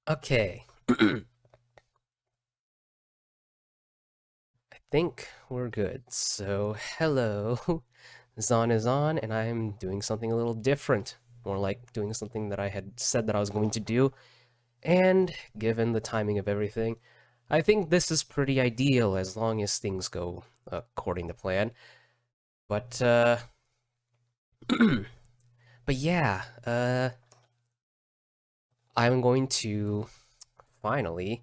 Okay. I think we're good. So, hello. Zon is on, and I'm doing something a little different. More like doing something that I had said that I was going to do. And given the timing of everything, I think this is pretty ideal as long as things go according to plan. But, but yeah, I'm going to finally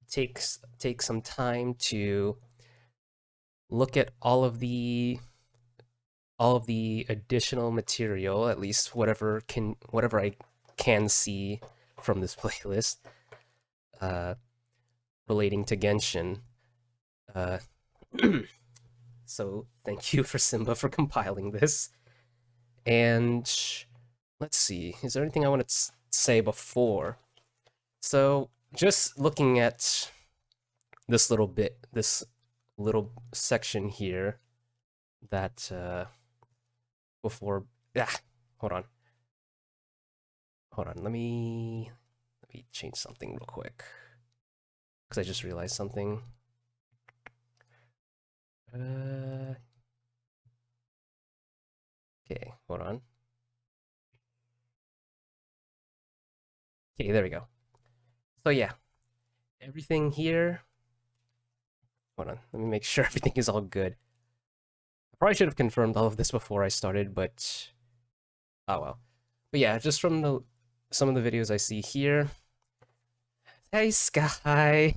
take some time to look at all of the additional material, at least whatever I can see from this playlist, uh, relating to Genshin. Uh, so thank you for Simba for compiling this. And let's see, is there anything I want to say before? So just looking at this little section here that before, ah, hold on. Hold on, let me change something real quick because I just realized something. Okay, hold on. Okay, there we go. So yeah, everything here. Hold on, let me make sure everything is all good. I probably should have confirmed all of this before I started, but oh well. But yeah, just from some of the videos I see here. Hey Sky,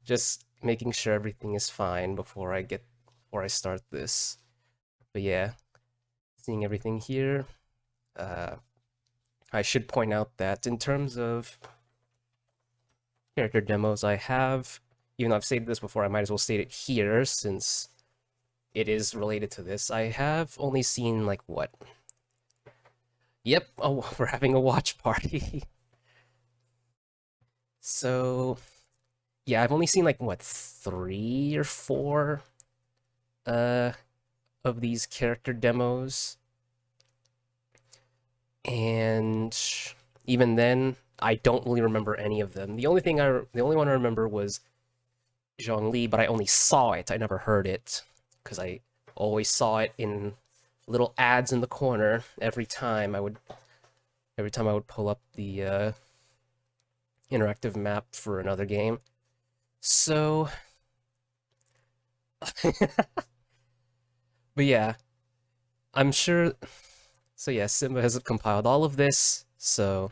just making sure everything is fine before I start this. But yeah, seeing everything here. I should point out that in terms of character demos I have, even though I've stated this before, I might as well state it here since it is related to this. I have only seen like what? Yep, oh, we're having a watch party. So, yeah, I've only seen like what, 3 or 4 uh of these character demos. And even then, I don't really remember any of them. The only one I remember was Zhongli, but I only saw it. I never heard it because I always saw it in little ads in the corner every time I would pull up the interactive map for another game. So, but yeah, I'm sure. So yeah, Simba has compiled all of this, so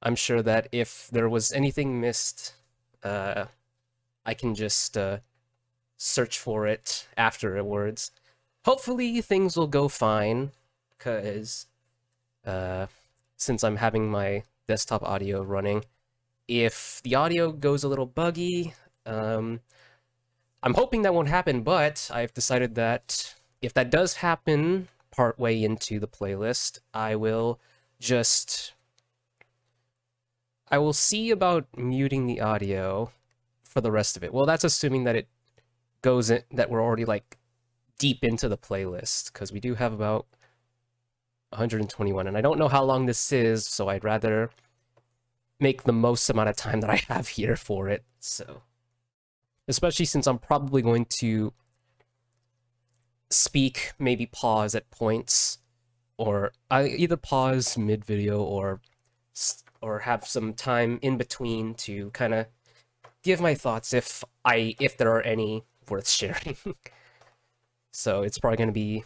I'm sure that if there was anything missed, I can just search for it afterwards. Hopefully things will go fine, because since I'm having my desktop audio running, if the audio goes a little buggy, I'm hoping that won't happen, but I've decided that if that does happen partway into the playlist, I will see about muting the audio for the rest of it. Well, that's assuming that it goes in, that we're already like deep into the playlist, because we do have about 121, and I don't know how long this is, so I'd rather make the most amount of time that I have here for it. So, especially since I'm probably going to speak, maybe pause at points, or I either pause mid video or have some time in between to kind of give my thoughts if there are any worth sharing. So it's probably going to be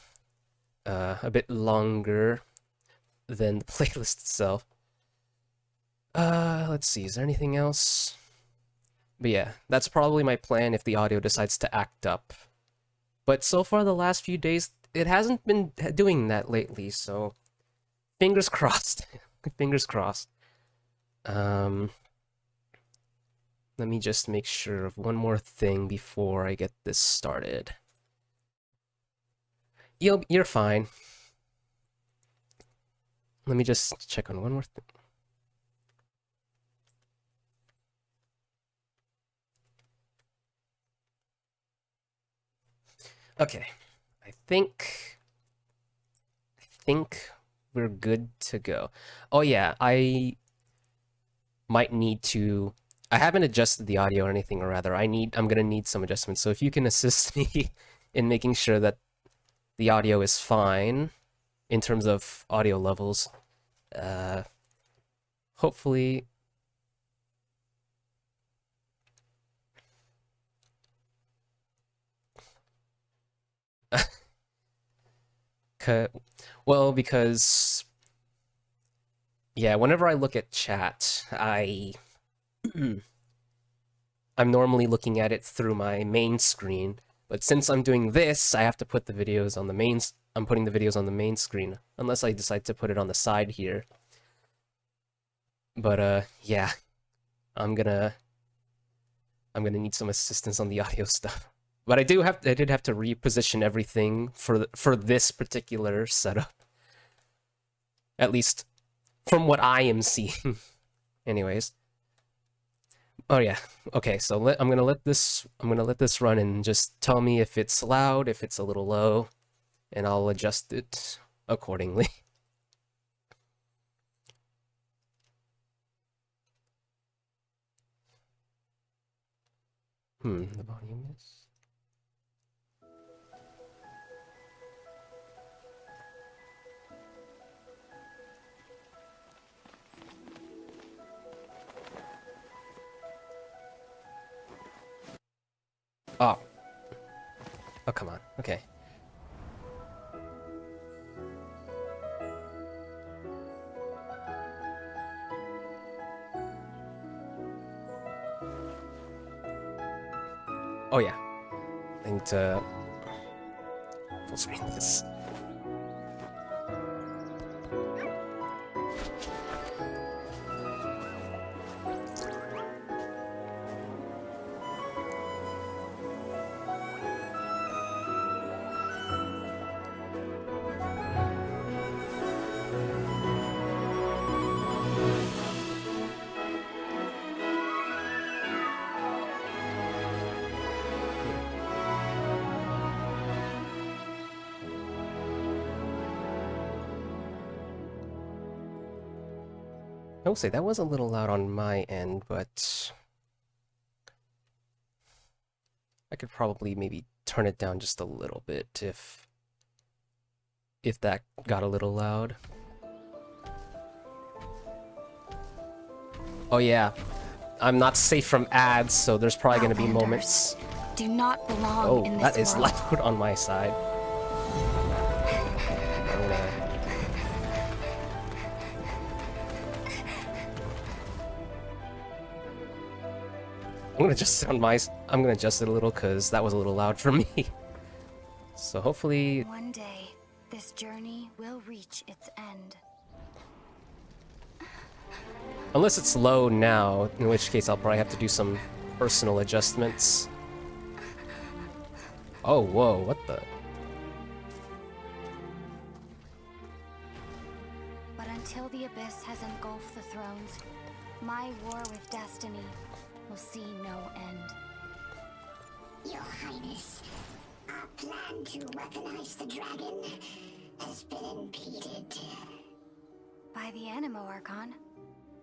a bit longer than the playlist itself. Let's see, is there anything else? But yeah, that's probably my plan if the audio decides to act up. But so far the last few days, it hasn't been doing that lately, so fingers crossed. Fingers crossed. Let me just make sure of one more thing before I get this started. You're fine. Let me just check on one more thing. Okay, I think we're good to go. Oh yeah, might need to... I haven't adjusted the audio or anything, or rather, I'm gonna need some adjustments. So if you can assist me in making sure that the audio is fine in terms of audio levels, hopefully... Well, because... Yeah, whenever I look at chat, I'm normally looking at it through my main screen, but since I'm doing this, I have to put the videos on the main... I'm putting the videos on the main screen, unless I decide to put it on the side here. But, yeah. I'm gonna need some assistance on the audio stuff. But I did have to reposition everything for this particular setup. At least from what I am seeing. Anyways. Oh yeah. Okay, so I'm gonna let this run and just tell me if it's loud, if it's a little low, and I'll adjust it accordingly. The volume is... Oh. Oh, come on. Okay. Oh, yeah. I need to full screen this. I will say, that was a little loud on my end, but... I could probably maybe turn it down just a little bit if that got a little loud. Oh yeah, I'm not safe from ads, so there's probably going to be moments... Do not belong in this that is world. loud on my side. I'm gonna adjust it a little because that was a little loud for me. So hopefully... One day, this journey will reach its end. Unless it's low now, in which case I'll probably have to do some personal adjustments. Oh, whoa, what the... But until the abyss has engulfed the thrones, my war with destiny will see no end. Your Highness, our plan to weaponize the dragon has been impeded. By the Animo Archon,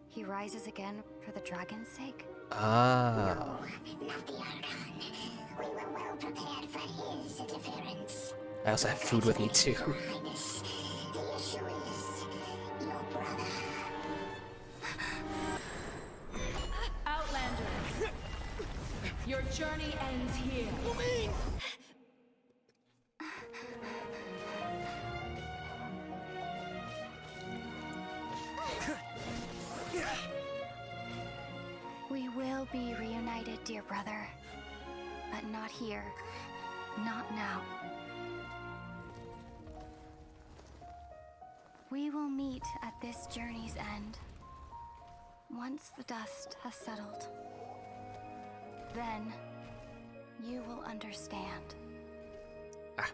he rises again for the dragon's sake. Ah. No, not the Archon. We were well prepared for his interference. I also have food with me too. Your Highness, the issue is your brother. Outlanders, your journey ends here. We will be reunited, dear brother. But not here. Not now. We will meet at this journey's end. Once the dust has settled. Then, you will understand. I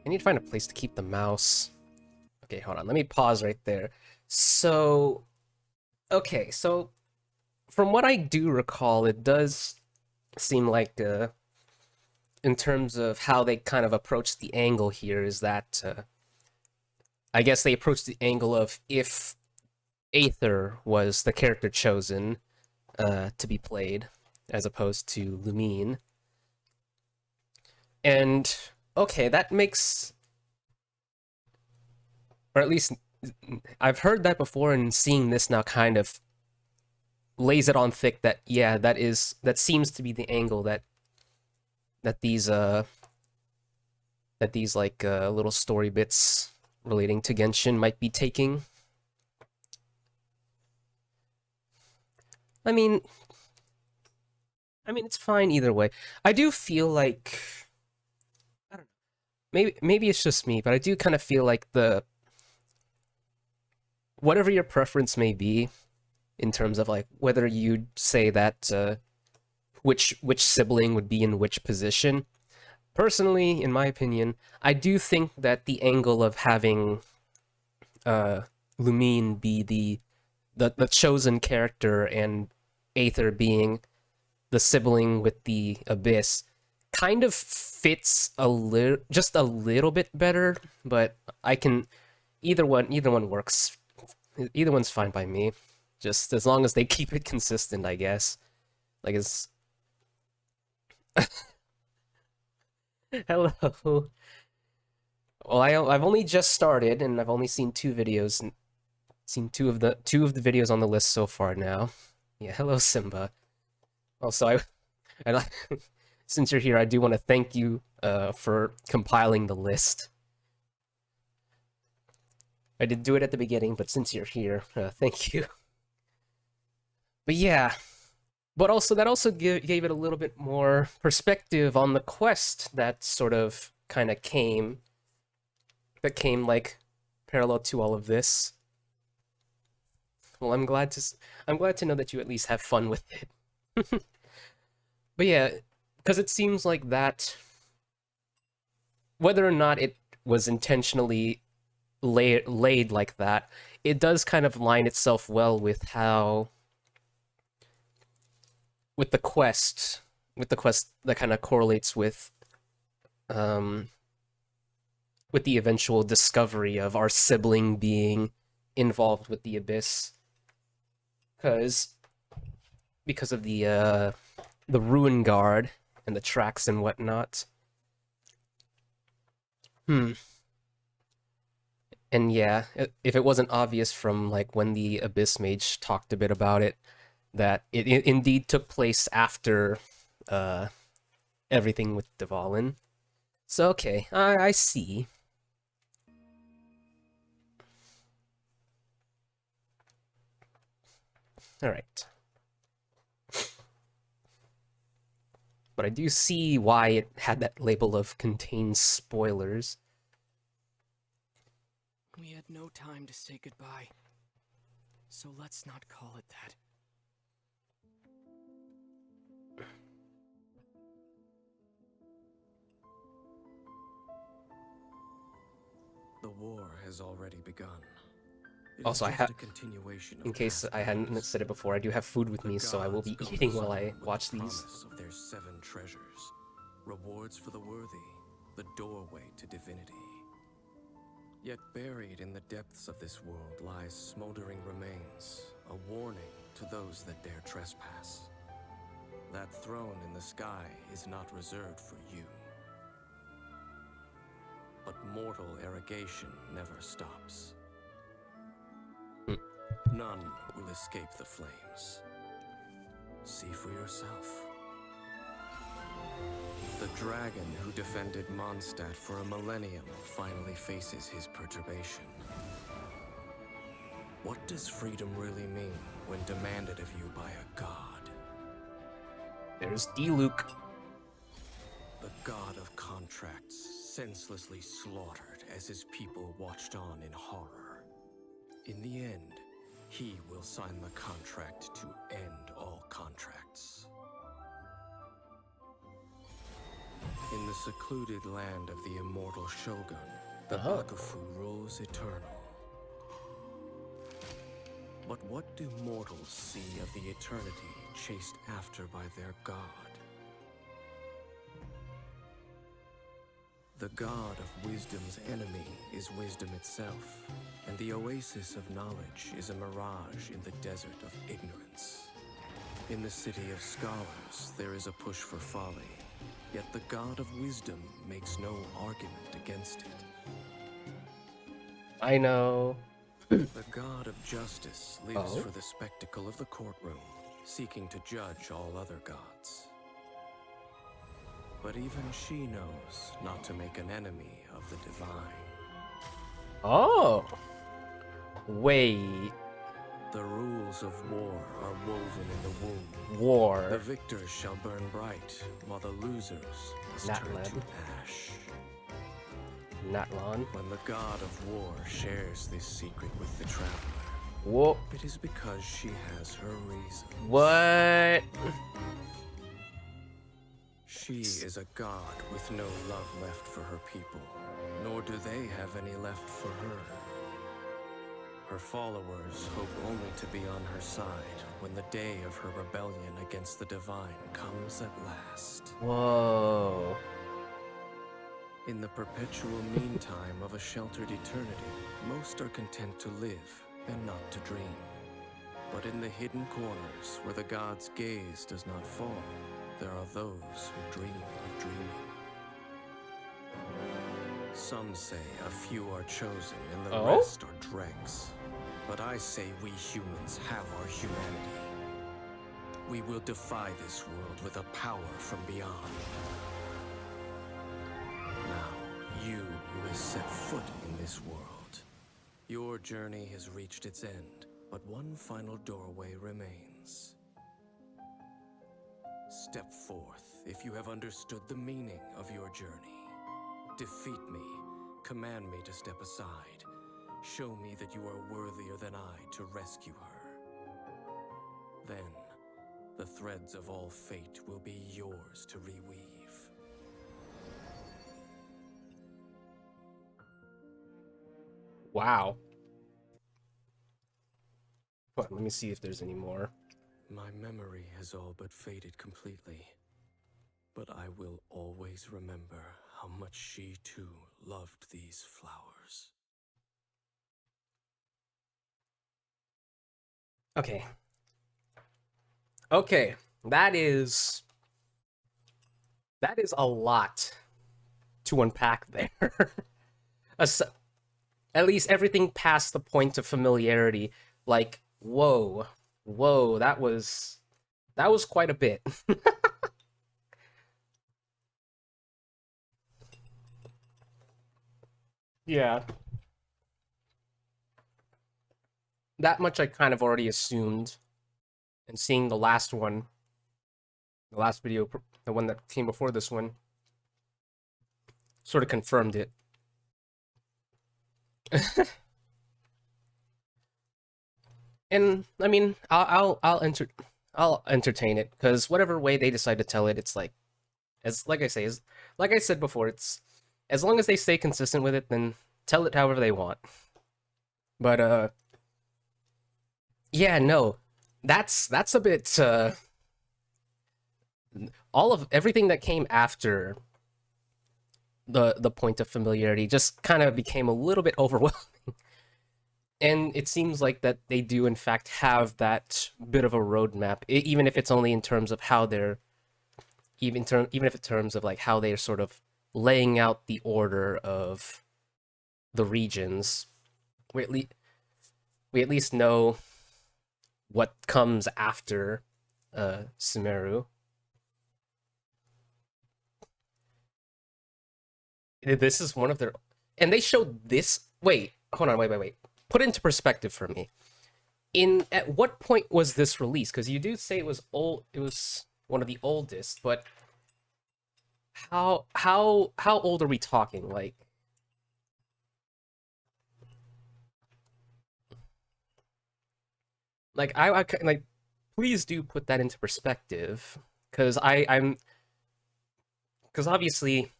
need to find a place to keep the mouse. Okay, hold on. Let me pause right there. So... Okay, so... From what I do recall, it does seem like, in terms of how they kind of approach the angle here, is that, I guess they approach the angle of if Aether was the character chosen to be played, as opposed to Lumine. And okay, that makes, or at least I've heard that before, and seeing this now kind of lays it on thick that yeah, that seems to be the angle that these like little story bits relating to Genshin might be taking. I mean, it's fine either way. I do feel like, I don't know, maybe it's just me, but I do kind of feel like whatever your preference may be, in terms of like whether you'd say that which sibling would be in which position. Personally, in my opinion, I do think that the angle of having Lumine be the chosen character and Aether being the sibling with the Abyss kind of fits just a little bit better, but I can either one works. Either one's fine by me. Just as long as they keep it consistent, I guess. Like it's hello. Well, I've only just started, and I've only seen 2 videos, and seen two of the videos on the list so far now. Yeah, hello Simba. Also, since you're here, I do want to thank you for compiling the list. I did do it at the beginning, but since you're here, thank you. But yeah, but also that also gave it a little bit more perspective on the quest that sort of kind of came like parallel to all of this. Well, I'm glad to know that you at least have fun with it. But yeah, because it seems like that, whether or not it was intentionally laid like that, it does kind of line itself well with how with the quest that kind of correlates with the eventual discovery of our sibling being involved with the Abyss, because of the Ruin Guard and the tracks and whatnot. And yeah, if it wasn't obvious from like when the Abyss Mage talked a bit about it, that it indeed took place after everything with Dvalin. So okay, I see. All right. But I do see why it had that label of contains spoilers. We had no time to say goodbye, so let's not call it that. The war has already begun. Also, I have, in case I hadn't said it before, I do have food with me, so I will be eating while I watch these. Of their 7 treasures, rewards for the worthy, the doorway to divinity. Yet buried in the depths of this world lies smoldering remains, a warning to those that dare trespass. That throne in the sky is not reserved for you. But mortal irrigation never stops. None will escape the flames. See for yourself. The dragon who defended Mondstadt for a millennium finally faces his perturbation. What does freedom really mean when demanded of you by a god? There's D-Luke. The god of contracts, senselessly slaughtered as his people watched on in horror. In the end, he will sign the contract to end all contracts. In the secluded land of the immortal Shogun, the Bakufu rules eternal. But what do mortals see of the eternity chased after by their god? The god of wisdom's enemy is wisdom itself, and the oasis of knowledge is a mirage in the desert of ignorance. In the city of scholars, there is a push for folly, yet the god of wisdom makes no argument against it. I know. The god of justice lives Oh? for the spectacle of the courtroom, seeking to judge all other gods. But even she knows not to make an enemy of the divine. Oh. Wait. The rules of war are woven in the womb. The War. victors shall burn bright, while the losers must Not turn lead. to ash. Not Lon. When the god of war shares this secret with the traveler, Whoa. it is because she has her reasons. What? She is a god with no love left for her people, nor do they have any left for her. Her followers hope only to be on her side when the day of her rebellion against the divine comes at last. Whoa. In the perpetual meantime of a sheltered eternity, most are content to live and not to dream. But in the hidden corners where the god's gaze does not fall, there are those who dream of dreaming. Some say a few are chosen and the Oh? rest are dregs. But I say we humans have our humanity. We will defy this world with a power from beyond. Now, you who has set foot in this world, your journey has reached its end, but one final doorway remains. Step forth if you have understood the meaning of your journey. Defeat me, command me to step aside. Show me that you are worthier than I to rescue her. Then, the threads of all fate will be yours to reweave. Wow. Hold on, let me see if there's any more. My memory has all but faded completely, but I will always remember how much she too loved these flowers. Okay. Okay. That is a lot to unpack there. At least everything past the point of familiarity. Like, whoa. Whoa, that was quite a bit. Yeah. That much I kind of already assumed. And seeing the last one, the last video, the one that came before this one, sort of confirmed it. And I mean, I'll entertain it, because whatever way they decide to tell it, it's like I said before, it's as long as they stay consistent with it, then tell it however they want. But yeah, no, that's a bit all of everything that came after the point of familiarity just kind of became a little bit overwhelming. And it seems like that they do in fact have that bit of a roadmap, even if it's only in terms of how they're even if in terms of like how they're sort of laying out the order of the regions. We at least know what comes after Sumeru. This is one of their, and they showed this. Wait, hold on, wait. Put it into perspective for me. At what point was this released? Because you do say it was old. It was one of the oldest, but how old are we talking? Like I like, please do put that into perspective, because because obviously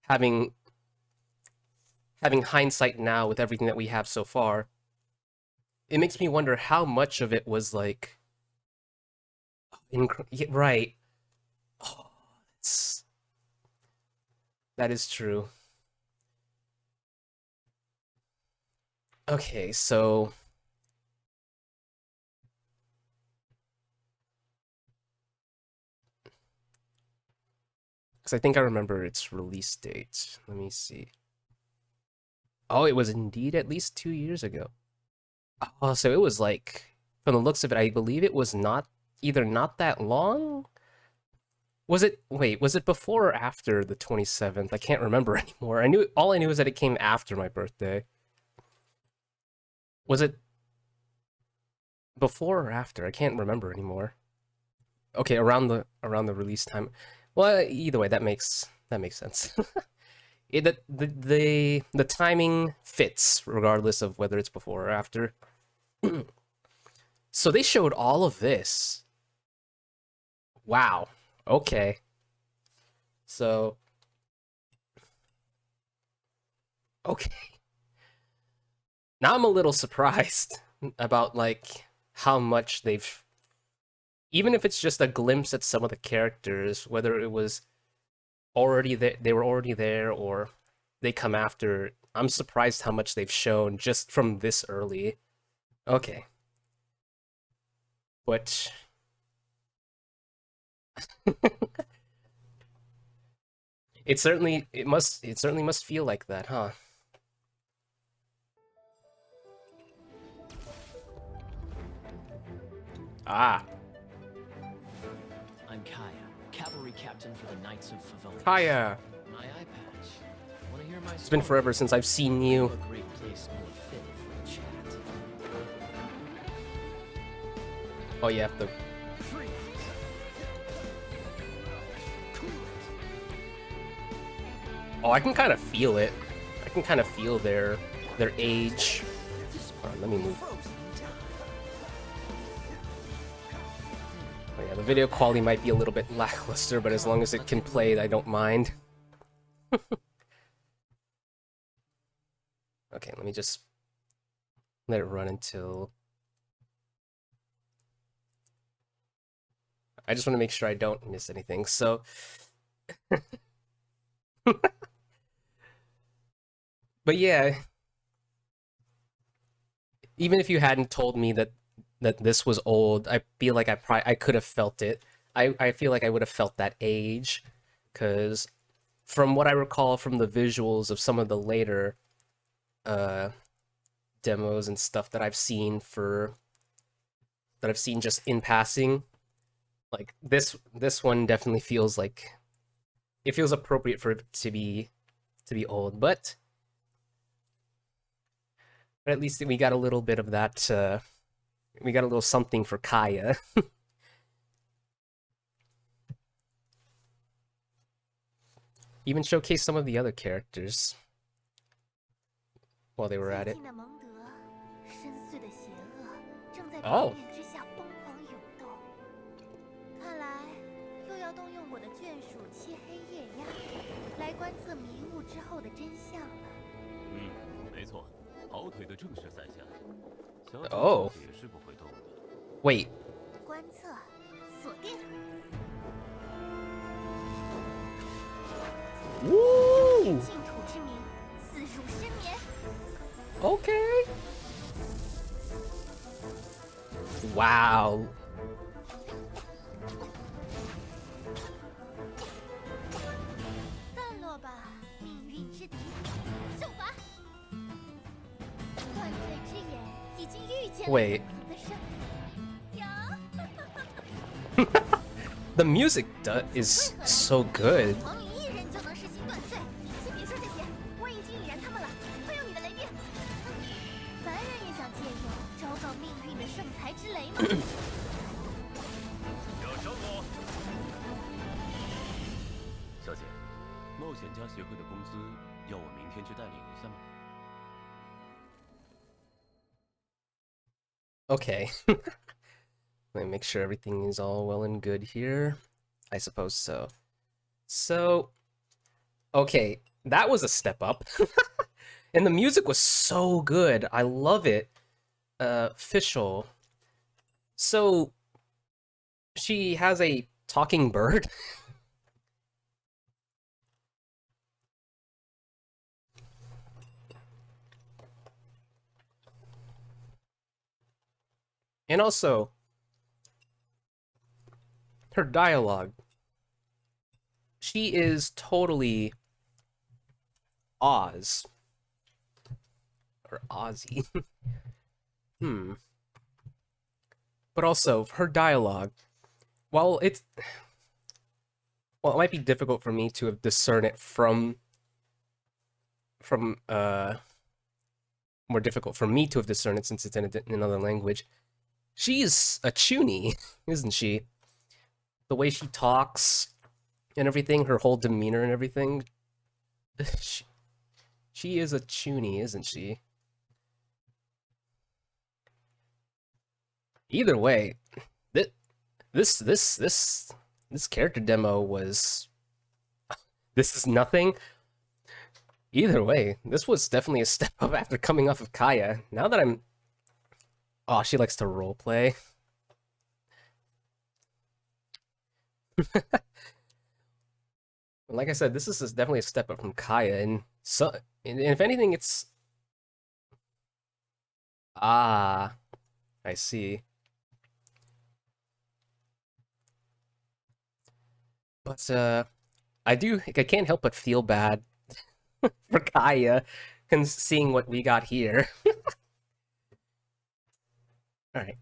having hindsight now with everything that we have so far, it makes me wonder how much of it was like right. Oh, that is true. Okay, so because I think I remember its release date. Let me see. Oh, it was indeed at least 2 years ago. Oh, so it was like, from the looks of it, I believe it was not either not that long. Was it? Wait, was it before or after the 27th? I can't remember anymore. All I knew is that it came after my birthday. Was it before or after? I can't remember anymore. Okay, around the release time. Well, either way, that makes sense. The timing fits regardless of whether it's before or after. So they showed all of this. Wow. Okay. So okay. Now I'm a little surprised about like how much they've, even if it's just a glimpse at some of the characters, whether it was already there, they were already there, or they come after. I'm surprised how much they've shown just from this early. Okay. But it certainly must feel like that, huh? Ah, I'm Kaya, cavalry captain for the Knights of Favonius. Kaya. My eye patch. Wanna hear my It's been forever since I've seen you. A great place more fit for a chat. Oh, you have to. Freeze. Oh, I can kind of feel it. I can kind of feel their age. Hold on, let me move. Oh yeah, the video quality might be a little bit lackluster, but as long as it can play, I don't mind. Okay, let me just let it run until... I just want to make sure I don't miss anything, so... But yeah, even if you hadn't told me that this was old, I feel like I could have felt it. I feel like I would have felt that age, because from what I recall from the visuals of some of the later demos and stuff that I've seen just in passing, like this one definitely feels like it feels appropriate for it to be old, but at least we got a little bit of that. We got a little something for Kaya. Even showcase some of the other characters while they were at it. Oh. Oh. Wait. Woo! Okay. Wow. Wait. The music is so good. Okay. Let me make sure everything is all well and good here. I suppose so. So, okay, that was a step up. And the music was so good. I love it. Fischl. So, she has a talking bird? And also, her dialogue. She is totally Oz. Or Ozzy. But also, her dialogue, while it might be difficult for me to discern it from more difficult for me to have discerned it since it's in another language. She's a chuny, isn't she? The way she talks and everything, her whole demeanor and everything. She is a chuny, isn't she? Either way, this character demo was. This is nothing. Either way, this was definitely a step up after coming off of Kaya. Now that I'm... Oh, she likes to roleplay. Like I said, this is definitely a step up from Kaya, and if anything, it's... Ah, I see. But, I can't help but feel bad for Kaya, seeing what we got here. Alright.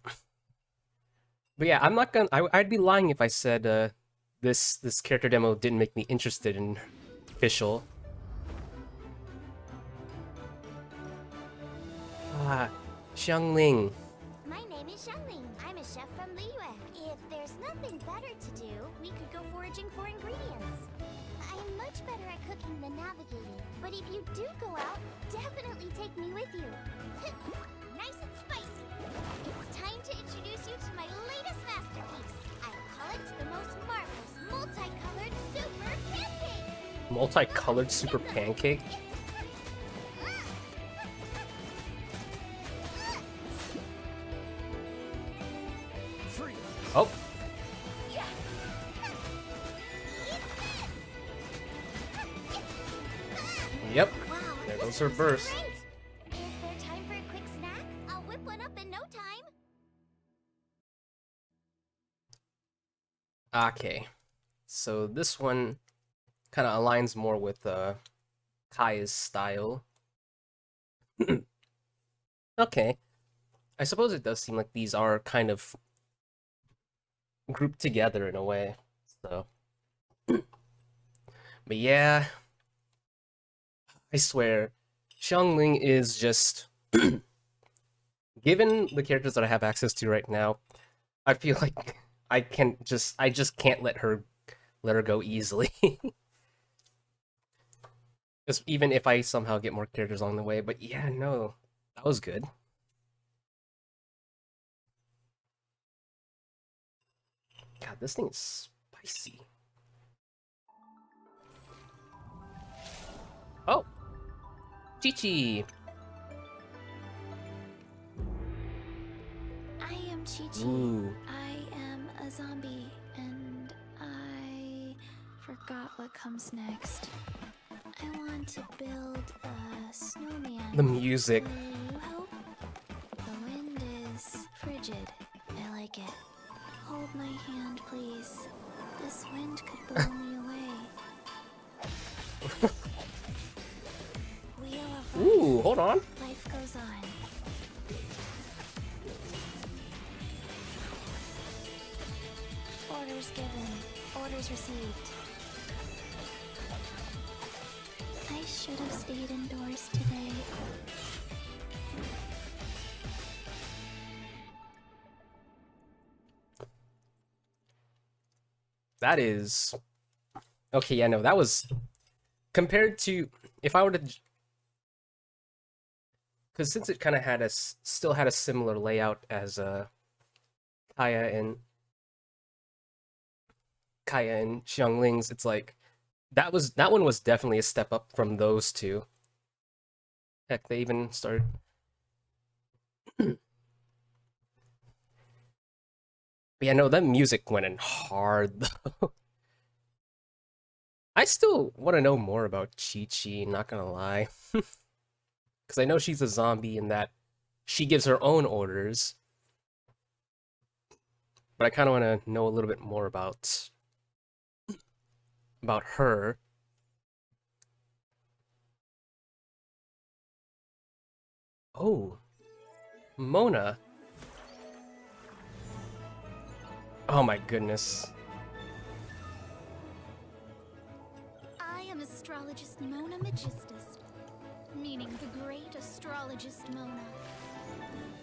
But yeah, I'm not gonna... I'd be lying if I said, this character demo didn't make me interested in Official. Ah, Xiangling. My name is Xiangling. I'm a chef from Liyue. If there's nothing better to do, we could go foraging for ingredients. I'm much better at cooking than navigating, but if you do go out, definitely take me with you. Nice and spicy. It's time to introduce you to my latest masterpiece. I'll call it the most marvelous multicolored super pancake. Multicolored super pancake? Oh. Yep. Wow, There this goes her looks burst. great. Is there time for a quick snack? I'll whip one up in no time. Okay. So this one kind of aligns more with Kaya's style. Okay. I suppose it does seem like these are kind of grouped together in a way. So, but yeah, I swear, Xiangling is just given the characters that I have access to right now, I feel like I just can't let her go easily. Just even if I somehow get more characters along the way, but yeah, no, that was good. God, this thing is spicy. Oh! Chi-Chi! I am Chi-Chi. Ooh. I am a zombie, and I forgot what comes next. I want to build a snowman. The music. Will you help? The wind is frigid. I like it. Hold my hand, please. This wind could blow me away. Wheel of life. Ooh, hold on. Life goes on. Orders given. Orders received. I should have stayed indoors today. That is... Okay, yeah, no, that was... Compared to... If I were to... Because since it kind of had still had a similar layout as Kaya and Xiangling's, it's like... That one was definitely a step up from those two. Heck, they even started... But yeah, no, that music went in hard, though. I still want to know more about Chi-Chi, not gonna lie. Because I know she's a zombie and that she gives her own orders. but I kind of want to know a little bit more about her. Oh, Mona. Oh my goodness. I am astrologist Mona Magistus, meaning the great astrologist Mona.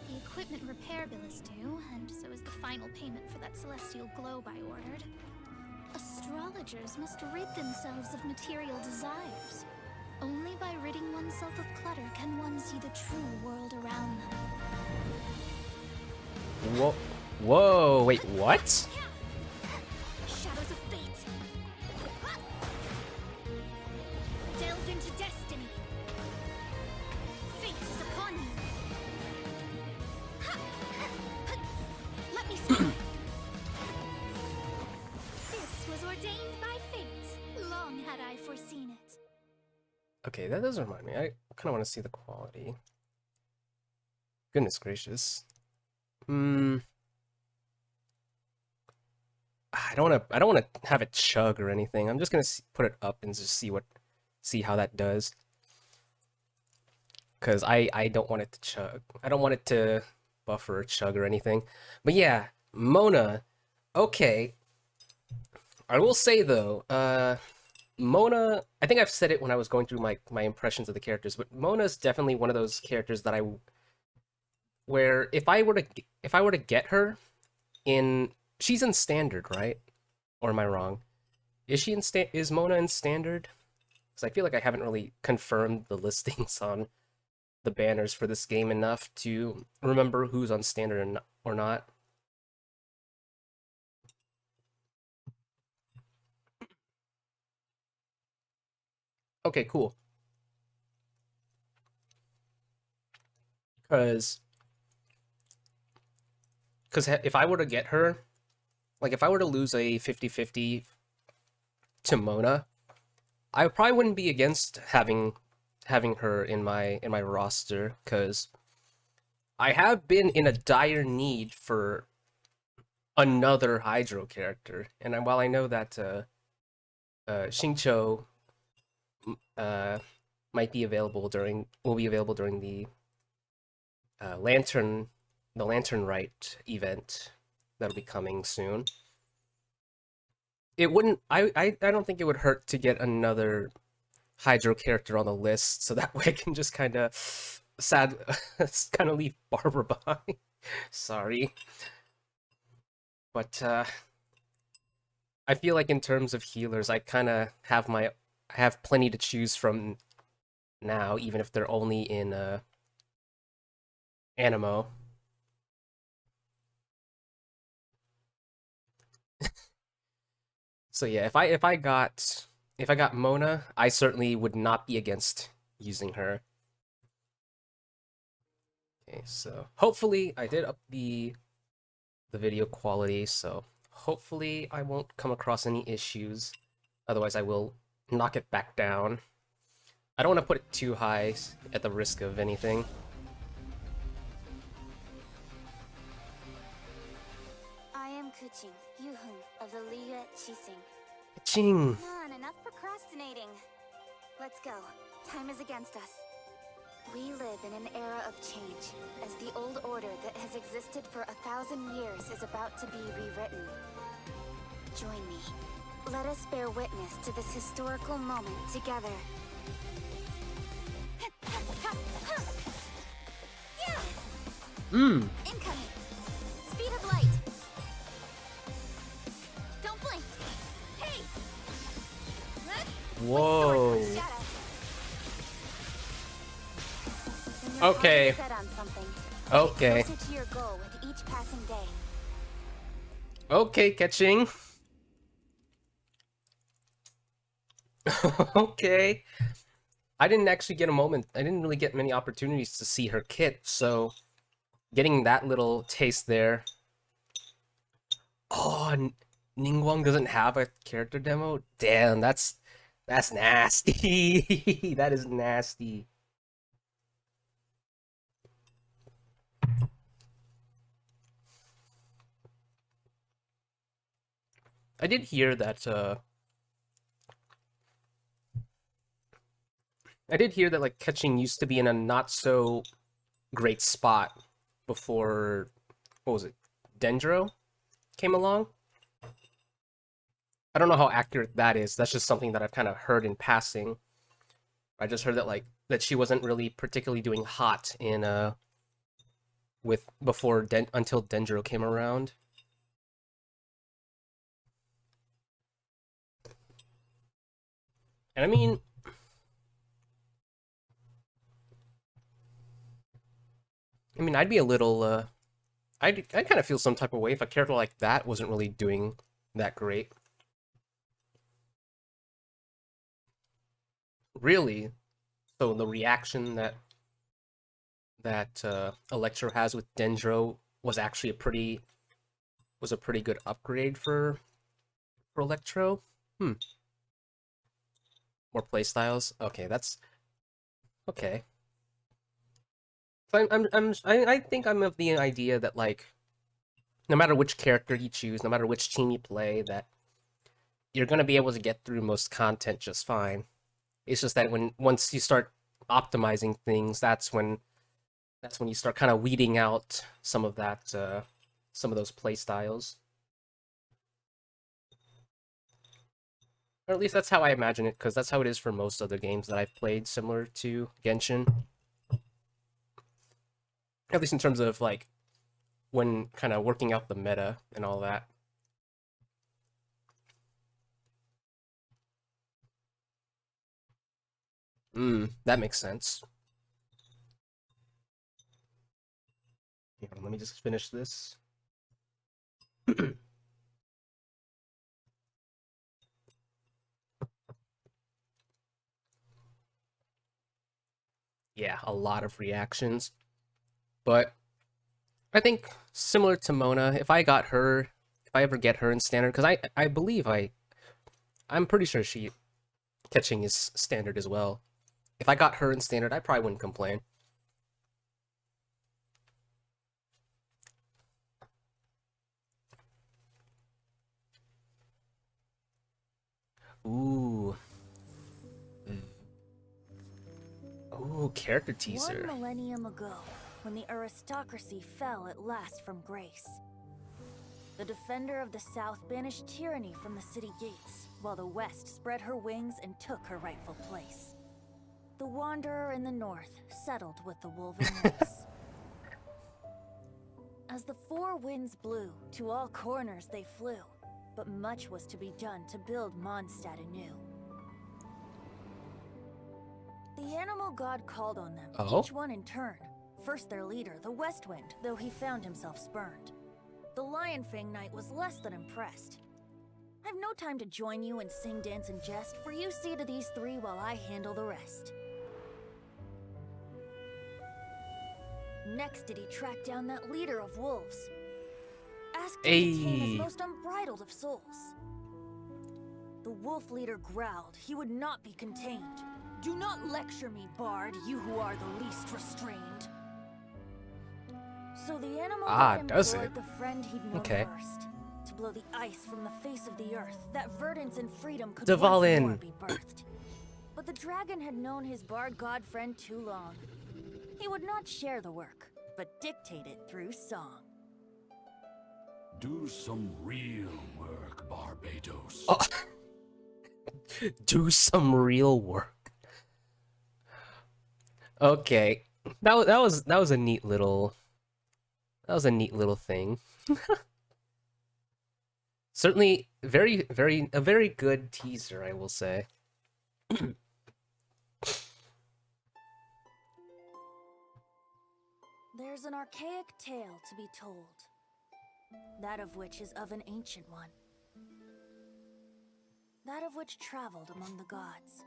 The equipment repair bill is due, and so is the final payment for that celestial globe I ordered. Astrologers must rid themselves of material desires. Only by ridding oneself of clutter can one see the true world around them. Whoa, whoa, wait, what? Shadows of fate. Delve into destiny. Fate is upon you. Let me speak. This was ordained by fate. Long had I foreseen it. Okay, that does remind me. I kind of want to see the quality. Goodness gracious. I don't want to have it chug or anything. I'm just gonna put it up and just see how that does. Cause I don't want it to chug. I don't want it to buffer or chug or anything. But yeah, Mona. Okay. I will say though, Mona, I think I've said it when I was going through my impressions of the characters, but Mona's definitely one of those characters that where if I were to get her in, she's in standard, right? Or am I wrong? Is Mona in standard? Because I feel like I haven't really confirmed the listings on the banners for this game enough to remember who's on standard or not. Okay, cool. Because if I were to get her, like if I were to lose a 50-50 to Mona, I probably wouldn't be against having her in my roster, because I have been in a dire need for another Hydro character, and while I know that Xingqiu will be available during the Lantern Rite event that'll be coming soon. It wouldn't. I don't think it would hurt to get another Hydro character on the list, so that way I can just kind of leave Barbara behind. Sorry, but I feel like in terms of healers, I kind of have plenty to choose from now, even if they're only in Animo. So yeah, if I got Mona, I certainly would not be against using her. Okay, so hopefully I did up the video quality, so hopefully I won't come across any issues. Otherwise I will knock it back down. I don't want to put it too high at the risk of anything. I am Kuching, Yuhun of the Liyue Qixing. Ching. Come on, enough procrastinating. Let's go. Time is against us. We live in an era of change, as the old order that has existed for 1,000 years is about to be rewritten. Join me. Let us bear witness to this historical moment together. Incoming! Speed of light! Don't blink! Hey! Whoa. Shadow. When your Okay. heart is set on something, Okay. get closer to your goal with each passing day. Okay, catching. Okay. I didn't actually get a moment. I didn't really get many opportunities to see her kit, so getting that little taste there. Oh, Ningguang doesn't have a character demo? Damn, that's nasty. That is nasty. I did hear that like catching used to be in a not so great spot before, what was it, Dendro came along. I don't know how accurate that is. That's just something that I've kind of heard in passing. I just heard that like that she wasn't really particularly doing hot in with before until Dendro came around. And I mean, I'd be a little I'd kind of feel some type of way if a character like that wasn't really doing that great. Really? So the reaction that Electro has with Dendro was actually a pretty good upgrade for Electro. More playstyles. Okay, that's okay. So I think I'm of the idea that like no matter which character you choose, no matter which team you play, that you're gonna be able to get through most content just fine. It's just that once you start optimizing things, that's when you start kind of weeding out some of that some of those play styles. Or at least that's how I imagine it, because that's how it is for most other games that I've played similar to Genshin. At least in terms of like when kind of working out the meta and all that. That makes sense. Hang on, let me just finish this. Yeah, a lot of reactions. But I think similar to Mona, if I ever get her in standard, because I believe I'm pretty sure catching is standard as well. If I got her in standard, I probably wouldn't complain. Ooh. Ooh, character teaser. 1 millennium ago, when the aristocracy fell at last from grace, the defender of the South banished tyranny from the city gates, while the West spread her wings and took her rightful place. The wanderer in the North settled with the Wolven race. As the four winds blew, to all corners they flew, but much was to be done to build Mondstadt anew. The animal god called on them, each one in turn. First their leader, the West Wind, though he found himself spurned. The Lionfang Knight was less than impressed. I've no time to join you and sing, dance, and jest, for you see to these three while I handle the rest. Next did he track down that leader of wolves. Asked him to tame his most unbridled of souls. The wolf leader growled he would not be contained. Do not lecture me, Bard, you who are the least restrained. So the animal employed the friend he'd known first, to blow the ice from the face of the earth, that verdance and freedom could once more be birthed. But the dragon had known his bard god friend too long. He would not share the work, but dictate it through song. Do some real work, Barbados. Oh. Do some real work. Okay, that was a neat little thing. Certainly, a very good teaser, I will say. There's an archaic tale to be told, that of which is of an ancient one, that of which traveled among the gods,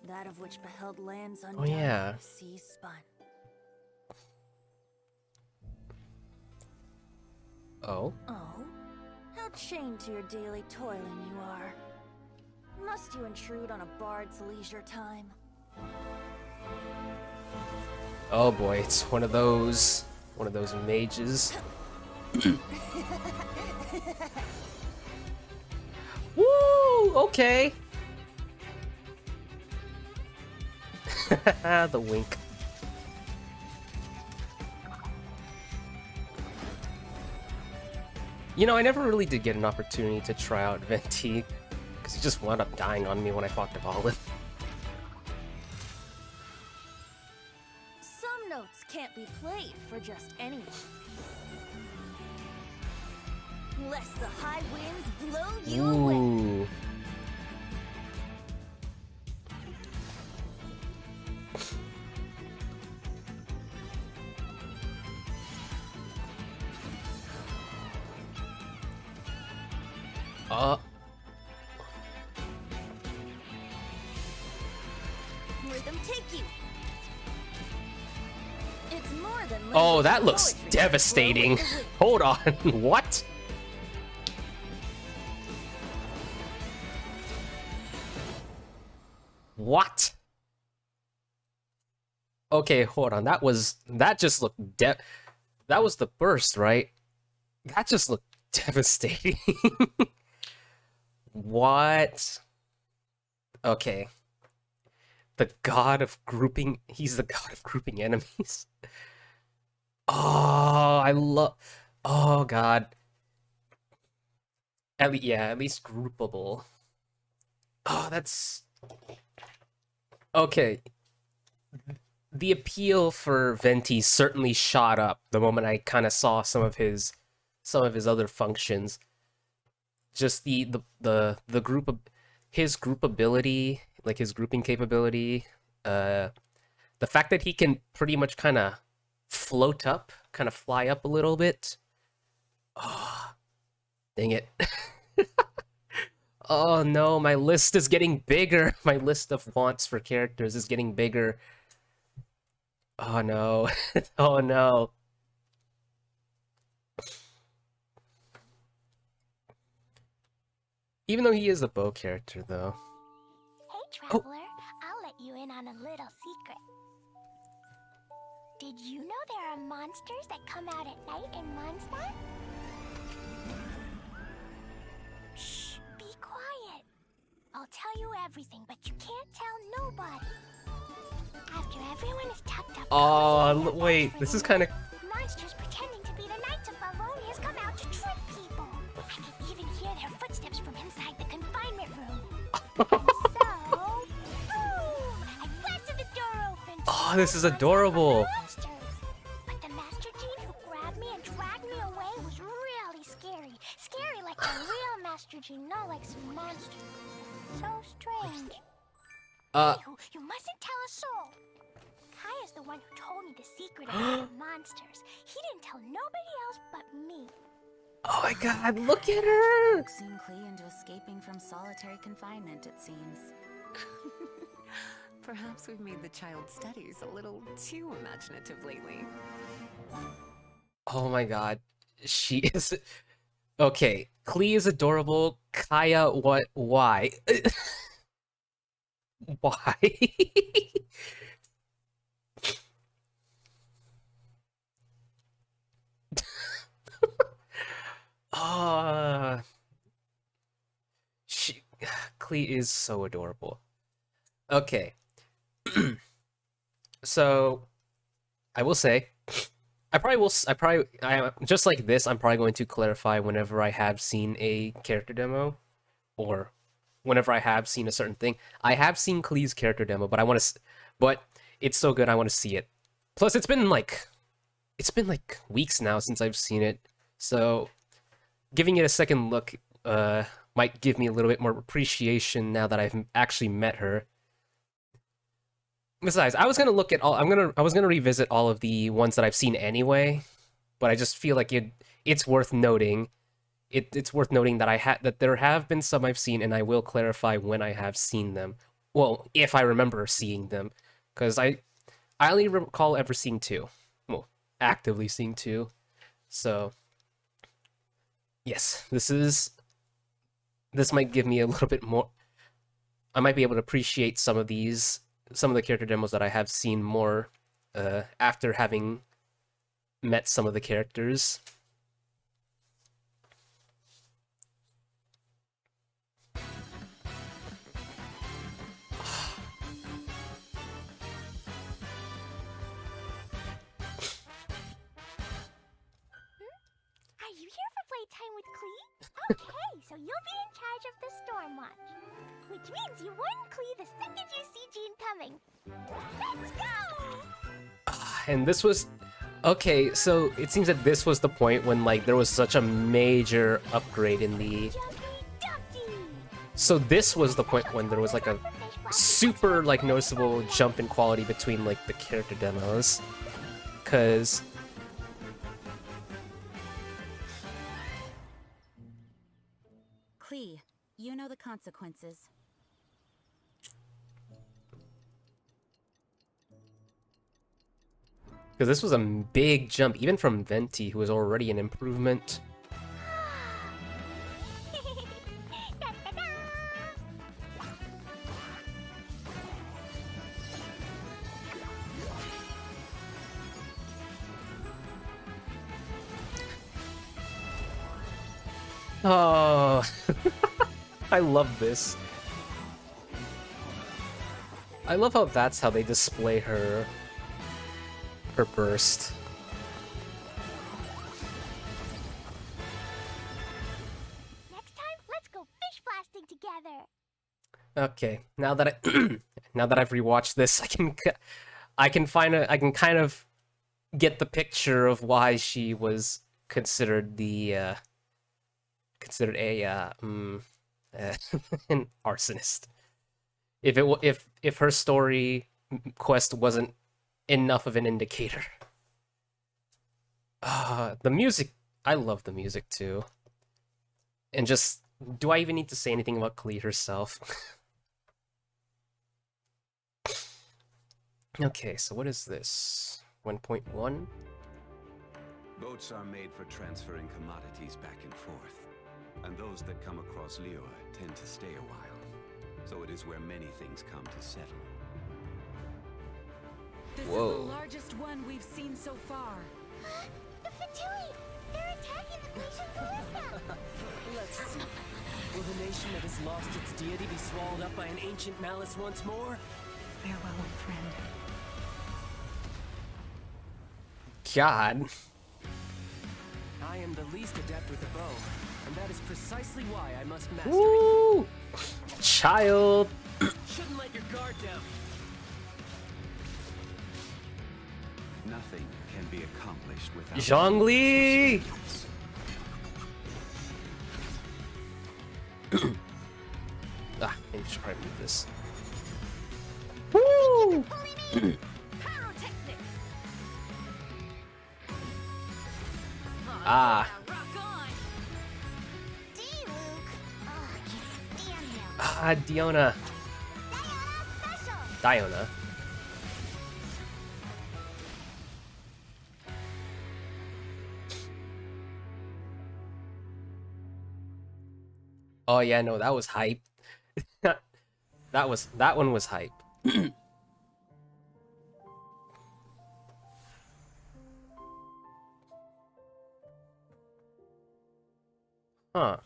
that of which beheld lands undone, seas spun. Oh? Oh? How chained to your daily toiling you are. Must you intrude on a bard's leisure time? Oh boy, it's one of those mages. Oh, okay. The wink. You know, I never really did get an opportunity to try out Venti, because he just wound up dying on me when I fought Devalin. Some notes can't be played for just anyone. Lest the high winds blow you away. Ooh. Rhythm take you. It's more than Oh, that language looks poetry. devastating. Blow it away. Hold on, what? What? Okay, hold on. That just looked that was the burst, right? That just looked devastating. What? Okay. The god of grouping, he's the god of grouping enemies. Oh, I love. Oh god. At least groupable. Oh, that's okay. The appeal for Venti certainly shot up the moment I kind of saw some of his other functions. Just the group of his group ability, like his grouping capability, the fact that he can pretty much kind of float up, kind of fly up a little bit. Oh, dang it. Oh no, my list is getting bigger. My list of wants for characters is getting bigger. Oh no. Oh no. Even though he is a bow character, though. Hey, traveler, I'll let you in on a little secret. Did you know there are monsters that come out at night in Mondstadt? Shh, be quiet. I'll tell you everything, but you can't tell nobody. After everyone is tucked up, Oh, wait, this is kind of... monsters pretending to be the Knights of Favonius come out to trick people. I can even hear their footsteps from inside the confinement room. And so, boom! I blasted the door open. Oh, this is adorable. Monsters. But the Master Gene who grabbed me and dragged me away was really scary. Scary like a real Master Gene, not like some monster. So strange. You mustn't tell a soul. Kaya's the one who told me the secret about the monsters. He didn't tell nobody else but me. Oh my god, look at her! Soon Klee into escaping from solitary confinement, it seems. Perhaps we've made the child's studies a little too imaginative lately. Oh my god. She is... Okay, Klee is adorable. Kaya, what? Why? Why? Klee is so adorable. Okay. So, I will say, just like this, I'm probably going to clarify whenever I have seen a character demo, or whenever I have seen a certain thing. I have seen Klee's character demo, but it's so good, I want to see it. Plus, it's been like weeks now since I've seen it, so giving it a second look might give me a little bit more appreciation now that I've actually met her. Besides, I was gonna revisit all of the ones that I've seen anyway, but I just feel like it's worth noting. It's worth noting that that there have been some I've seen, and I will clarify when I have seen them. Well, if I remember seeing them, because I only recall ever seeing two. Well, actively seeing two. So yes, this might give me a little bit more. I might be able to appreciate some of the character demos that I have seen more after having met some of the characters. Okay, so you'll be in charge of the storm watch. Which means you warn Klee the second you see Jean coming. Let's go! And this was... Okay, so it seems that this was the point when, like, there was such a major upgrade in the... Jumpy Dumpty! So this was the point when there was, like, a super, like, noticeable jump in quality between, like, the character demos. Because... Klee, you know the consequences. Because this was a big jump, even from Venti, who was already an improvement. Da-da-da! Oh, I love this. I love how that's how they display her burst. Next time, let's go fish blasting together. Okay, now that I now that I've rewatched this, I can kind of get the picture of why she was considered the considered a an arsonist. If her story quest wasn't enough of an indicator. The music, I love the music too. And just, do I even need to say anything about Klee herself? Okay, so what is this? 1.1? Boats are made for transferring commodities back and forth. And those that come across Liyue tend to stay a while. So it is where many things come to settle. This Whoa. is the largest one we've seen so far. The Fatui! They're attacking the Grecian ballista! Let's see. Will the nation that has lost its deity be swallowed up by an ancient malice once more? Farewell, old friend. God. I am the least adept with the bow, and that is precisely why I must master Woo! Child. it. Shouldn't let your guard down. Nothing can be accomplished without... Zhongli! Let me try to move this. Woo! Ah. D, Luke! Oh, I can't stand him. Ah, Diona. Special! Diona. Oh yeah, no, that was hype. that one was hype. Huh.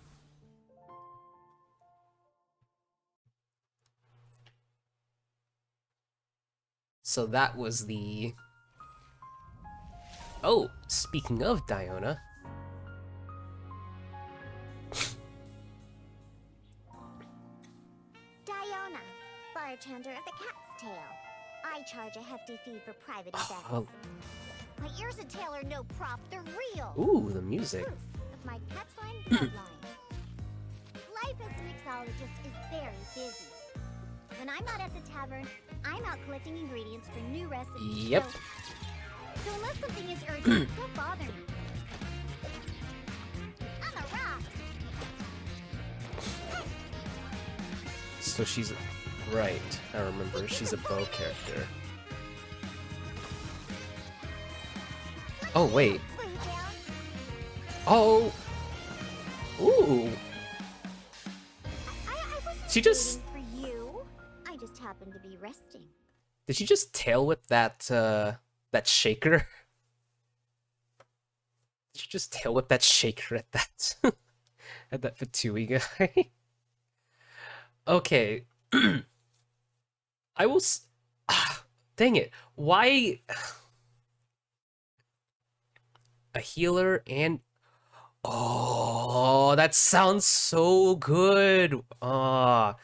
So that was the... Oh, speaking of Diona. Diona, bartender of the Cat's Tail. I charge a hefty fee for private events. Oh. My ears and tail are no prop, they're real. Ooh, the music. Proof of my pet's line bloodline. Life as a mixologist is very busy. When I'm not at the tavern, I'm out collecting ingredients for new recipes. Yep. So unless something is urgent, don't bother me. On the rocks. So she's... Right, I remember. She's a bow character. Oh, wait. Blue down. Oh! Ooh! I wasn't She just... waiting for you. I just happened to be resting. Did she just tail whip that, that shaker? Did she just tail whip that shaker at that... at that Fatui guy? Okay. I will dang it. Why... A healer and... Oh, that sounds so good. Ah,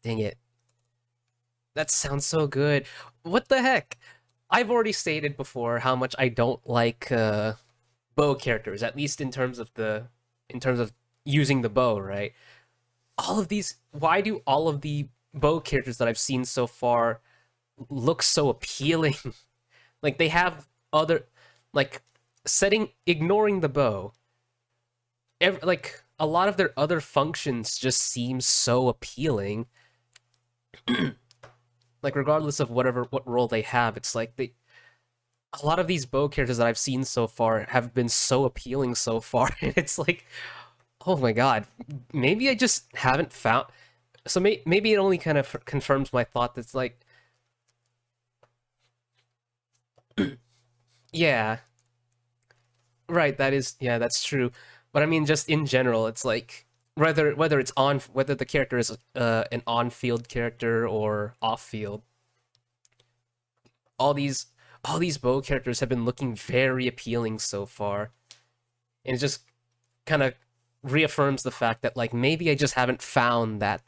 dang it. That sounds so good. What the heck? I've already stated before how much I don't like bow characters, at least in terms of using the bow, right? All of these, why do all of the bow characters that I've seen so far look so appealing? Like they have other, like ignoring the bow, like a lot of their other functions just seem so appealing. Like regardless of what role they have, it's like a lot of these bow characters that I've seen so far have been so appealing so far. And it's like, oh my god, maybe I just haven't found. So maybe it only kind of confirms my thought that's like, yeah, right. Yeah, that's true. But I mean, just in general, it's like whether the character is an on-field character or off-field, all these bow characters have been looking very appealing so far, and it just kind of reaffirms the fact that like maybe I just haven't found that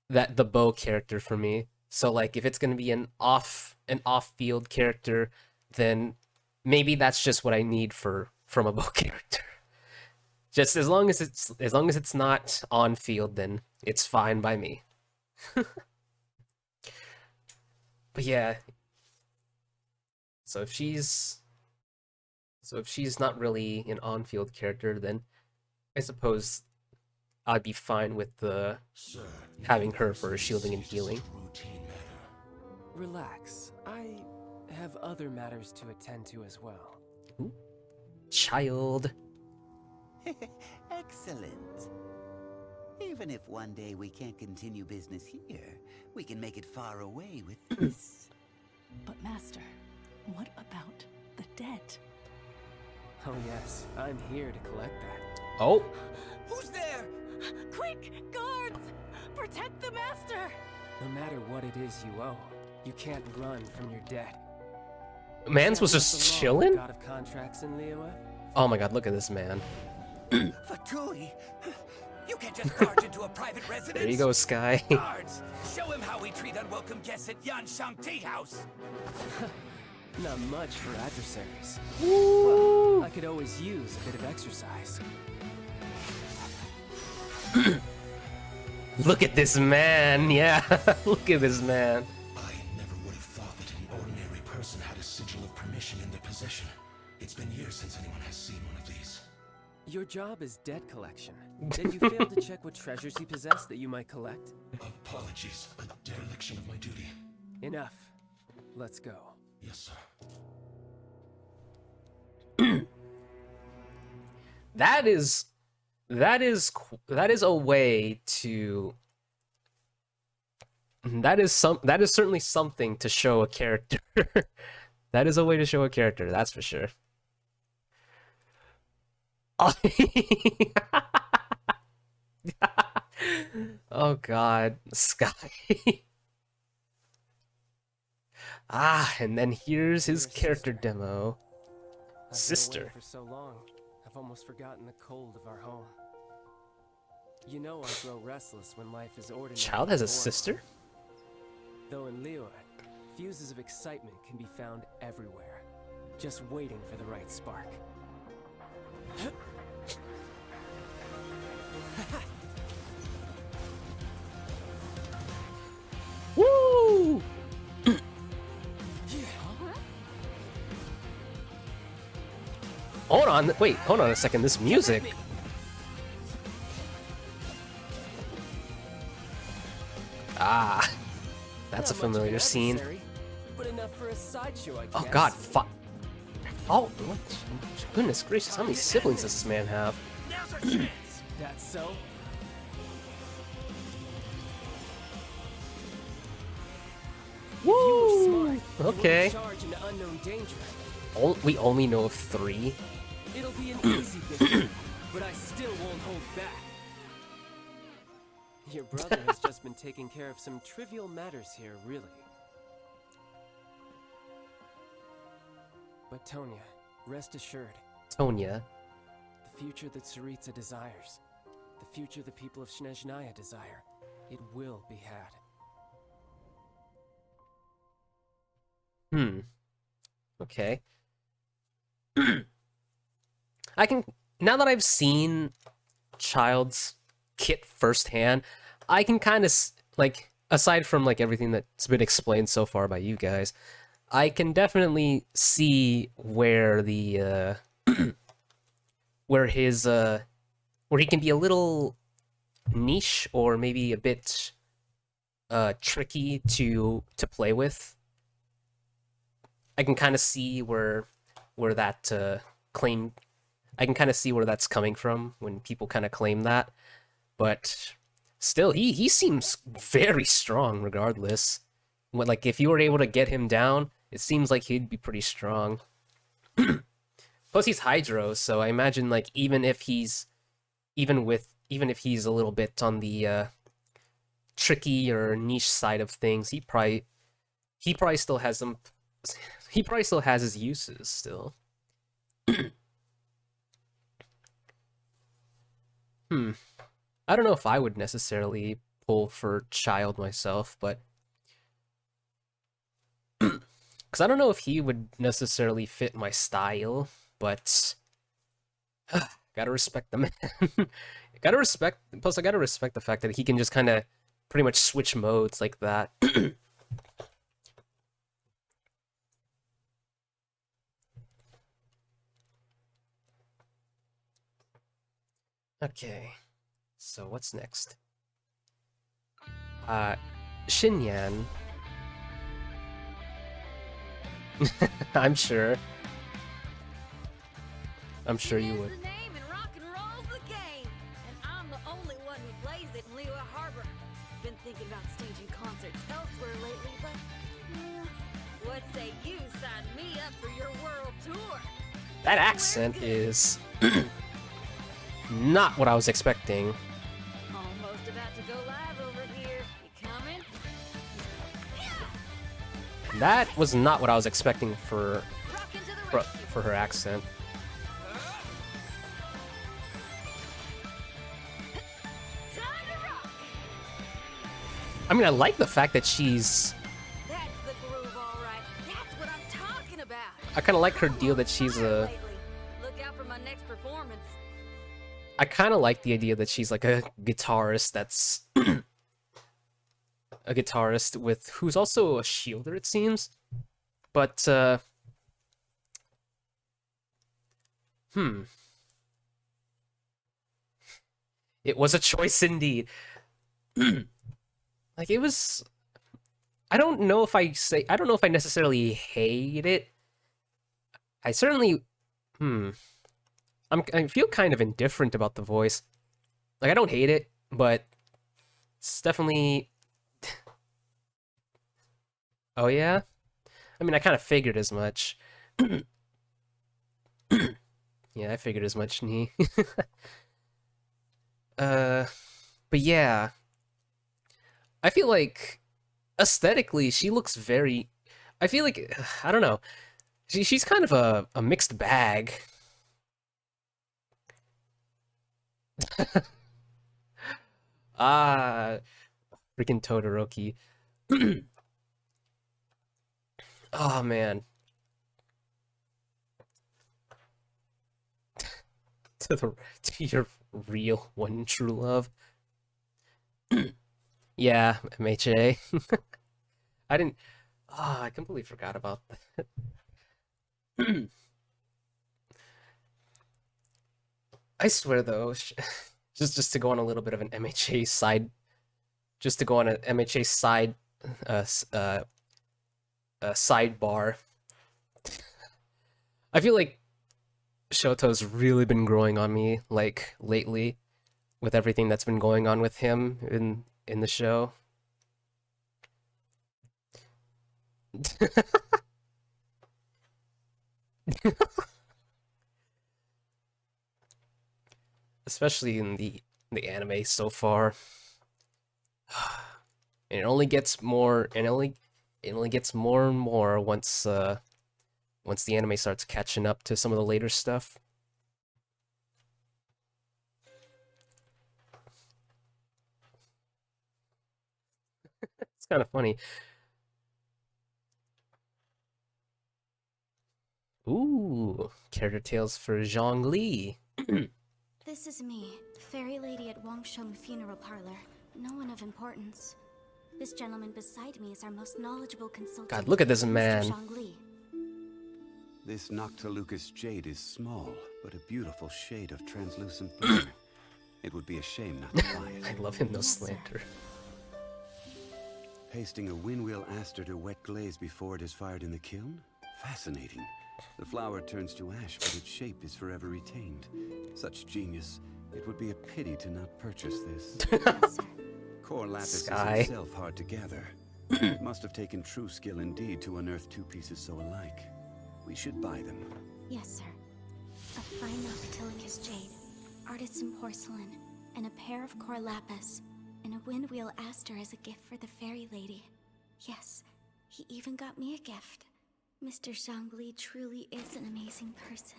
the bow character for me. So like if it's gonna be an off-field character, then maybe that's just what I need from a bow character. Just as long as it's not on field, then it's fine by me. But yeah. So if she's not really an on-field character, then I suppose I'd be fine with having her for shielding and healing. Relax. I have other matters to attend to as well. Ooh. Child. Excellent. Even if one day we can't continue business here, we can make it far away with this. But Master, what about the dead? Oh yes, I'm here to collect that. Oh. Who's there? Quick, guards! Protect the Master! No matter what it is you owe, you can't run from your debt. Mans was just chilling? God of contracts in Liyue? Oh my god, look at this man. Fatui, you can't just barge into a private residence. There you go, Sky. Guards, show him how we treat unwelcome guests at Yanshang Tea House. Not much for adversaries. Woo! Well, I could always use a bit of exercise. Look at this man, yeah. Look at this man. I never would have thought that an ordinary person had a sigil of permission in their possession. It's been years since anyone has seen one of these. Your job is debt collection. Did you fail to check what treasures you possess that you might collect? Apologies, a dereliction of my duty. Enough. Let's go. Yes, sir. That is a way to. That is certainly something to show a character. That is a way to show a character, that's for sure. Oh god, Sky. And then here's his character demo. Sister. For so long, I've almost forgotten the cold of our home. You know I grow restless when life is ordinary. Child has a sister? Though in Liyue, fuses of excitement can be found everywhere, just waiting for the right spark. Woo! Hold on a second, this music. That's a familiar scene. But enough for a sideshow, I guess. Oh god, oh, goodness gracious, how many siblings does this man have? That's so? Woo! Okay. Charge into unknown danger. We only know of 3. It'll be an easy victory, but I still won't hold back. Your brother has just been taking care of some trivial matters here, really. But Tonya, rest assured, Tonya. The future that Tsaritsa desires. The future the people of Snezhnaya desire. It will be had. Okay. I can, now that I've seen Child's kit firsthand, I can kind of, like, aside from, like, everything that's been explained so far by you guys, I can definitely see where the, where his, where he can be a little niche, or maybe a bit, tricky to play with. I can kind of see where that claim, I can kind of see where that's coming from when people kind of claim that, but still, he seems very strong regardless. Like, if you were able to get him down, it seems like he'd be pretty strong. Plus, he's Hydro, so I imagine, like, even if he's a little bit on the tricky or niche side of things, he probably still has some. He probably still has his uses still. I don't know if I would necessarily pull for Child myself, but because I don't know if he would necessarily fit my style, but gotta respect the man. Gotta respect. Plus, I gotta respect the fact that he can just kind of pretty much switch modes like that. Okay, so what's next? Xinyan. I'm sure you would. The name and rock and roll's the game, and I'm the only one who plays it in Liyue Harbor. Been thinking about staging concerts elsewhere lately, but what say you sign me up for your world tour? That accent is not what I was expecting. Almost about to go live over here. You coming? That was not what I was expecting for her accent. I mean, I like the fact that she's. That's the groove, all right. That's what I'm talking about. I kind of like her deal that she's a. Look out for my next performance. I kind of like the idea that she's like a guitarist that's a guitarist with who's also a shielder, it seems. But it was a choice indeed. Like, it was, I don't know if I necessarily hate it. I certainly I feel kind of indifferent about the voice. Like, I don't hate it, but it's definitely. Oh yeah? I mean, I kind of figured as much. Yeah, I figured as much, Nee. But yeah. I feel like aesthetically she looks very. I feel like, I don't know. She's kind of a mixed bag. Freaking Todoroki. Oh man. To your real one true love. Yeah, MHA. I didn't. Oh, I completely forgot about that. I swear though, just to go on a little bit of an MHA side, just to go on an MHA side, sidebar. I feel like Shoto's really been growing on me, like, lately, with everything that's been going on with him in the show. Especially in the anime so far. And it only gets more, and it only gets more and more once the anime starts catching up to some of the later stuff. It's kind of funny. Ooh, character tales for Zhongli. This is me, fairy lady at Wangsheng Funeral Parlor. No one of importance. This gentleman beside me is our most knowledgeable consultant. God, look at this man. Mr. Zhongli. This Noctilucous jade is small, but a beautiful shade of translucent blue. It would be a shame not to buy it. I love him, no slander. Pasting a windwheel aster to wet glaze before it is fired in the kiln? Fascinating. The flower turns to ash, but its shape is forever retained. Such genius. It would be a pity to not purchase this. Core lapis is itself hard to gather. It must have taken true skill indeed to unearth two pieces so alike. We should buy them. Yes, sir. A fine Noctilucous jade, artisan porcelain, and a pair of core lapis, and a windwheel aster as a gift for the fairy lady. Yes, he even got me a gift. Mr. Zhongli truly is an amazing person.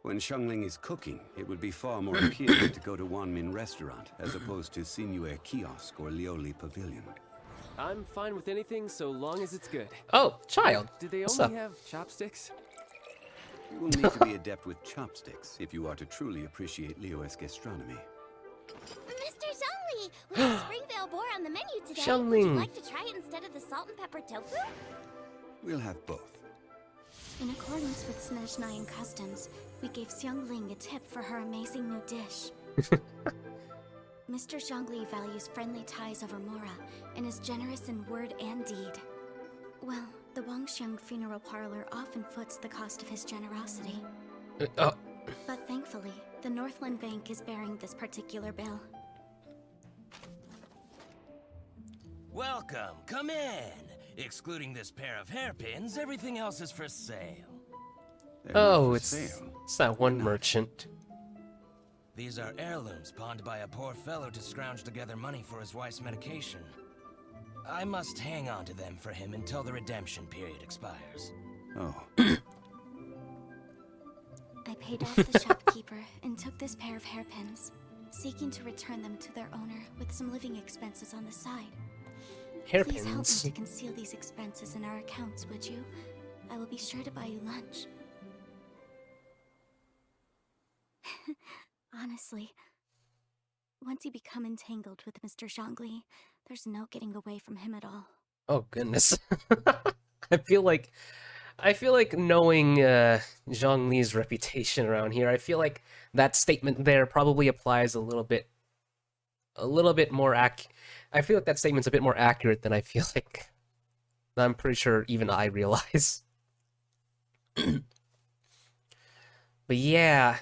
When Xiangling is cooking, it would be far more appealing to go to Wanmin Restaurant as opposed to Sinue Kiosk or Lioli Pavilion. I'm fine with anything so long as it's good. Oh, child. Do they What's only up? have chopsticks? You will need to be adept with chopsticks if you are to truly appreciate Liyue's gastronomy. Mr. Zhongli, we have Springvale boar on the menu today. Would Xiangling. you like to try it instead of the salt and pepper tofu? We'll have both. In accordance with Snezhnayan customs, we gave Xiangling a tip for her amazing new dish. Mr. Zhongli values friendly ties over Mora and is generous in word and deed. Well, the Wangsheng Funeral Parlor often foots the cost of his generosity. But thankfully, the Northland Bank is bearing this particular bill. Welcome, come in. Excluding this pair of hairpins, everything else is for sale. Oh, it's that one merchant. These are heirlooms pawned by a poor fellow to scrounge together money for his wife's medication. I must hang on to them for him until the redemption period expires. Oh. I paid off the shopkeeper and took this pair of hairpins, seeking to return them to their owner with some living expenses on the side. Please help me Hairpins. to conceal these expenses in our accounts, would you? I will be sure to buy you lunch. Honestly, once you become entangled with Mr. Zhongli, there's no getting away from him at all. Oh goodness. I feel like knowing Zhongli's reputation around here, I feel like that statement there probably applies a little bit more I feel like that statement's a bit more accurate than I feel like I'm pretty sure even I realize. But yeah,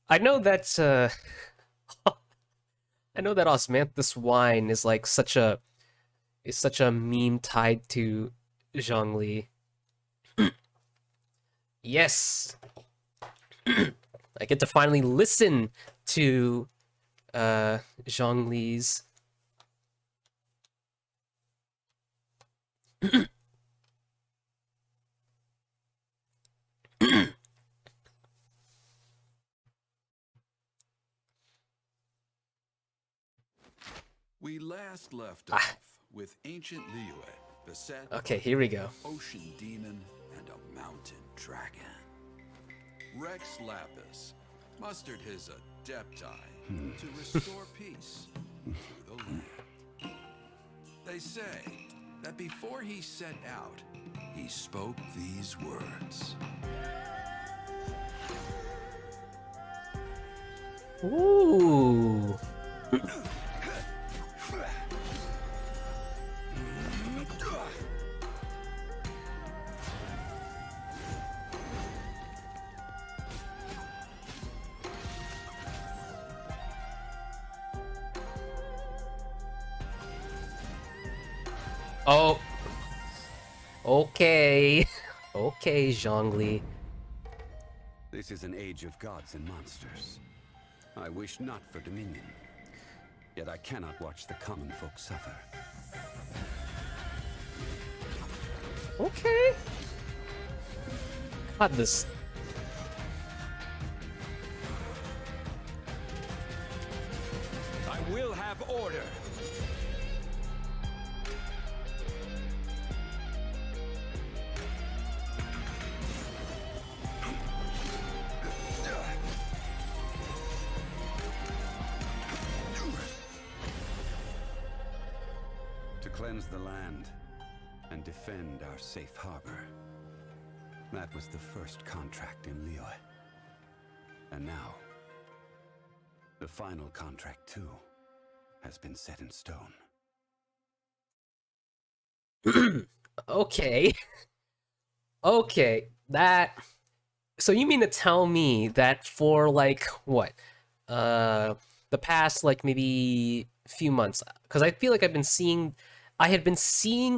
I know that Osmanthus wine is like such a meme tied to Zhongli. Yes, I get to finally listen to Zhongli's We last left off with ancient Liyue, beset Okay, here we go. by an ocean demon and a mountain dragon. Rex Lapis mustered his adepti to restore peace to the land. They say that before he set out, he spoke these words. Ooh. Oh. Okay. Okay, Zhongli. This is an age of gods and monsters. I wish not for dominion. Yet I cannot watch the common folk suffer. Okay. God, this. I will have order. To cleanse the land and defend our safe harbor. That was the first contract in Liyue. And now, the final contract too has been set in stone. Okay. Okay, that... So you mean to tell me that for, like, what? The past, like, maybe few months, because I feel like I had been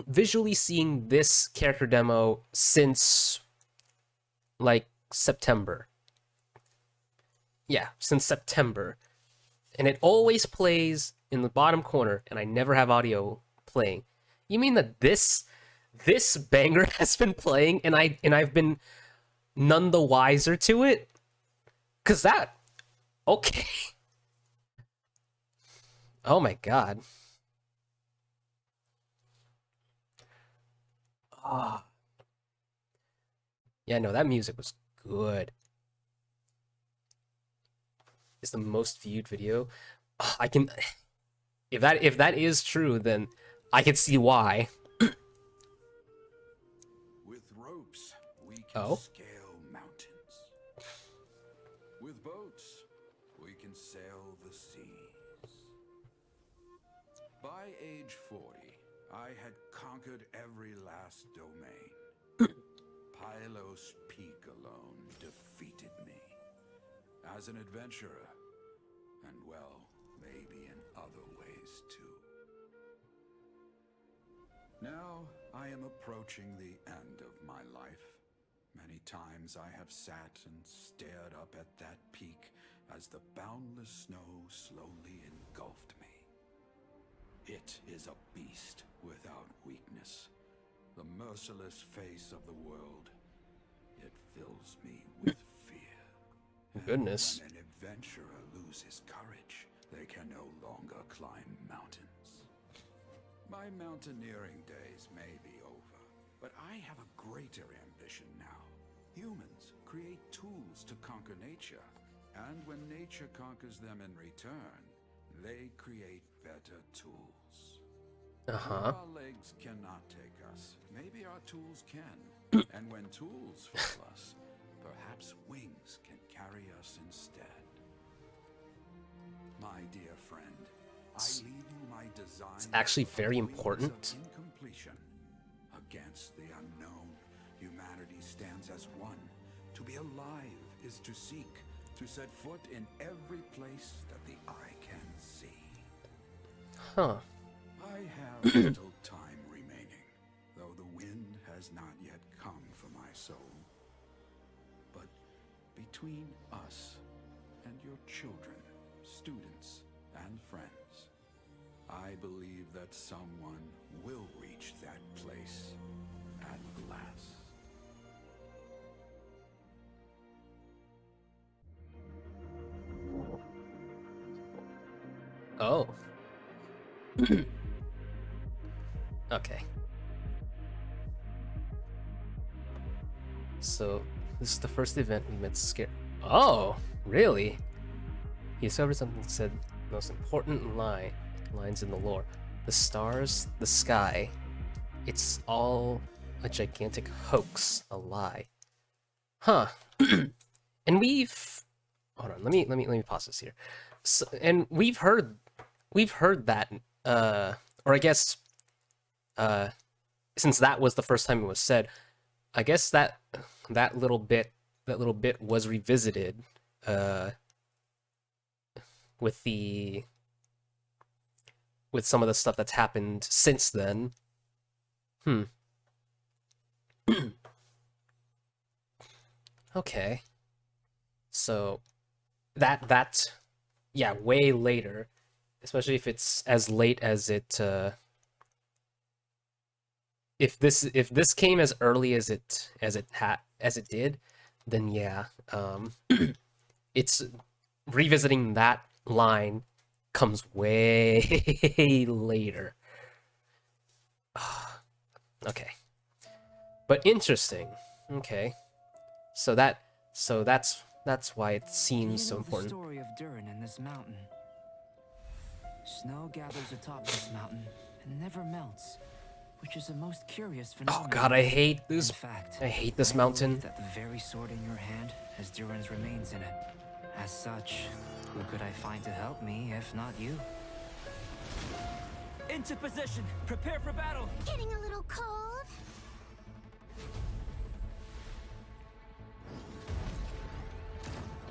visually seeing this character demo since, like, September. Yeah, since September. And it always plays in the bottom corner, and I never have audio playing. You mean that this banger has been playing, and I've been none the wiser to it? 'Cause that... Okay. Oh my god. Ah. Yeah, no, that music was good. It's the most viewed video. I can... If that is true, then I can see why. With ropes, we can scale mountains. With boats, we can sail the seas. By age 40, I had conquered every last domain. Pylos Peak alone defeated me. As an adventurer, and well, maybe in other ways too. Now, I am approaching the end of my life. Many times I have sat and stared up at that peak as the boundless snow slowly engulfed me. It is a beast without weakness, the merciless face of the world. It fills me with fear. Goodness. When an adventurer loses courage, they can no longer climb mountains. My mountaineering days may be over, but I have a greater ambition now. Humans create tools to conquer nature, and when nature conquers them in return, they create better tools. Uh-huh. Our legs cannot take us. Maybe our tools can. And when tools fail us, perhaps wings can carry us instead. My dear friend, I leave you my design. It's actually very important. Incompletion. Against the unknown, humanity stands as one. To be alive is to seek, to set foot in every place that the eye can see. Huh. I have little time remaining, though the wind has not yet come for my soul. But between us and your children, students, and friends, I believe that someone will reach that place at last. Oh. Okay. So, this is the first event we met Scare. Oh, really? He discovered something that said the most important lines in the lore. The stars, the sky. It's all a gigantic hoax, a lie. Huh. And we've... Hold on, let me pause this here. So, and we've heard that, or I guess, since that was the first time it was said, I guess that little bit was revisited, with some of the stuff that's happened since then. Okay. So that yeah, way later, especially if it's as late as it if this came as early as it did, then yeah, it's revisiting that line comes way later. Okay. But interesting. Okay. So that's why it seems so important. The story of Durin and this mountain. Snow gathers atop this mountain and never melts, which is a most curious phenomenon. Oh god, I hate this. In fact, I hate this I mountain. believe that the very sword in your hand has Duran's remains in it. As such, who could I find to help me if not you? Into position! Prepare for battle! Getting a little cold?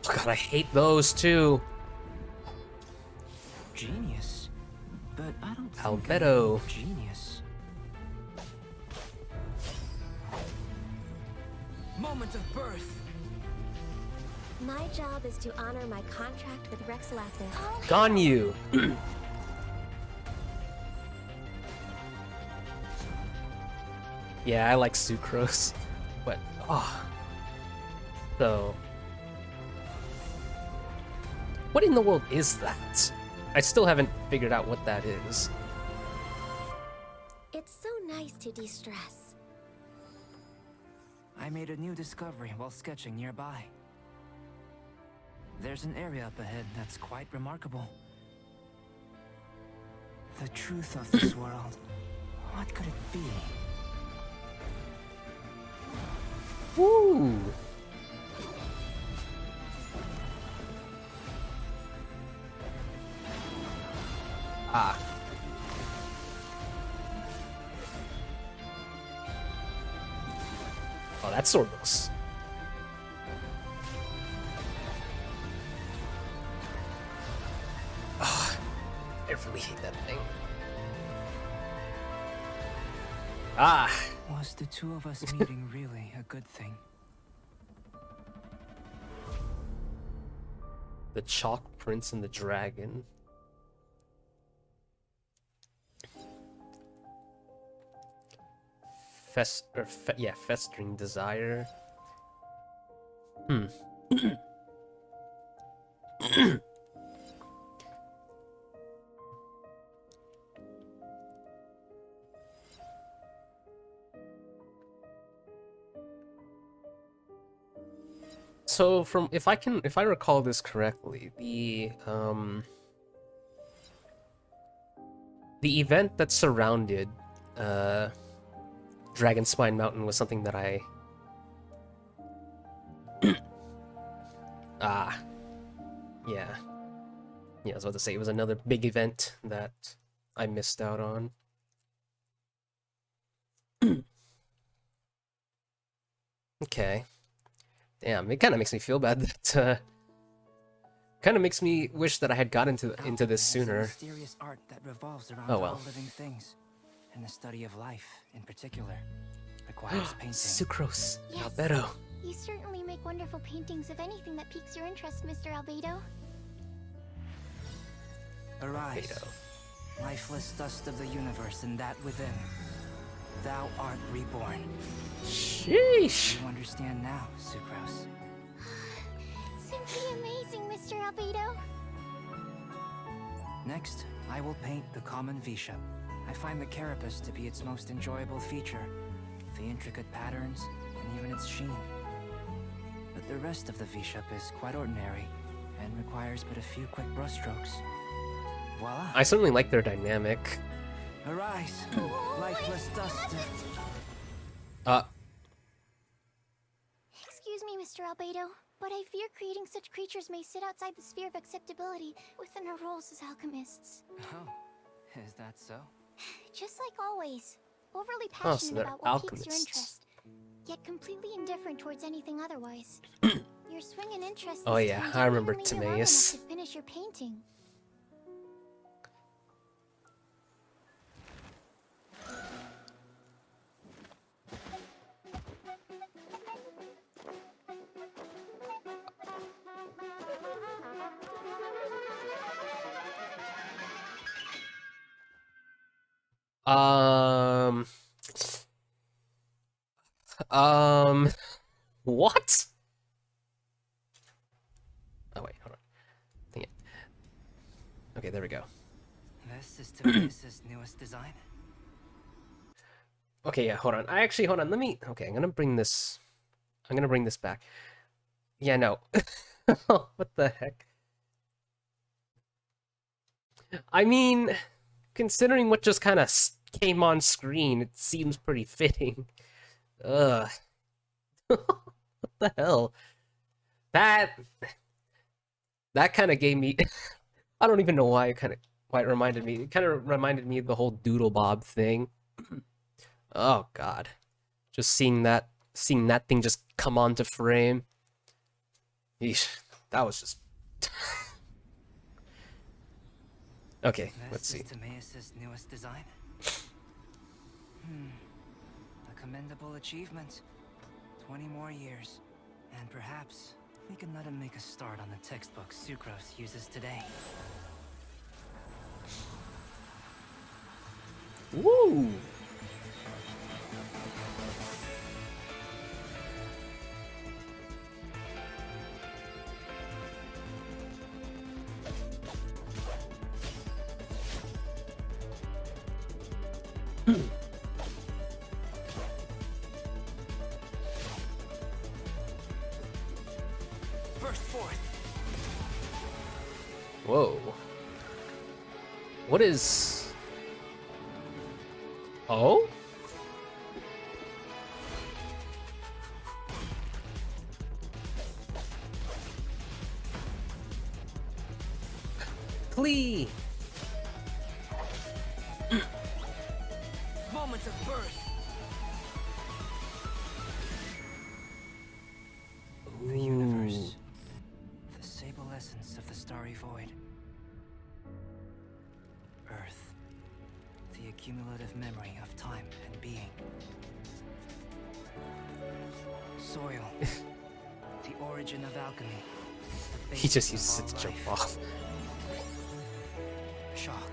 Oh god, I hate those too. Genius. But I don't think Albedo. I'm genius. Moment of birth. My job is to honor my contract with Rex Lapis. Gone you. Yeah, I like sucrose, but so what in the world is that? I still haven't figured out what that is. It's so nice to de-stress. I made a new discovery while sketching nearby. There's an area up ahead that's quite remarkable. The truth of this world. What could it be? Woo! Ah. Oh, that's Sorbos. Oh, I really hate that thing. Ah. Was the two of us meeting really a good thing? The Chalk Prince and the Dragon. Festering Desire. So if I recall this correctly, the event that surrounded Dragonspine Mountain was something that I yeah, I was about to say it was another big event that I missed out on. Okay. Damn, it kind of makes me feel bad that kind of makes me wish that I had got into this sooner. Mysterious art that revolves around Oh well. all living things, and the study of life in particular requires painting. Sucrose, Yes. Albedo. You certainly make wonderful paintings of anything that piques your interest, Mr. Albedo. Arise, lifeless dust of the universe and that within. Thou art reborn. Sheesh. You understand now, Sucrose. Simply amazing, Mr. Albedo. Next, I will paint the common V-shape. I find the carapace to be its most enjoyable feature, the intricate patterns, and even its sheen. But the rest of the V-shape is quite ordinary, and requires but a few quick brushstrokes. Voila! I certainly like their dynamic. Arise, lifeless dust. Excuse me, Mr. Albedo, but I fear creating such creatures may sit outside the sphere of acceptability within our roles as alchemists. Oh, is that so? Just like always, overly so passionate they're about what piques your alchemists. interest, yet completely indifferent towards anything otherwise. Your swing and interest. Oh this yeah, time I didn't remember even leave you long Timaeus. enough to finish your painting. What? Oh wait, hold on. Dang it. Okay, there we go. This is Timaeus' newest design. Okay, yeah, hold on. Hold on. Okay, I'm gonna bring this back. Yeah, no. What the heck? I mean, considering what just kind of came on screen, it seems pretty fitting. Ugh. What the hell? That kind of gave me... I don't even know why it reminded me. It kind of reminded me of the whole Doodle Bob thing. Oh god. Just seeing that thing just come onto frame. Yeesh, that was just... Okay, let's see. This is Timaeus' newest design. A commendable achievement. 20 more years. And perhaps we can let him make a start on the textbook Sucrose uses today. Woo! Burst forth. Whoa. What is... Oh? Klee! Moments of birth. The universe. The sable essence of the starry void. Earth. The accumulative memory of time and being. Soil. The origin of alchemy. The He just basis uses of it to all jump life. off. Shock.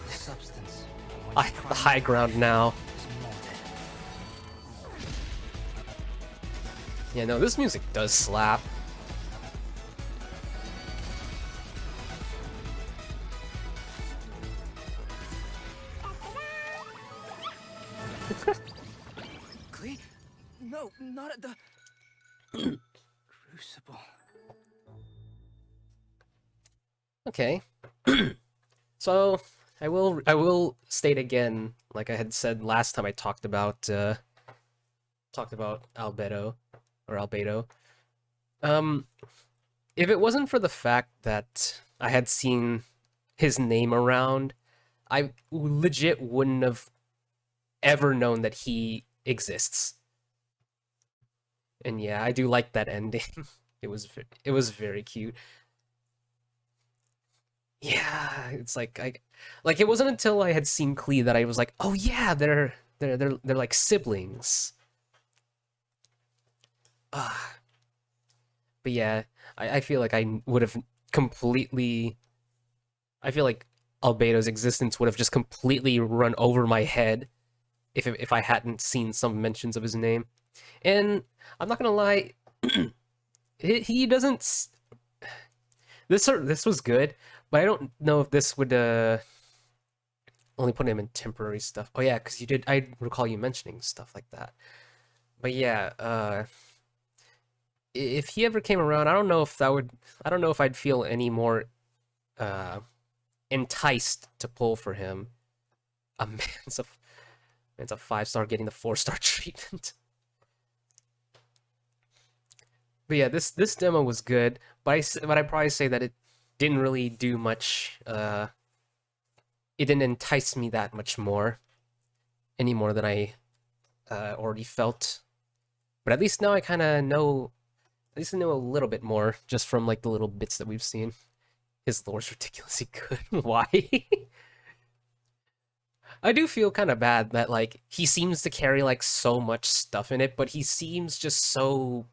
The substance. from I which have the primal high ground now. is molded. Yeah, no, this music does slap. Klee? No, not at the crucible. Okay. So I will state again, like I had said last time I talked about Albedo or Albedo. If it wasn't for the fact that I had seen his name around, I legit wouldn't have ever known that he exists. And yeah, I do like that ending. It was very cute. Yeah, it's like it wasn't until I had seen Klee that I was like, oh yeah, they're like siblings. But yeah, I feel like I would have completely. I feel like Albedo's existence would have just completely run over my head if I hadn't seen some mentions of his name. And I'm not gonna lie, he doesn't. This was good, but I don't know if this would only put him in temporary stuff. Oh yeah, because you did. I recall you mentioning stuff like that. But yeah, if he ever came around, I don't know if I'd feel any more enticed to pull for him. A man's a 5-star getting the 4-star treatment. But yeah, this demo was good, but I'd probably say that it didn't really do much. It didn't entice me that much more, any more than I already felt. But at least now I kind of know. At least I know a little bit more just from like the little bits that we've seen. His lore's ridiculously good. Why? I do feel kind of bad that like he seems to carry like so much stuff in it, but he seems just so.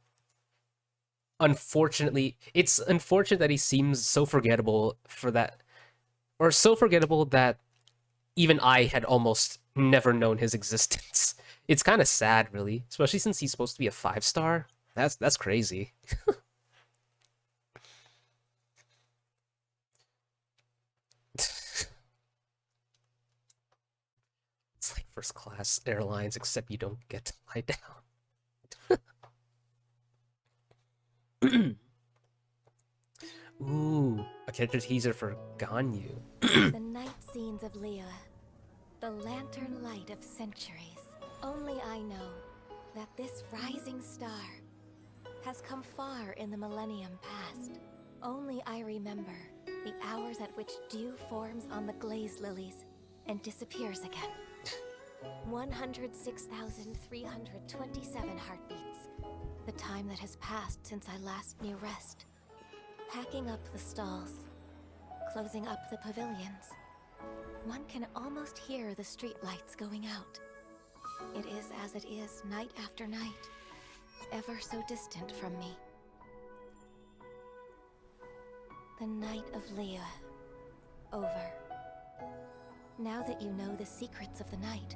Unfortunately, it's unfortunate that he seems so forgettable for that, or so forgettable that even I had almost never known his existence. It's kind of sad, really, especially since he's supposed to be a 5-star. That's crazy. It's like first class airlines, except you don't get to lie down. Ooh, a character teaser for Ganyu. The night scene remains of Liyue, the lantern light of centuries. Only I know that this rising star has come far in the millennium past. Only I remember the hours at which dew forms on the glaze lilies and disappears again. 106,327 heartbeats. The time that has passed since I last knew rest. Packing up the stalls, closing up the pavilions. One can almost hear the street lights going out. It is as it is night after night, ever so distant from me. The night of Liyue. Over. Now that you know the secrets of the night,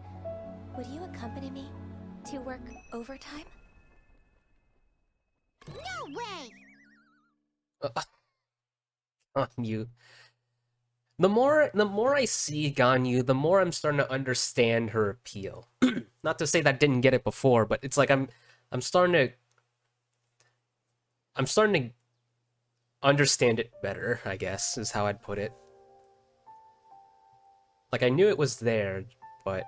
would you accompany me to work overtime? No way! Ganyu. The more I see Ganyu, the more I'm starting to understand her appeal. Not to say that I didn't get it before, but it's like I'm starting to understand it better, I guess, is how I'd put it. Like, I knew it was there, but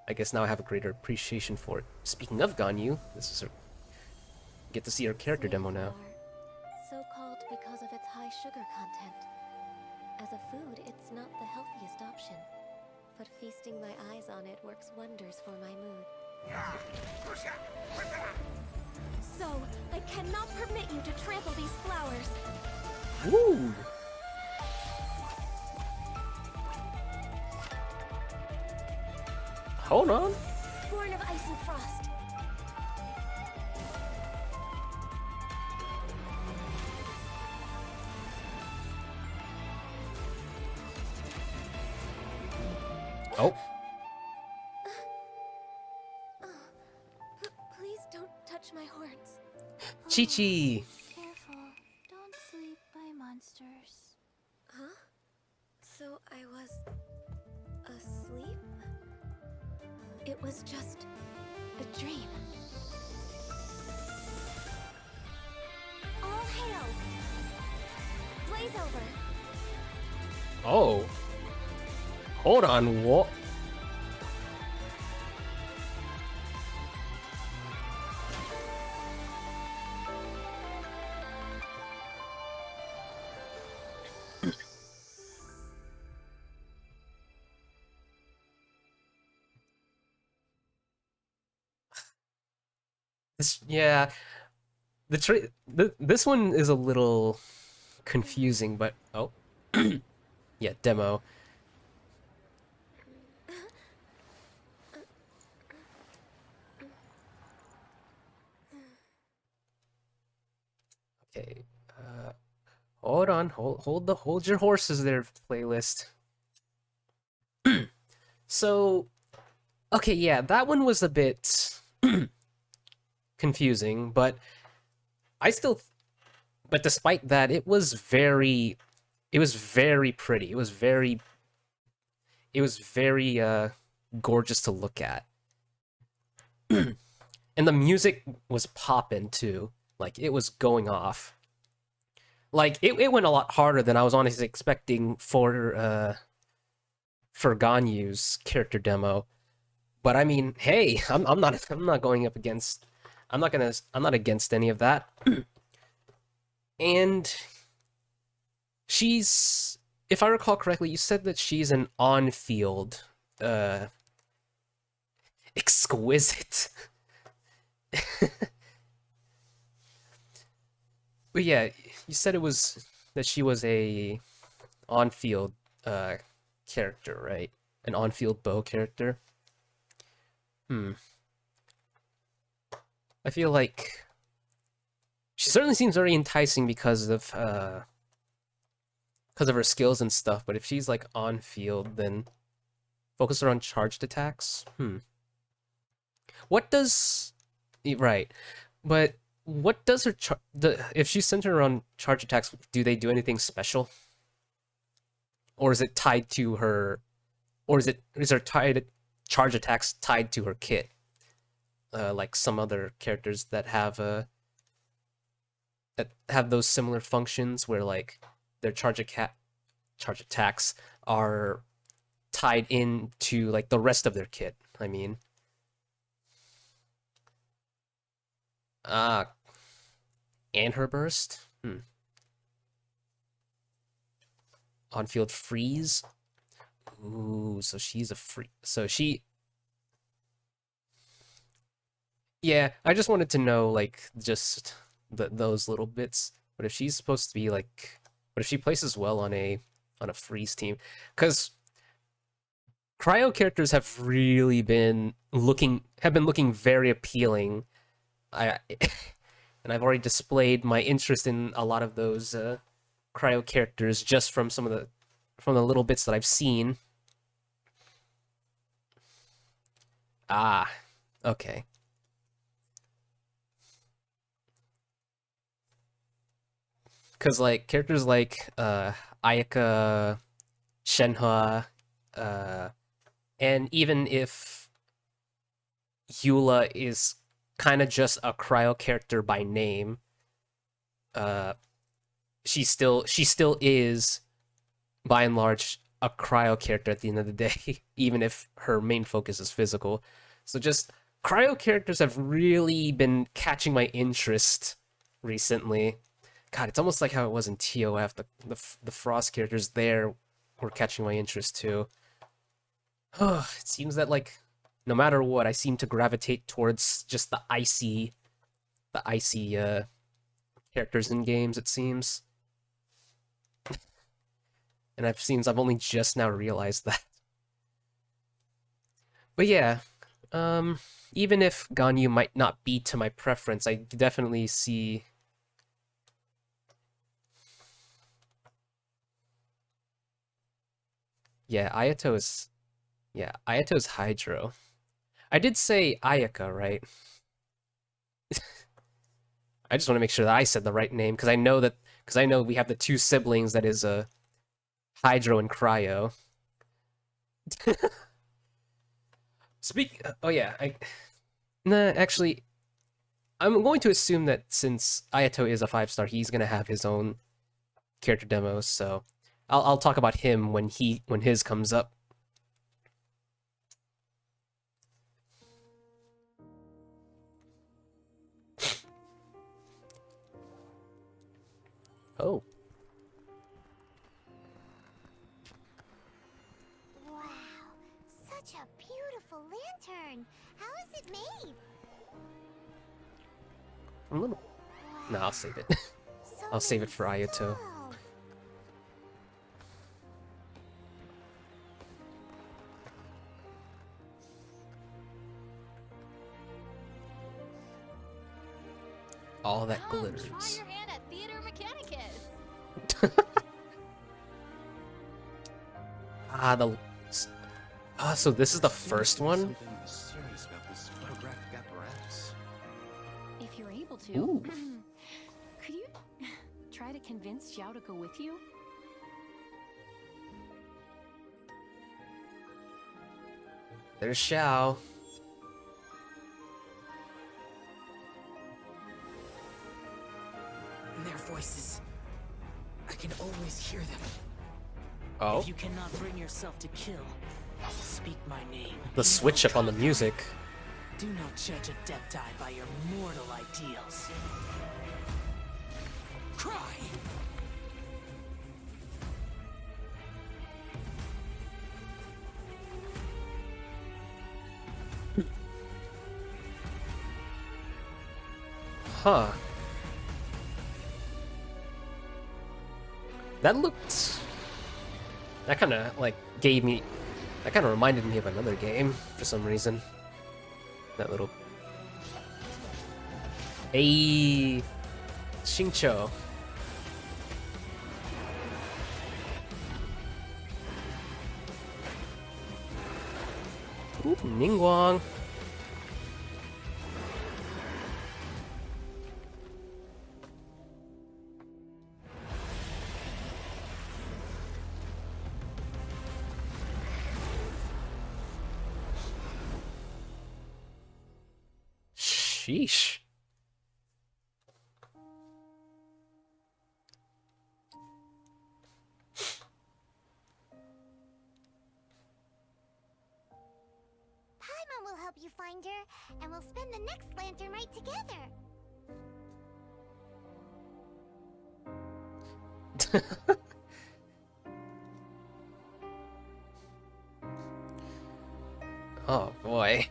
I guess now I have a greater appreciation for it. Speaking of Ganyu, this is get to see her character demo now. So called because of its high sugar content. As a food, it's not the healthiest option, but feasting my eyes on it works wonders for my mood. So, I cannot permit you to trample these flowers. Woo! Hold on. Born of ice and frost. Oh. Please don't touch my horns. Chi-Chi. Careful. Don't sleep by monsters. Huh? So I was asleep? It was just a dream. All hail! Blaze over! Oh. Hold on, what? Yeah, this one is a little confusing, but oh, yeah, demo. Okay, hold on, hold your horses there, playlist. So, okay, yeah, that one was a bit confusing, but but despite that, it was very pretty. It was very gorgeous to look at. And the music was popping too. Like, it was going off. Like, it went a lot harder than I was honestly expecting for Ganyu's character demo. But I mean, hey, I'm not going up against, I'm not against any of that. And she's, if I recall correctly, you said that she's an on-field exquisite. But yeah, you said it was that she was a on-field character, right? An on-field bow character. I feel like she certainly seems very enticing because of her skills and stuff, but if she's like on field, then focus her on charged attacks. What does right? But what does her if she's centered on charge attacks, do they do anything special? Or is it tied to her, or is her charge attacks tied to her kit? Like some other characters that have those similar functions where like their charge attacks are tied into like the rest of their kit. I mean, and her burst. On-field freeze. Ooh, so she's a free. So she. Yeah, I just wanted to know like just those little bits. But if she's supposed to be like, what if she places well on a freeze team? Because cryo characters have really been looking very appealing. And I've already displayed my interest in a lot of those cryo characters just from some of the little bits that I've seen. Ah, okay. Because like characters like Ayaka, Shenhua, and even if Eula is kind of just a cryo character by name, she still is by and large a cryo character at the end of the day, even if her main focus is physical. So just cryo characters have really been catching my interest recently. God, it's almost like how it was in TOF. The Frost characters there were catching my interest too. It seems that like no matter what, I seem to gravitate towards just the icy characters in games, it seems. And I've only just now realized that. But yeah, even if Ganyu might not be to my preference, I definitely see. Yeah, Ayato's Hydro. I did say Ayaka, right? I just want to make sure that I said the right name because I know we have the two siblings that is Hydro and Cryo. Oh yeah, actually, I'm going to assume that since Ayato is a 5-star, he's gonna have his own character demos. So I'll talk about him when his comes up. Oh. Wow, such a beautiful lantern. How is it made? A little. No, I'll save it. I'll save it for Ayato. All that glitters. Try your hand at Theater Mechanicus. So this is the first one? If you're able to, Ooh. could you try to convince Xiao to go with you? There's Xiao. Their voices. I can always hear them. Oh. If you cannot bring yourself to kill, speak my name. The switch up on the music. Do not judge a Deptai by your mortal ideals. Cry! Huh. That kind of like that kind of reminded me of another game for some reason. That little. Hey, Xingqiu. Ooh, Ningguang. Sheesh. help you find her, and we'll spend the next lantern rite together. Oh boy.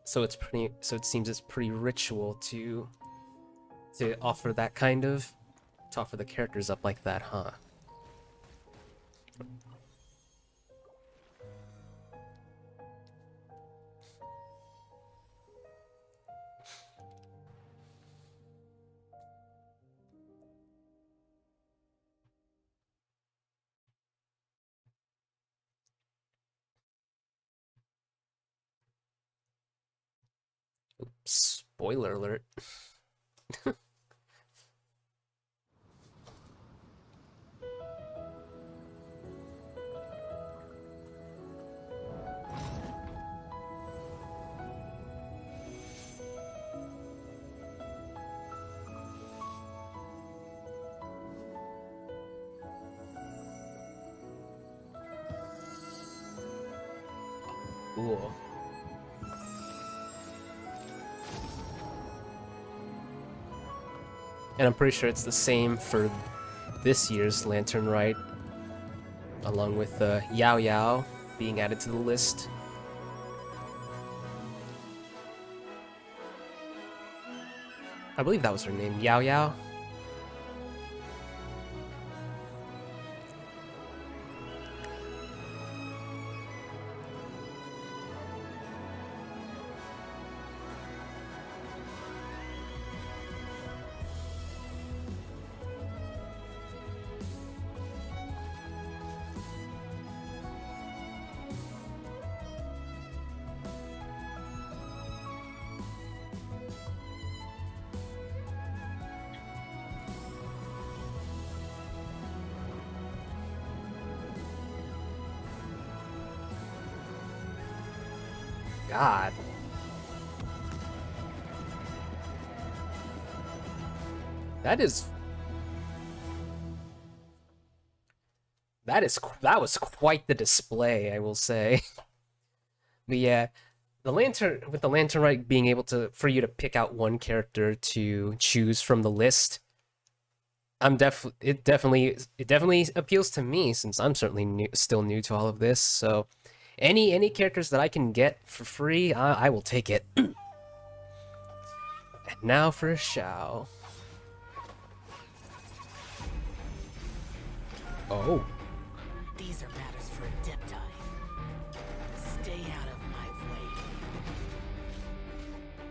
So it seems it's pretty ritual to offer that kind of, to offer the characters up like that, huh? Oops, spoiler alert. Cool. And I'm pretty sure it's the same for this year's Lantern Rite, along with Yao Yao being added to the list. I believe that was her name, Yao Yao. God. That was quite the display, I will say. But yeah, the lantern rite being able to for you to pick out one character to choose from the list, it definitely appeals to me, since I'm certainly still new to all of this. So any characters that I can get for free, I will take it. And now for Xiao. Oh. These are matters for Adepti. Stay out of my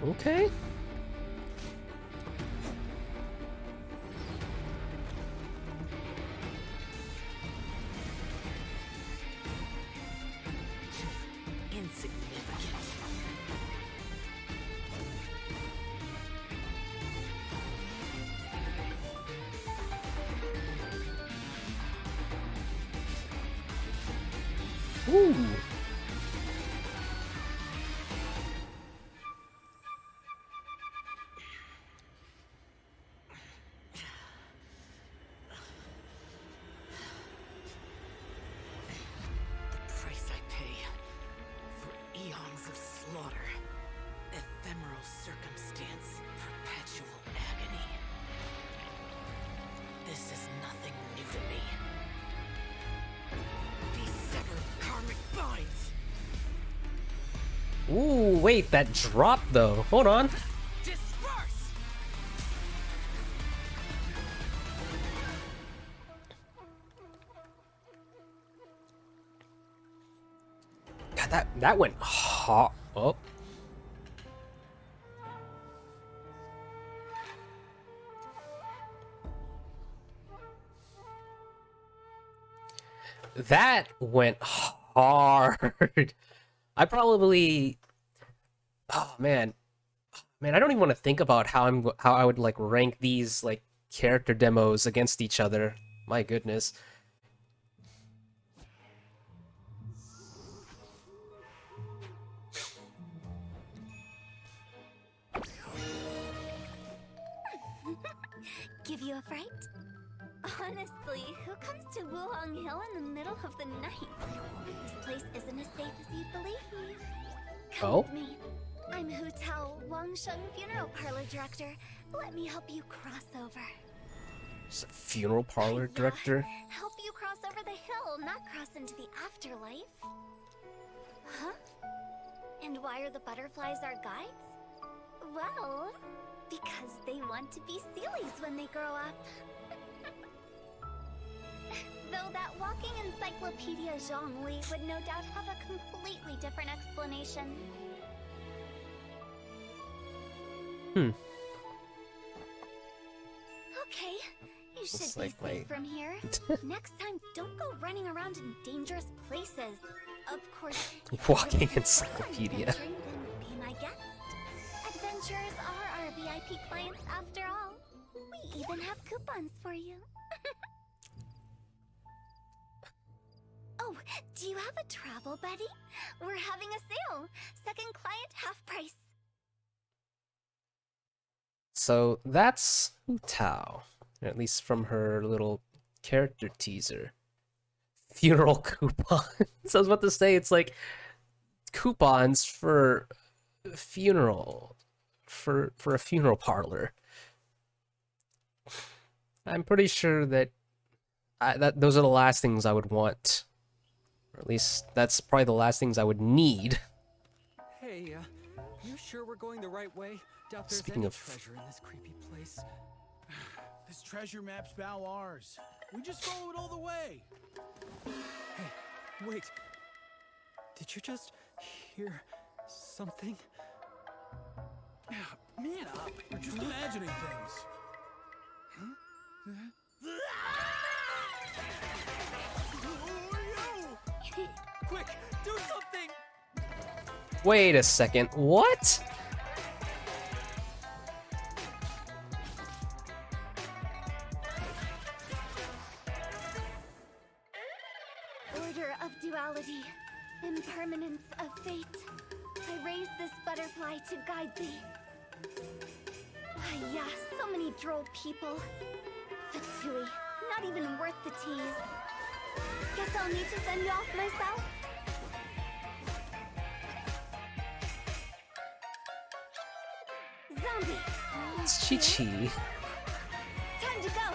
way. Okay. Insignificant. Ooh. The price I pay for eons of slaughter, ephemeral circumstance, perpetual agony. This is nothing new to me. These severed karmic binds. Ooh, wait, that dropped though. Hold on. Disperse! God, that went hot. Oh. That went hard. I probably, oh man, I don't even want to think about how I would like rank these like character demos against each other. My goodness. Give you a fright? Honestly, who comes to Wuhong Hill in the middle of the night? This place isn't as safe as you'd believe. Come with me. I'm Hu Tao, Wang Sheng Funeral Parlor Director. Let me help you cross over. Just a funeral parlor director? Help you cross over the hill, not cross into the afterlife. Huh? And why are the butterflies our guides? Well, because they want to be Sealies when they grow up. Though that walking encyclopedia Zhongli would no doubt have a completely different explanation. Okay, you should Looks be like safe from here. Next time, don't go running around in dangerous places. Of course, Walking encyclopedia. adventuring, then be my guest. Adventurers are our VIP clients after all. We even have coupons for you. Oh, do you have a travel buddy? We're having a sale. Second client half price. So that's Hu Tao, at least from her little character teaser. Funeral coupons. I was about to say, it's like coupons for a funeral, for a funeral parlor. I'm pretty sure that those are the last things I would want. Or at least that's probably the last things I would need. Hey, you sure we're going the right way? Doubt there's Speaking any of treasure in this creepy place. This treasure map's bow ours. We just follow it all the way. Hey, wait. Did you just hear something? Man up. You're just imagining things. Huh? Who are you? Quick, do something! Wait a second, what? Order of duality, impermanence of fate. I raise this butterfly to guide thee. Ah, yeah, so many droll people. Fatui, not even worth the tease. Guess I'll need to send you off myself. Zombie! It's Chi-Chi. Time to go!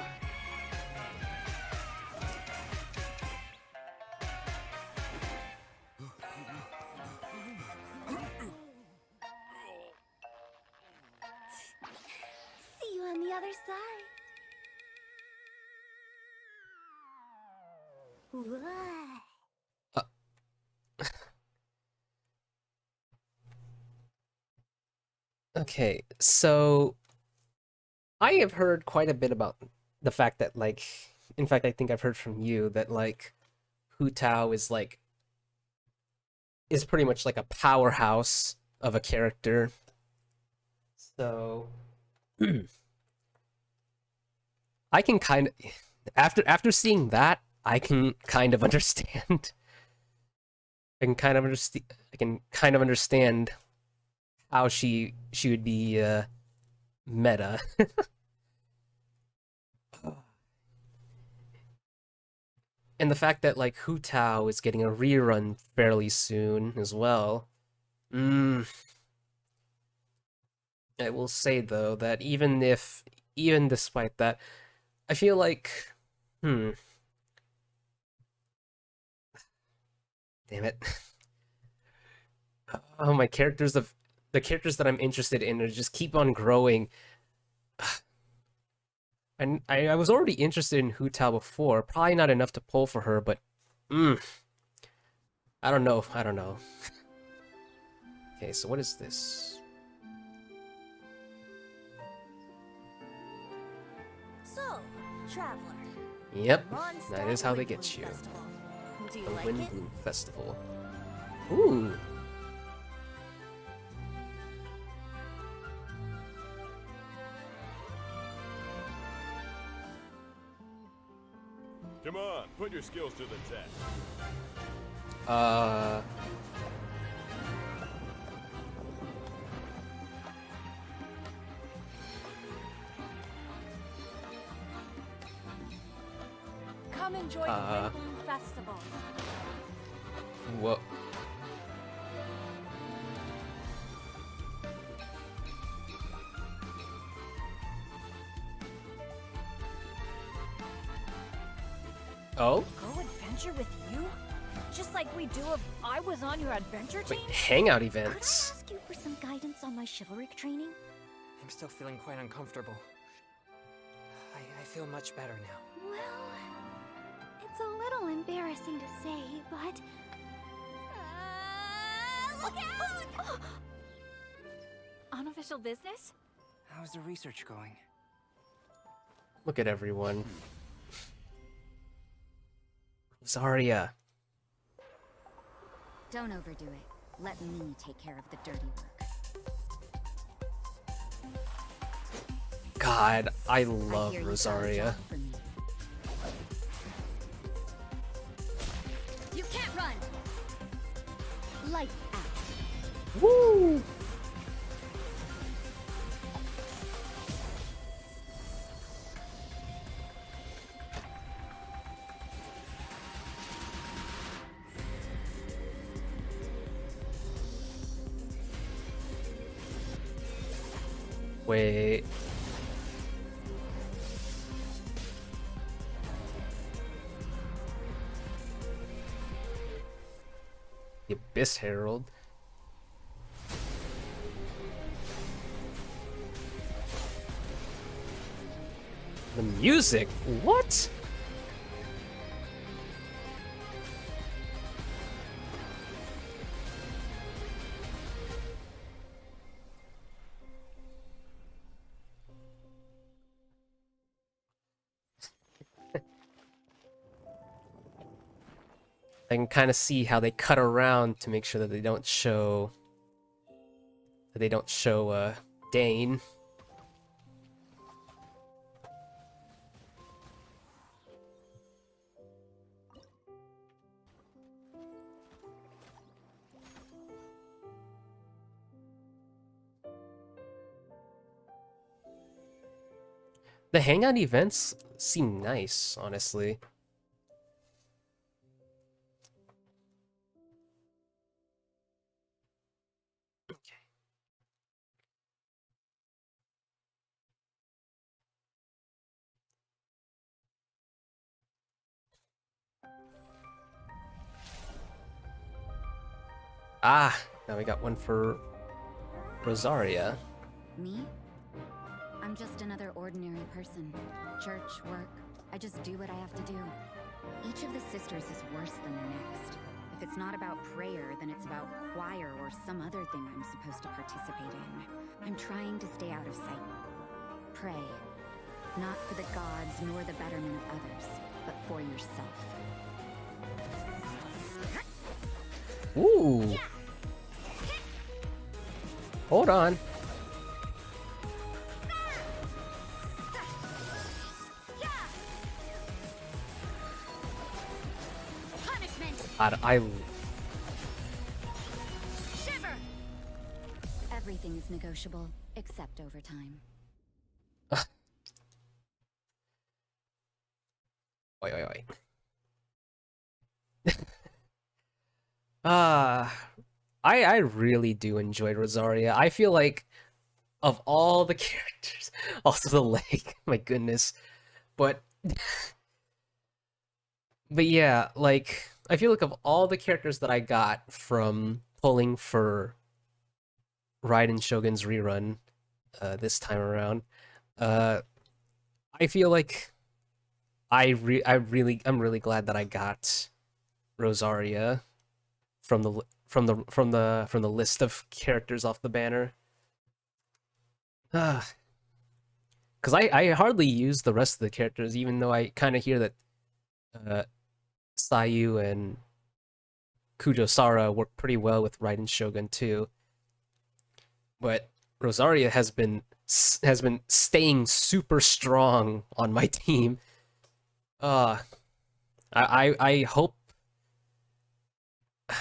See you on the other side. Whoa. Okay, so I have heard quite a bit about the fact that, like, in fact, I think I've heard from you that, like, Hu Tao is pretty much like a powerhouse of a character. So I can kind of, after seeing that, I can kind of understand. I can kind of understand how she would be meta. And the fact that, like, Hu Tao is getting a rerun fairly soon as well. I will say though that even despite that, I feel like damn it. Oh, the characters that I'm interested in are just keep on growing. And I was already interested in Hu Tao before, probably not enough to pull for her, but I don't know. Okay, so what is this? So, traveler. Yep, Mondstadt that is how they Wind get Bloom you. Festival. Do you The like Wind it? Bloom Festival. Ooh. Come on, put your skills to the test. Come enjoy the Wind Bloom Festival. Whoa. Oh? Go adventure with you? Just like we do if I was on your adventure team? Wait, hangout events. Ask you for some guidance on my chivalric training? I'm still feeling quite uncomfortable. I feel much better now. Well, it's a little embarrassing to say, but... Look out! Unofficial business? How's the research going? Look at everyone. Zarya. Don't overdo it. Let me take care of the dirty work. God, I love Rosaria. You can't run! Lights out. Woo! Wait. The Abyss Herald. The music? What? I can kind of see how they cut around to make sure that they don't show Dane. The hangout events seem nice, honestly. Ah, now we got one for Rosaria. Me? I'm just another ordinary person. Church, work, I just do what I have to do. Each of the sisters is worse than the next. If it's not about prayer, then it's about choir or some other thing I'm supposed to participate in. I'm trying to stay out of sight. Pray. Not for the gods nor the betterment of others, but for yourself. Ooh. Hold on. God, Shiver! Everything is negotiable, except overtime. Wait. I really do enjoy Rosaria. I feel like of all the characters, also the leg, my goodness. But yeah, like I feel like of all the characters that I got from pulling for Raiden Shogun's rerun this time around, I feel like I'm really glad that I got Rosaria from the list of characters off the banner. Because I hardly use the rest of the characters, even though I kind of hear that Sayu and Kujo-Sara work pretty well with Raiden Shogun too. But Rosaria has been staying super strong on my team. I hope.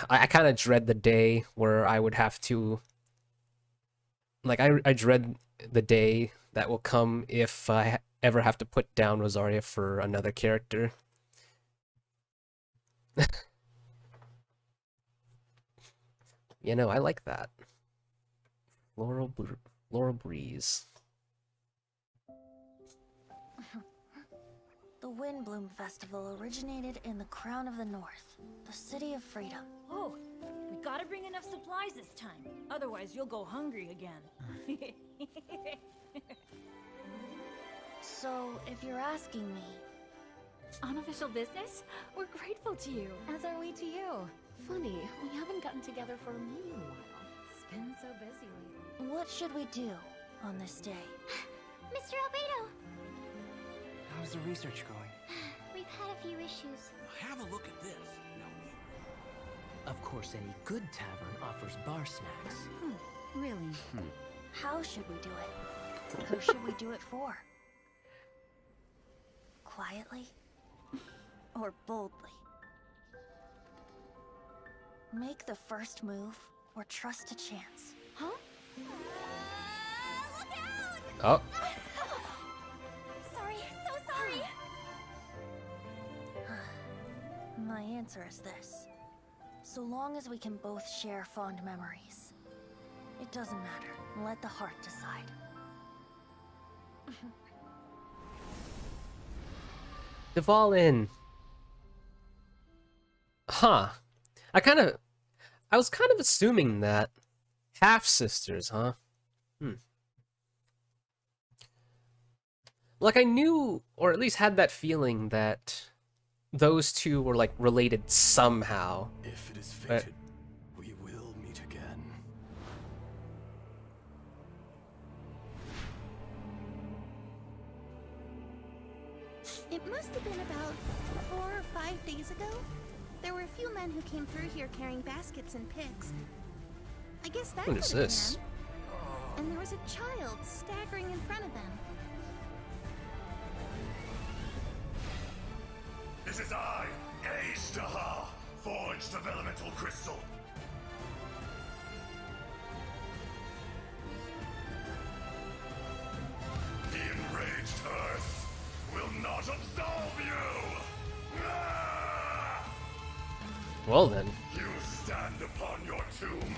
I kind of dread the day where I would have to. Like I dread the day that will come if I ever have to put down Rosaria for another character, You know, I like that. Floral breeze. The Windbloom Festival originated in the Crown of the North, the City of Freedom. Oh, we gotta bring enough supplies this time. Otherwise, you'll go hungry again. So, if you're asking me... Unofficial business? We're grateful to you. As are we to you. Funny, we haven't gotten together for a little while. It's been so busy lately. What should we do on this day? Mr. Albedo! How's the research going? We've had a few issues. Have a look at this. Of course, any good tavern offers bar snacks. Really? How should we do it? Who should we do it for? Quietly? Or boldly? Make the first move, or trust a chance. Huh? Oh. Sorry, so sorry! My answer is this. So long as we can both share fond memories. It doesn't matter. Let the heart decide. Dvalin. Huh. I was kind of assuming that. Half-sisters, huh? Like, I knew, or at least had that feeling that those two were, like, related somehow. If it is fated, we will meet again. It must have been about 4 or 5 days ago. There were a few men who came through here carrying baskets and picks. I guess that What is could have been this? them. And there was a child staggering in front of them. This is I, Ashtaha, forged of elemental crystal. The enraged earth will not absolve you! Ah! Well then. You stand upon your tomb.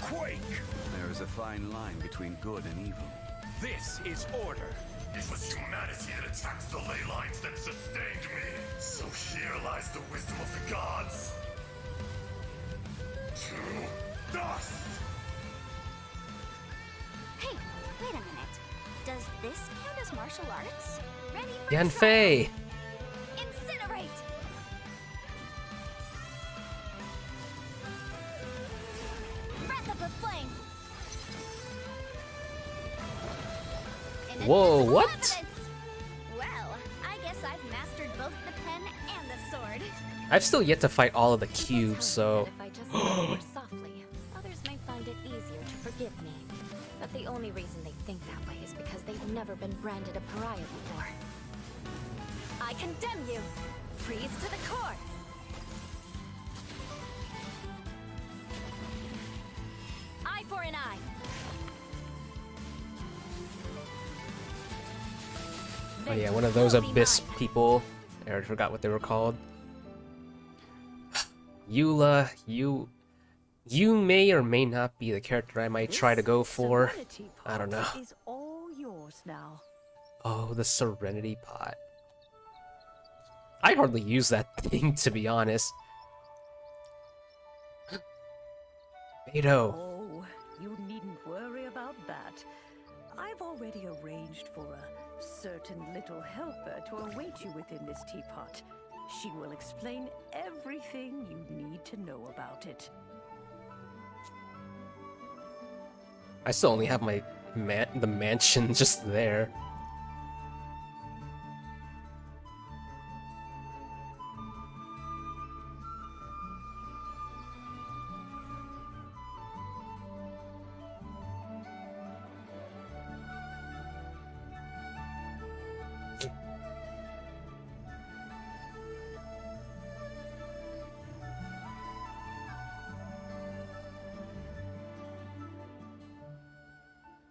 Quake! There is a fine line between good and evil. This is order. It was humanity that attacked the ley lines that sustained me. So here lies the wisdom of the gods. To dust! Hey, wait a minute. Does this count as martial arts? Ready for Yanfei! Incinerate! Breath of the flame! Whoa, what? Evidence. Well, I guess I've mastered both the pen and the sword. I've still yet to fight all of the cubes, so... If I just say it more softly, others may find it easier to forgive me. But the only reason they think that way is because they've never been branded a pariah before. I condemn you! Freeze to the core! Eye for an eye! Oh yeah, one of those abyss people. I already forgot what they were called. Eula, you may or may not be the character I might try to go for. I don't know. Is all yours now. Oh, the Serenity Pot. I hardly use that thing, to be honest. Beto. Oh, you needn't worry about that. I've already arranged for a certain little helper to await you within this teapot. She will explain everything you need to know about it. I still only have my the mansion just there.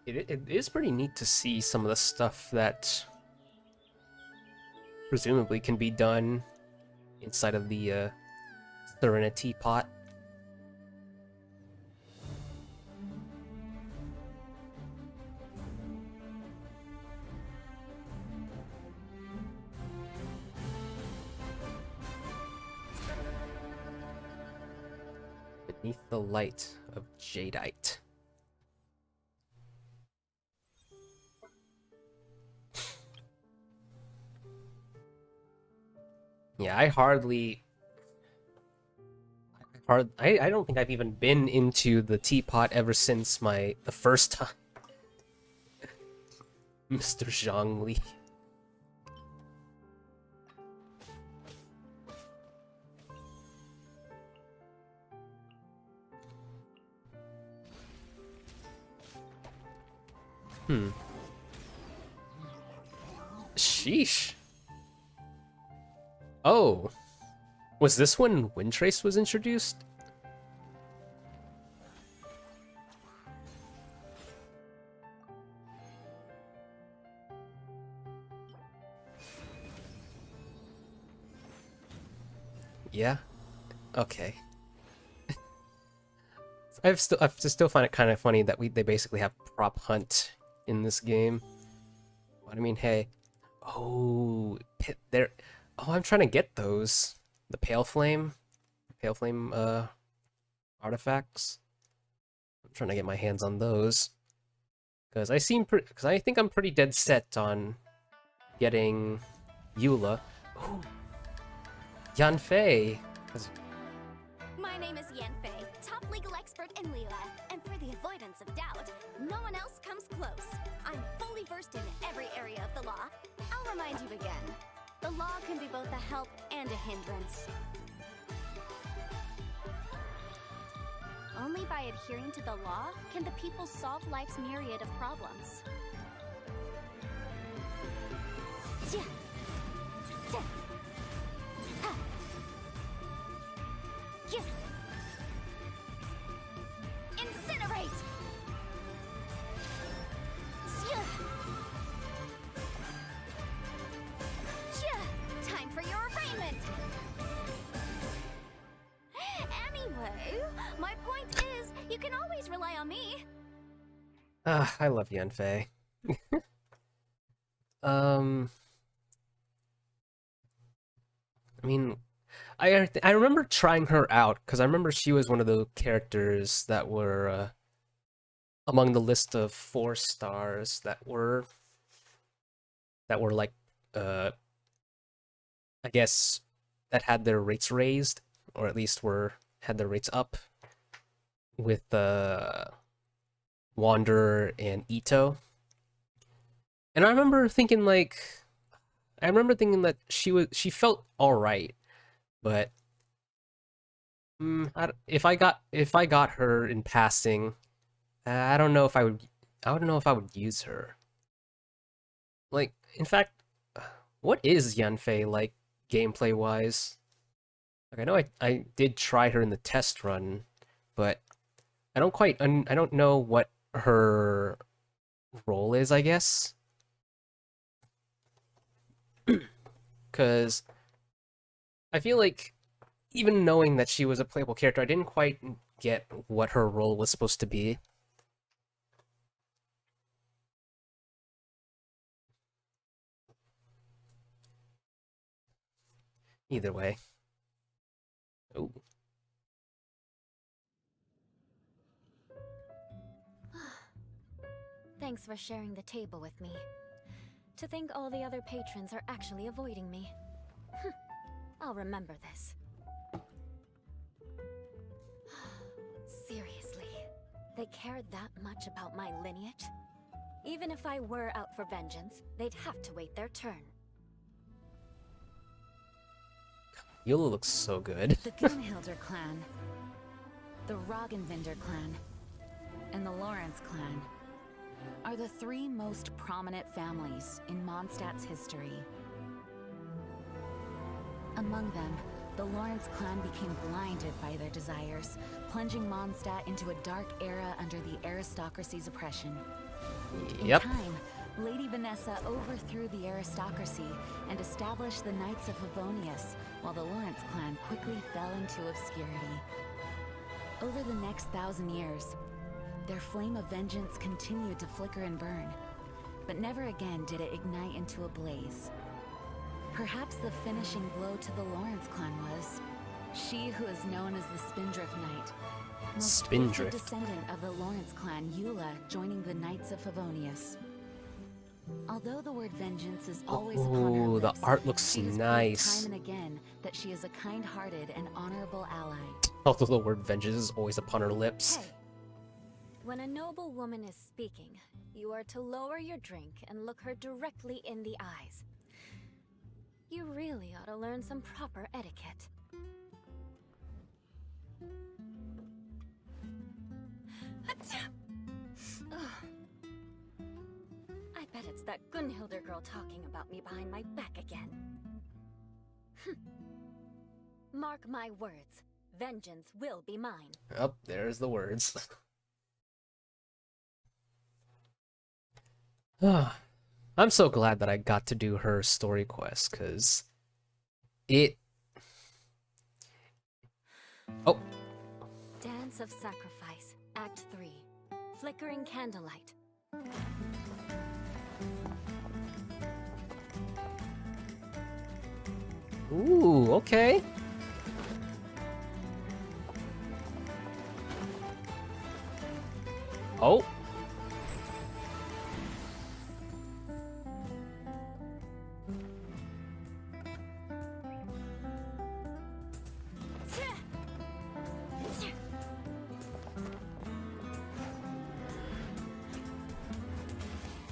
It is pretty neat to see some of the stuff that presumably can be done inside of the Serenity pot. Beneath the light of jadeite. Yeah, I don't think I've even been into the teapot ever since the first time. Mr. Zhongli. Sheesh. Oh. Was this when Windtrace was introduced? Yeah. Okay. I still find it kind of funny that they basically have prop hunt in this game. But I mean, hey. Oh, there. Oh, I'm trying to get those. The Pale Flame artifacts. I'm trying to get my hands on those. Because I think I'm pretty dead set on getting Eula. Ooh. Yanfei. My name is Yanfei, top legal expert in Liyue, and for the avoidance of doubt, no one else comes close. I'm fully versed in every area of the law. I'll remind you again. The law can be both a help and a hindrance. Only by adhering to the law can the people solve life's myriad of problems. Incinerate! Time for your arraignment! Anyway, my point is, you can always rely on me. I love Yanfei. I mean, I remember trying her out because I remember she was one of the characters that were among the list of 4 stars that were like I guess that had their rates raised, or at least had their rates up with Wanderer and Ito. And I remember thinking that she felt all right, but if I got her in passing, I don't know if I would use her. Like, in fact, what is Yanfei like gameplay wise? Like, I know I did try her in the test run, but I don't know what her role is, I guess. Because I feel like even knowing that she was a playable character, I didn't quite get what her role was supposed to be. Either way. Oh. Thanks for sharing the table with me. To think all the other patrons are actually avoiding me. I'll remember this. Seriously, they cared that much about my lineage? Even if I were out for vengeance, they'd have to wait their turn. Eula looks so good. The Gunhilder clan, the Roggenvinder clan, and the Lawrence clan are the 3 most prominent families in Mondstadt's history. Among them, the Lawrence clan became blinded by their desires, plunging Mondstadt into a dark era under the aristocracy's oppression. Yep. In time, Lady Vanessa overthrew the aristocracy and established the Knights of Favonius, while the Lawrence clan quickly fell into obscurity. Over the next 1,000 years, their flame of vengeance continued to flicker and burn, but never again did it ignite into a blaze. Perhaps the finishing blow to the Lawrence clan was she who is known as the Spindrift Knight, most gifted descendant of the Lawrence clan, Eula, joining the Knights of Favonius. Although the word vengeance is always upon her lips, the art looks she has proved nice. time and again that she is a kind-hearted and honorable ally. Although the word vengeance is always upon her lips. Hey, when a noble woman is speaking, you are to lower your drink and look her directly in the eyes. You really ought to learn some proper etiquette. I bet it's that Gunhilder girl talking about me behind my back again. Mark my words, vengeance will be mine. Oh, there's the words. I'm so glad that I got to do her story quest, because it... Oh. Dance of Sacrifice, Act 3. Flickering Candlelight. Ooh, okay. Oh.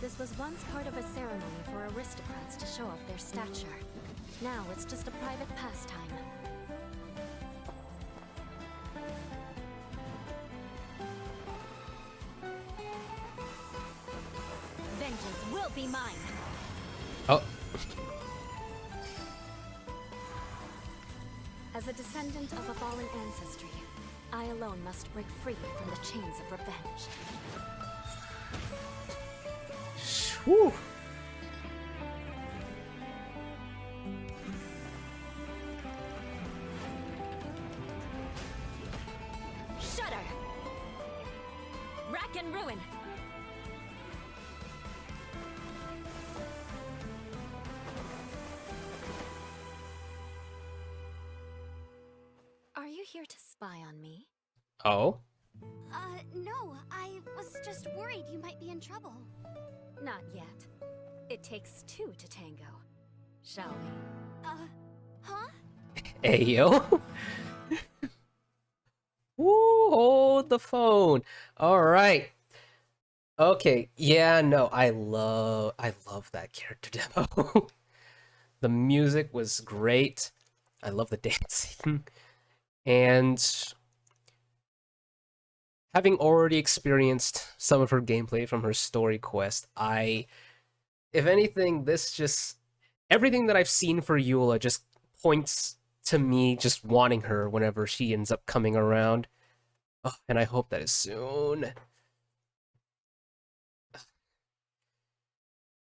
This was once part of a ceremony for aristocrats to show off their stature. Now it's just a private pastime. Vengeance will be mine. Oh. As a descendant of a fallen ancestry, I alone must break free from the chains of revenge. Whew. Shudder! Rack and ruin! Are you here to spy on me? Oh? No, I was just worried you might be in trouble. Not yet. It takes two to tango. Shall we? Huh? Ayo. Woo, hold the phone. All right. Okay. Yeah, no, I love that character demo. The music was great. I love the dancing. And having already experienced some of her gameplay from her story quest, if anything, everything that I've seen for Eula just points to me just wanting her whenever she ends up coming around. Oh, and I hope that is soon.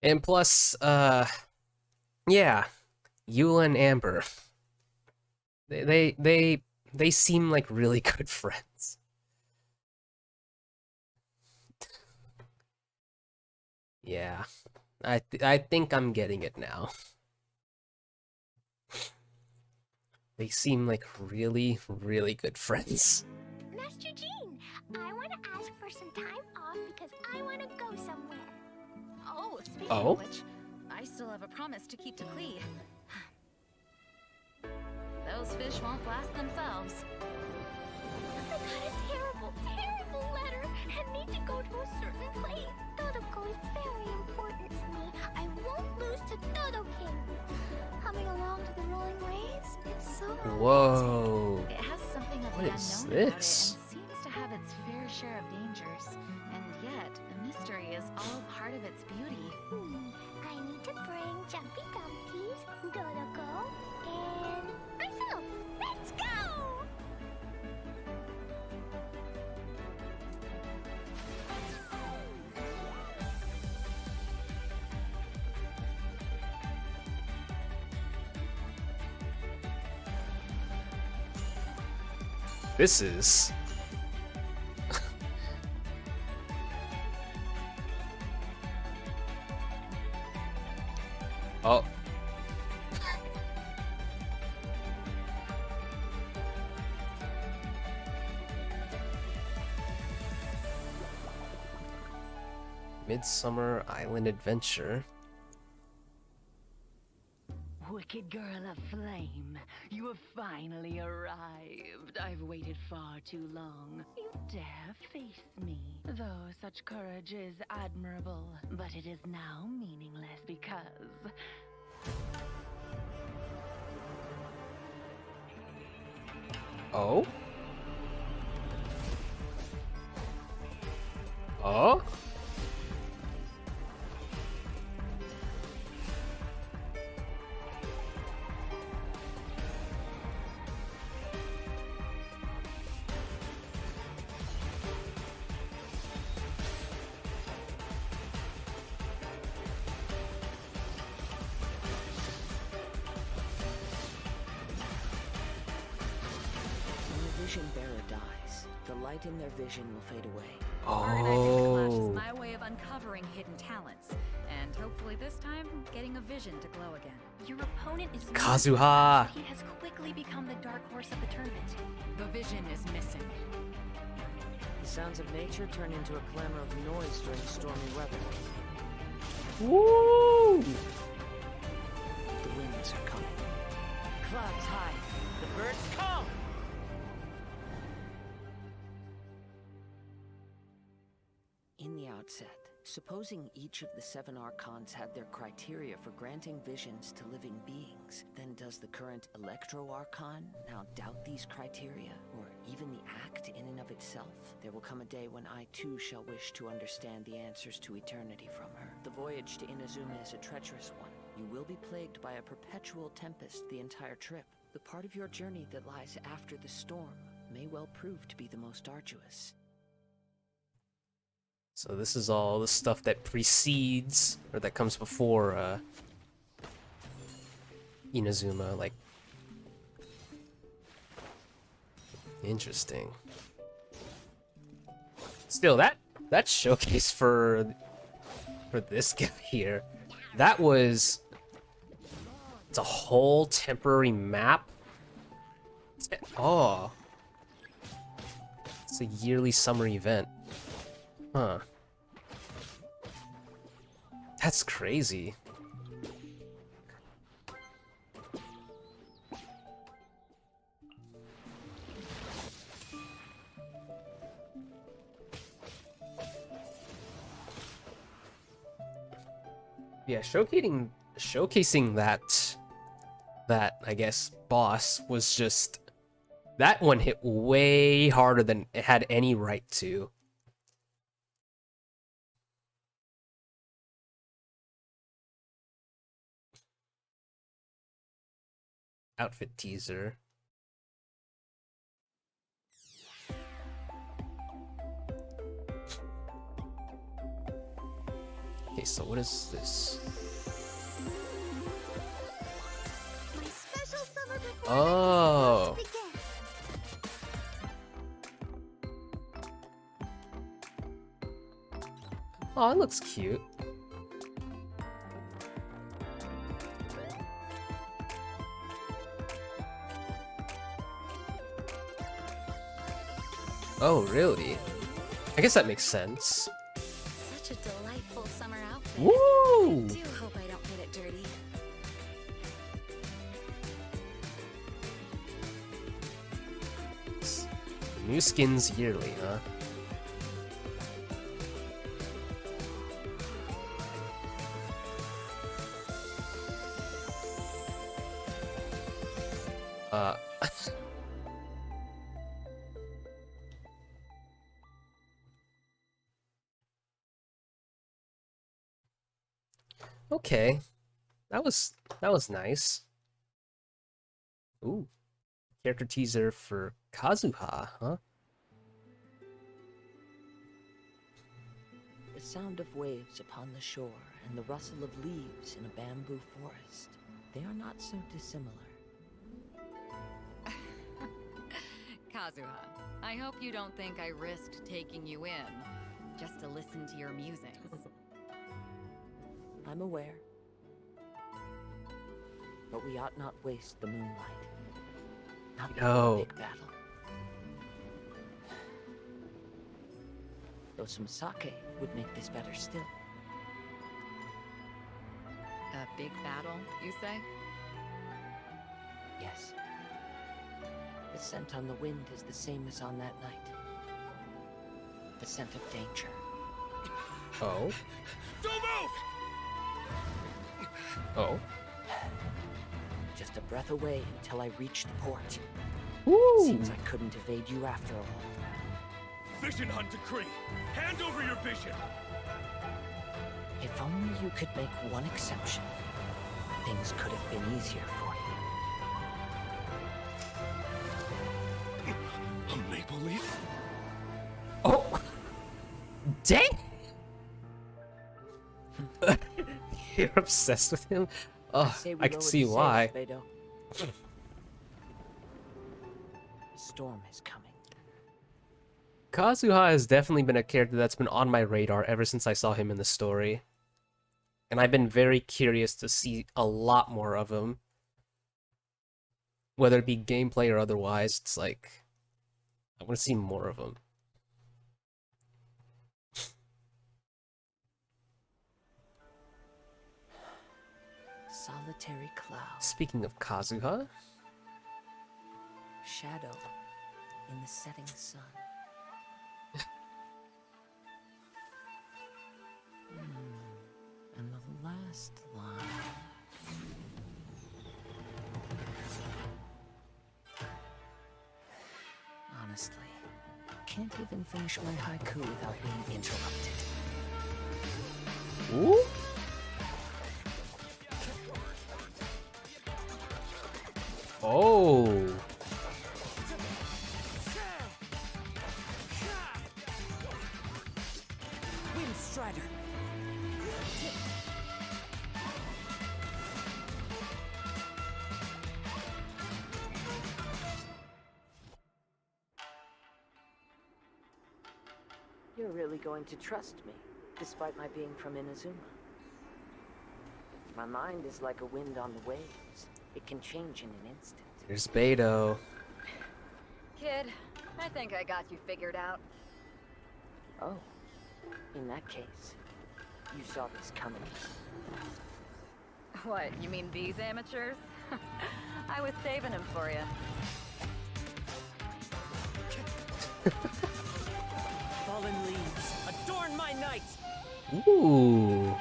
And plus, yeah, Eula and Amber. They seem like really good friends. Yeah, I think I'm getting it now. They seem like really, really good friends. Master Jean, I want to ask for some time off because I want to go somewhere. Oh, speaking Oh? of which, I still have a promise to keep to Klee. Those fish won't blast themselves. I got a terrible, terrible letter and need to go to a certain place. Dodoco is very important to me. I won't lose to Dodo King. Coming along to the rolling waves, it's so Whoa. It has something of What the is unknown about this? it and seems to have its fair share of dangers. And yet, the mystery is all part of its beauty. I need to bring Jumpy Dumpties, Dodoco, and myself. Let's go! This is... Oh. Midsummer Island Adventure. Wicked girl of flame, you have finally arrived. I've waited far too long. You dare face me. Though such courage is admirable, but it is now meaningless because... Oh? Oh? Vision bearer dies, the light in their vision will fade away. Organizing the clash is my way of uncovering hidden talents, and hopefully this time, getting a vision to glow again. Your opponent is Kazuha! He has quickly become the dark horse of the tournament. The vision is missing. The sounds of nature turn into a clamor of noise during stormy weather. Woo! The winds are coming. Clouds high. The birds come! In the outset, supposing each of the 7 Archons had their criteria for granting visions to living beings, then does the current Electro Archon now doubt these criteria, or even the act in and of itself? There will come a day when I too shall wish to understand the answers to eternity from her. The voyage to Inazuma is a treacherous one. You will be plagued by a perpetual tempest the entire trip. The part of your journey that lies after the storm may well prove to be the most arduous. So this is all the stuff that precedes, or that comes before, Inazuma, like... Interesting. Still, that showcase for this guy here, that was... It's a whole temporary map? Oh. It's a yearly summer event. Huh. That's crazy. Yeah, showcasing that I guess boss was just, that one hit way harder than it had any right to. Outfit teaser. Okay, so what is this? My special summer performance Oh. is about to begin. Oh, it looks cute. Oh, really? I guess that makes sense. Such a delightful summer outfit. Woo! I do hope I don't get it dirty. New skins yearly, huh? Okay. That was nice. Ooh. Character teaser for Kazuha, huh? The sound of waves upon the shore and the rustle of leaves in a bamboo forest, they are not so dissimilar. Kazuha, I hope you don't think I risked taking you in just to listen to your musings. I'm aware. But we ought not waste the moonlight. Not before a big battle. Though some sake would make this better still. A big battle, you say? Yes. The scent on the wind is the same as on that night. The scent of danger. Oh? Don't move! Oh? Just a breath away until I reach the port. Woo! Seems I couldn't evade you after all. Vision Hunt decree! Hand over your vision! If only you could make one exception, things could have been easier for you. A maple leaf? Oh! Dang! You're obsessed with him? Oh, I can see why. The storm is coming. Kazuha has definitely been a character that's been on my radar ever since I saw him in the story. And I've been very curious to see a lot more of him. Whether it be gameplay or otherwise, it's like, I want to see more of him. Solitary cloud. Speaking of Kazuha, Shadow in the setting sun. And the last line. Honestly, can't even finish my haiku without being interrupted. Ooh? Oh. Wind Strider. You're really going to trust me, despite my being from Inazuma. My mind is like a wind on the waves. It can change in an instant. Here's Beto. Kid, I think I got you figured out. Oh, in that case, you saw this coming. What, you mean these amateurs? I was saving them for you. Fallen leaves, adorn my night! Ooh.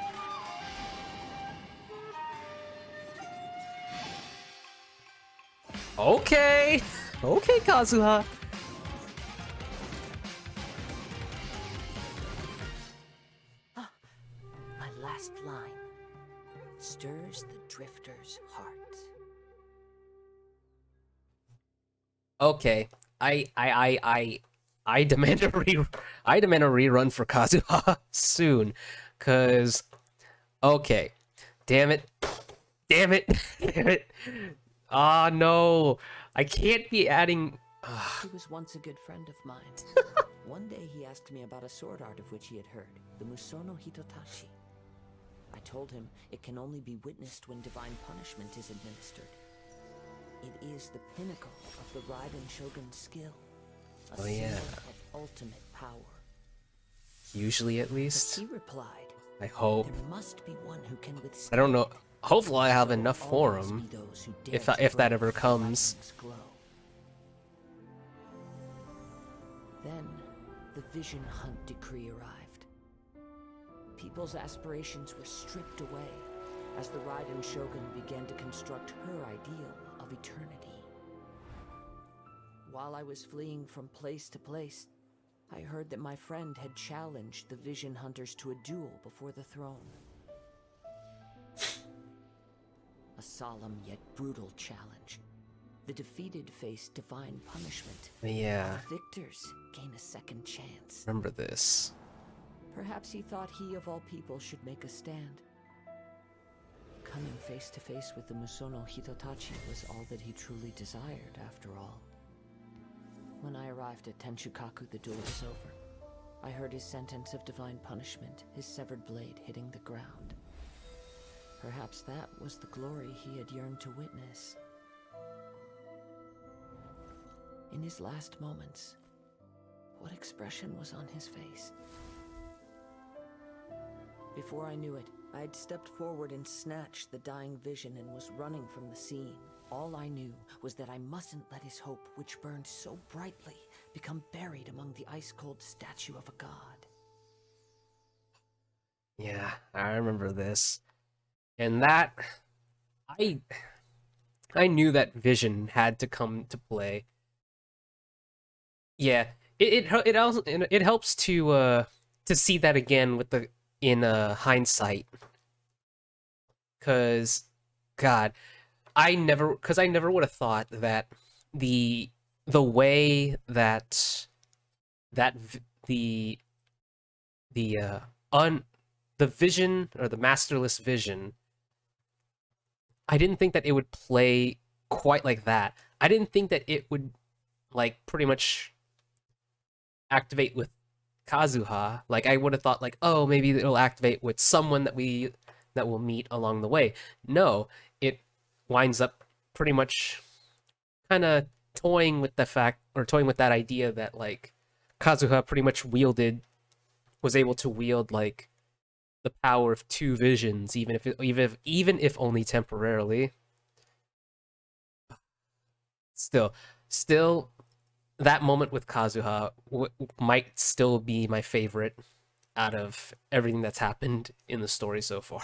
Okay. Okay, Kazuha. My last line stirs the drifter's heart. Okay. I demand a rerun for Kazuha soon, cause okay, damn it, damn it, damn it. Ah no, I can't be adding. He was once a good friend of mine. One day he asked me about a sword art of which he had heard, the Musono Hitotachi. I told him it can only be witnessed when divine punishment is administered. It is the pinnacle of the Raiden Shogun's skill. A Oh yeah. symbol of ultimate power. Usually, at least. He replied, I hope. there must be one who can I withstand. don't know. Hopefully, I have enough for him. If that ever comes. Glow. Then, the Vision Hunt decree arrived. People's aspirations were stripped away as the Raiden Shogun began to construct her ideal of eternity. While I was fleeing from place to place, I heard that my friend had challenged the Vision Hunters to a duel before the throne. A solemn yet brutal challenge. The defeated face divine punishment. Yeah. The victors gain a second chance. Remember this. Perhaps he thought he of all people should make a stand. Coming face to face with the Musono Hitotachi was all that he truly desired, after all. When I arrived at Tenchukaku, the duel was over. I heard his sentence of divine punishment, his severed blade hitting the ground. Perhaps that was the glory he had yearned to witness. In his last moments, what expression was on his face? Before I knew it, I had stepped forward and snatched the dying vision and was running from the scene. All I knew was that I mustn't let his hope, which burned so brightly, become buried among the ice-cold statue of a god. Yeah, I remember this. And that... I knew that vision had to come to play. Yeah, it also it helps to see that again with the in hindsight. Cause God, I never would have thought that the way that the vision, or the masterless vision, I didn't think that it would play quite like that. I didn't think that it would, like, pretty much activate with Kazuha. Like, I would have thought, like, oh, maybe it'll activate with someone that we'll meet along the way. No, it winds up pretty much kind of toying with that idea that, like, Kazuha pretty much was able to wield, like, the power of two visions, even if only temporarily. Still, that moment with Kazuha might still be my favorite out of everything that's happened in the story so far.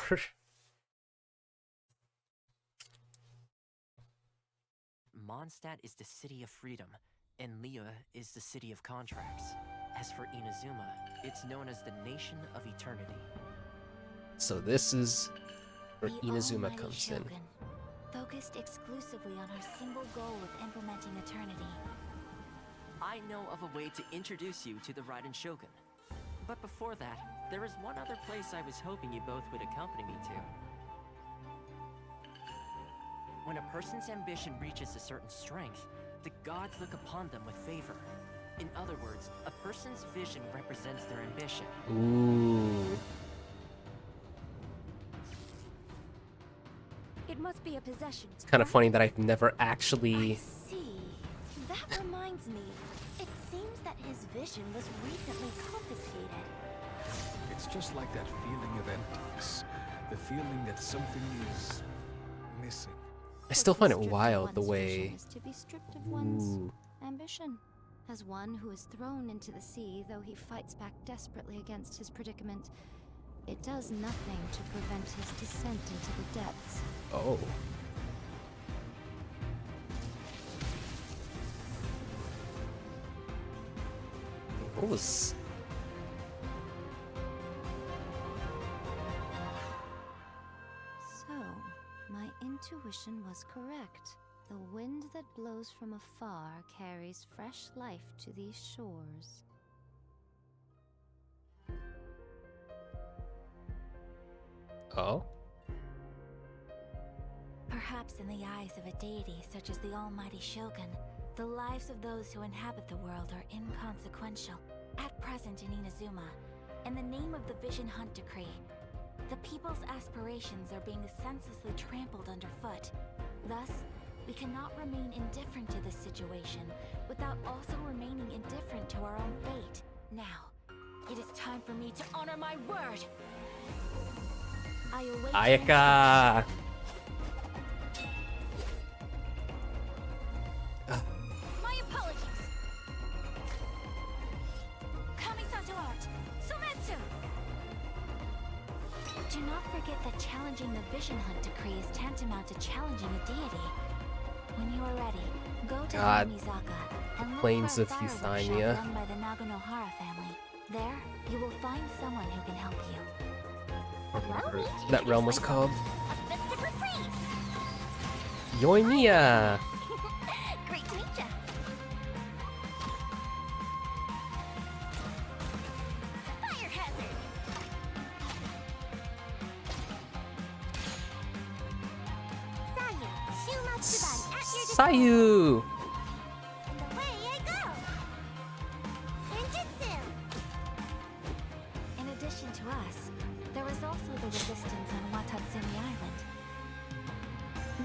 Mondstadt is the city of freedom, and Liyue is the city of contracts. As for Inazuma, it's known as the Nation of Eternity. So this is where The Inazuma Almighty comes in. Shogun, focused exclusively on our single goal of implementing eternity. I know of a way to introduce you to the Raiden Shogun. But before that, there is one other place I was hoping you both would accompany me to. When a person's ambition reaches a certain strength, the gods look upon them with favor. In other words, a person's vision represents their ambition. Ooh. It must be a possession. It's kind of funny that I've never actually... See, that reminds me. It seems that his vision was recently confiscated. It's just like that feeling of emptiness. The feeling that something is missing. I still find it wild the way... Is to be stripped of one's ambition. As one who is thrown into the sea, though he fights back desperately against his predicament, it does nothing to prevent his descent into the depths. Oh. What was... So, my intuition was correct. The wind that blows from afar carries fresh life to these shores. Oh? Perhaps in the eyes of a deity such as the Almighty Shogun, the lives of those who inhabit the world are inconsequential. At present in Inazuma, in the name of the Vision Hunt Decree, the people's aspirations are being senselessly trampled underfoot. Thus, we cannot remain indifferent to this situation without also remaining indifferent to our own fate. Now, it is time for me to honor my word! I await Ayaka! My apologies! Kamisato art! Sometsu! Do not forget that challenging the Vision Hunt Decree is tantamount to challenging a deity. When you are ready, go to Mizaka and look Plains for a of fire workshop Euthymia. run by the Naganohara family. There, you will find someone who can help you. Whatever that realm was called. Yoimiya! Great to meet ya! Fire hazard! Sayu! Away I go! resistance on Watatsumi Island.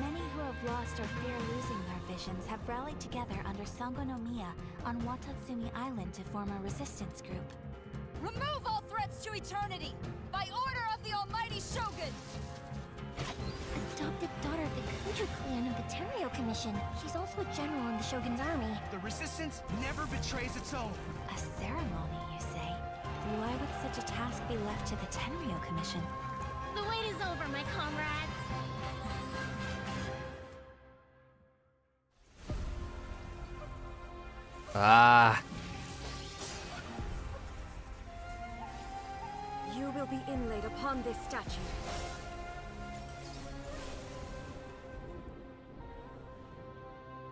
Many who have lost or fear losing their visions have rallied together under Sangonomiya on Watatsumi Island to form a resistance group. Remove all threats to eternity! By order of the Almighty Shogun! Adopted daughter of the Kuju clan of the Tenryo Commission. She's also a general in the Shogun's army. The resistance never betrays its own. A ceremony, you say? Why would such a task be left to the Tenryo Commission? The wait is over, my comrades. Ah. You will be inlaid upon this statue.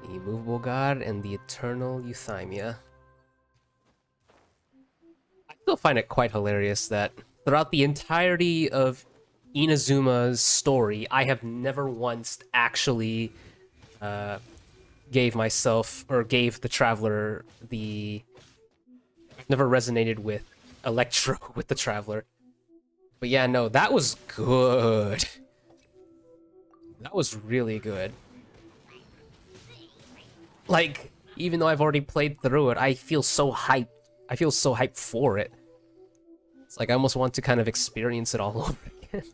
The immovable god and the eternal euthymia. I still find it quite hilarious that throughout the entirety of Inazuma's story, I have never once actually gave the Traveler the... Never resonated with Electro with the Traveler. But yeah, no, that was good. That was really good. Like, even though I've already played through it, I feel so hyped. I feel so hyped for it. It's like I almost want to kind of experience it all over again.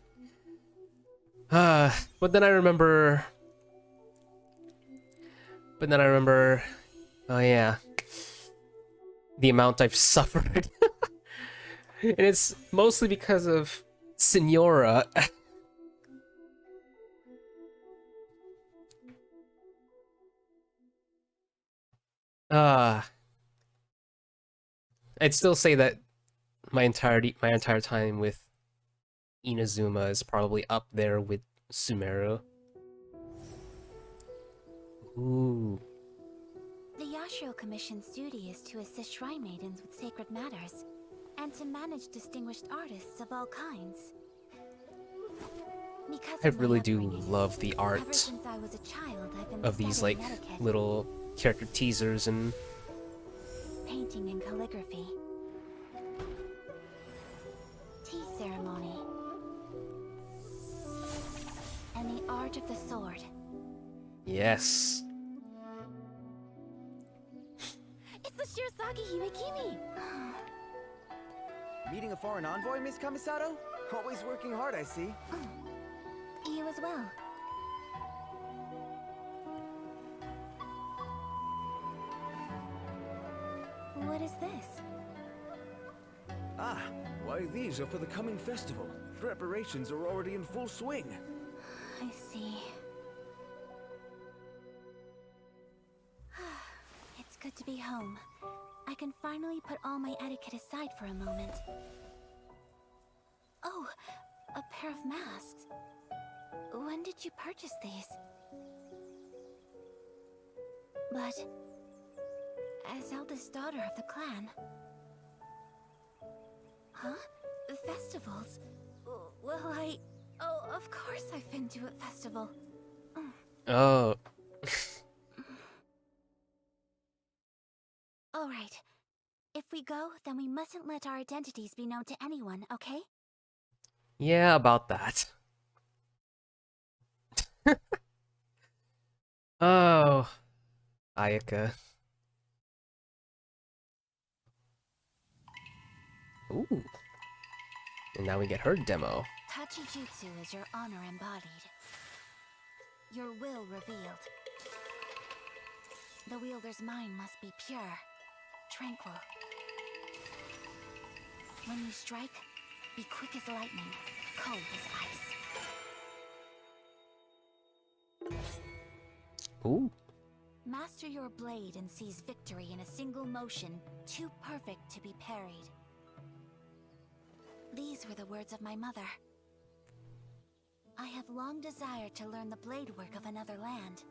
But then I remember... oh yeah, the amount I've suffered. And it's mostly because of Signora. I'd still say that my entire time with Inazuma is probably up there with Sumeru. Ooh. The Yashiro Commission's duty is to assist shrine maidens with sacred matters, and to manage distinguished artists of all kinds. Because I really do love the art ever since I was a child, I've been of these like studying etiquette, little character teasers and painting and calligraphy, tea ceremony, and the art of the sword. yes. It's the Shirazaki Himekimi! Meeting a foreign envoy, Miss Kamisato? Always working hard, I see. You as well. What is this? Ah, why these are for the coming festival. Preparations are already in full swing. I see. It's good to be home. I can finally put all my etiquette aside for a moment. Oh, a pair of masks. When did you purchase these? But as eldest daughter of the clan... Huh? Festivals? Well, oh, of course I've been to a festival. Oh. Alright. If we go, then we mustn't let our identities be known to anyone, okay? Yeah, about that. Oh. Ayaka. Ooh. And now we get her demo. Tachijutsu is your honor embodied. Your will revealed. The wielder's mind must be pure, tranquil. When you strike, be quick as lightning, cold as ice. Ooh. Master your blade and seize victory in a single motion, too perfect to be parried. These were the words of my mother. I have long desired to learn the blade work of another land.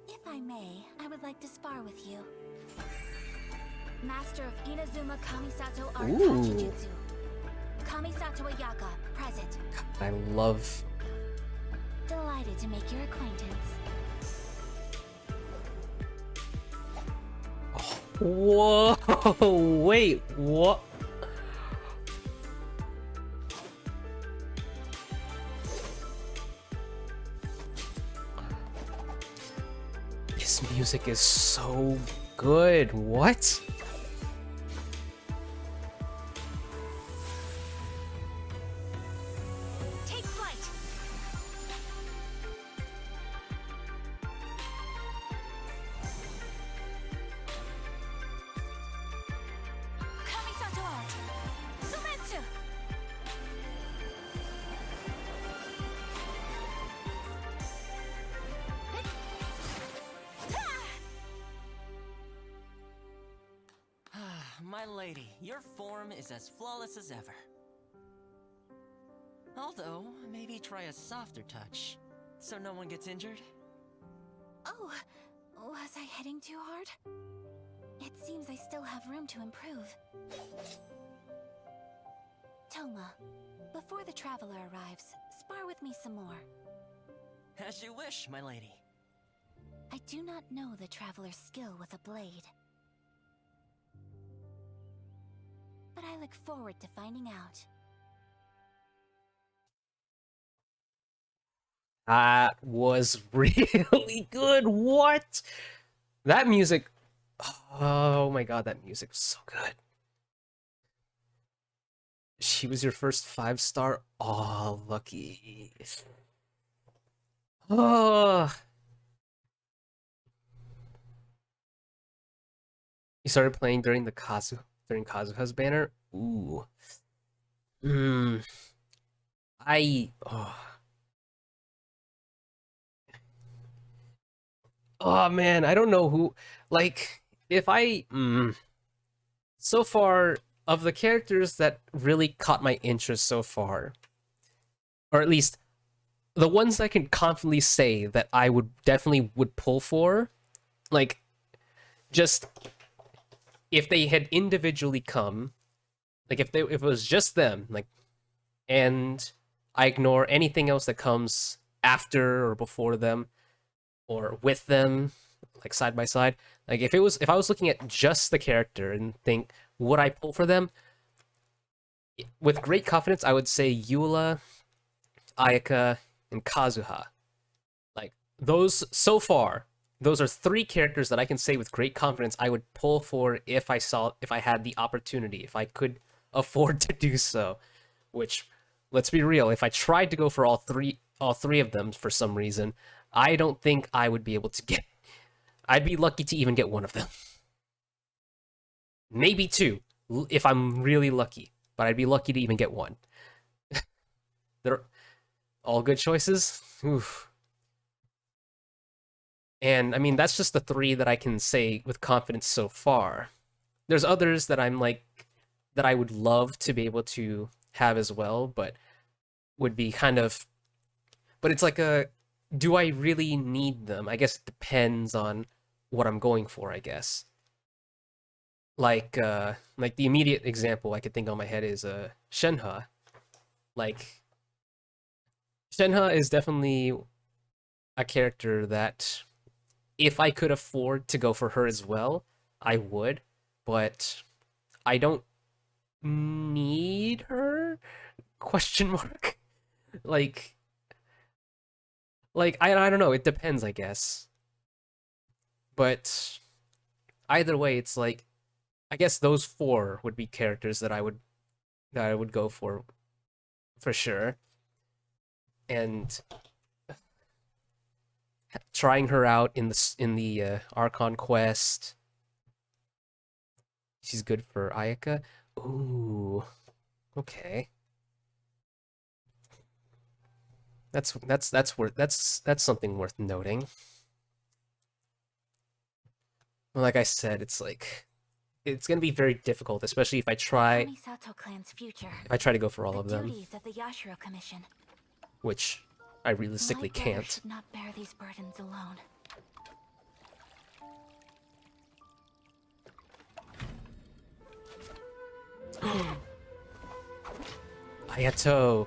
If I may, I would like to spar with you. Master of Inazuma Kamisato Art Tachijutsu. Kamisato Ayaka, present. I love... Delighted to make your acquaintance. Whoa! Wait, what? music is so good. What? Take flight. Kamisato art. Sumetsu. My lady, your form is as flawless as ever. Although, maybe try a softer touch, so no one gets injured. Oh, was I hitting too hard? It seems I still have room to improve. Toma, before the traveler arrives, spar with me some more. As you wish, my lady. I do not know the traveler's skill with a blade. But I look forward to finding out. That was really good. What? That music. Oh my god, that music was so good. She was your first 5-star. Oh, lucky. Oh. You started playing during the Kazuha's banner? Ooh. Oh man, I don't know who, like, if I so far of the characters that really caught my interest so far, or at least the ones I can confidently say that I would definitely pull for, like, just if they had individually come, like if it was just them, like, and I ignore anything else that comes after or before them or with them, like side by side. Like if I was looking at just the character and think, would I pull for them? With great confidence, I would say Eula, Ayaka, and Kazuha. Like those so far, those are 3 characters that I can say with great confidence I would pull for if I had the opportunity, if I could afford to do so. Which, let's be real, if I tried to go for all three of them for some reason, I don't think I would be able to get. I'd be lucky to even get one of them. Maybe 2, if I'm really lucky. But I'd be lucky to even get 1. They're all good choices. Oof. And I mean, that's just the 3 that I can say with confidence so far. There's others that I'm like, that I would love to be able to have as well, but would be kind of, but it's like do I really need them? I guess it depends on what I'm going for, I guess. Like the immediate example I could think on my head is Shenhe. Like, Shenhe is definitely a character that if I could afford to go for her as well, I would, but I don't need her? Question mark? Like I don't know, it depends, I guess. But either way, it's like, I guess those 4 would be characters that I would go for sure. And trying her out in the Archon quest. She's good for Ayaka. Ooh. Okay. That's something worth noting. Like I said, it's like, it's gonna be very difficult, especially if I try to go for all of them, Duties of the Yashiro Commission. which I realistically My brother can't. should not bear these burdens alone. Ayato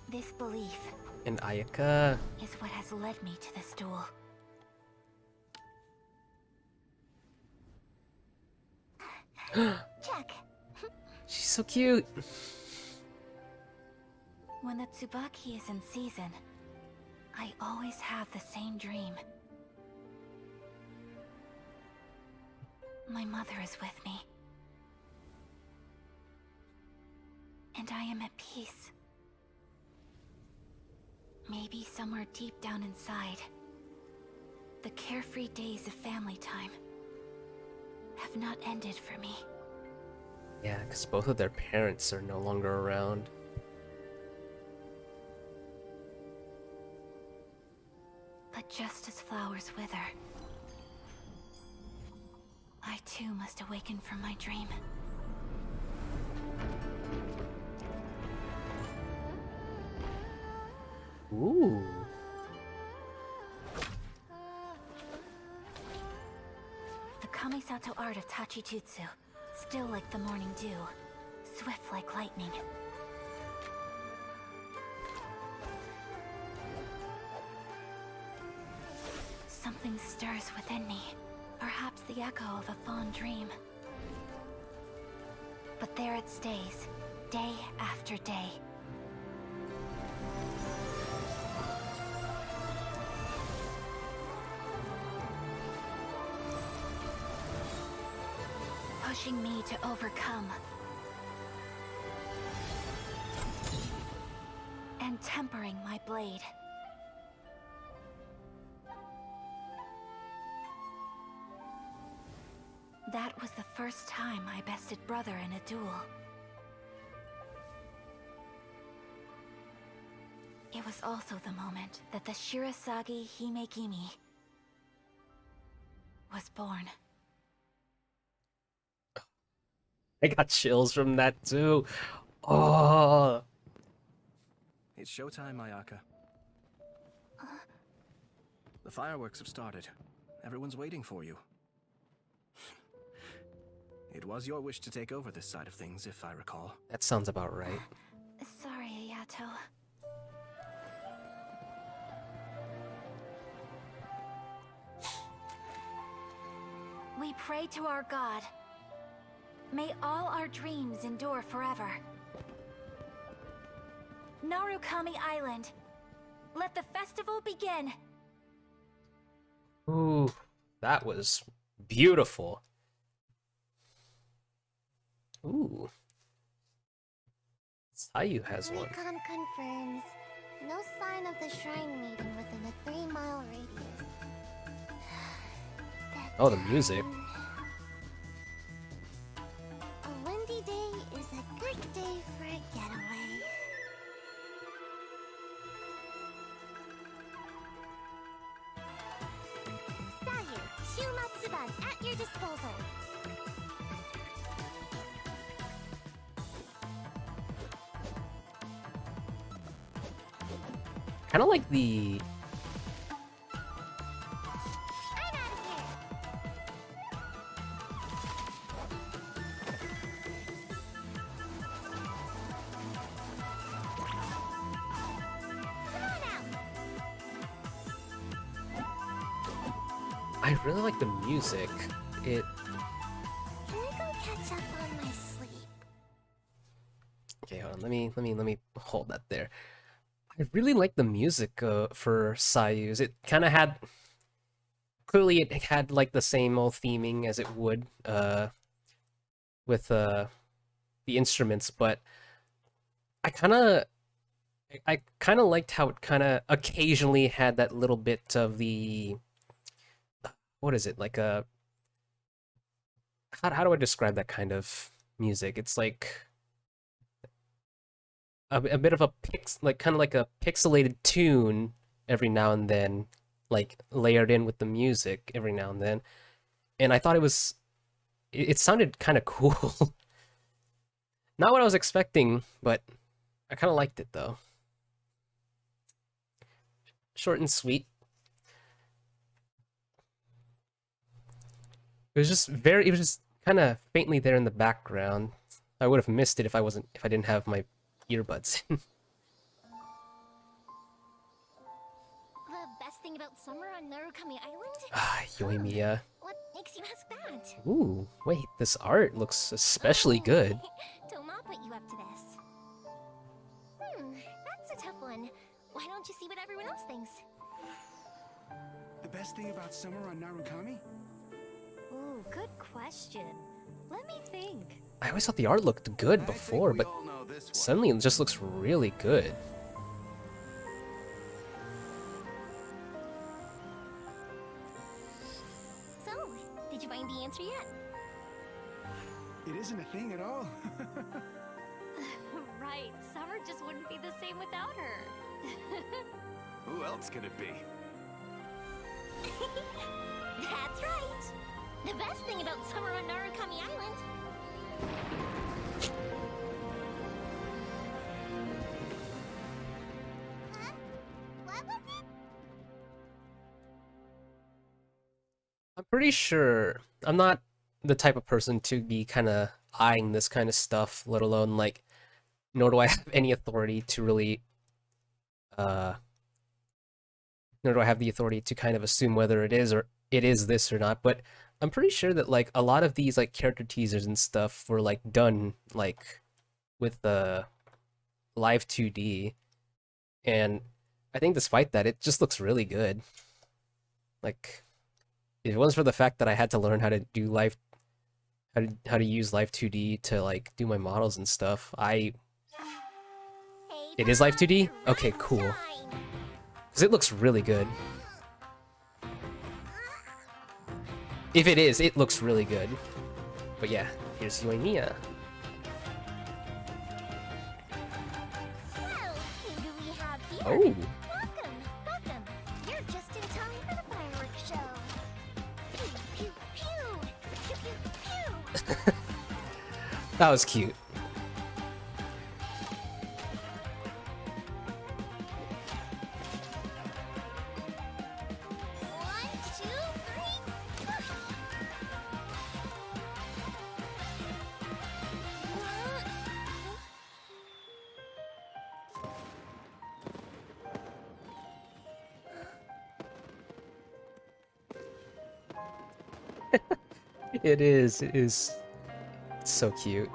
This belief and Ayaka. is what has led me to this duel. Check. She's so cute. When the Tsubaki is in season, I always have the same dream. My mother is with me. And I am at peace. Maybe somewhere deep down inside, the carefree days of family time have not ended for me. Yeah, because both of their parents are no longer around. But just as flowers wither, I too must awaken from my dream. Ooh. The Kamisato art of Tachijutsu, still like the morning dew, swift like lightning. Something stirs within me, perhaps the echo of a fond dream. But there it stays, day after day. Pushing me to overcome. And tempering my blade. That was the first time I bested brother in a duel. It was also the moment that the Shirasagi Himekimi was born. I got chills from that too. Oh. It's showtime, Mayaka. The fireworks have started. Everyone's waiting for you. It was your wish to take over this side of things, if I recall. That sounds about right. Sorry, Ayato. We pray to our god. May all our dreams endure forever. Narukami Island, let the festival begin. Ooh, that was beautiful. Ooh. Sayu has one. Recon confirms. No sign of the shrine maiden within a 3-mile radius. Oh, the music. A windy day is a good day for a getaway. Sayu, Shumatsuban at your disposal. Kind of like the... I really like the music. It... Can I go catch up on my sleep? Okay, hold on. Let me hold that there. I really like the music for Sayu's. It kind of had... Clearly it had like the same old theming as it would with the instruments, but I kind of liked how it kind of occasionally had that little bit of the... What is it? Like a... How do I describe that kind of music? It's like... A bit of a kind of like a pixelated tune every now and then, like layered in with the music every now and then, and I thought it sounded kind of cool. Not what I was expecting, but I kind of liked it though. Short and sweet. It was just kind of faintly there in the background. I would have missed it if I didn't have my earbuds. The best thing about summer on Narukami Island? Ah, Yoimiya. What makes you ask that? Ooh, wait, this art looks especially good. Toma put you up to this. That's a tough one. Why don't you see what everyone else thinks? The best thing about summer on Narukami? Ooh, Oh, good question. Let me think. I always thought the art looked good before, but suddenly it just looks really good. So, did you find the answer yet? It isn't a thing at all. Right, summer just wouldn't be the same without her. Who else could it be? That's right. The best thing about summer on Narukami Island. Huh? What was it? I'm pretty sure I'm not the type of person to be kind of eyeing this kind of stuff, let alone like, nor do I have any authority to really, nor do I have the authority to kind of assume whether it is this or not, but I'm pretty sure that like a lot of these like character teasers and stuff were like done like with the live 2D, and I think despite that it just looks really good. Like if it wasn't for the fact that I had to learn how to do how to use live 2D to like do my models and stuff, it is live 2D? Okay, cool. Because it looks really good. If it is, it looks really good. But yeah, here's Yoimiya. Well, who do we have here? Oh. Welcome. You're just in time for the fireworks show. Pew, pew, pew. Pew, pew, pew. That was cute. It is it's so cute.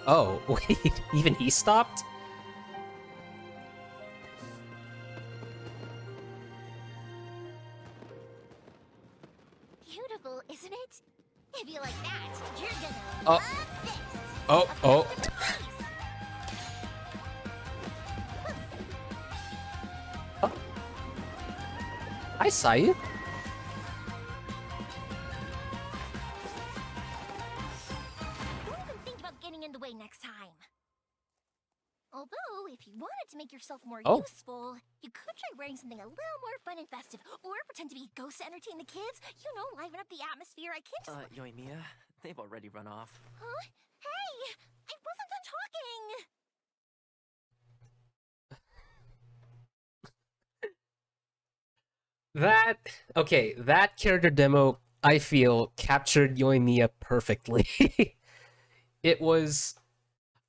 Oh, wait, even he stopped? Beautiful, isn't it? If you like that, you're gonna Oh. love this. Oh. I saw you. Don't even think about getting in the way next time. Although, if you wanted to make yourself more useful, you could try wearing something a little more fun and festive, or pretend to be ghosts to entertain the kids. You know, liven up the atmosphere. I can't just. Yoimiya, they've already run off. Huh? Hey! I wasn't done talking! That character demo, I feel, captured Yoimiya perfectly. It was,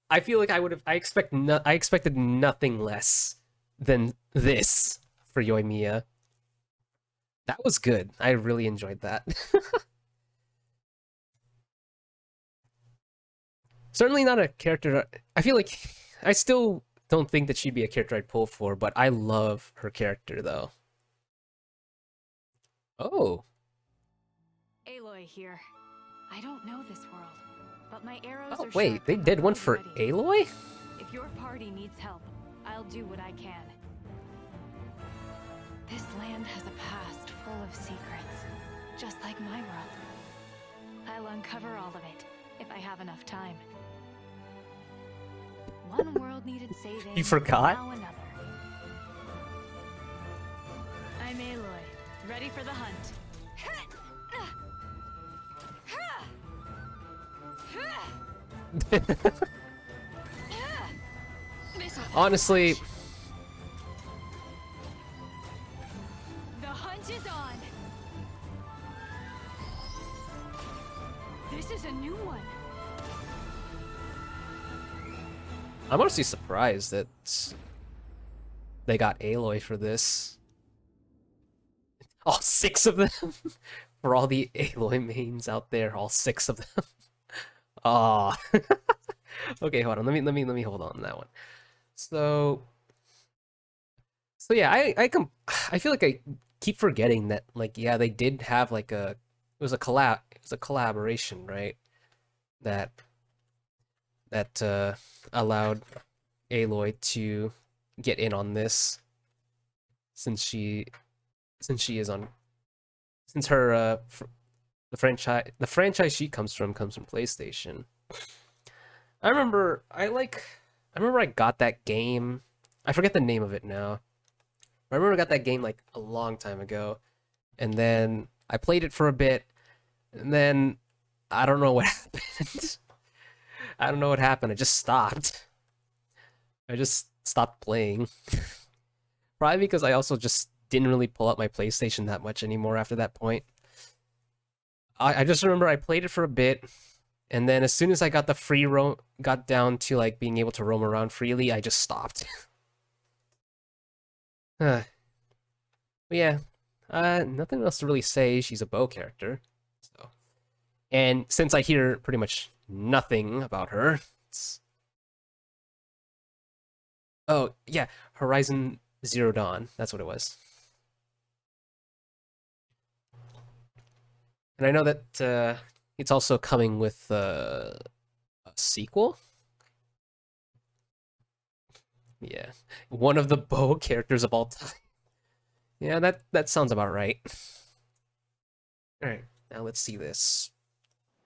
I feel like I expected nothing less than this for Yoimiya. That was good. I really enjoyed that. Certainly not a character, I feel like, I still don't think that she'd be a character I'd pull for, but I love her character though. Oh. Aloy here. I don't know this world, but my arrows Oh, are wait, sharp they and did one I'm for ready. Aloy? If your party needs help, I'll do what I can. This land has a past full of secrets, just like my world. I'll uncover all of it, if I have enough time. One world needed saving. You forgot? Now another. I'm Aloy, ready for the hunt. Honestly, The hunt is on. This is a new one. I'm honestly surprised that they got Aloy for this. All 6 of them? For all the Aloy mains out there, all 6 of them. Ah. Okay, hold on. Let me hold on to that one. So So yeah, I feel like I keep forgetting that, like, yeah, they did have like it was a collaboration, right? That allowed Aloy to get in on this, since her the franchise she comes from PlayStation. I remember I got that game. I forget the name of it now. I remember I got that game like a long time ago, and then I played it for a bit, and then I don't know what happened. I don't know what happened. I just stopped. I just stopped playing. Probably because I also just didn't really pull out my PlayStation that much anymore after that point. I just remember I played it for a bit, and then as soon as I got the got down to like being able to roam around freely, I just stopped. But yeah, nothing else to really say. She's a bow character, so. And since I hear pretty much nothing about her, oh yeah, Horizon Zero Dawn. That's what it was. And I know that it's also coming with a sequel. Yeah, one of the bow characters of all time. Yeah, that sounds about right. All right, now let's see this.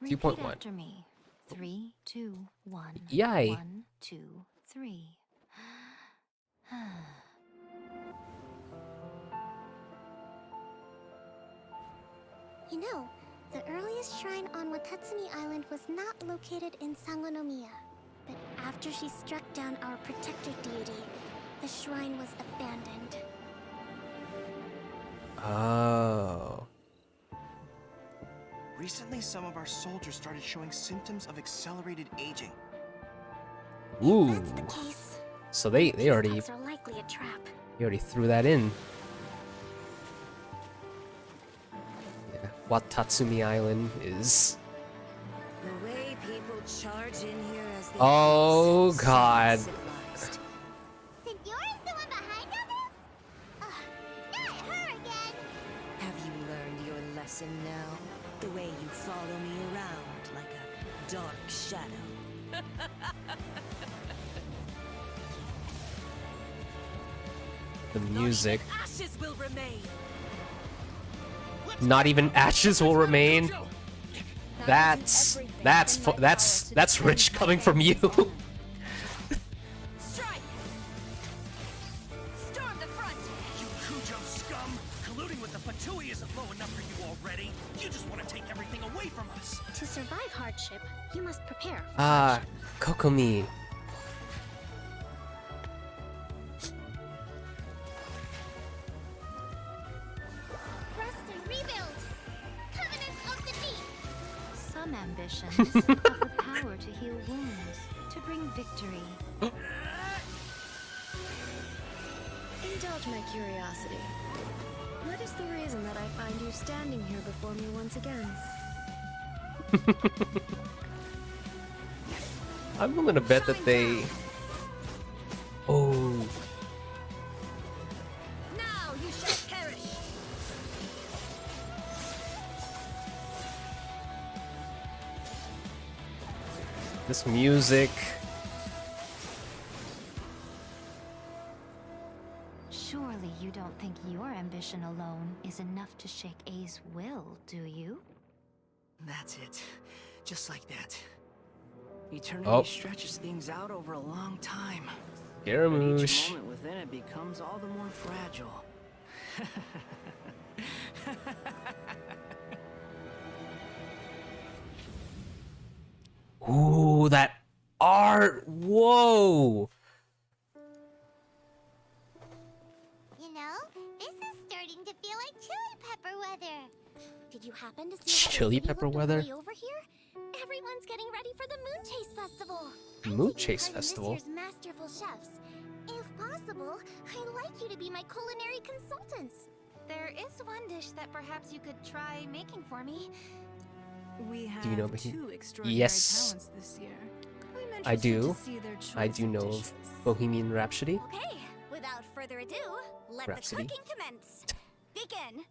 2.1. After me. 3, 2, 1. Yay. 1, 2, 3. You know, the earliest shrine on Watatsumi Island was not located in Sangonomiya. But after she struck down our protector deity, the shrine was abandoned. Oh. Recently, some of our soldiers started showing symptoms of accelerated aging. Ooh. If that's the case, So they already these are likely a trap. threw that in. Yeah, Watatsumi Island is. The way people charge in here as they Oh please, God. civilized. Signora's the one behind all this? Ugh, not her again. Have you learned your lesson now? The way you follow me around like a dark shadow. The music. Ashes will remain. Not even ashes will remain. That's rich coming from you. Strike! Storm the front! You Cujo scum! Colluding with the Fatui isn't low enough for you already. You just want to take everything away from us. To survive hardship, you must prepare. Ah, Kokomi. Rest and rebuild. Covenant of the Deep. Some ambitions have the power to heal wounds, to bring victory. Indulge my curiosity. What is the reason that I find you standing here before me once again? I'm willing to bet that they. Oh. Now you shall perish! This music. Surely you don't think your ambition alone is enough to shake A's will, do you? That's it. Just like that. Eternity Oh. stretches things out over a long time. Scaramouche. But each moment within it becomes all the more fragile. Ooh, that art. Whoa. You know, this is starting to feel like chili pepper weather. Did you happen to see how the Chili city pepper looked weather? way over here? Everyone's getting ready for the Moon Chase Festival. Moon Chase Part in Festival. This year's Masterful Chefs. If possible, I'd like you to be my culinary consultants. There is one dish that perhaps you could try making for me. We have Do you know two Bohemian? extraordinary Yes, talents this year. I'm I interested do. to see their I choice do of know dishes. of Bohemian Rhapsody. Okay, without further further ado, let Rhapsody. the cooking commence. Begin.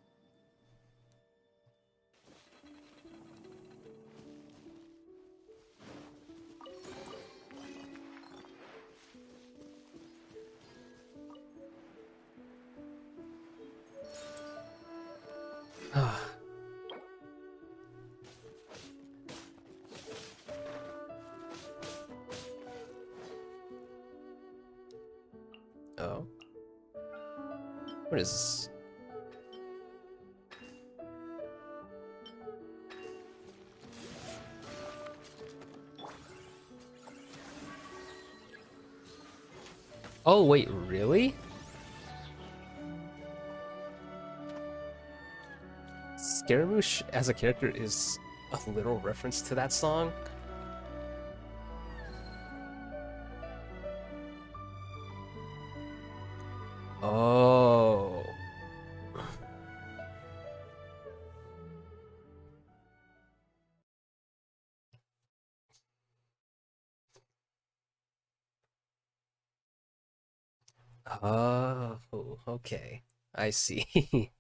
Oh. What is this? Oh, wait, really? Scaramouche as a character is a literal reference to that song? Oh. Oh, okay. I see.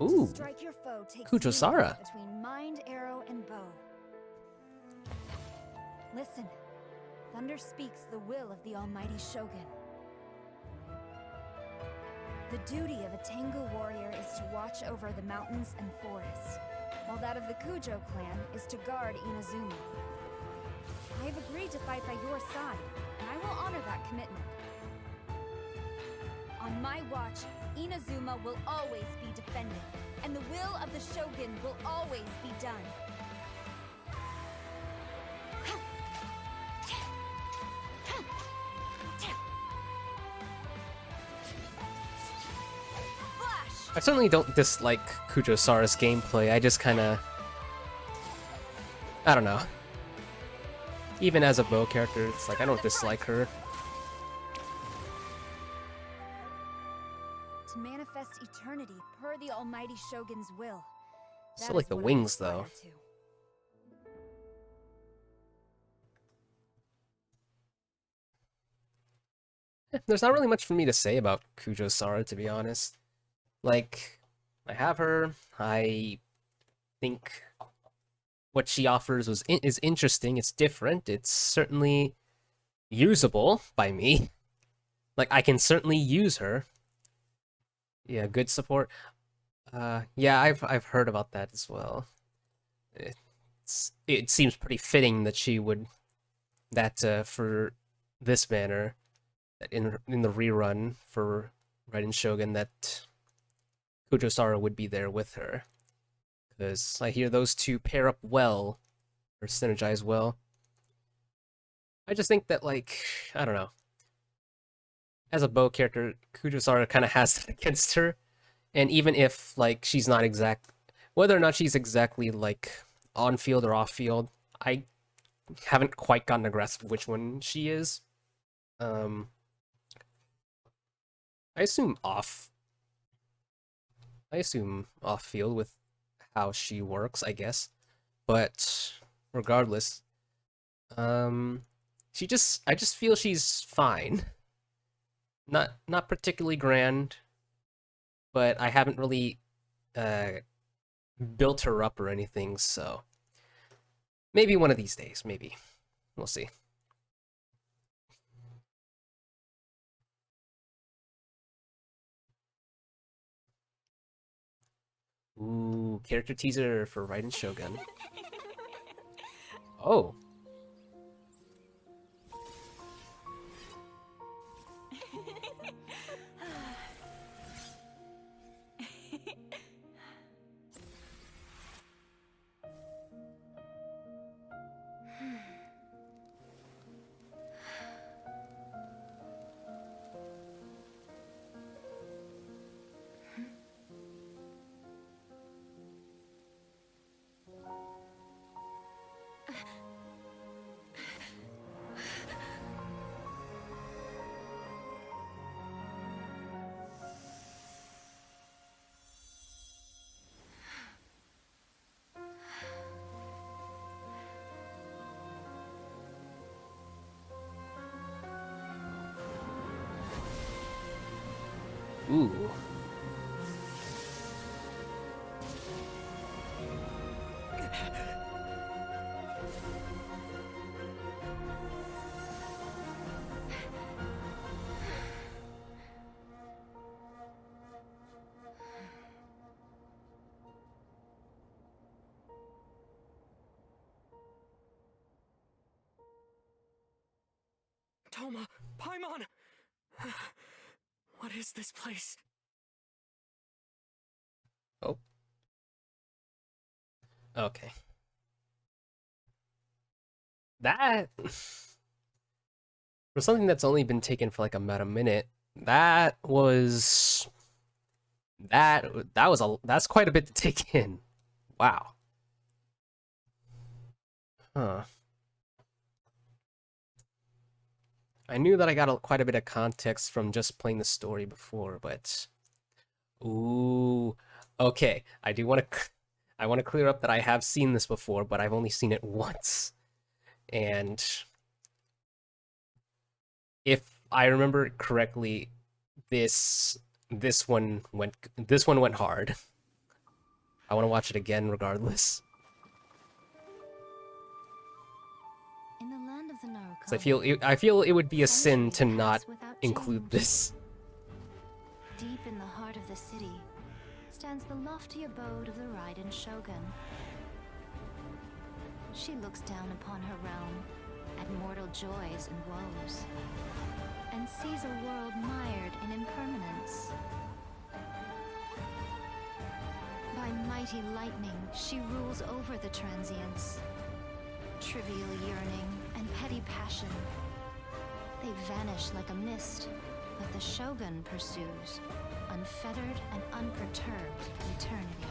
Ooh, Strike your foe takes Kujo-Sara. unity between mind, arrow, and bow. Listen, thunder speaks the will of the almighty Shogun. The duty of a Tengu warrior is to watch over the mountains and forests, while that of the Kujo clan is to guard Inazuma. I have agreed to fight by your side, and I will honor that commitment. On my watch, Inazuma will always be defended, and the will of the Shogun will always be done. I certainly don't dislike Kujo-Sara's gameplay, I just kinda... I don't know. Even as a bow character, it's like, I don't dislike her. To manifest eternity per the almighty Shogun's will. Still like the wings, though. There's not really much for me to say about Kujo-Sara, to be honest. Like, I have her, I think what she offers is interesting, it's different, it's certainly usable by me. Like, I can certainly use her. Yeah, good support. Yeah, I've heard about that as well. It seems pretty fitting that she would for this banner, that in the rerun for Raiden Shogun, that Kujo-Sara would be there with her, because I hear those two pair up well, or synergize well. I just think that, like, I don't know, as a bow character, Kujo-Sara kind of has that against her. And even if, like, she's not whether or not she's exactly, like, on-field or off-field, I haven't quite gotten a grasp of which one she is. I assume off-field with how she works, I guess. But regardless, I just feel she's fine. Not particularly grand, but I haven't really built her up or anything, so maybe one of these days, maybe. We'll see. Ooh, character teaser for Raiden Shogun. Oh. Ooh. Toma, Paimon! What is this place? Oh. Okay. That... For something that's only been taken for like about a minute, that was... That's quite a bit to take in. Wow. Huh. I knew that I got quite a bit of context from just playing the story before, but... Ooh. Okay, I want to clear up that I have seen this before, but I've only seen it once. And if I remember correctly, this one went hard. I want to watch it again regardless. In the land of the Narukami, 'Cause I feel it would be a sin to not include this. deep in the heart of the city, stands the lofty abode of the Raiden Shogun. She looks down upon her realm, at mortal joys and woes, and sees a world mired in impermanence. By mighty lightning, she rules over the transients. Trivial yearning and petty passion, they vanish like a mist, but the Shogun pursues, unfettered and unperturbed eternity.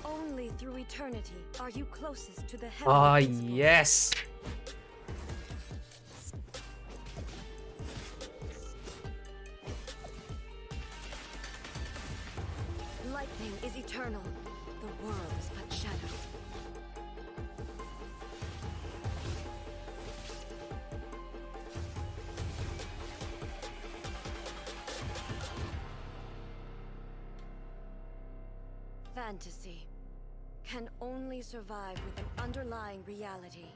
Only through eternity are you closest to the Ah, heavenly principle. yes. Lightning is eternal. The world is but shadow. Fantasy can only survive with an underlying reality.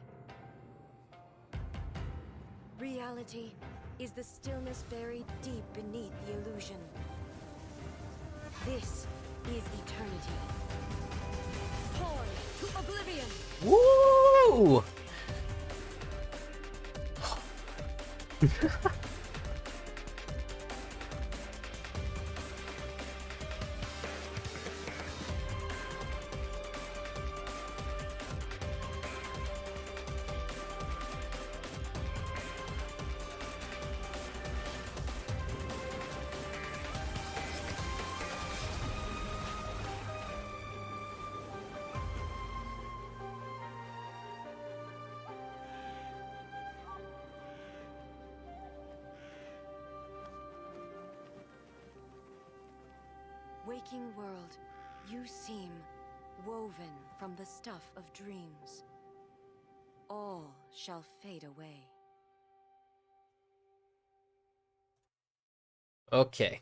Reality is the stillness buried deep beneath the illusion. This is eternity. Torn to oblivion! Woo! Waking world, you seem woven from the stuff of dreams. All shall fade away. Okay.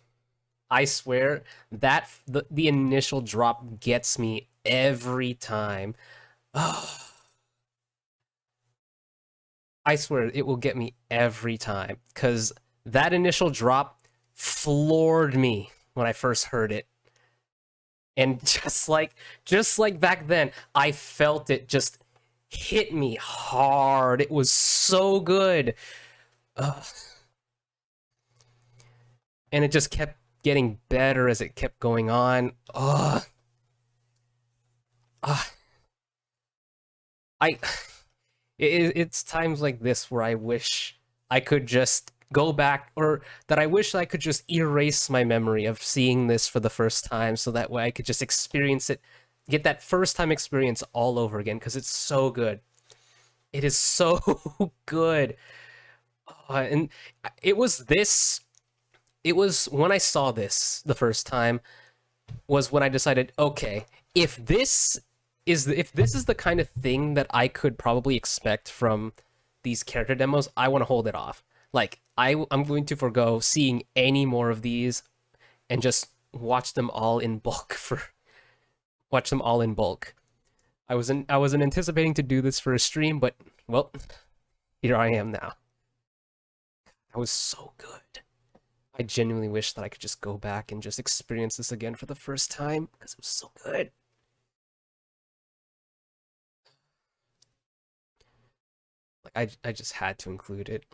I swear that the initial drop gets me every time. I swear it will get me every time, because that initial drop floored me when I first heard it. And just like back then, I felt it just hit me hard. It was so good. And it just kept getting better as it kept going on. It's times like this where I wish I could just go back, or that I wish I could just erase my memory of seeing this for the first time, so that way I could just experience it, get that first time experience all over again, because it's so good. It is so good. And it was when I saw this the first time, was when I decided, okay, if this is the kind of thing that I could probably expect from these character demos, I want to hold it off. Like, I'm going to forgo seeing any more of these and just watch them all in bulk watch them all in bulk. I wasn't anticipating to do this for a stream, but well, here I am now. That was so good. I genuinely wish that I could just go back and just experience this again for the first time because it was so good. Like I just had to include it.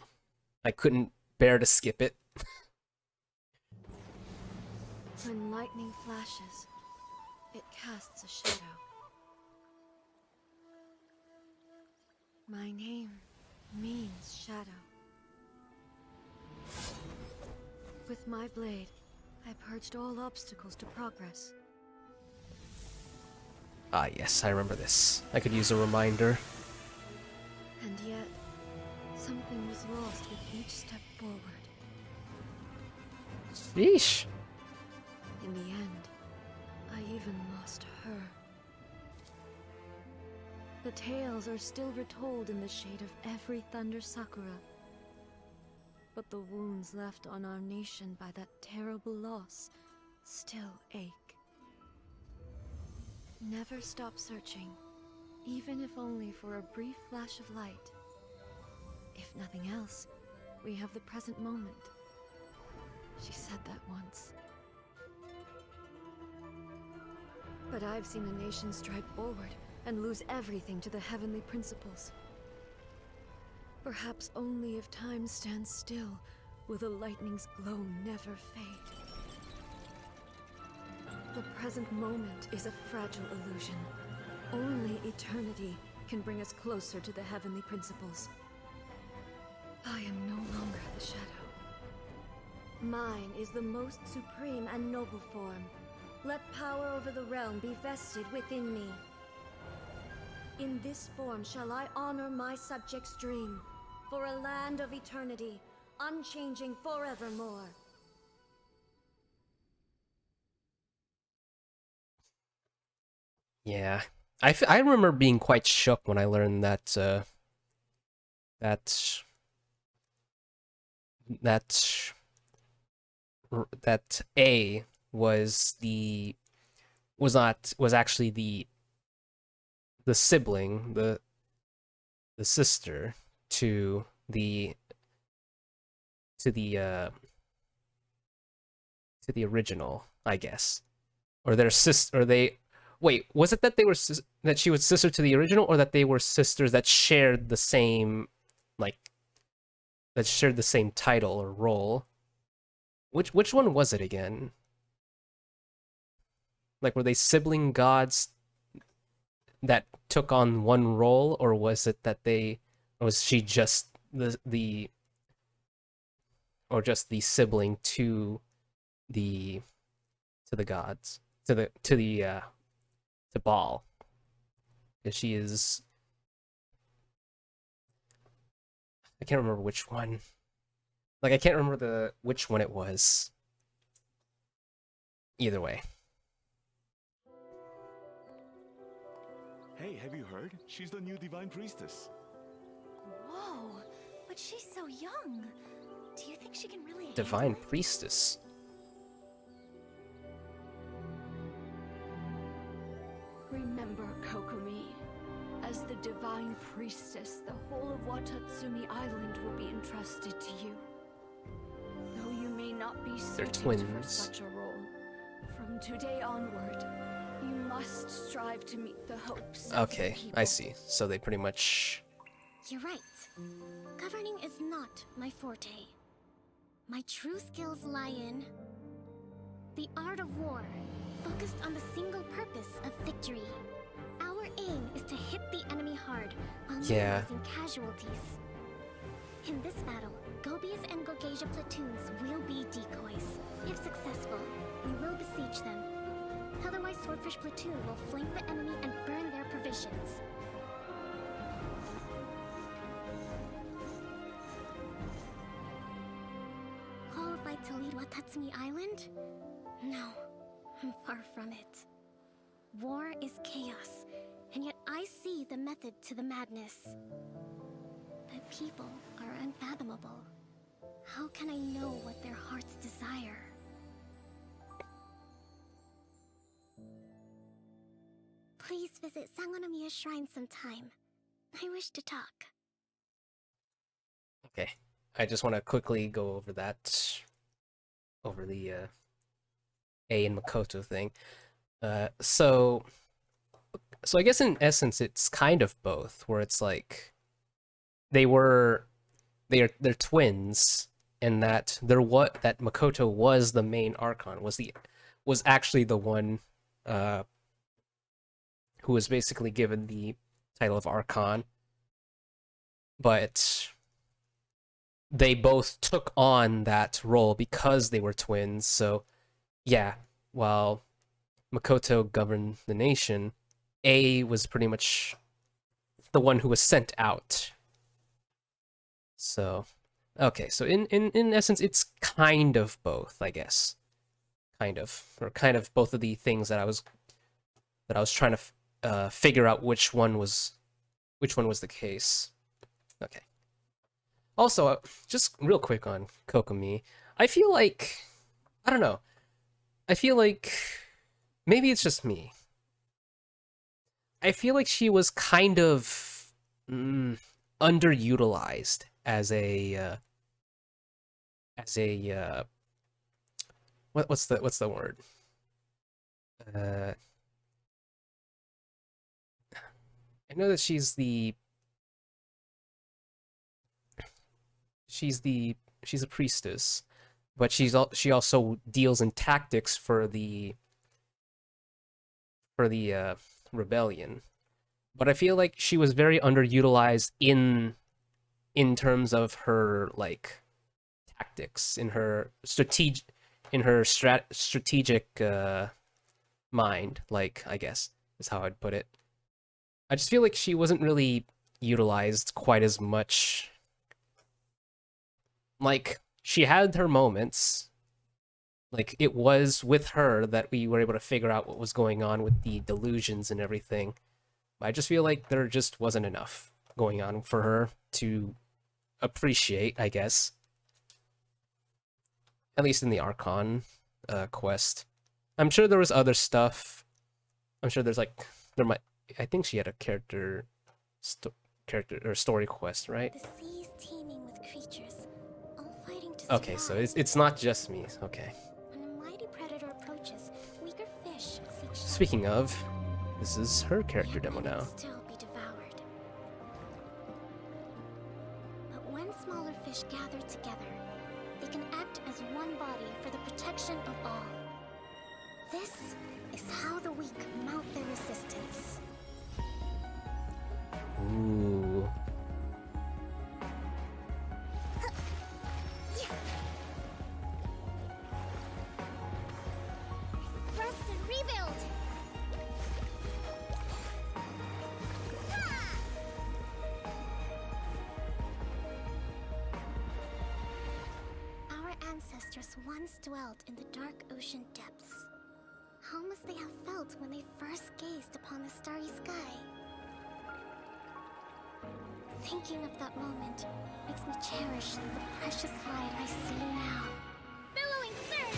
I couldn't bear to skip it. When lightning flashes, it casts a shadow. My name means shadow. With my blade, I purged all obstacles to progress. Ah, yes, I remember this. I could use a reminder. And yet, something was lost with each step forward. Sheesh. In the end, I even lost her. The tales are still retold in the shade of every Thunder Sakura. But the wounds left on our nation by that terrible loss still ache. Never stop searching, even if only for a brief flash of light. If nothing else, we have the present moment. She said that once. But I've seen a nation stride forward and lose everything to the heavenly principles. Perhaps only if time stands still will the lightning's glow never fade. The present moment is a fragile illusion. Only eternity can bring us closer to the heavenly principles. I am no longer the shadow. Mine is the most supreme and noble form. Let power over the realm be vested within me. In this form shall I honor my subjects' dream, for a land of eternity, unchanging forevermore. Yeah. I remember being quite shook when I learned that that A was actually the sibling, the sister to the original, I guess. Or their sister, or they wait, was it that they were that she was sister to the original, or that they were sisters that shared the same title or role? Which one was it again? Like, were they sibling gods that took on one role, or was it that was she just the sibling to the gods, to Baal? Because she is, I can't remember which one. Like, I can't remember which one it was. Either way. Hey, have you heard? She's the new Divine Priestess. Whoa, but she's so young. Do you think she can really Divine Priestess? Remember, Kokomi, as the Divine Priestess, the whole of Watatsumi Island will be entrusted to you. Though you may not be suited for such a role, from today onward, you must strive to meet the hopes of Okay, the people. I see. So they pretty much... You're right. Governing is not my forte. My true skills lie in the art of war, focused on the single purpose of victory. Our aim is to hit the enemy hard while minimizing casualties. In this battle, Gobi's and Gogeja platoons will be decoys. If successful, we will besiege them. Otherwise, Swordfish platoon will flank the enemy and burn their provisions. Qualified to lead Watatsumi Island? No, I'm far from it. War is chaos, and yet I see the method to the madness. The people are unfathomable. How can I know what their hearts desire? Please visit Sangonomiya Shrine sometime. I wish to talk. Okay, I just want to quickly go over that, over the A and Makoto thing. So I guess in essence it's kind of both, where it's like they're twins, and that that Makoto was the main Archon, was actually the one who was basically given the title of Archon, but they both took on that role because they were twins. So yeah, while Makoto governed the nation, A was pretty much the one who was sent out. So okay, so in essence it's kind of both, I guess. Kind of both of the things that I was trying to figure out which one was the case. Okay. Also, just real quick on Kokomi, I feel like, I don't know, I feel like maybe it's just me. I feel like she was kind of underutilized as a what's the word? I know that she's a priestess, but she also deals in tactics for the rebellion. But I feel like she was very underutilized in terms of her like tactics, in her strategic mind, like, I guess is how I'd put it. I just feel like she wasn't really utilized quite as much. Like, she had her moments. Like, it was with her that we were able to figure out what was going on with the delusions and everything. But I just feel like there just wasn't enough going on for her to appreciate, I guess. At least in the Archon quest. I'm sure there was other stuff. I'm sure I think she had a character or story quest, right? The sea is teeming with creatures, all fighting to Okay, so it's not just me. Okay. When a mighty predator approaches, weaker fish seek Speaking of, this is her character demo now. still be devoured. But when smaller fish gather together, they can act as one body for the protection of all. This is how the weak mount their resistance. Ooh. Thrust and rebuild! Our ancestors once dwelled in the dark ocean depths. How must they have felt when they first gazed upon the starry sky? Thinking of that moment makes me cherish the precious light I see now. Billowing surge!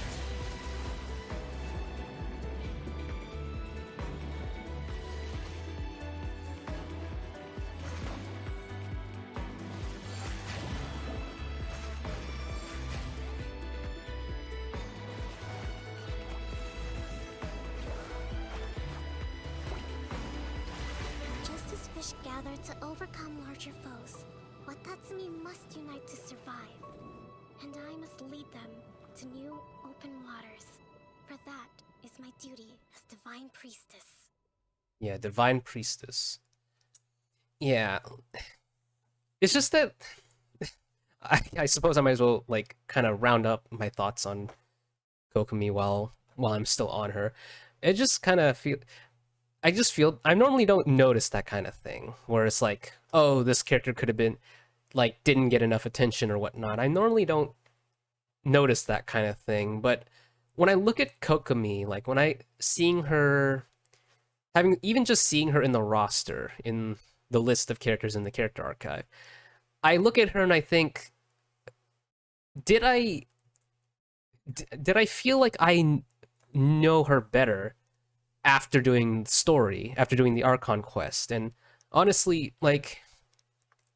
Just as fish gather to overcome larger foes, Watatsumi must unite to survive. And I must lead them to new open waters. For that is my duty as Divine Priestess. Yeah, Divine Priestess. Yeah. It's just that I suppose I might as well like kind of round up my thoughts on Kokomi while I'm still on her. It just kind of I normally don't notice that kind of thing where it's like, oh, this character could have been like didn't get enough attention or whatnot. I normally don't notice that kind of thing, but when I look at Kokomi, like when I seeing her even just seeing her in the roster, in the list of characters in the character archive, I look at her and I think, did I feel like I know her better after doing the story, after doing the Archon quest? And honestly, like,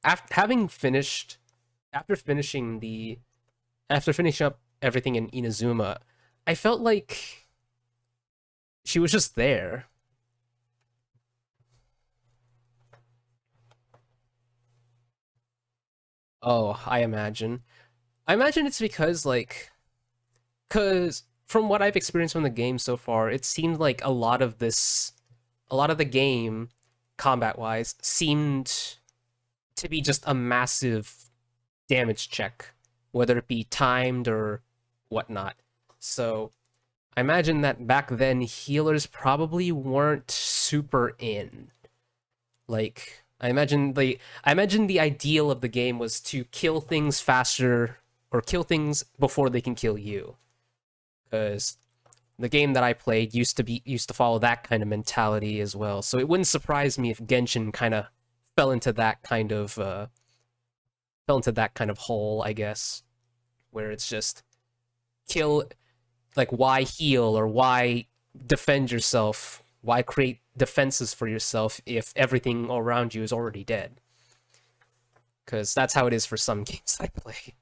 after finishing up everything in Inazuma, I felt like she was just there. Oh, I imagine. I imagine it's because, like, because from what I've experienced from the game so far, it seemed like a lot of the game, combat-wise, seemed to be just a massive damage check, whether it be timed or whatnot. So I imagine that back then healers probably weren't super in. Like, I imagine the ideal of the game was to kill things faster or kill things before they can kill you. Because the game that I played used to follow that kind of mentality as well. So it wouldn't surprise me if Genshin kind of fell into that kind of hole, I guess, where it's just kill, like, why heal or why defend yourself, why create defenses for yourself if everything around you is already dead? Because that's how it is for some games I play.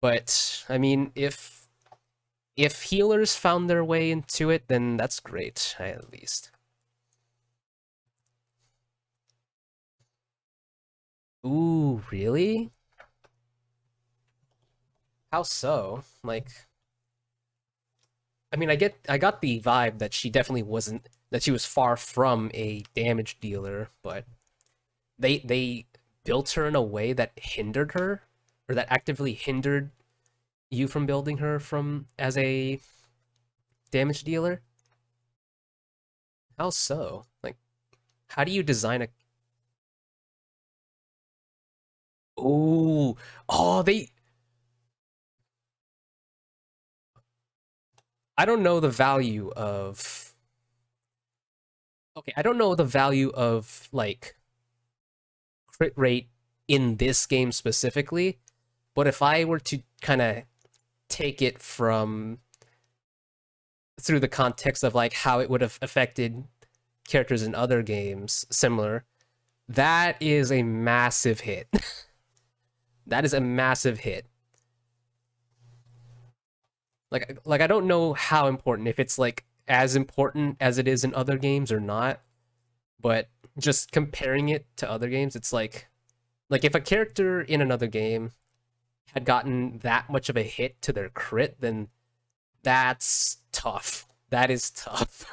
But I mean, if healers found their way into it, then that's great, at least. Ooh, really? How so? Like, I mean, I got the vibe that she definitely wasn't, that she was far from a damage dealer, but they built her in a way that hindered her, or that actively hindered you from building her from as a damage dealer? How so? Like, how do you design a... Ooh, oh, I don't know the value of... Okay, I don't know the value of, like, crit rate in this game specifically, but if I were to kind of take it from through the context of, like, how it would have affected characters in other games similar, that is a massive hit. That is a massive hit. Like I don't know how important, if it's like as important as it is in other games or not, but just comparing it to other games, it's like if a character in another game had gotten that much of a hit to their crit, then that's tough. That is tough.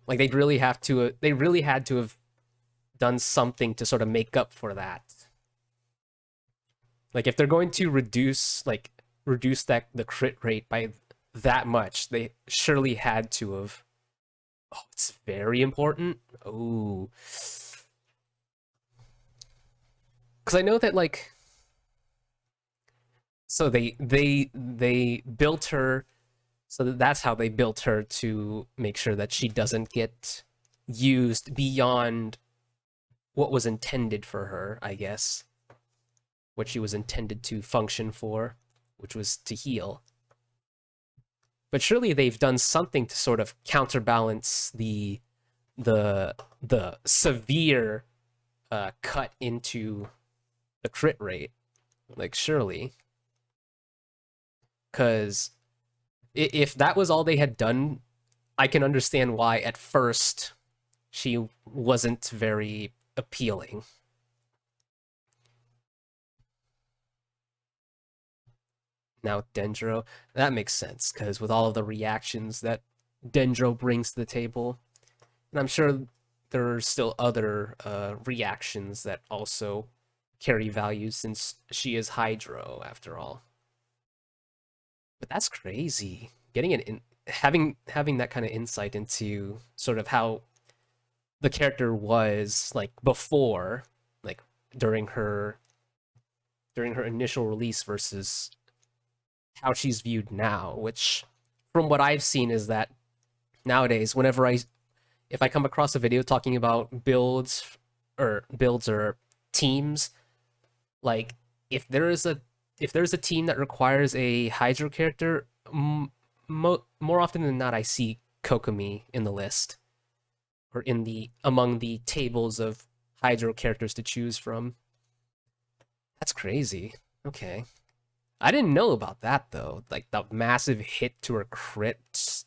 Like, they really had to have done something to sort of make up for that. Like, if they're going to reduce that the crit rate by that much, they surely had to have... Oh, it's very important. Oh, because I know that, like, so they built her, so that's how they built her, to make sure that she doesn't get used beyond what was intended for her, I guess. What she was intended to function for, which was to heal. But surely they've done something to sort of counterbalance the severe cut into the crit rate. Like, surely. Because if that was all they had done, I can understand why at first she wasn't very appealing. Now Dendro, that makes sense, because with all of the reactions that Dendro brings to the table, and I'm sure there are still other reactions that also carry value, since she is Hydro after all. But that's crazy. Getting having that kind of insight into sort of how the character was, like, before, like during her initial release versus how she's viewed now, which from what I've seen is that nowadays, if I come across a video talking about builds or teams, like if there's a team that requires a Hydro character, more often than not I see Kokomi in the list, or in the among the tables of Hydro characters to choose from. That's crazy. Okay. I didn't know about that though. Like the massive hit to her crit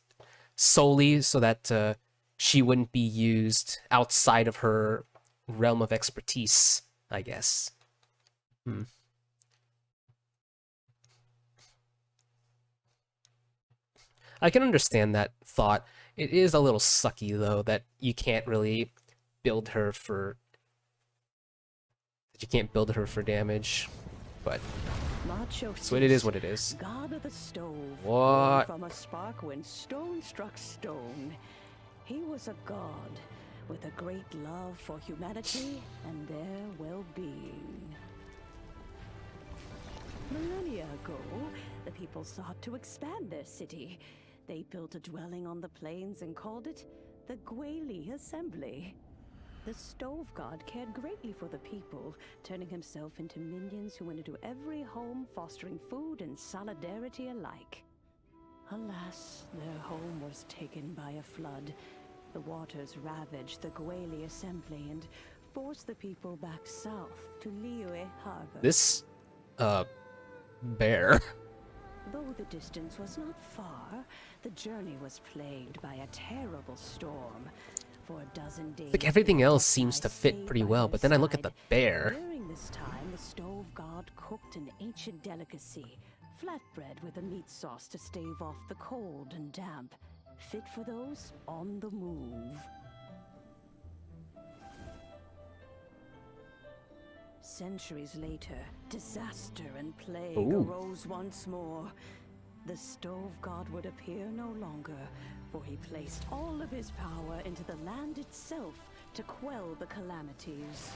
solely so that she wouldn't be used outside of her realm of expertise, I guess. I can understand that thought. It is a little sucky though that you can't really build her for damage, but so it is what it is. God of the stove, What? from a spark when stone struck stone. He was a god with a great love for humanity and their well-being. Millennia ago, the people sought to expand their city. They built a dwelling on the plains and called it the Gweli Assembly. The stove god cared greatly for the people, turning himself into minions who went into every home, fostering food and solidarity alike. Alas, their home was taken by a flood. The waters ravaged the Gweli Assembly and forced the people back south to Liyue Harbor. This, bear. Though the distance was not far, the journey was plagued by a terrible storm. For a dozen days, Like everything else seems to fit pretty well, but then I look at the bear. During this time, the stove god cooked an ancient delicacy, flatbread with a meat sauce to stave off the cold and damp, fit for those on the move. Centuries later, disaster and plague arose once more. The stove god would appear no longer, for he placed all of his power into the land itself to quell the calamities.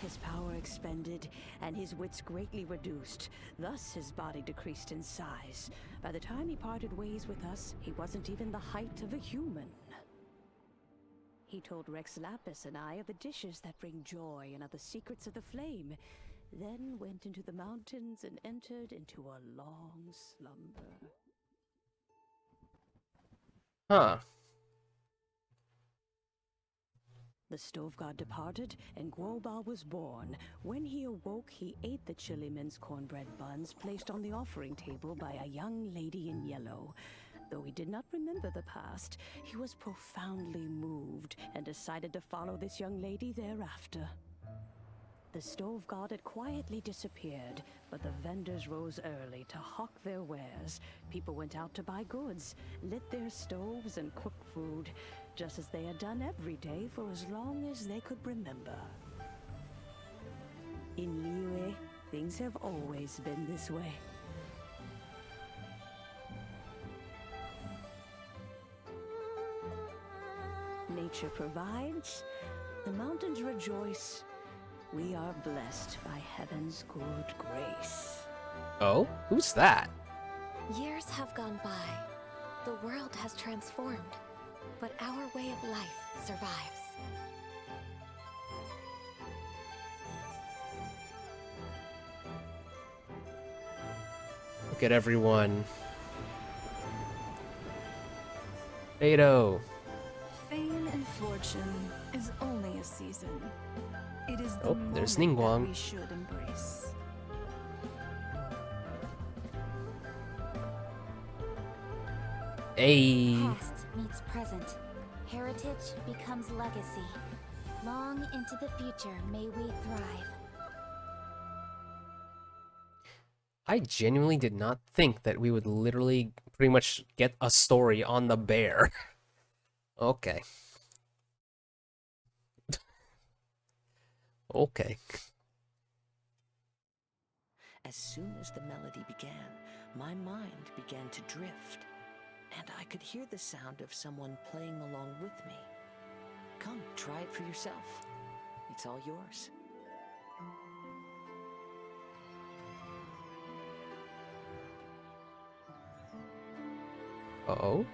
His power expended, and his wits greatly reduced. Thus his body decreased in size. By the time he parted ways with us, he wasn't even the height of a human. He told Rex Lapis and I of the dishes that bring joy and of the secrets of the flame, then went into the mountains and entered into a long slumber. Huh. The stove god departed, and Guoba was born. When he awoke, he ate the Chiliman's cornbread buns placed on the offering table by a young lady in yellow. Though he did not remember the past, he was profoundly moved and decided to follow this young lady thereafter. The stove god had quietly disappeared, but the vendors rose early to hawk their wares. People went out to buy goods, lit their stoves, and cooked food, just as they had done every day for as long as they could remember. In Liyue, things have always been this way. Nature provides, the mountains rejoice. We are blessed by heaven's good grace. Oh? Who's that? Years have gone by. The world has transformed, but our way of life survives. Look at everyone. Beto. Fame and fortune is only a season. It is the Oh, there's moment that Ningguang. we should embrace. Hey. Past meets present. Heritage becomes legacy. Long into the future may we thrive. I genuinely did not think that we would literally pretty much get a story on the bear. Okay. Okay. As soon as the melody began, my mind began to drift, and I could hear the sound of someone playing along with me. Come, try it for yourself. It's all yours. Uh-oh.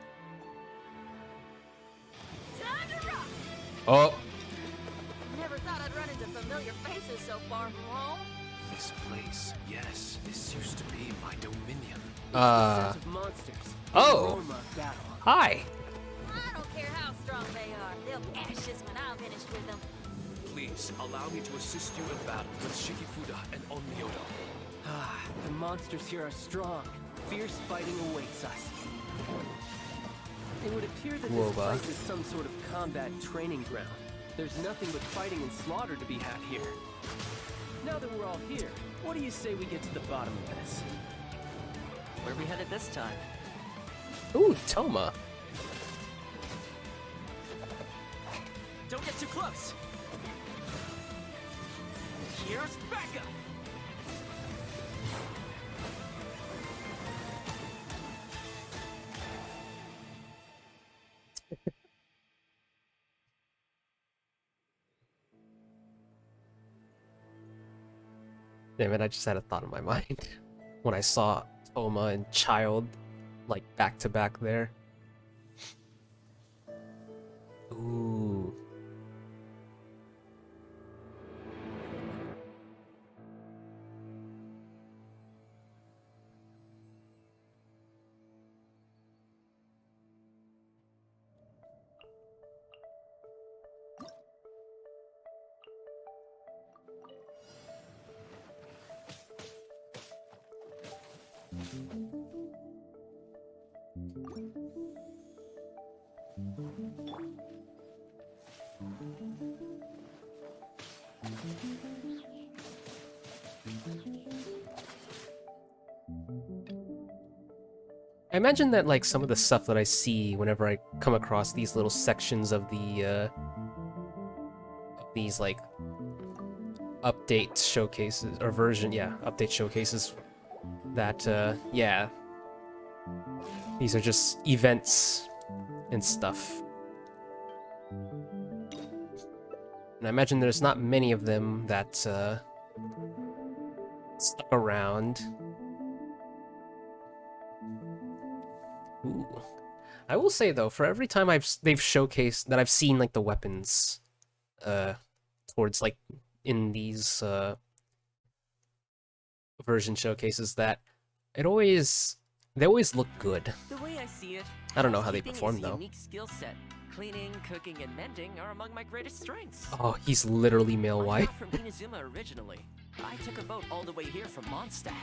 Time to rock! Oh. Never thought I'd run into familiar faces so far from home. This place, yes, this used to be my dominion. Of monsters. Oh. Aroma of battle. Hi. I don't care how strong they are. They'll be ashes when I'm finished with them. Please, allow me to assist you in battle with Shikifuda and Onmyoto. Ah, the monsters here are strong. Fierce fighting awaits us. It would appear that this place is some sort of combat training ground. There's nothing but fighting and slaughter to be had here. Now that we're all here, what do you say we get to the bottom of this? Where are we headed this time? Ooh, Toma. Don't get too close! Here's backup! Damn it, I just had a thought in my mind when I saw Toma and Child like back to back there. Ooh. I imagine that like some of the stuff that I see whenever I come across these little sections of the these like update showcases or update showcases that yeah, these are just events and stuff. And I imagine there's not many of them that stuck around. Ooh. I will say though, for every time they've showcased that I've seen like the weapons towards like in these version showcases, that they always look good. The way I see it, I don't know how they housekeeping perform is a though. unique skill set. Cleaning, cooking, and mending are among my greatest strengths. Oh, he's literally male I'm white. not from Inazuma originally. I took a boat all the way here from Mondstadt.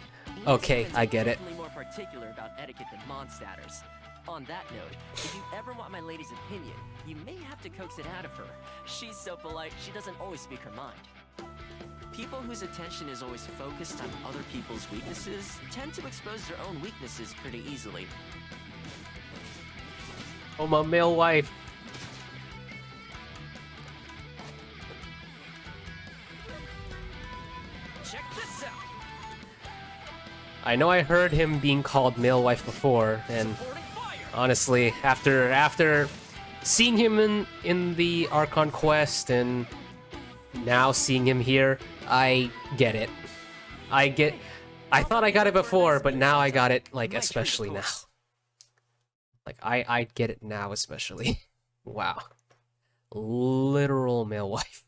Okay, Inazumans I are get it. definitely more particular about etiquette than Mondstadters. On that note, if you ever want my lady's opinion, you may have to coax it out of her. She's so polite, she doesn't always speak her mind. People whose attention is always focused on other people's weaknesses tend to expose their own weaknesses pretty easily. Oh, my male wife. Check this out! I know I heard him being called male wife before, and honestly, after seeing him in the Archon quest and now seeing him here, I get it. I thought I got it before, but now I got it, like, especially now. Like, I get it now, especially. Wow. Literal male wife.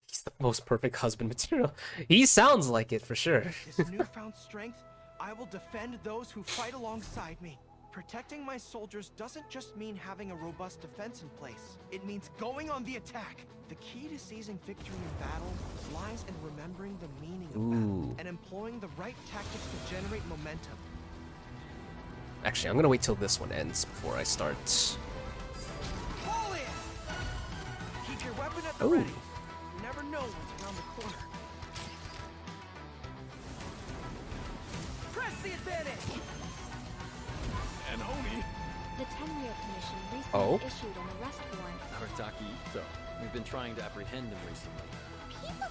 He's the most perfect husband material. He sounds like it, for sure. This newfound strength, I will defend those who fight alongside me. Protecting my soldiers doesn't just mean having a robust defense in place. It means going on the attack. The key to seizing victory in battle lies in remembering the meaning of battle and employing the right tactics to generate momentum. Actually, I'm gonna wait till this one ends before I start. Fall in! Keep your weapon at the ready. You never know what's around the corner. Press the advantage! And Oni! The 10-year commission recently issued an arrest warrant. Arataki Ito. We've been trying to apprehend him recently.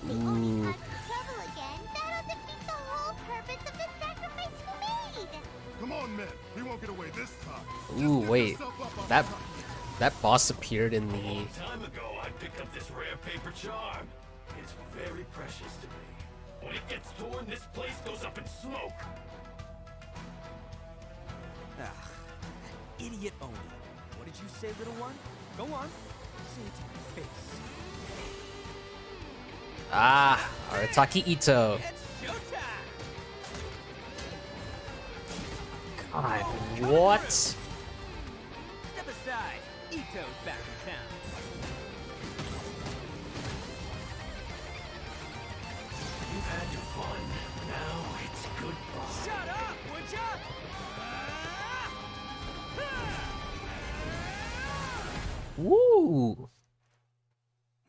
Trouble again. That'll defeat the whole purpose of the sacrifice you made. Come on, men. We won't get away this time. Ooh, wait. That boss appeared in the... A long time ago, I picked up this rare paper charm. It's very precious to me. When it gets torn, this place goes up in smoke. Ah, that idiot Oni. What did you say, little one? Go on. Say it to my face. Ah, Arataki Ito. God, what? Step aside. Ito's back in town. You've had your fun. Now it's goodbye. Shut up, would ya? Woo!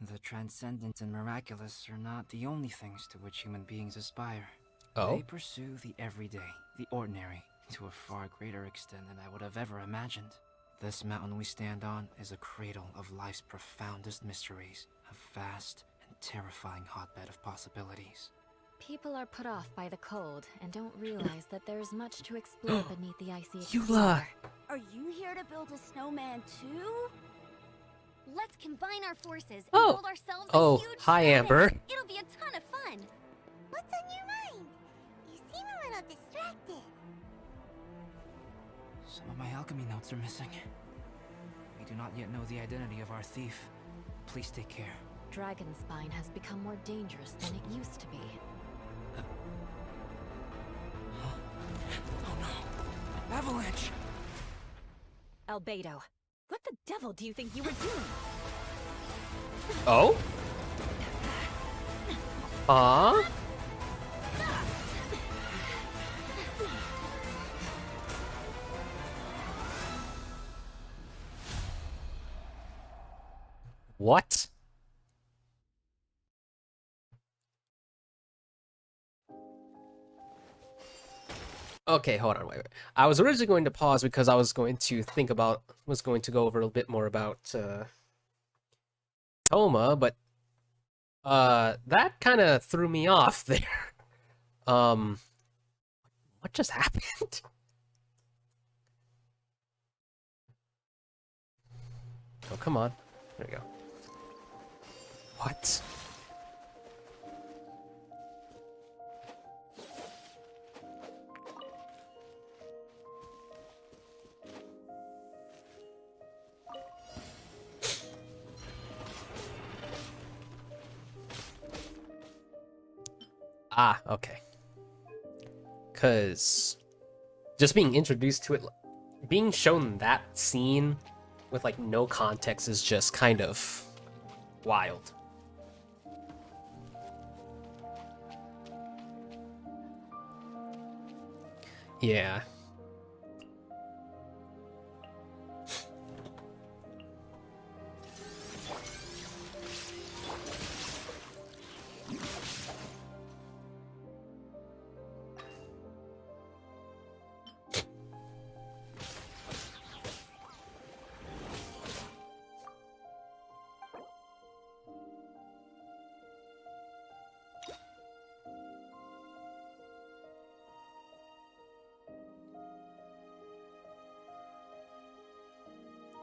The transcendent and miraculous are not the only things to which human beings aspire. Oh? They pursue the everyday, the ordinary, to a far greater extent than I would have ever imagined. This mountain we stand on is a cradle of life's profoundest mysteries, a vast and terrifying hotbed of possibilities. People are put off by the cold and don't realize that there's much to explore beneath the icy Eula! exterior. Are you here to build a snowman too? Let's combine our forces and Oh. build ourselves Oh, a huge hi, snowman. Amber. It'll be a ton of fun. What's on your mind? You seem a little distracted. Some of my alchemy notes are missing. We do not yet know the identity of our thief. Please take care. Dragonspine has become more dangerous than it used to be. Oh no! Avalanche! Albedo, what the devil do you think you were doing? Oh? What? Okay, hold on, wait. I was originally going to pause because I was going to go over a little bit more about Toma, but that kind of threw me off there. What just happened? Oh, come on. There we go. What? Ah, okay. Because just being introduced to it, being shown that scene with like no context is just kind of wild. Yeah.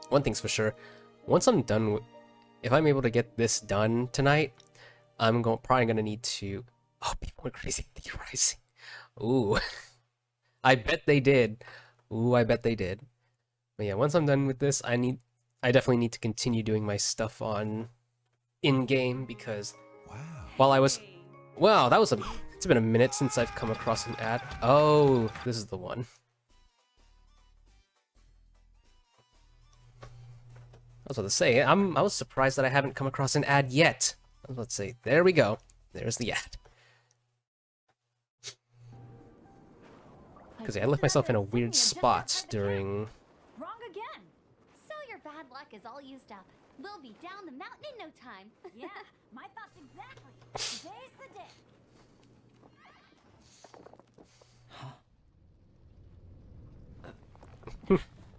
One thing's for sure, once I'm done with, if I'm able to get this done tonight, I'm probably gonna need to. Oh, people went crazy theorizing. Ooh, I bet they did. Ooh, I bet they did. But yeah, once I'm done with this, I definitely need to continue doing my stuff on in-game because while I was, wow, it's been a minute since I've come across an ad. Oh, this is the one. I was about to say, I was surprised that I haven't come across an ad yet. Let's see. There we go. There's the ad. Because I left myself in a weird spot during... Wrong again. So your bad luck is all used up. We'll be down the mountain in no time. Yeah, my thoughts exactly. Today's the day.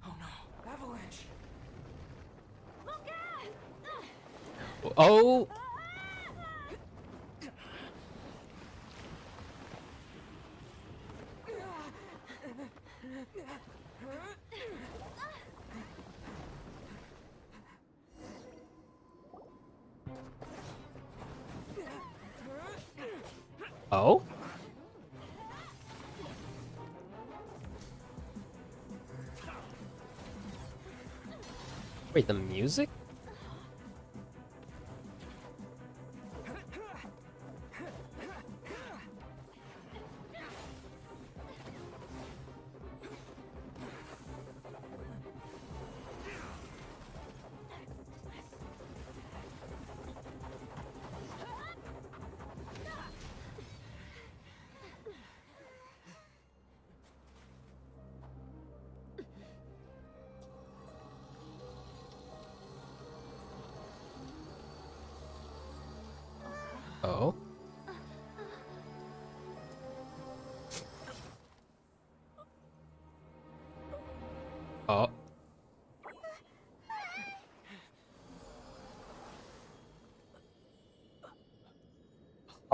Oh no! Avalanche! Oh! Oh? Wait, the music?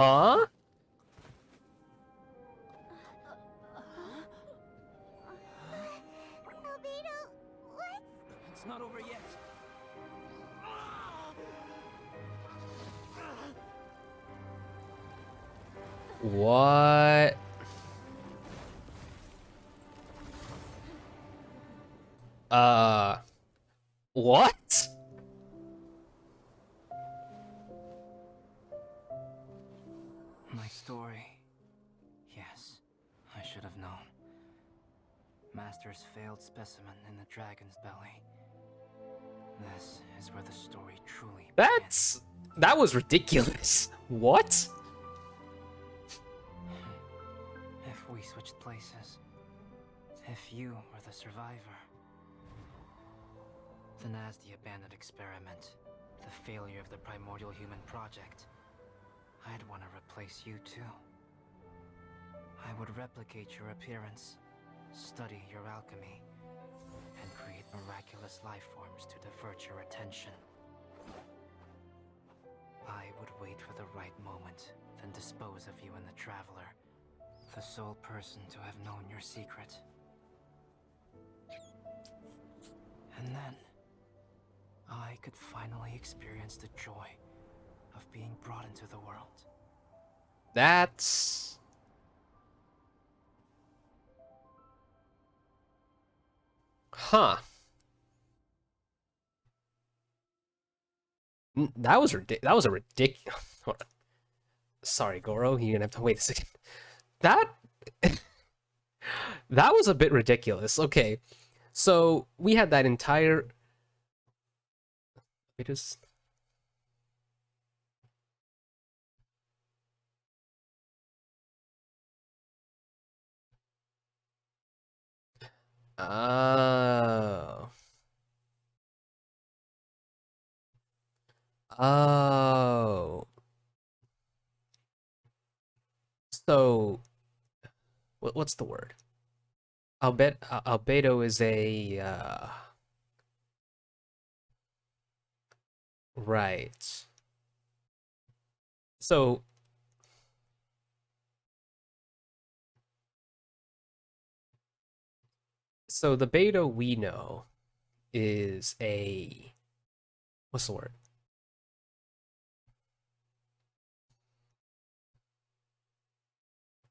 Huh? Albedo, what? It's not over yet. What? What? My story. Yes, I should have known. Master's failed specimen in the dragon's belly. This is where the story truly That was ridiculous. What? If we switched places, if you were the survivor, then as the abandoned experiment, the failure of the primordial human project, I'd want to replace you too. I would replicate your appearance, study your alchemy, and create miraculous life forms to divert your attention. I would wait for the right moment, then dispose of you and the Traveler, the sole person to have known your secret. And then, I could finally experience the joy of being brought into the world. That's... Huh. That was a ridiculous... Hold on. Sorry, Goro, you're gonna have to wait a second. That... that was a bit ridiculous. Okay, so we had that entire... It is... Oh. Oh. So, what's the word? Albedo is a right. So the Beto we know is a, what's the word?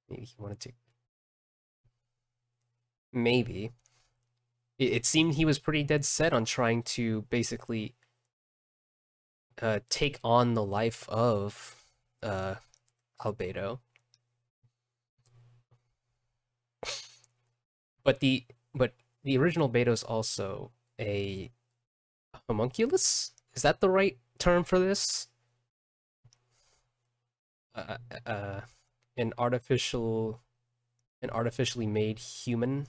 Maybe he wanted to. Maybe. It seemed he was pretty dead set on trying to basically take on the life of Albedo. But the original Beto is also a homunculus? Is that the right term for this? An artificially made human.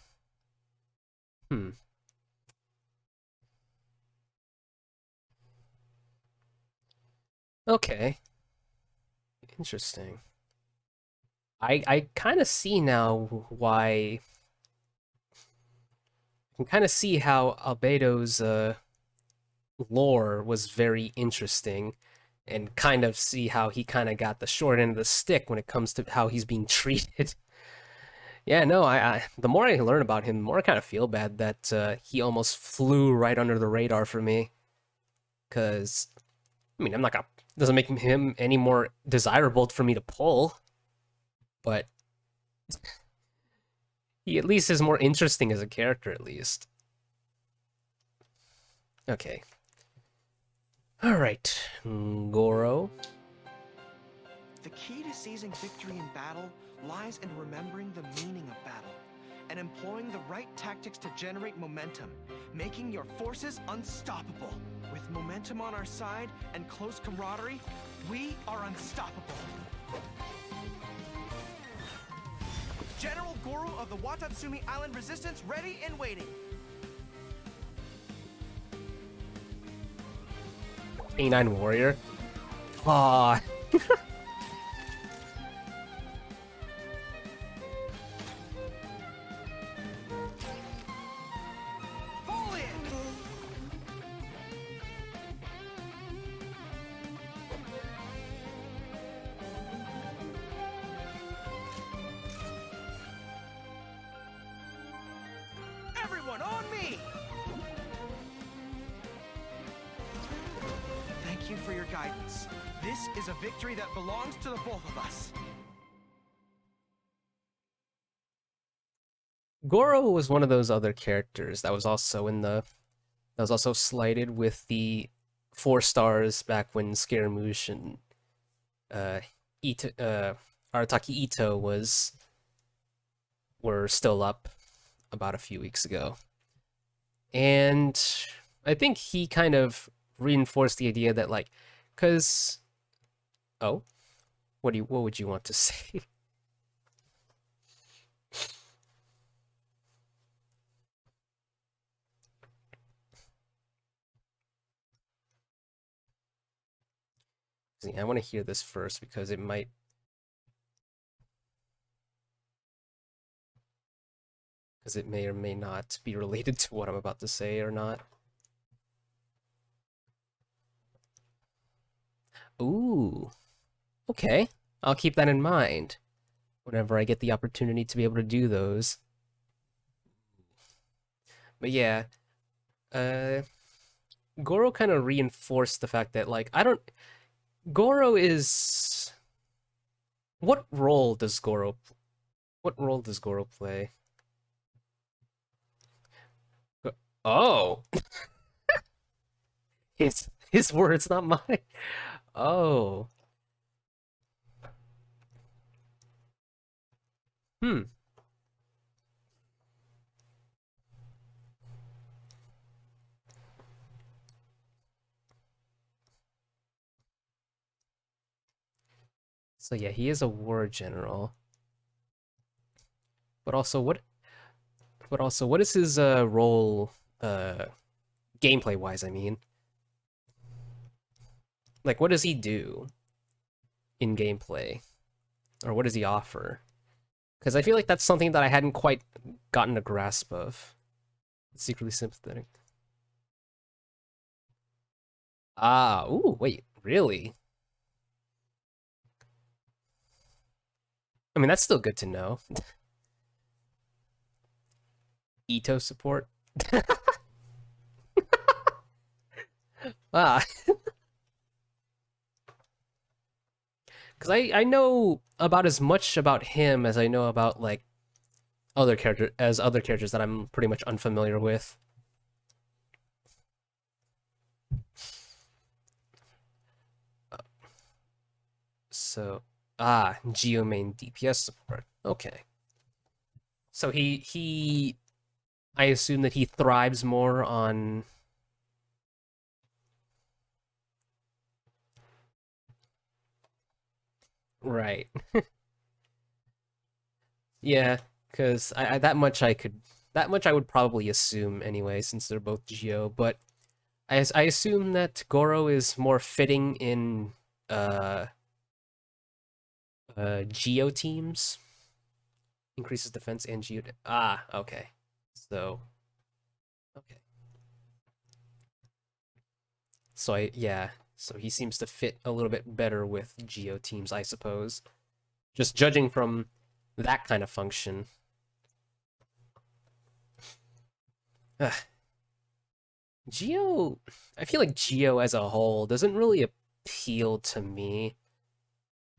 Okay. Interesting. I kind of see now why. I can kind of see how Albedo's lore was very interesting, and kind of see how he kind of got the short end of the stick when it comes to how he's being treated. Yeah, no, I the more I learn about him, the more I kind of feel bad that he almost flew right under the radar for me. Because, I mean, I'm not gonna, doesn't make him any more desirable for me to pull, but he at least is more interesting as a character, at least. Okay. Alright, Goro. The key to seizing victory in battle lies in remembering the meaning of battle and employing the right tactics to generate momentum, making your forces unstoppable. With momentum on our side and close camaraderie, we are unstoppable. General Goro of the Watatsumi Island Resistance ready and waiting. A9 warrior. Aw. for your guidance. This is a victory that belongs to the both of us. Goro was one of those other characters that was also slighted with the 4 stars back when Scaramouche and Arataki Ito were still up about a few weeks ago. And I think he kind of reinforced the idea that, like, because... Oh? What would you want to say? See, I want to hear this first because it might... Because it may or may not be related to what I'm about to say or not. Ooh. Okay. I'll keep that in mind whenever I get the opportunity to be able to do those. But yeah, Goro kind of reinforced the fact that, like, Goro is... What role does Goro play? Oh! His words, not mine. Oh. So yeah, he is a war general. But also what is his role gameplay wise, I mean? Like, what does he do in gameplay? Or what does he offer? Because I feel like that's something that I hadn't quite gotten a grasp of. Secretly sympathetic. Ah, ooh, wait, really? I mean, that's still good to know. Ito support? Ah. Because I know about as much about him as I know about, like, other characters that I'm pretty much unfamiliar with. So, Geo main DPS support. Okay. So he I assume that he thrives more on... Right. Yeah, because that much I would probably assume anyway, since they're both Geo, but I assume that Goro is more fitting in Geo teams. Increases defense and Geo... okay. So... Okay. So so he seems to fit a little bit better with Geo teams, I suppose. Just judging from that kind of function. Geo... I feel like Geo as a whole doesn't really appeal to me.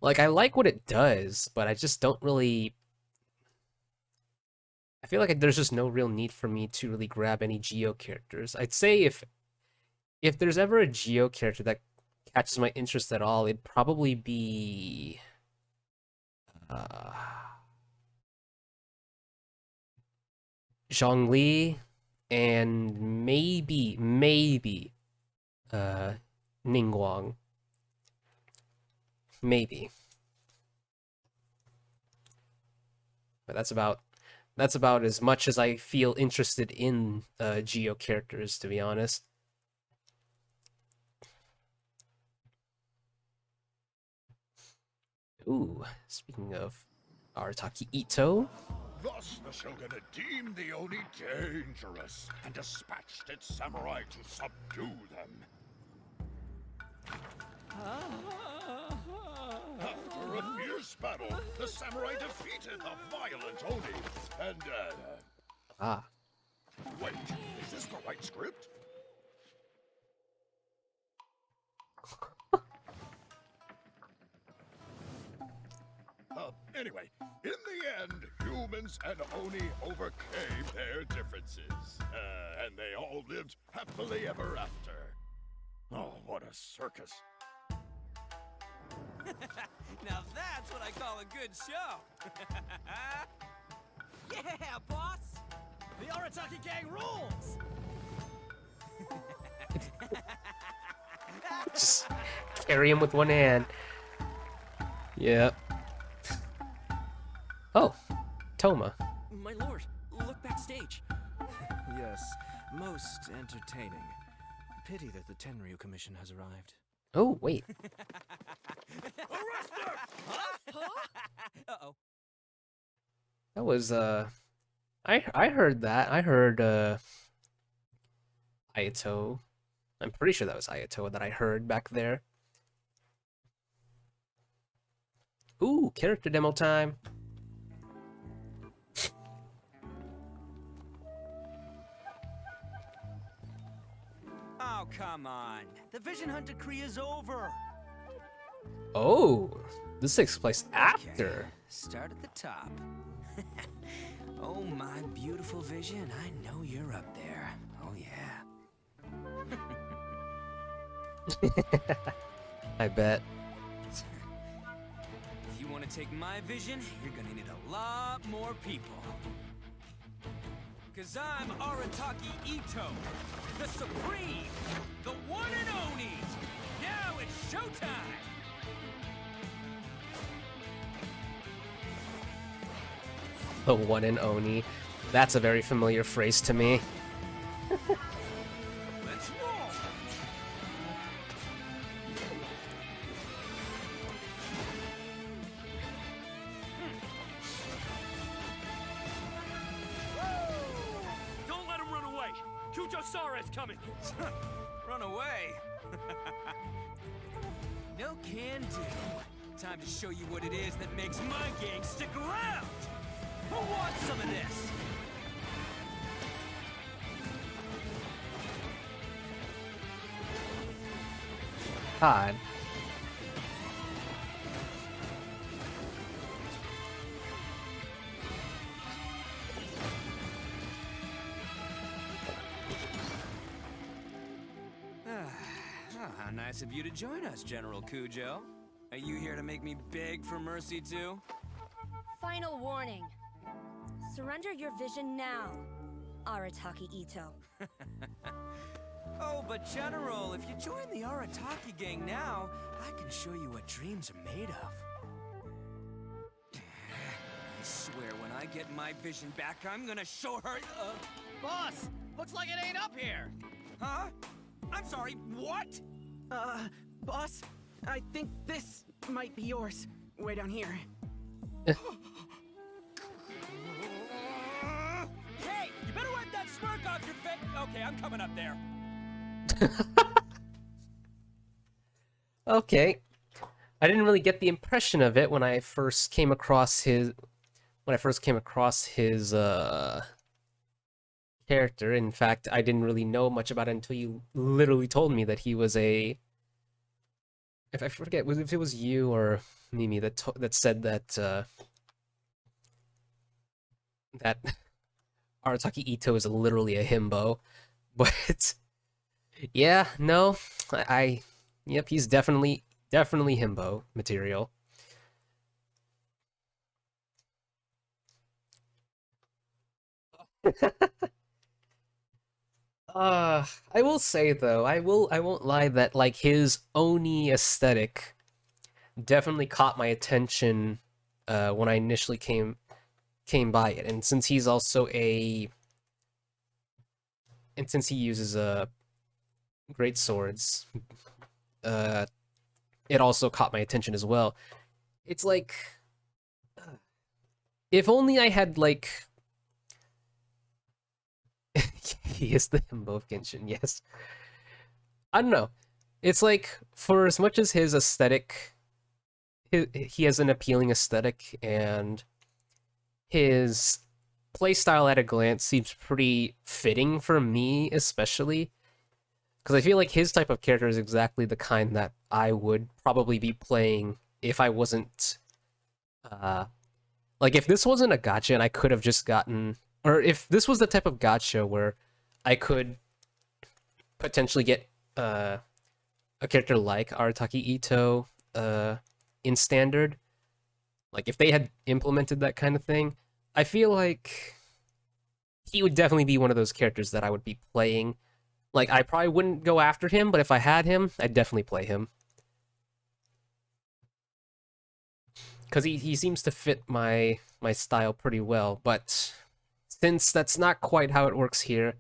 Like, I like what it does, but I just don't really... I feel like there's just no real need for me to really grab any Geo characters. I'd say if there's ever a Geo character that catches my interest at all, it'd probably be... Zhongli, and maybe Ningguang. Maybe. But that's about as much as I feel interested in Geo characters, to be honest. Ooh, speaking of Arataki Ito. Thus the Shogun deemed the Oni dangerous and dispatched its samurai to subdue them. After a fierce battle, the samurai defeated the violent Oni and Wait, is this the right script? Anyway, in the end, humans and Oni overcame their differences. And they all lived happily ever after. Oh, what a circus. Now that's what I call a good show. Yeah, boss! The Arataki gang rules! Just carry him with one hand. Yep. Oh, Toma. My lord, look backstage. Yes, most entertaining. Pity that the Tenryu Commission has arrived. Oh, wait. Arrest her! Huh? Uh-oh. That was, I heard that. I heard, Ayato. I'm pretty sure that was Ayato that I heard back there. Ooh, character demo time. Oh, come on. The Vision Hunt decree is over. Oh, this takes place after. Start at the top. Oh, my beautiful Vision, I know you're up there. Oh, yeah. I bet. If you want to take my vision, you're gonna need a lot more people. Cause I'm Arataki Ito, the Supreme, the one and only. Now it's showtime! The one and Oni. That's a very familiar phrase to me. Let's roll! Don't let him run away! Kujo-Sara is coming! Run away? No can do. Time to show you what it is that makes my gang stick around! Who wants some of this? God. How nice of you to join us, General Kujo. Are you here to make me beg for mercy too? Final warning. Surrender your vision now, Arataki Ito. Oh, but General, if you join the Arataki gang now, I can show you what dreams are made of. I swear when I get my vision back, I'm gonna show her, Boss! Looks like it ain't up here! Huh? I'm sorry, what? Boss, I think this might be yours. Way down here. Hey, you better wipe that smirk off your face! Okay, I'm coming up there. Okay. I didn't really get the impression of it when I first came across his character. In fact, I didn't really know much about it until you literally told me that he was a, if I forget if it was you or Mimi that said that that Arataki Ito is literally a himbo. But yeah, no, yep, he's definitely himbo material. I will say though, I won't lie that like his Oni aesthetic definitely caught my attention when I initially came by it, and since he's also since he uses great swords, it also caught my attention as well. It's like, if only I had like, he is the himbo of Genshin, yes. I don't know. It's like, for as much as his aesthetic, he has an appealing aesthetic, and his playstyle at a glance seems pretty fitting for me, especially. Because I feel like his type of character is exactly the kind that I would probably be playing if I wasn't Like, if this wasn't a gacha and I could have just gotten... Or if this was the type of gacha where I could potentially get a character like Arataki Ito in Standard, like, if they had implemented that kind of thing, I feel like he would definitely be one of those characters that I would be playing. Like, I probably wouldn't go after him, but if I had him, I'd definitely play him. Because he seems to fit my style pretty well, but since that's not quite how it works here,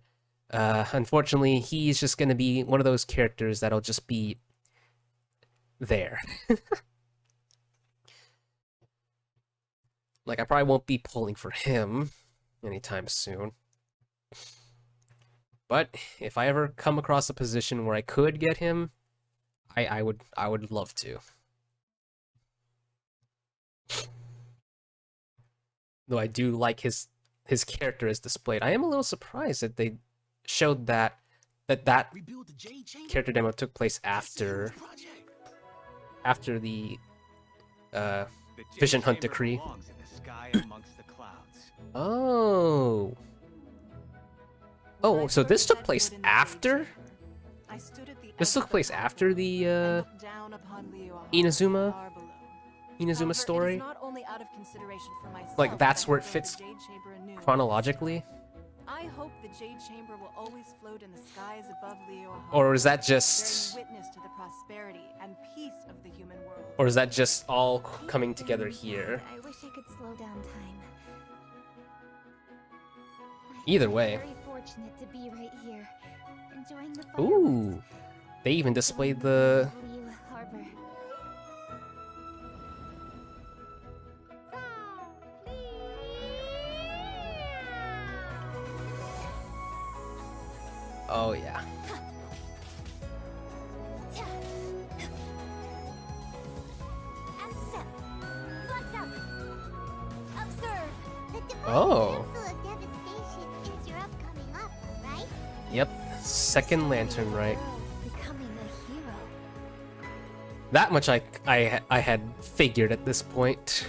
unfortunately, he's just going to be one of those characters that'll just be there. Like, I probably won't be pulling for him anytime soon. But if I ever come across a position where I could get him, I would love to. Though I do like his character as displayed. I am a little surprised that they showed that character demo took place after the Vision Hunt decree. Oh. Oh, so this took place after? This took place after the Inazuma story? Like, that's where it fits chronologically? I hope the Jade Chamber will always float in the skies above Liyue. Or is that just... bearing witness to the prosperity and peace of the human world. Or is that just all coming together here? I wish I could slow down time. Either way. I'm very fortunate to be right here, enjoying the Ooh! They even displayed the... Liyue Harbor. Oh, yeah. Oh. Yep, second lantern, right? That much I had figured at this point,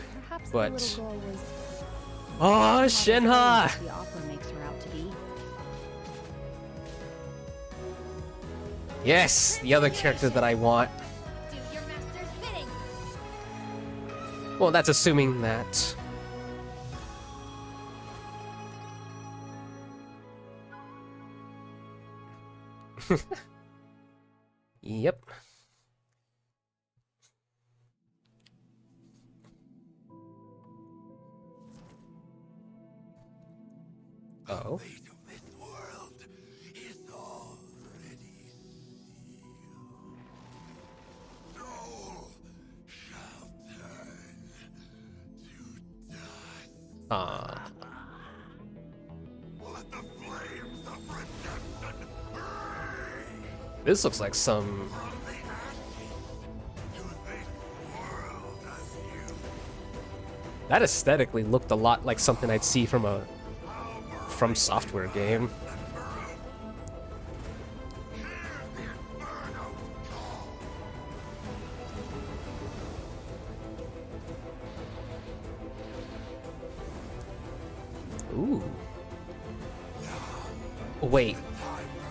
but... Oh, Shenhe! Yes, the other character that I want. Well, that's assuming that... Yep. Oh. This looks like some... That aesthetically looked a lot like something I'd see from a From Software game. Ooh. Wait.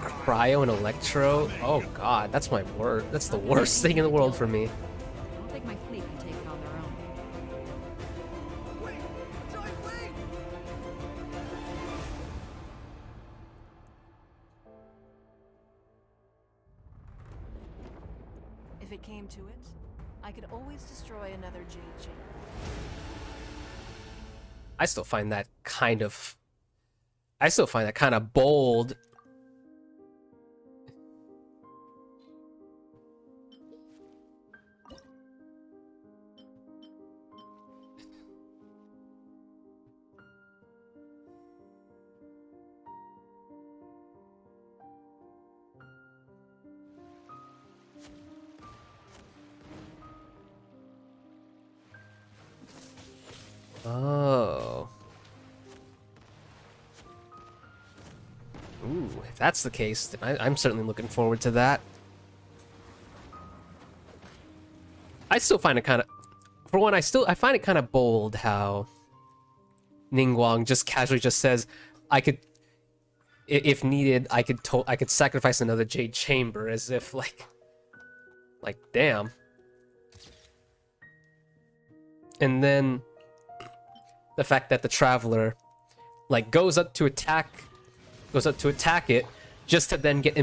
Cryo and Electro? Oh god, that's my word. That's the worst thing in the world for me. I don't think my fleet can take it on their own. If it came to it, I could always destroy another Jade Chamber. I still find that kind of bold. Oh. Ooh, if that's the case, then I'm certainly looking forward to that. I still find it kind of... For one, I find it kind of bold how Ningguang just casually just says, "I could, if needed, I could sacrifice another Jade Chamber," as if like damn. And then the fact that the Traveler like goes up to attack it, just to then get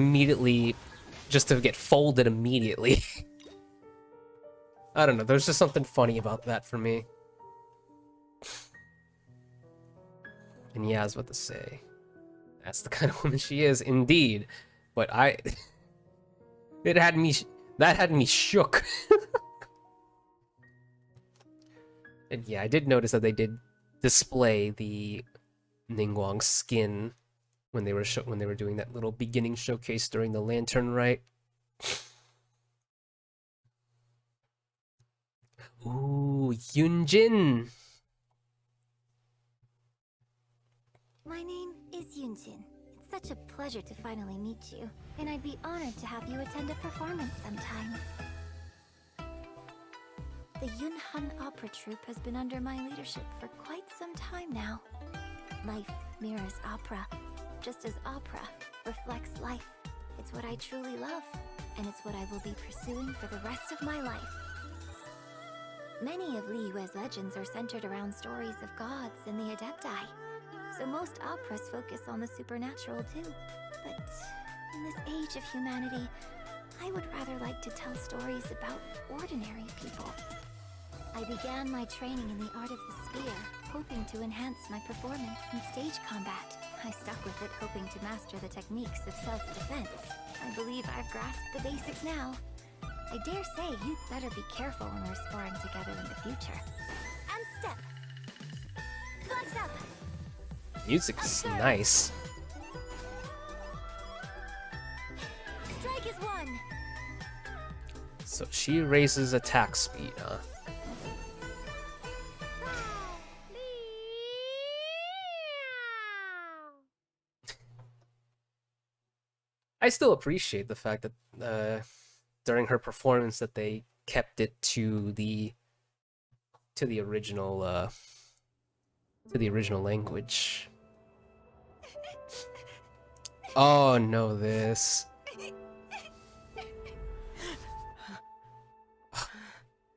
folded immediately. I don't know, there's just something funny about that for me. And yeah, I was about to say, that's the kind of woman she is, indeed. But that had me shook. And yeah, I did notice that they did display the Ningguang skin when they were doing that little beginning showcase during the Lantern Rite. Ooh, Yunjin. My name is Yunjin. It's such a pleasure to finally meet you, and I'd be honored to have you attend a performance sometime. The Yunhan Opera Troupe has been under my leadership for quite some time now. Life mirrors opera, just as opera reflects life. It's what I truly love, and it's what I will be pursuing for the rest of my life. Many of Liyue's legends are centered around stories of gods and the Adepti, so most operas focus on the supernatural too. But in this age of humanity, I would rather like to tell stories about ordinary people. I began my training in the art of the spear, hoping to enhance my performance in stage combat. I stuck with it, hoping to master the techniques of self-defense. I believe I've grasped the basics now. I dare say you'd better be careful when we're sparring together in the future. And step. Gloves up. Music's nice. Strike is one. So she raises attack speed, huh? I still appreciate the fact that during her performance that they kept it to the original language. Oh no, this.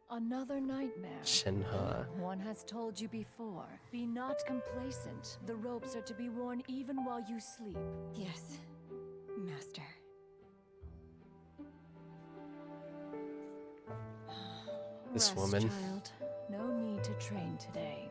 Another nightmare. Shenhe. One has told you before. Be not complacent. The ropes are to be worn even while you sleep. Yes, Master. This Rest, woman. Child. No need to train today.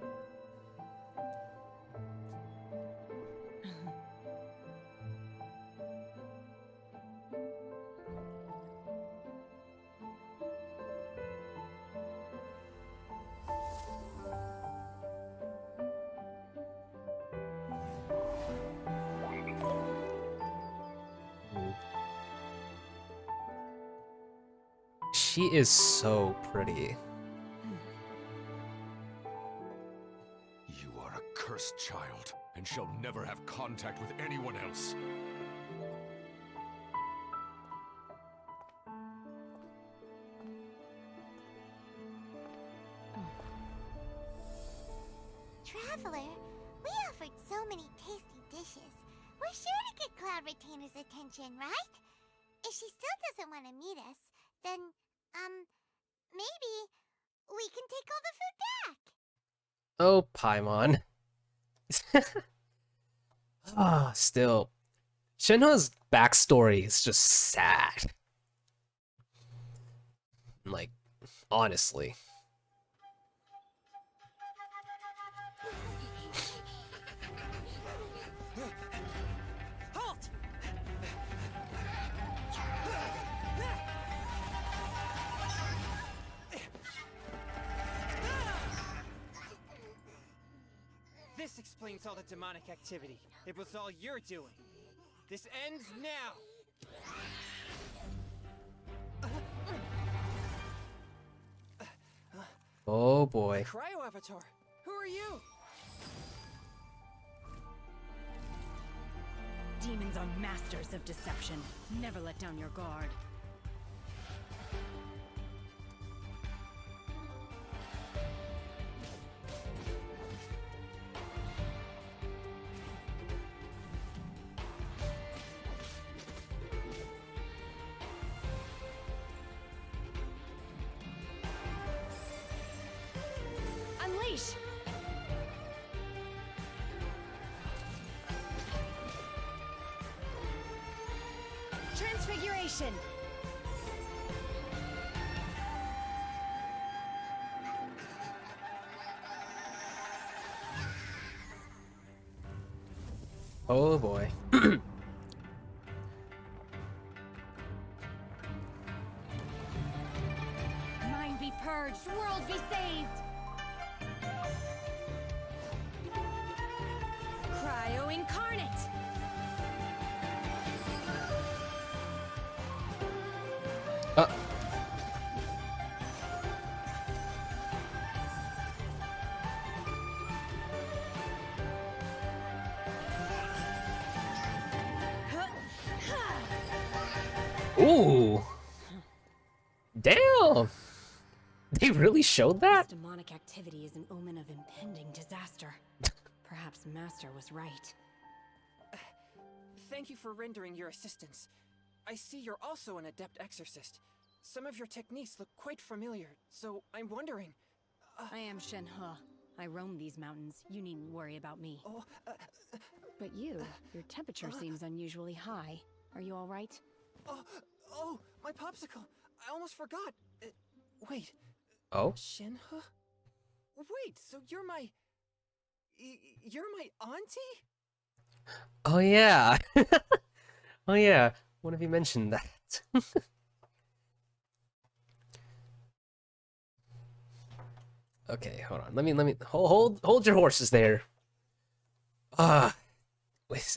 She is so pretty. You are a cursed child, and shall never have contact with anyone else. Traveler, we offered so many tasty dishes. We're sure to get Cloud Retainer's attention, right? If she still doesn't want to meet us, then, maybe we can take all the food back. Oh, Paimon. Ah, still. Shenhe's backstory is just sad. Like, honestly. Halt! This explains all the demonic activity. It was all you're doing. This ends now! Oh boy. Cryo Avatar, who are you? Demons are masters of deception. Never let down your guard. Unleash! Transfiguration! Oh boy. Mind be purged, world be saved! Cryo incarnate! Ooh. Damn. They really showed that? This demonic activity is an omen of impending disaster. Perhaps Master was right. Thank you for rendering your assistance. I see you're also an adept exorcist. Some of your techniques look quite familiar, so I'm wondering... I am Shenhe. I roam these mountains. You needn't worry about me. But your temperature seems unusually high. Are you all right? Oh, my popsicle! I almost forgot! Wait. Oh? Shenhe? Wait, so you're my... You're my auntie? Oh yeah. Oh yeah. When have you mentioned that? Okay, hold on. Let me hold your horses there.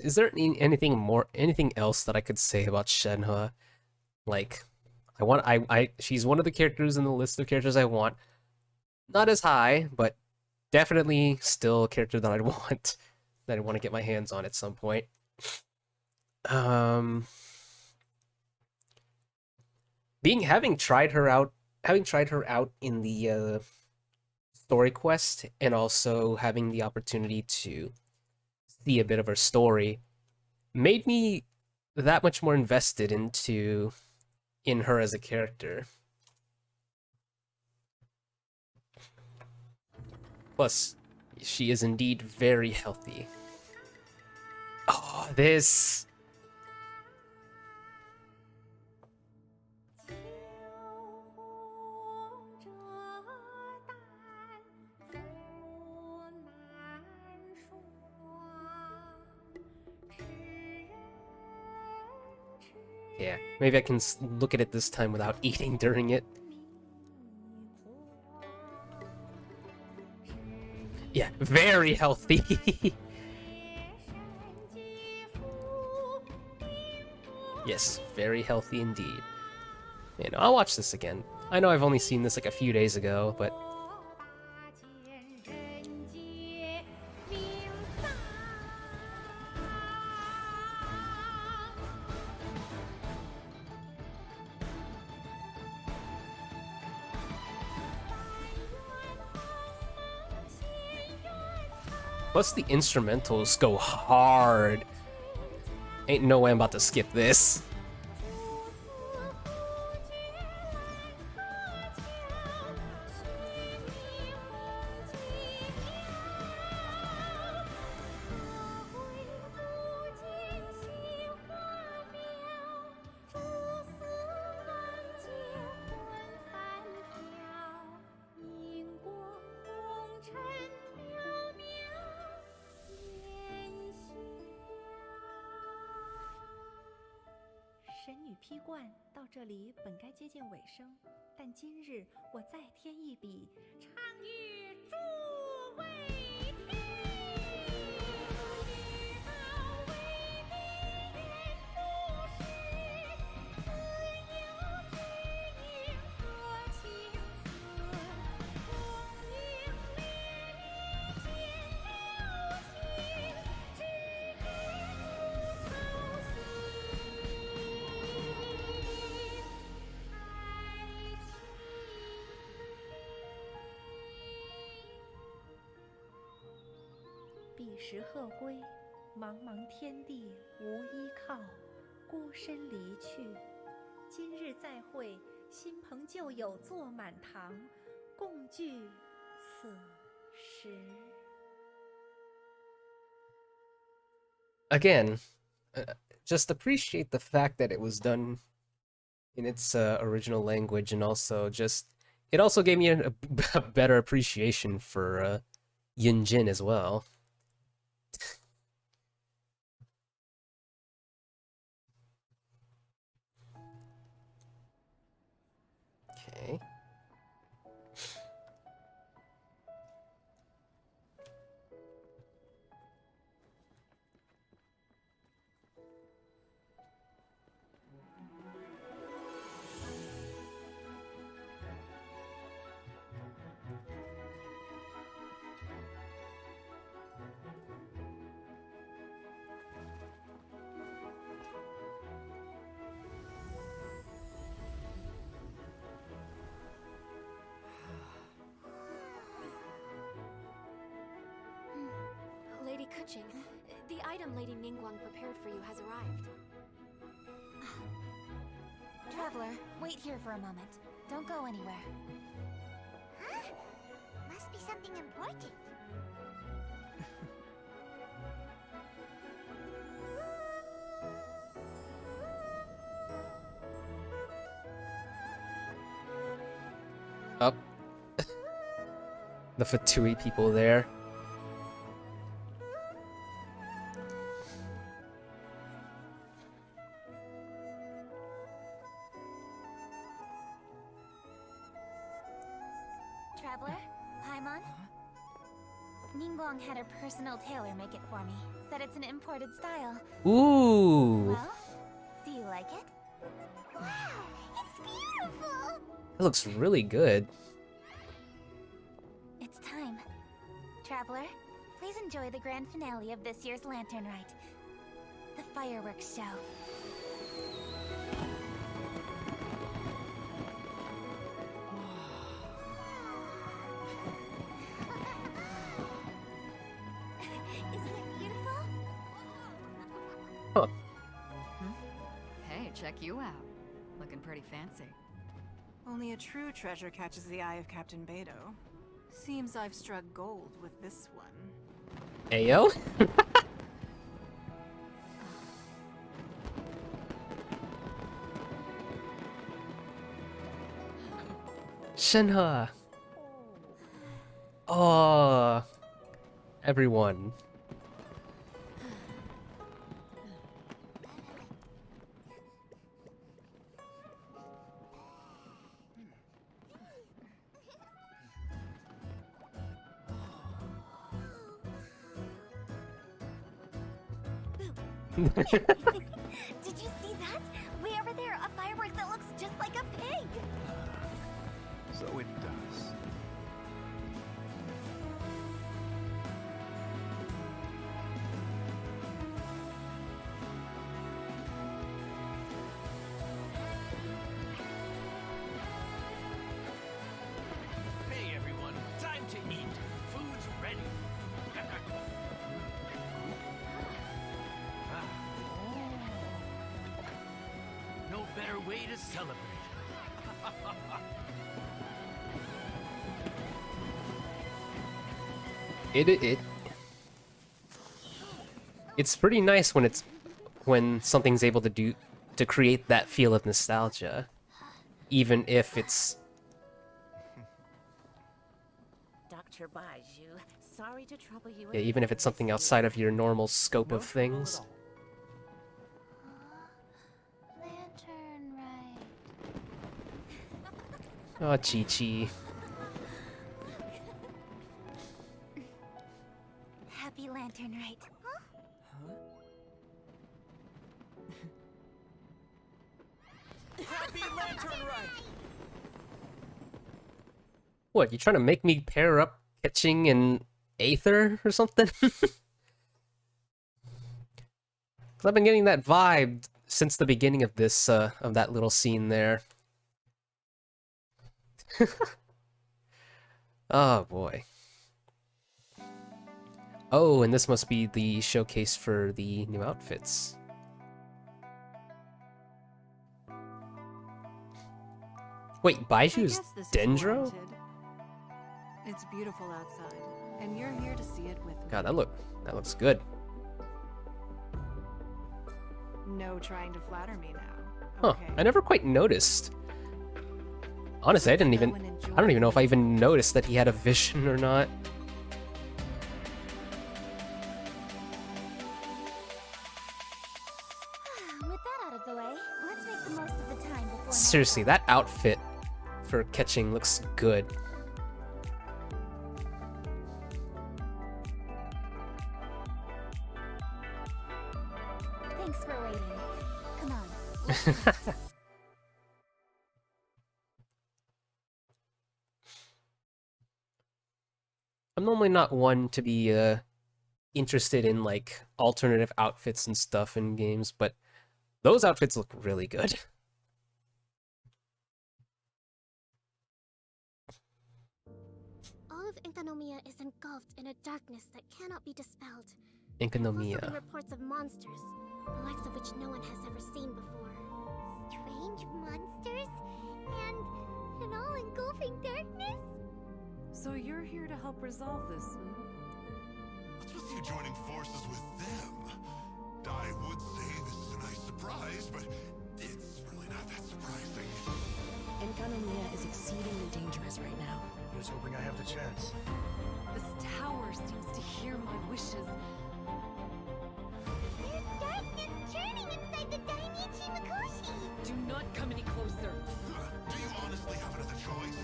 Is there anything else that I could say about Shenhe? Like, she's one of the characters in the list of characters I want. Not as high, but definitely still a character that I'd want, that I want to get my hands on at some point. Having tried her out in the story quest, and also having the opportunity to see a bit of her story, made me that much more invested in her as a character. Plus, she is indeed very healthy. Oh, this... Yeah, maybe I can look at it this time without eating during it. Yeah, very healthy. Yes, very healthy indeed. You know, I'll watch this again. I know I've only seen this like a few days ago, but... Plus the instrumentals go hard. Ain't no way I'm about to skip this.神女披冠到这里本该接近尾声，但今日我再添一笔，唱与诸位听。彼时鹤归，茫茫天地无依靠，孤身离去。今日再会，新朋旧友坐满堂，共聚此 Again, just appreciate the fact that it was done in its original language, and also just it also gave me a better appreciation for Yunjin as well. Okay. Lady Kuching, the item Lady Ningguang prepared for you has arrived. Traveler, wait here for a moment. Don't go anywhere. Huh? Must be something important. Up. The Fatui people there. Traveler, Paimon? Ningguang had her personal tailor make it for me. Said it's an imported style. Ooh. Well, do you like it? Wow, it's beautiful! It looks really good. It's time. Traveler, please enjoy the grand finale of this year's Lantern Rite. The fireworks show. Isn't it beautiful? Huh. Hey, check you out. Looking pretty fancy. Only a true treasure catches the eye of Captain Beidou. Seems I've struck gold with this one. Ayo? Shenhe. Oh, everyone. Did you see that? Way over there, a firework that looks just like a pig! So it does. Hey everyone, time to eat. Food's ready. No better way to celebrate. It's pretty nice when something's able to create that feel of nostalgia, even if it's Dr. Baiju, sorry to trouble you. yeah, even if it's something outside of your normal scope of things. Lantern Rite. Oh, Chi-Chi. Happy Lantern Rite. Happy Lantern Rite! What, you trying to make me pair up Ketching and Aether or something? Because I've been getting that vibe since the beginning of this, of that little scene there. Oh boy. Oh, and this must be the showcase for the new outfits. Wait, Baiju is Dendro? It's beautiful outside, and it with me. God, that looks good. No trying to flatter me now. Huh, Okay. I never quite noticed. Honestly, I don't even know if I even noticed that he had a vision or not. With that out of the way, let's make the most of the time before Seriously, that outfit for catching looks good. Thanks for waiting. Come on. I'm normally not one to be interested in like alternative outfits and stuff in games, but those outfits look really good. All of Inkanomiya is engulfed in a darkness that cannot be dispelled. Inkanomiya. Also been reports of monsters, the likes of which no one has ever seen before. Strange monsters? And an all-engulfing darkness? So you're here to help resolve this, What's with you joining forces with them? I would say this is a nice surprise, but it's really not that surprising. Enkanomiya is exceedingly dangerous right now. Here's hoping I have the chance. This tower seems to hear my wishes. There's darkness churning inside the Dainichi Makoshi! Do not come any closer. Do you honestly have another choice?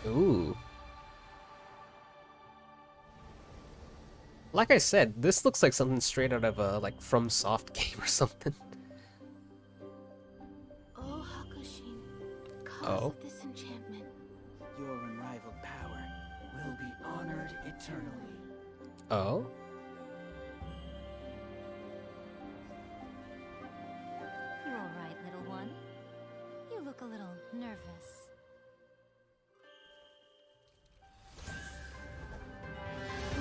Ooh. Like I said, this looks like something straight out of a like FromSoft game or something. Oh, Hakushin, cause Oh. of this enchantment. Your unrivaled power will be honored eternally. Oh. You're all right, little one. You look a little nervous.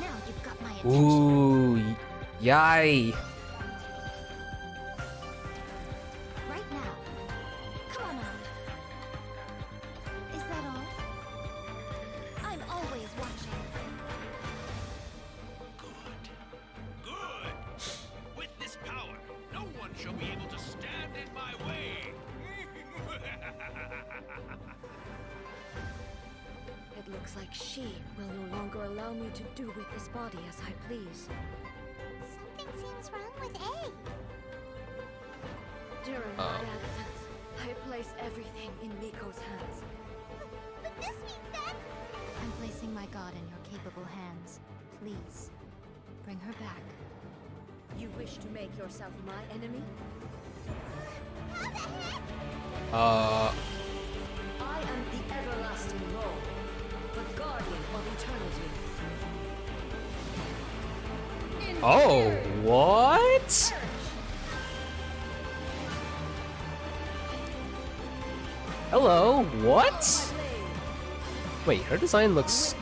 Now you've got my attention. Ooh. Yay. Right now. Come on out. Is that all? I'm always watching. Good. With this power, no one shall be able to stand in my way. It looks like she will no longer allow me to do with this body as I please. Something seems wrong with A. During my absence, I place everything in Miko's hands. But this means that... I'm placing my god in your capable hands. Please, bring her back. You wish to make yourself my enemy? Uh. I am the everlasting Lord, the guardian of eternity. Oh, what? Hello, what? Wait, her design looks...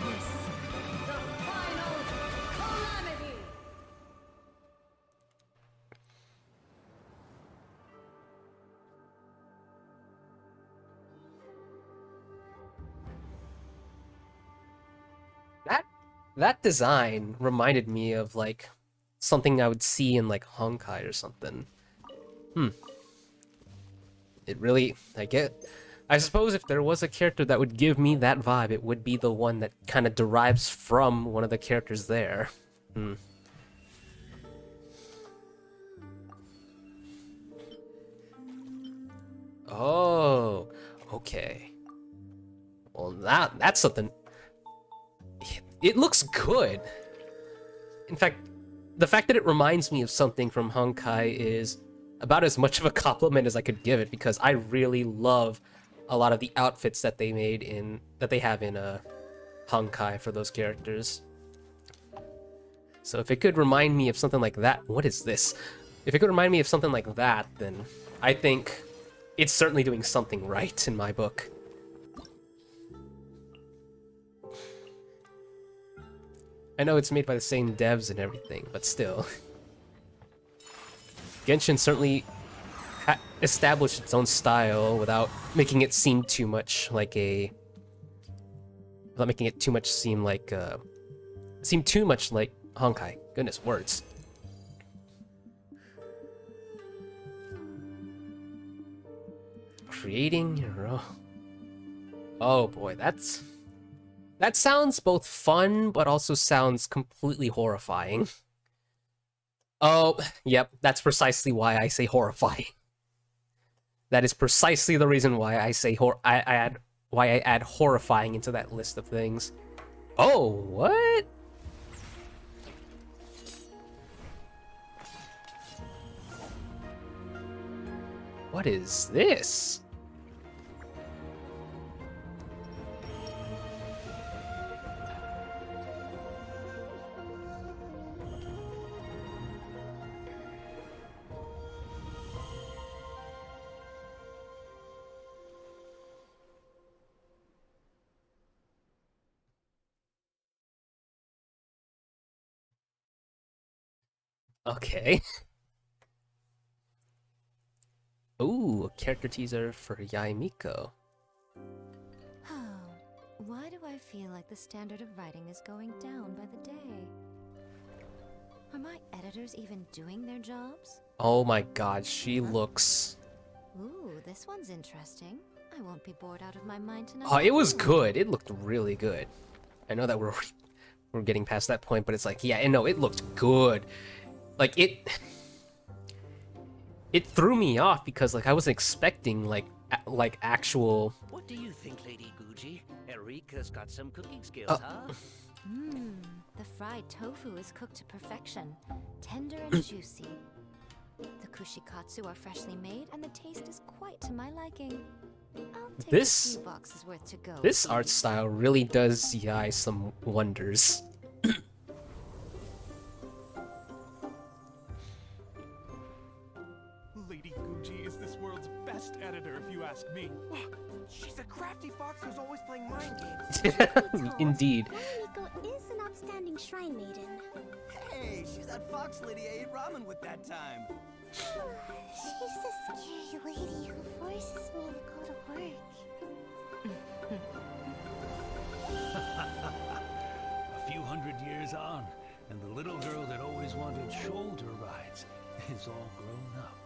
That design reminded me of, like, something I would see in, like, Honkai or something. It really... I suppose if there was a character that would give me that vibe, it would be the one that kind of derives from one of the characters there. Oh, okay. Well, that's something... It looks good. In fact, the fact that it reminds me of something from Honkai is about as much of a compliment as I could give it, because I really love a lot of the outfits that they have in Honkai for those characters. So if it could remind me of something like that, what is this? If it could remind me of something like that, then I think it's certainly doing something right in my book. I know it's made by the same devs and everything, but still. Genshin certainly established its own style without making it seem too much like a without making it too much seem like Honkai. Goodness, words. Creating your own. Oh boy, that sounds both fun, but also sounds completely horrifying. Oh, yep, that's precisely why I say horrifying. That is precisely the reason why I say I add horrifying into that list of things. Oh, what? What is this? Okay. Ooh, a character teaser for Yaimiko. Oh, why do I feel like the standard of writing is going down by the day? Are my editors even doing their jobs? Oh my god, she looks... Ooh, this one's interesting. I won't be bored out of my mind tonight. Oh, it was good. It looked really good. I know that we're getting past that point, but it's like, yeah, no, it looked good. Like, it threw me off because, like, I wasn't expecting, like actual... What do you think, Lady Guji? Erika's got some cooking skills, huh? The fried tofu is cooked to perfection. Tender and juicy. The kushikatsu are freshly made, and the taste is quite to my liking. I'll take a few boxes worth to go. This art style really does Yai some wonders. Lady Guji is this world's best editor, if you ask me. She's a crafty fox who's always playing mind games. Indeed. Yaimiko is an outstanding shrine maiden. Hey, she's that fox lady I ate ramen with that time. She's the scary lady who forces me to go to work. A few hundred years on, and the little girl that always wanted shoulder rides is all grown up.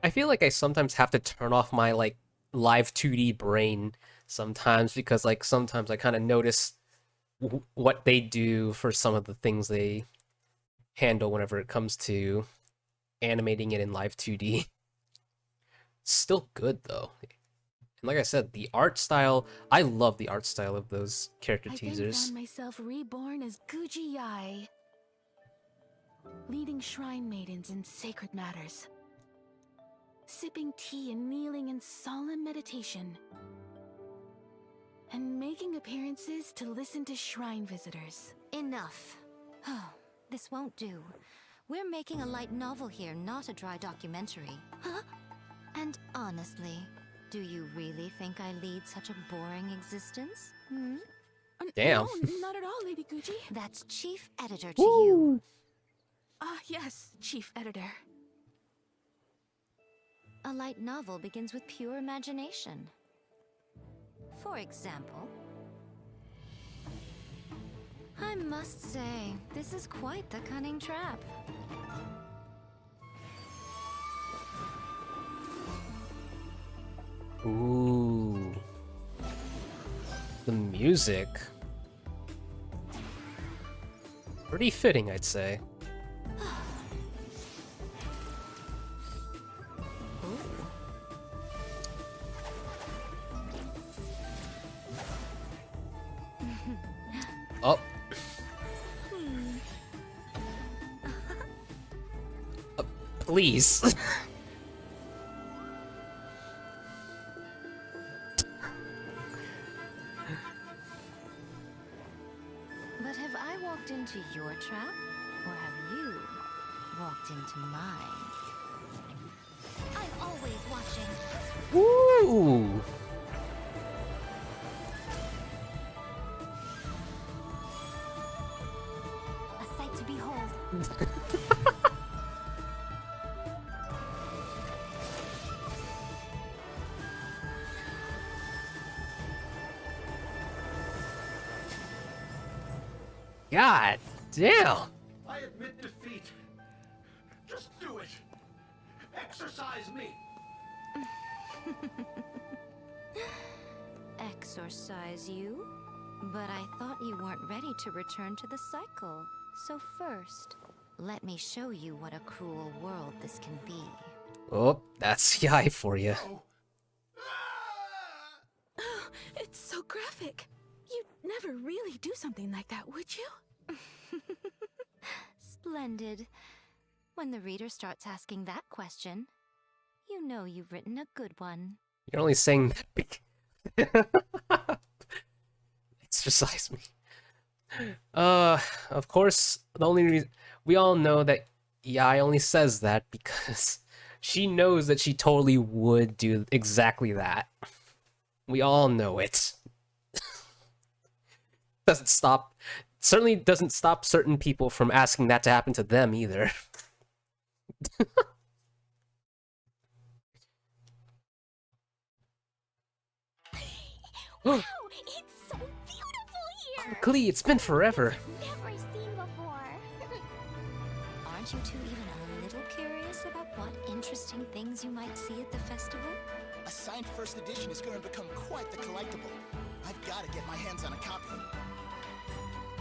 I feel like I sometimes have to turn off my, like, live 2D brain sometimes, because, like, sometimes I kind of notice what they do for some of the things they handle whenever it comes to animating it in live 2D. Still good, though. And like I said, the art style, I love the art style of those character teasers. I found myself reborn as Guji Yai, leading shrine maidens in sacred matters, sipping tea and kneeling in solemn meditation, and making appearances to listen to shrine visitors. Enough. Oh, this won't do. We're making a light novel here, not a dry documentary. Huh? And honestly, do you really think I lead such a boring existence? Hmm? Damn. No, not at all, Lady Guji. That's chief editor to you. Yes, chief editor. A light novel begins with pure imagination. For example, I must say, this is quite the cunning trap. Ooh. The music. Pretty fitting, I'd say. Oh. Please. But have I walked into your trap, or have you walked into mine? I'm always watching. Ooh. A sight to behold. God damn. I admit defeat. Just do it. Exercise me. Exorcise you? But I thought you weren't ready to return to the cycle. So first, let me show you what a cruel world this can be. Oh, that's Yai for you. It's so graphic. You'd never really do something like that, would you? Splendid. When the reader starts asking that question, you know you've written a good one. You're only saying that exercise me. Of course, the only reason we all know that Yai only says that because she knows that she totally would do exactly that. We all know it. Certainly doesn't stop certain people from asking that to happen to them either. Wow, it's so beautiful here. Klee, it's been forever. Never seen before. Aren't you two even a little curious about what interesting things you might see at the festival? A signed first edition is going to become quite the collectible. I've got to get my hands on a copy.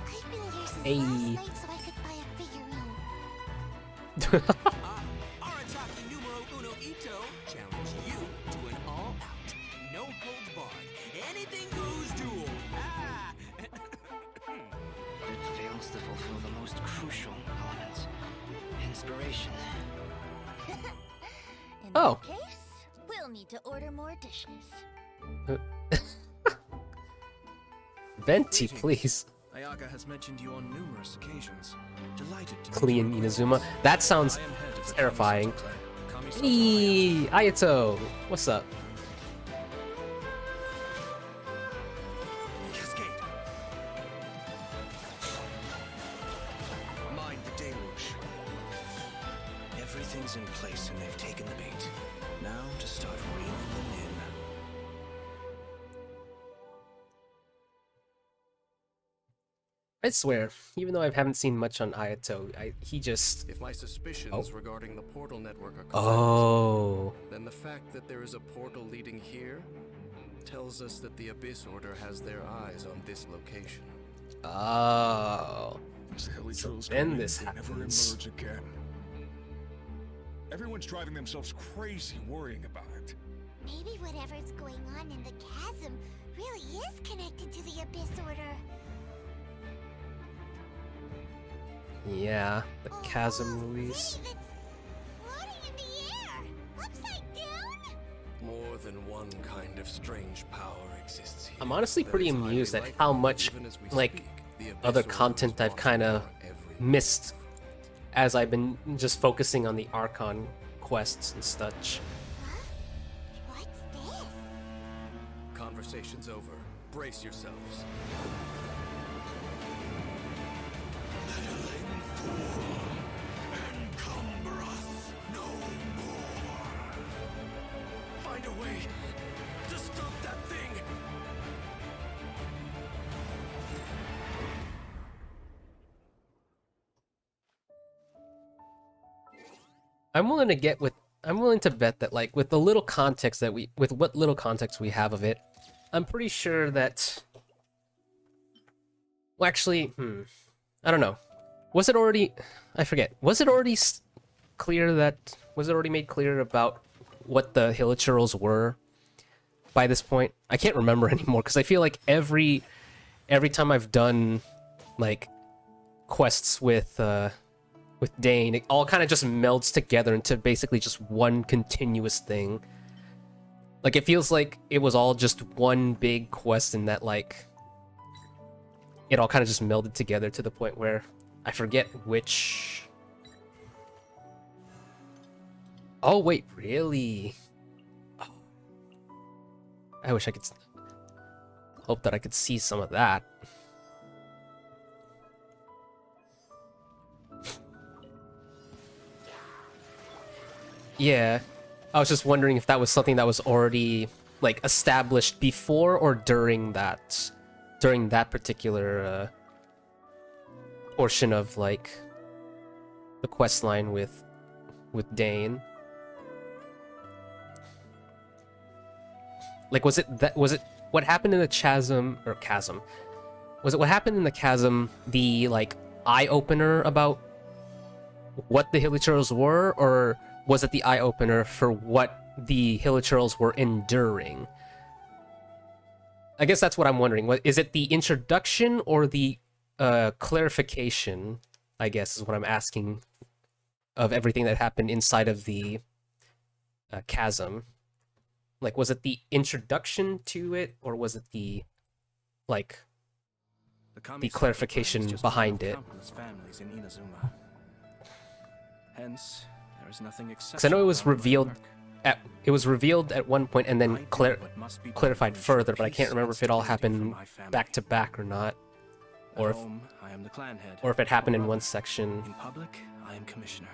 I've been here since Hey. last night so I could buy a figurine. Arataki numero uno Ito challenge you to an all-out, no-holds-barred, anything-goes duel. It fails to fulfill the most crucial elements. Inspiration. In Oh. that case, we'll need to order more dishes. Venti, please. Ayaka has mentioned you on numerous occasions. Delighted to Klee and Inazuma. That sounds terrifying. Hey, Ayato, what's up? Cascade. Mind the deluge. Everything's in place and they've taken the bait. Now to start reeling them in. I swear, even though I haven't seen much on Ayato, he just... If my suspicions regarding the portal network are correct, Oh. then the fact that there is a portal leading here tells us that the Abyss Order has their eyes on this location. Oh. So then this never happens. emerge again. Everyone's driving themselves crazy worrying about it. Maybe whatever's going on in the chasm really is connected to the Abyss Order. Yeah, the chasm release. Floating in the air! Upside down? More than one kind of strange power exists here. I'm honestly pretty amused at how much, like, other content I've kind of missed as I've been just focusing on the Archon quests and such. What's this? Conversation's over. Brace yourselves. Encumber us no more. Find a way to stop that thing. I'm willing to bet that, like, with the little context that with what little context we have of it, I'm pretty sure that, well, actually, I don't know. Was it already, I forget, was it already made clear about what the Hilichurls were by this point? I can't remember anymore, because I feel like every time I've done, like, quests with Dane, it all kind of just melds together into basically just one continuous thing. Like, it feels like it was all just one big quest, and that, like, it all kind of just melded together to the point where I forget which... Oh, wait, really? Oh. I wish I could... Hope that I could see some of that. Yeah, I was just wondering if that was something that was already, like, established before or during that particular portion of like the quest line with Dane. Like, was it what happened in the chasm? Was it what happened in the chasm the like eye opener about what the Hilichurls were, or was it the eye opener for what the Hilichurls were enduring? I guess that's what I'm wondering. What is it, the introduction or the clarification, I guess, is what I'm asking, of everything that happened inside of the chasm? Like, was it the introduction to it, or was it the, like, the clarification behind it? Families in Inazuma. Hence, there is nothing Because I exceptional. know it was revealed at one point and then clarified further, but I can't remember if it all happened back to back or not, or if I am the clan head. or if it happened in one section. In public, I am commissioner,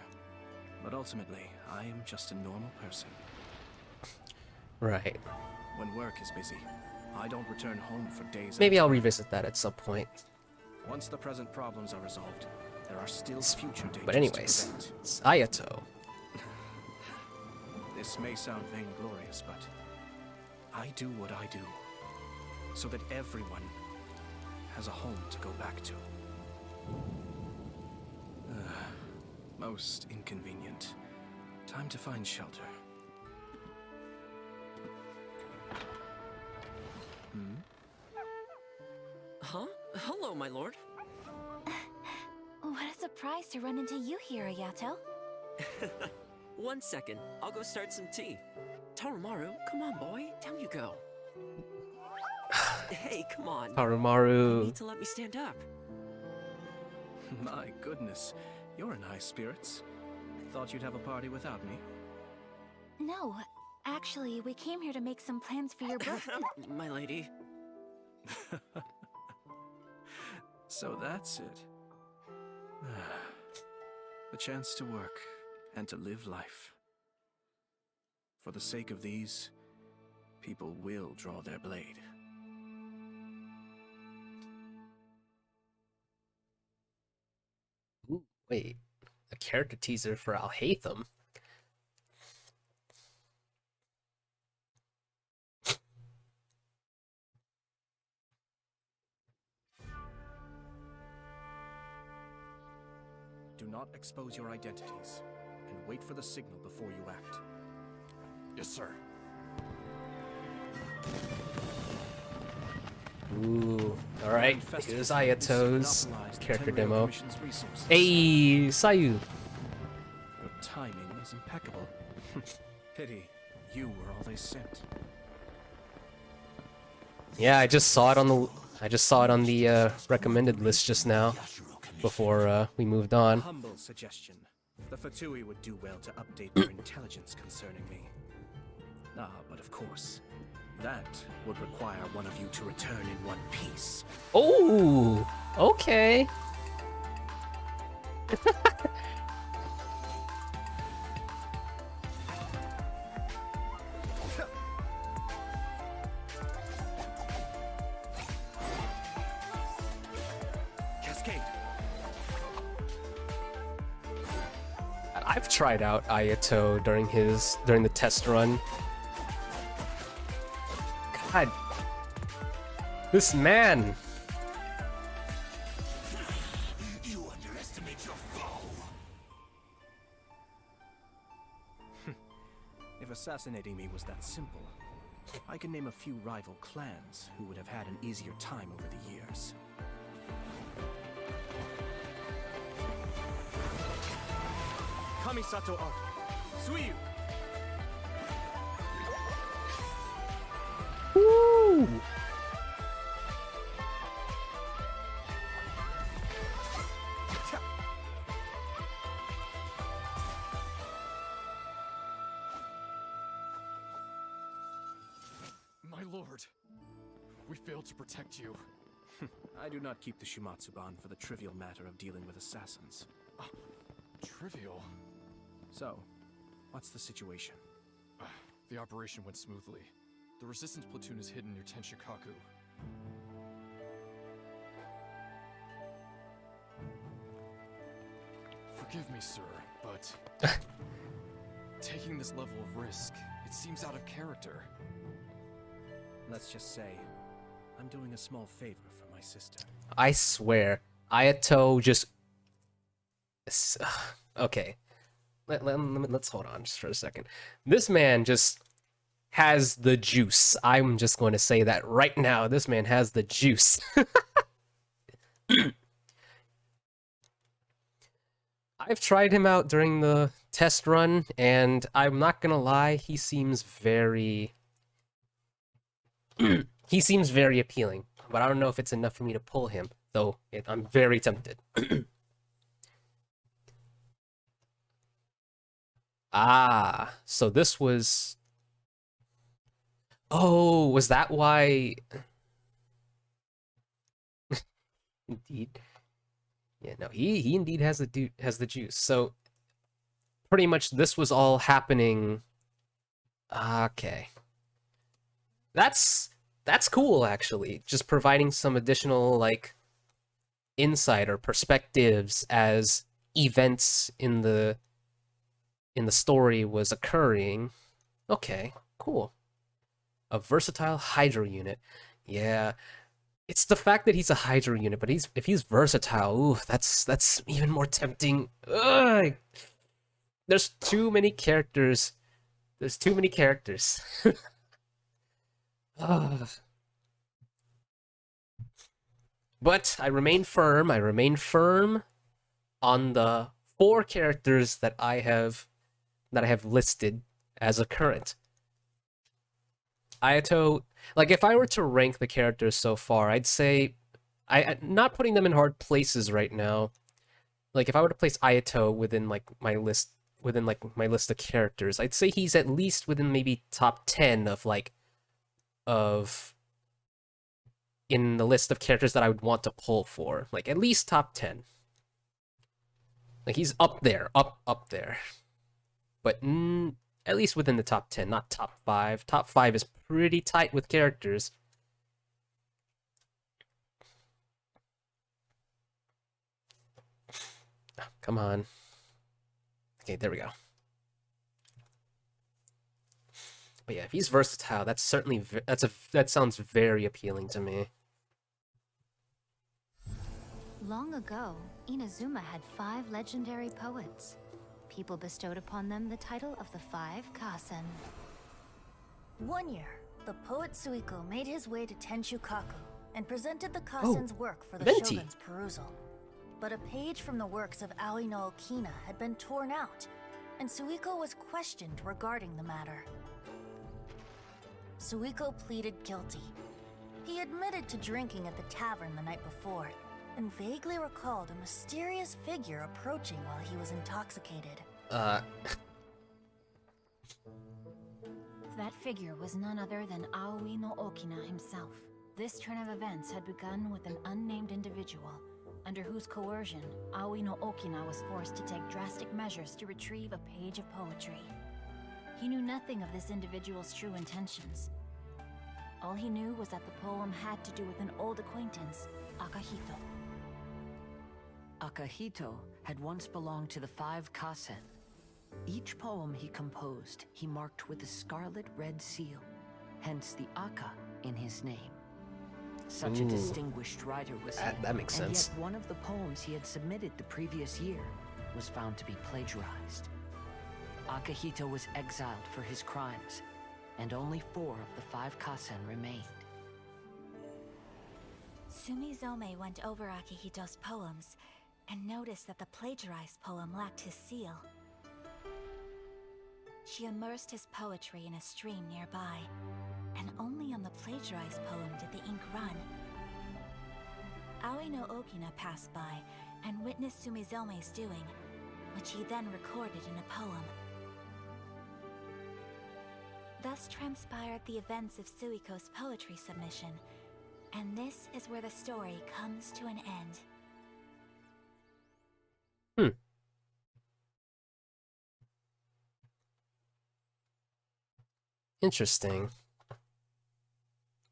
but ultimately, I am just a normal person. Right. When work is busy, I don't return home for days. Maybe I'll revisit that at some point. Once the present problems are resolved, there are still future dangers. But anyways, it's Ayato. This may sound vainglorious, but I do what I do so that everyone has a home to go back to. Most inconvenient. Time to find shelter. Huh? Hello, my lord. What a surprise to run into you here, Ayato. 1 second, I'll go start some tea. Tarumaru, come on, boy. Down you go. Hey, come on. Tarumaru. You need to let me stand up. My goodness, you're in high spirits. Thought you'd have a party without me. No, actually, we came here to make some plans for your birthday. My lady. So that's it. The chance to work and to live life. For the sake of these, people will draw their blade. Ooh, wait, a character teaser for Alhaitham? Do not expose your identities, and wait for the signal before you act. Yes, sir. Ooh, alright, here's Ayato's character demo. Hey, Sayu! Your timing is impeccable. Pity, you were all they sent. Yeah, I just saw it on the recommended list just now, before we moved on. Humble suggestion. The Fatui would do well to update their intelligence concerning me. But of course, that would require one of you to return in one piece. Oh, okay. Cascade. I've tried out Ayato during the test run. God, this man. You underestimate your foe. If assassinating me was that simple, I can name a few rival clans who would have had an easier time over the years. Kamisato Art, Suiyu! Woo! My lord, we failed to protect you. I do not keep the Shimatsuban for the trivial matter of dealing with assassins. Trivial? So, what's the situation? The operation went smoothly. The resistance platoon is hidden near Tenshikaku. Forgive me, sir, but taking this level of risk, it seems out of character. Let's just say, I'm doing a small favor for my sister. I swear, Ayato just... Okay. Let's hold on just for a second. This man just has the juice. I'm just going to say that right now. This man has the juice. I've tried him out during the test run, and I'm not gonna lie, he seems very... he seems very appealing, but I don't know if it's enough for me to pull him, though I'm very tempted. Ah, so this was... Oh, was that why... Indeed. Yeah, no, he indeed has the juice. So pretty much this was all happening. Okay. That's cool actually. Just providing some additional like insight or perspectives as events in the story was occurring. Okay, cool. A versatile Hydro unit. Yeah. It's the fact that he's a Hydro unit, but if he's versatile, ooh, that's even more tempting. Ugh. There's too many characters. There's too many characters. But I remain firm. I remain firm on the 4 characters that I have listed as a current. Ayato, like if I were to rank the characters so far, I'd say I'm not putting them in hard places right now. Like if I were to place Ayato within like my list of characters, I'd say he's at least within maybe top 10 of in the list of characters that I would want to pull for. Like at least top 10. Like he's up there, up there. But at least within the top 10, not top 5. Top 5 is pretty tight with characters. Oh, come on. Okay, there we go. But yeah, if he's versatile, that's certainly that sounds very appealing to me. Long ago, Inazuma had 5 legendary poets. People bestowed upon them the title of the 5 Kasen. One year, the poet Suiko made his way to Tenshukaku and presented the Kasen's work for the Venti. shogun's perusal. But a page from the works of Aoi no Okina had been torn out, and Suiko was questioned regarding the matter. Suiko pleaded guilty. He admitted to drinking at the tavern the night before, and vaguely recalled a mysterious figure approaching while he was intoxicated. That figure was none other than Aoi no Okina himself. This turn of events had begun with an unnamed individual, under whose coercion, Aoi no Okina was forced to take drastic measures to retrieve a page of poetry. He knew nothing of this individual's true intentions. All he knew was that the poem had to do with an old acquaintance, Akahito. Akahito had once belonged to the 5 Kasen. Each poem he composed, he marked with a scarlet red seal, hence the Aka in his name. Such a distinguished writer was he, that makes sense. And yet one of the poems he had submitted the previous year was found to be plagiarized. Akahito was exiled for his crimes, and only 4 of the 5 Kasen remained. Sumizome went over Akihito's poems and noticed that the plagiarized poem lacked his seal. She immersed his poetry in a stream nearby, and only on the plagiarized poem did the ink run. Aoi no Okina passed by and witnessed Sumizome's doing, which he then recorded in a poem. Thus transpired the events of Suiko's poetry submission, and this is where the story comes to an end. Interesting.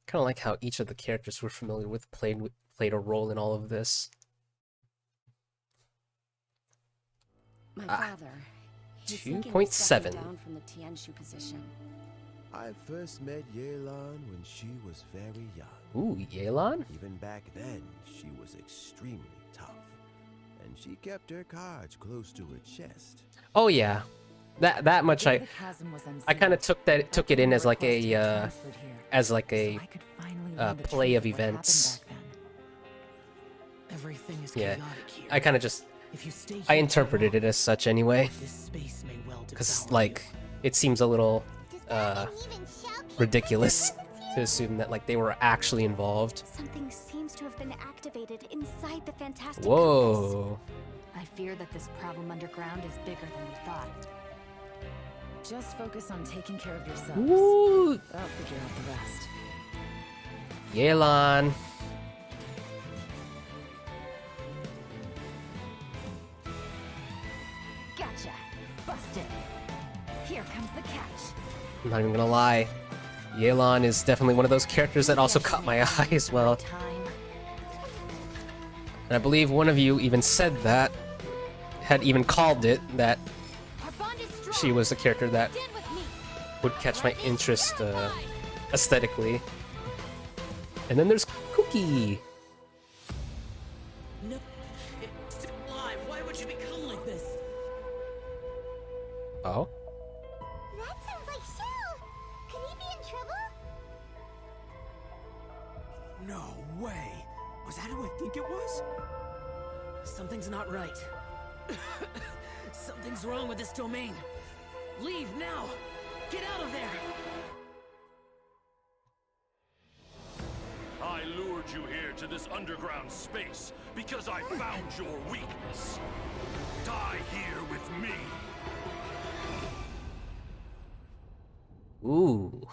Kind of like how each of the characters we're familiar with played a role in all of this. My Ah. father. He's thinking of 2.7. stepping down from the Tianshu position. I first met Yelan when she was very young. Ooh, Yelan? Even back then, she was extremely tough. And she kept her cards close to her chest. Oh yeah, that much I kind of took it in as like a play of events. Everything is Yeah, chaotic here. I kind of just If you stay I here interpreted it as such anyway, this space may well because devour like it seems a little ridiculous to assume that like they were actually involved. Something seems to have been activated inside the Fantastic Compass. Whoa. I fear that this problem underground is bigger than we thought. Just focus on taking care of yourselves. Ooh. I'll figure out the rest. Yelan. Gotcha. Busted. Here comes the catch. I'm not even gonna lie. Yelan is definitely one of those characters that also caught my eye as well. And I believe one of you even said that, had even called it, that she was a character that would catch my interest aesthetically. And then there's Cookie. No, it's still alive. Why would you become like this? Oh? That sounds like Shell. Could he be in trouble? No way. Was that who I think it was? Something's not right. Something's wrong with this domain. Leave now. Get out of there. I lured you here to this underground space because I found your weakness. Die here with me. Ooh.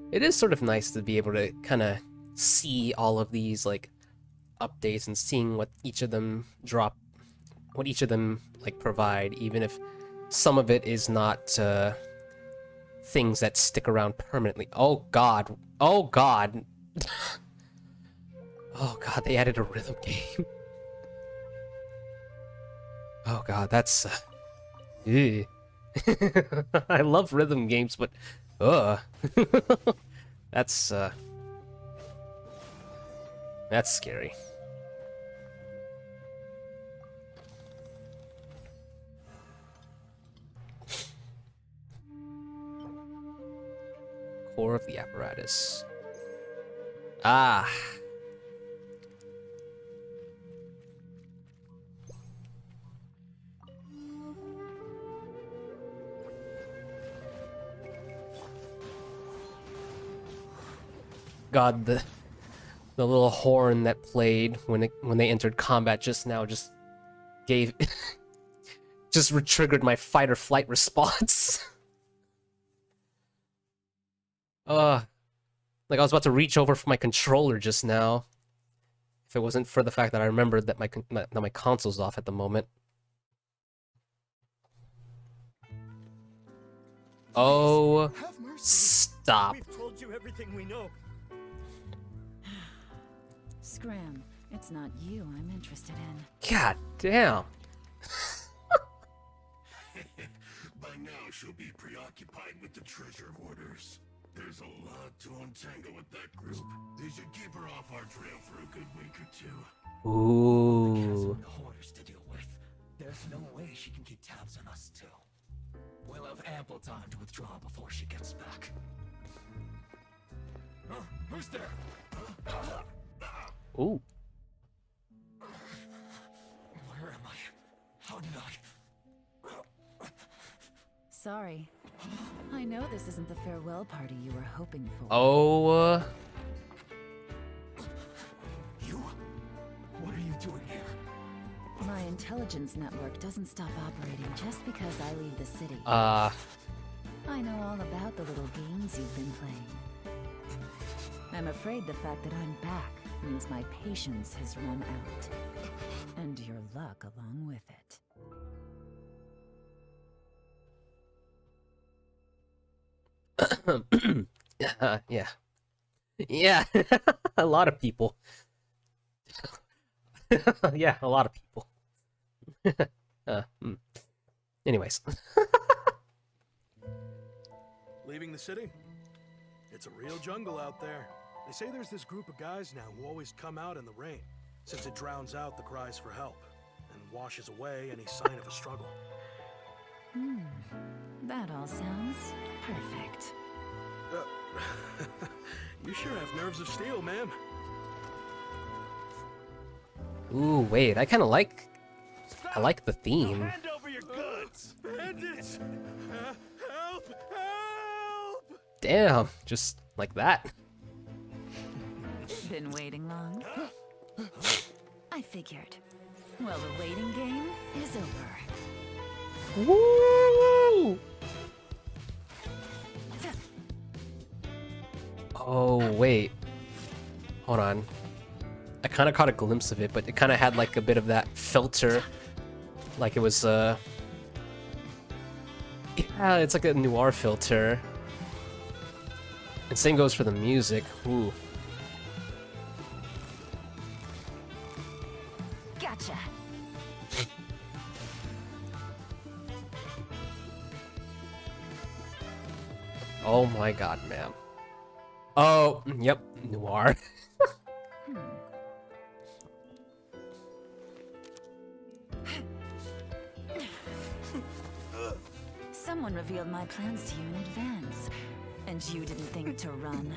It is sort of nice to be able to kind of see all of these like updates and seeing what each of them like provide, even if some of it is not things that stick around permanently. Oh god. Oh god. Oh god, they added a rhythm game. Oh god, that's ew. I love rhythm games, but that's scary. Core of the apparatus. Ah. God, the little horn that played when they entered combat just now just gave just triggered my fight or flight response. Like I was about to reach over for my controller just now, if it wasn't for the fact that I remembered that my console's off at the moment. Oh, stop. We've told you everything we know. Scram, it's not you I'm interested in. God damn. By now she'll be preoccupied with the treasure hoarders. There's a lot to untangle with that group. They should keep her off our trail for a good week or two. Ooh. The hoarders to deal with. There's no way she can keep tabs on us too. We'll have ample time to withdraw before she gets back. Who's there? Ooh. Where am I? How did I? Sorry. I know this isn't the farewell party you were hoping for. Oh. You? What are you doing here? My intelligence network doesn't stop operating just because I leave the city. I know all about the little games you've been playing. I'm afraid the fact that I'm back means my patience has run out. And your luck along with it. Yeah. Yeah, a lot of people. Yeah, a lot of people. Anyways. Leaving the city? It's a real jungle out there. They say there's this group of guys now who always come out in the rain, since it drowns out the cries for help, and washes away any sign of a struggle. That all sounds perfect. You sure have nerves of steel, ma'am. Ooh, wait, I kind of like... I like the theme. Hand over your goods! Bandits! Help! Help! Damn, just like that. Been waiting long? I figured. Well, the waiting game is over. Woo! Oh, wait. Hold on. I kind of caught a glimpse of it, but it kind of had like a bit of that filter. Like it was, yeah, it's like a noir filter. And same goes for the music. Ooh. Gotcha. Oh my god, ma'am. Oh, yep, noir. Someone revealed my plans to you in advance, and you didn't think to run.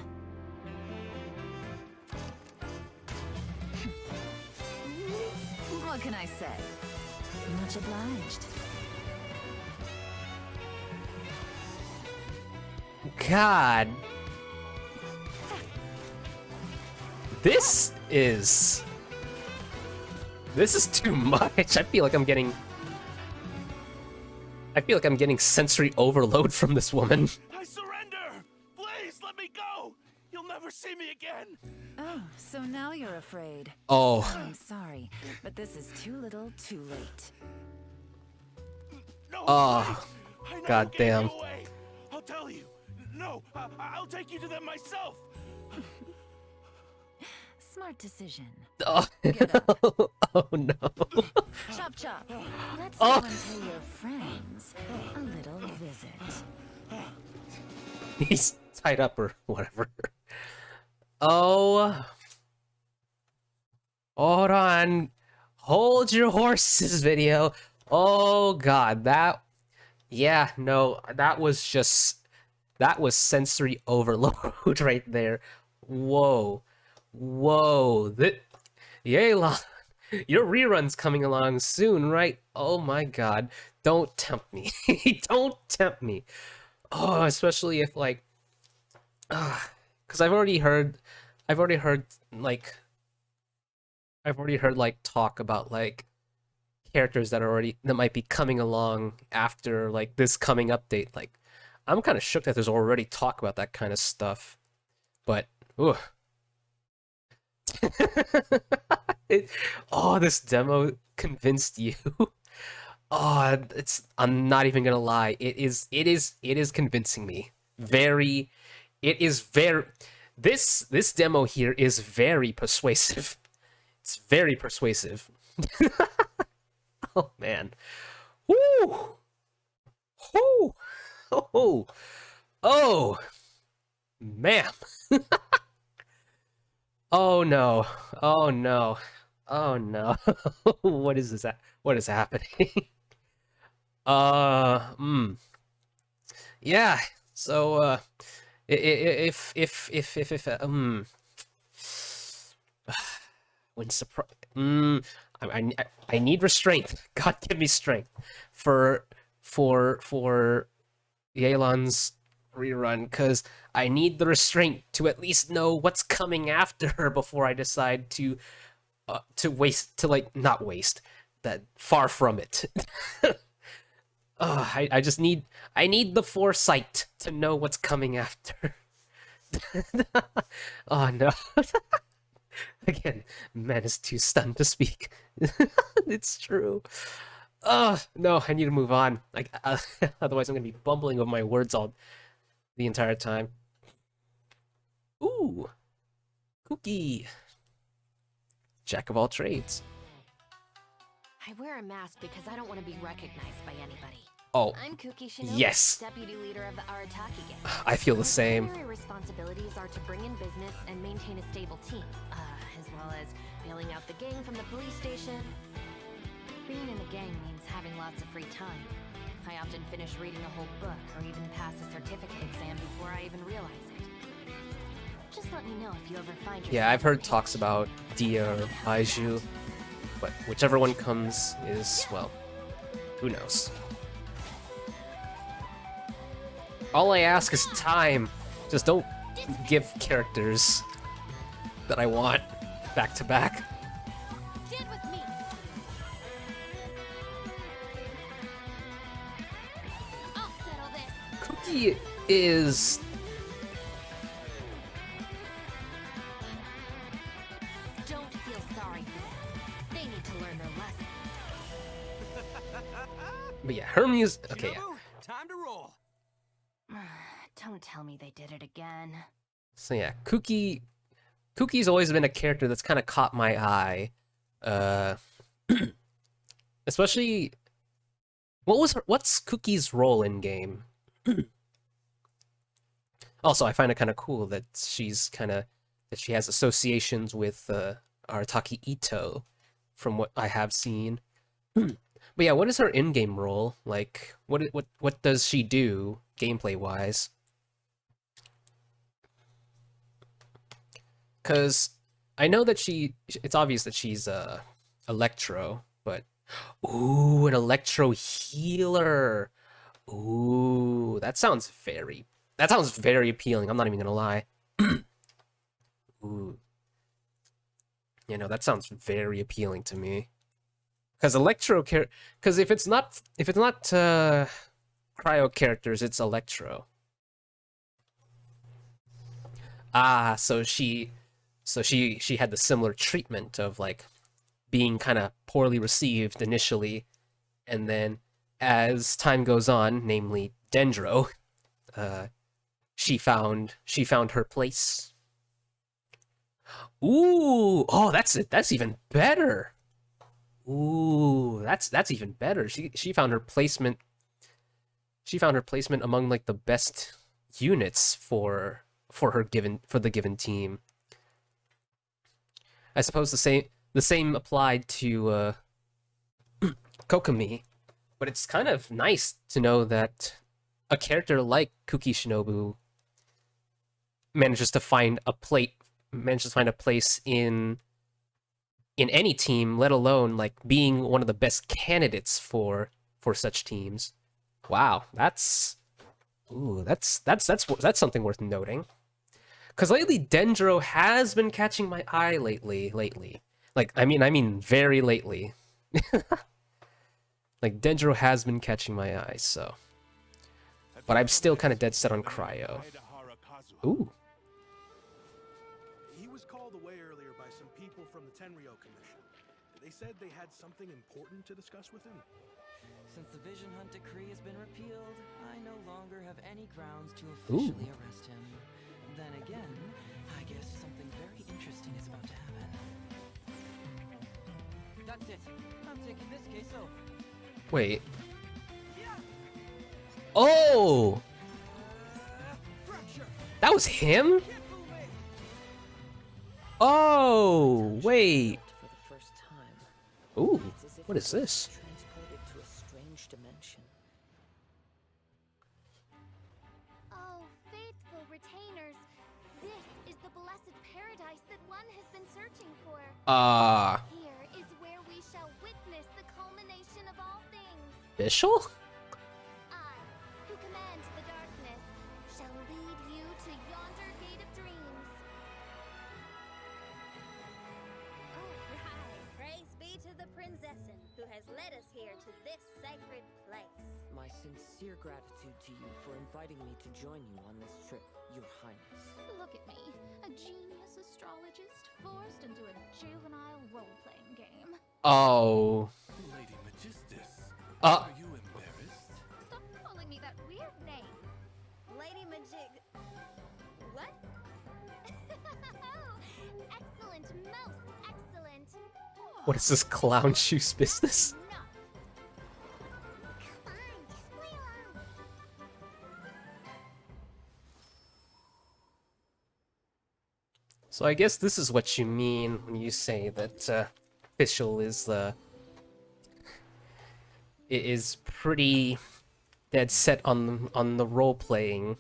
What can I say? Much obliged. God. This is too much. I feel like I'm getting sensory overload from this woman. I surrender! Please let me go! You'll never see me again! Oh, so now you're afraid. Oh. I'm sorry, but this is too little, too late. No, Oh. I God damn. you away. I'll tell you. No, I'll take you to them myself. Smart decision. Oh, oh no. Chop chop. Let's Oh. go and pay your friends a little visit. He's tied up or whatever. Oh. Hold on. Hold your horses, video. Oh god, that... Yeah, no, that was sensory overload right there. Whoa. Whoa. Yelan, your rerun's coming along soon, right? Oh my god. Don't tempt me. Don't tempt me. Oh, especially if like... because I've already heard like talk about like characters that might be coming along after like this coming update. Like I'm kind of shook that there's already talk about that kind of stuff. But ooh. Oh, this demo convinced you. Oh, I'm not even gonna lie. It is convincing me. This demo here is very persuasive. It's very persuasive. Oh man. Woo! Woo! Oh! Oh! Ma'am. Oh no. Oh no. Oh no. What is this? What is happening? Yeah. So if when surprise I need restraint. God give me strength for Yelan's rerun, because I need the restraint to at least know what's coming after her before I decide to not waste that. Far from it. I just need the foresight to know what's coming after. Oh no. Again, man is too stunned to speak. It's true. No, I need to move on. Like, otherwise I'm gonna be bumbling over my words all the entire time. Ooh, Cookie, jack of all trades. I wear a mask because I don't want to be recognized by anybody. Oh, I'm Kuki Shinobu, yes. deputy leader of the Arataki gang. I feel the same. My primary responsibilities are to bring in business and maintain a stable team, as well as bailing out the gang from the police station. Being in the gang means having lots of free time. I often finish reading a whole book or even pass a certificate exam before I even realize it. Just let me know if you ever find yourself. Yeah, I've heard talks about Dia or Baiju, but whichever one comes is, well, who knows. All I ask is time. Just don't give characters that I want back to back. Stand with me. I'll settle this. Cookie is... Don't feel sorry for them. They need to learn their lesson. But yeah, her music... Okay, yeah. Time to roll. Don't tell me they did it again. So yeah, Cookie's always been a character that's kind of caught my eye. Especially... What's Cookie's role in game? Also, I find it kind of cool that she has associations with Arataki Ito, from what I have seen. But yeah, what is her in-game role? Like, what does she do gameplay-wise? Because I know that it's obvious that she's Electro, but ooh, an Electro healer. Ooh, that sounds very appealing. I'm not even gonna lie. Ooh, you know, that sounds very appealing to me. Because because if it's not cryo characters, it's Electro. Ah, so she had the similar treatment of like being kind of poorly received initially, and then as time goes on, namely Dendro, she found her place. Ooh, oh, that's even better. Ooh, that's even better. She found her placement. She found her placement among like the best units for the given team. I suppose the same applied to Kokomi, but it's kind of nice to know that a character like Cookie Shinobu manages to find a place in any team, let alone like being one of the best candidates for such teams. Wow, that's something worth noting. Because lately, Dendro has been catching my eye lately. Like, I mean very lately. Like, Dendro has been catching my eye, so. But I'm still kind of dead set on Cryo. Ooh. He was called away earlier by some people from the Tenryo Commission. They said they had something important to discuss with him. Since the Vision Hunt decree has been repealed, I no longer have any grounds to officially arrest him. Then again, I guess something very interesting is about to happen. That's it. I'm taking this case over. Wait. Oh! That was him? Oh, wait. For the first time. Ooh, what is this? Transported to a strange dimension. Oh, faithful retainers. This is the blessed paradise that one has been searching for. Here is where we shall witness the culmination of all things. Bishal? I, who command the darkness, shall lead you to yonder gate of dreams. Oh, right. Praise be to the Prinzessin, who has led us here to this sacred place. My sincere gratitude to you for inviting me to join you on this trip, Your Highness. Look at me, a genius astrologist forced into Oh. Lady Magistus, Uh. are you embarrassed? Stop calling me that weird name. Lady Majig. What? Excellent, most excellent. What is this clown shoes business? So I guess this is what you mean when you say that official is pretty dead set on the role playing.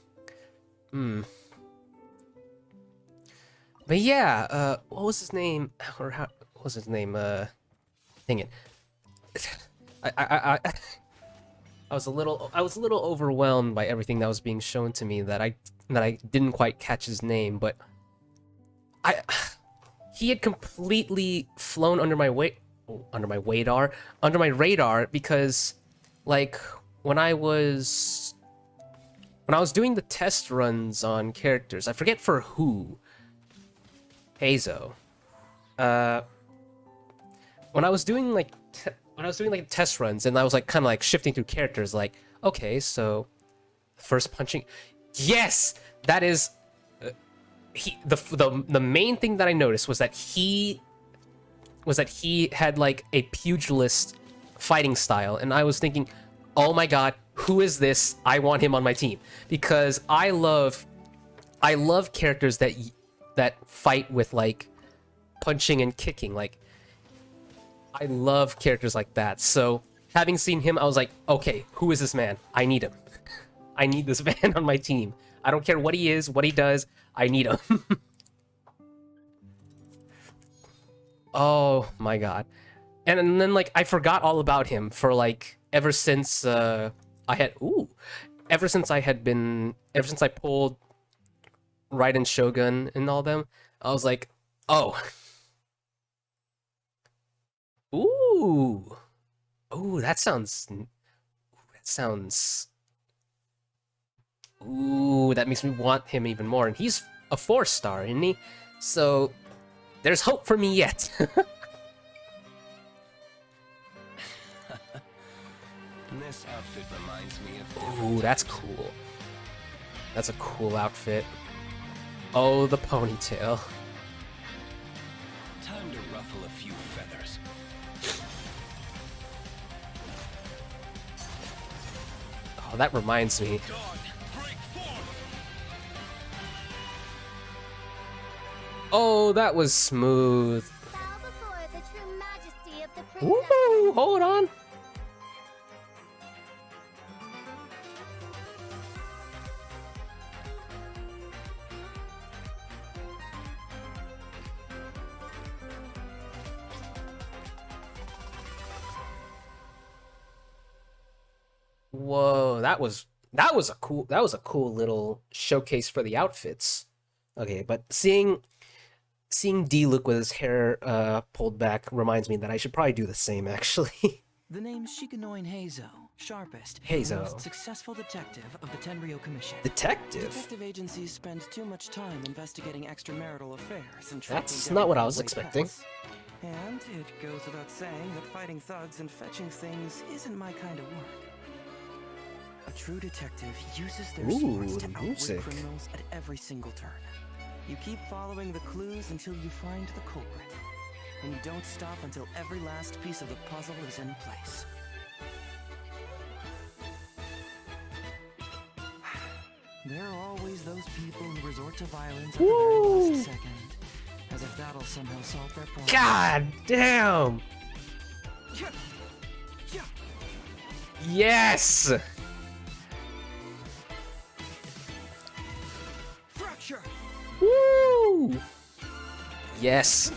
Hmm. But yeah, what was his name? Or how what was his name? Dang it. I was a little overwhelmed by everything that was being shown to me that I didn't quite catch his name, but he had completely flown under my radar because like when I was doing the test runs on characters, I forget for who. Hazo. When I was doing like test runs and I was like kind of like shifting through characters, like okay, so first punching, yes, that is. The main thing that I noticed was that he had like a pugilist fighting style, and I was thinking, oh my god, who is this? I want him on my team because I love characters that fight with like punching and kicking. Like I love characters like that. So having seen him, I was like, okay, who is this man? I need him. I need this man on my team. I don't care what he is, what he does. I need him. Oh my god. And then like I forgot all about him for like ever since I pulled Raiden Shogun and all them. I was like, oh. Ooh. Ooh, that sounds ooh, that makes me want him even more. And he's a 4-star, isn't he? So there's hope for me yet. This outfit reminds me of. Ooh, that's cool. That's a cool outfit. Oh, the ponytail. Time to ruffle a few feathers. Oh, that reminds me. Oh, that was smooth. Ooh, hold on. Whoa, that was a cool little showcase for the outfits. Okay, but seeing D-Luke with his hair pulled back reminds me that I should probably do the same, actually. The name's Shikanoin Heizo, sharpest, Heizo. most successful detective of the Tenryo Commission. Detective? Detective agencies spend too much time investigating extramarital affairs and That's tracking not what I down was runaway expecting. pets. And it goes without saying that fighting thugs and fetching things isn't my kind of work. A true detective uses their smarts to outwit criminals at every single turn. You keep following the clues until you find the culprit. And you don't stop until every last piece of the puzzle is in place. There are always those people who resort to violence at the very last second, as if that'll somehow solve their problem. God damn! Yes! Fracture! Woo! Yes.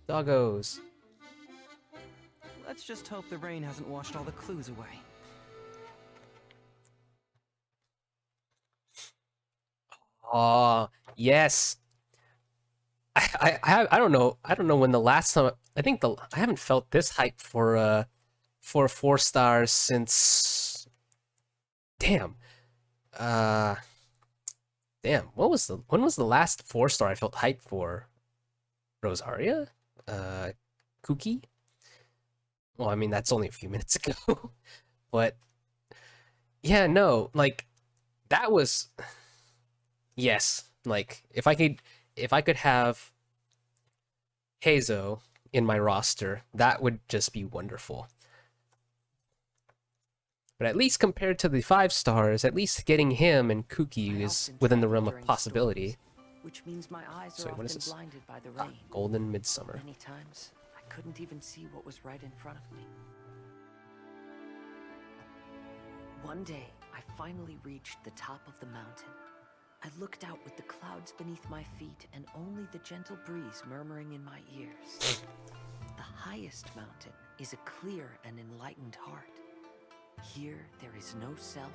Doggos. Let's just hope the rain hasn't washed all the clues away. Ah, yes. I don't know. I don't know when the last time. I think I haven't felt this hype for a 4 stars since. Damn. Damn. When was the last 4 star I felt hype for? Rosaria? Kuki? Well, I mean that's only a few minutes ago, but yeah, no, like that was yes. Like if I could have Heizo in my roster, that would just be wonderful. But at least compared to the 5 stars, at least getting him and Kuki is within the realm of possibility. Which means my eyes are Sorry, what is often this? blinded by the rain. Golden Midsummer. Many times, I couldn't even see what was right in front of me. One day, I finally reached the top of the mountain. I looked out with the clouds beneath my feet and only the gentle breeze murmuring in my ears. The highest mountain is a clear and enlightened heart. Here, there is no self,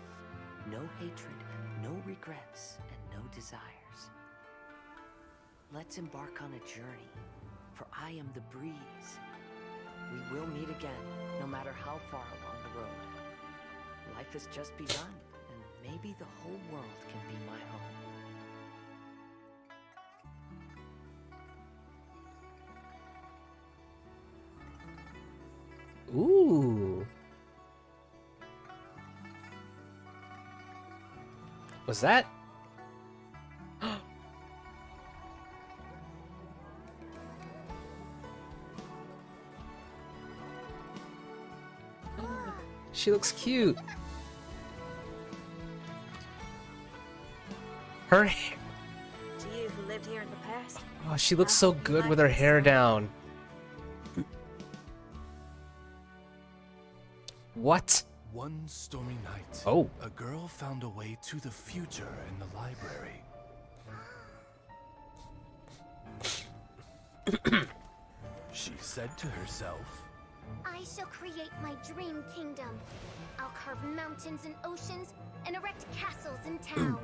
no hatred, no regrets, and no desires. Let's embark on a journey, for I am the breeze. We will meet again, no matter how far along the road. Life has just begun, and maybe the whole world can be my home. Ooh. Was that? She looks cute. Her hair. To you who lived here in the past. Oh, she looks so good with her hair down. What? One stormy night, oh, a girl found a way to the future in the library. She said to herself, I shall create my dream kingdom. I'll carve mountains and oceans and erect castles and towns.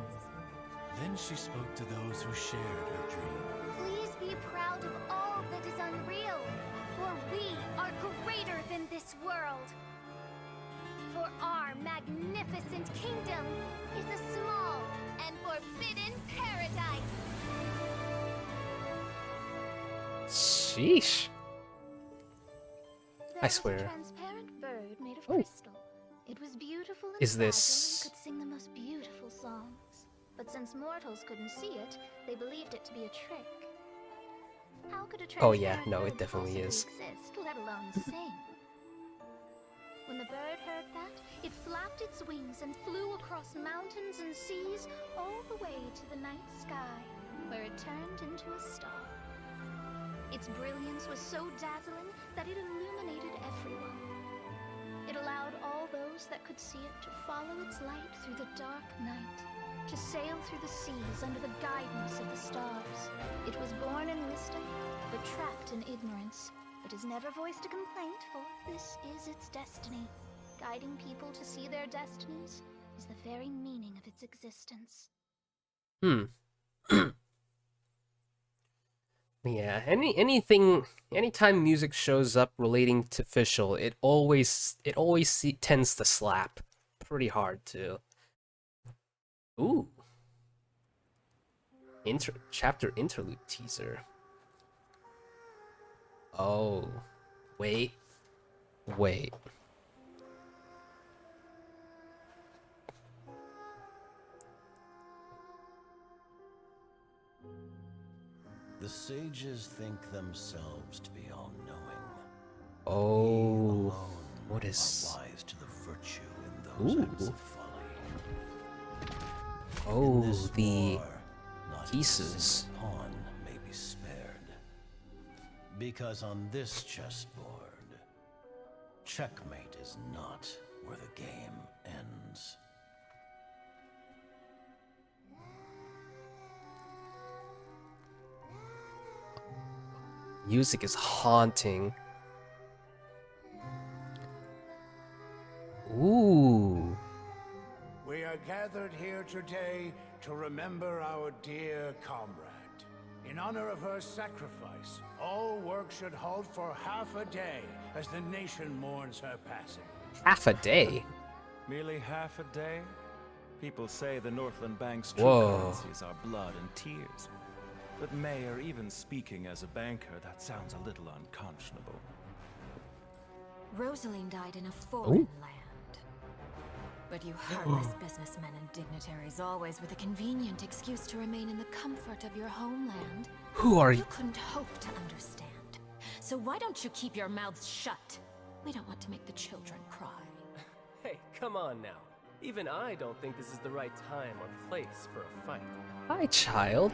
Then she spoke to those who shared her dream. Please be proud of all that is unreal, for we are greater than this world. For our magnificent kingdom is a small and forbidden paradise. Sheesh. I There was swear. a transparent bird made of crystal. It was beautiful and Is fragile this- and could sing the most beautiful songs. But since mortals couldn't see it, they believed it to be a trick. How could a Oh yeah, transparent no, bird it definitely possibly is. exist, let alone sing? When the bird heard that, it flapped its wings and flew across mountains and seas all the way to the night sky, where it turned into a star. Its brilliance was so dazzling that it illuminated everyone. It allowed all those that could see it to follow its light through the dark night, to sail through the seas under the guidance of the stars. It was born in wisdom, but trapped in ignorance. It has never voiced a complaint, for this is its destiny. Guiding people to see their destinies is the very meaning of its existence. Yeah, anytime music shows up relating to Fischl, it always tends to slap pretty hard too. Ooh. Chapter interlude teaser. Oh, wait. The sages think themselves to be all-knowing. Oh, what is? Are wise to the virtue in those acts of folly. Oh, In this the war, not pieces. a single pawn may be spared. Because on this chessboard, checkmate is not where the game ends. Music is haunting. Ooh. We are gathered here today to remember our dear comrade. In honor of her sacrifice, all work should halt for half a day as the nation mourns her passing. Half a day? Merely half a day? People say the Northland Bank's true Whoa. currencies are blood and tears. But Mayor, even speaking as a banker, that sounds a little unconscionable. Rosaline died in a foreign land. But you heartless businessmen and dignitaries always with a convenient excuse to remain in the comfort of your homeland. Who are you? You couldn't hope to understand. So why don't you keep your mouths shut? We don't want to make the children cry. Hey, come on now. Even I don't think this is the right time or place for a fight. Hi, child.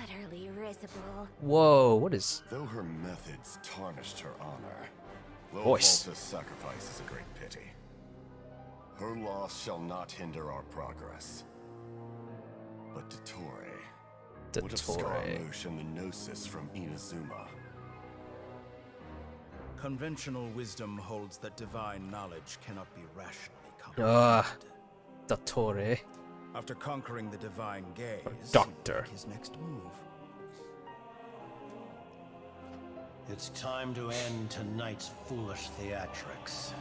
Utterly risible. Whoa, what is... Though her methods tarnished her honor, Voice. Lovalta's sacrifice is a great pity. Her loss shall not hinder our progress. But Dottore, what of Scaramouche and the Gnosis from Inazuma? Conventional wisdom holds that divine knowledge cannot be rationally comprehended. Dottore. After conquering the divine gaze, Doctor. his next move. It's time to end tonight's foolish theatrics.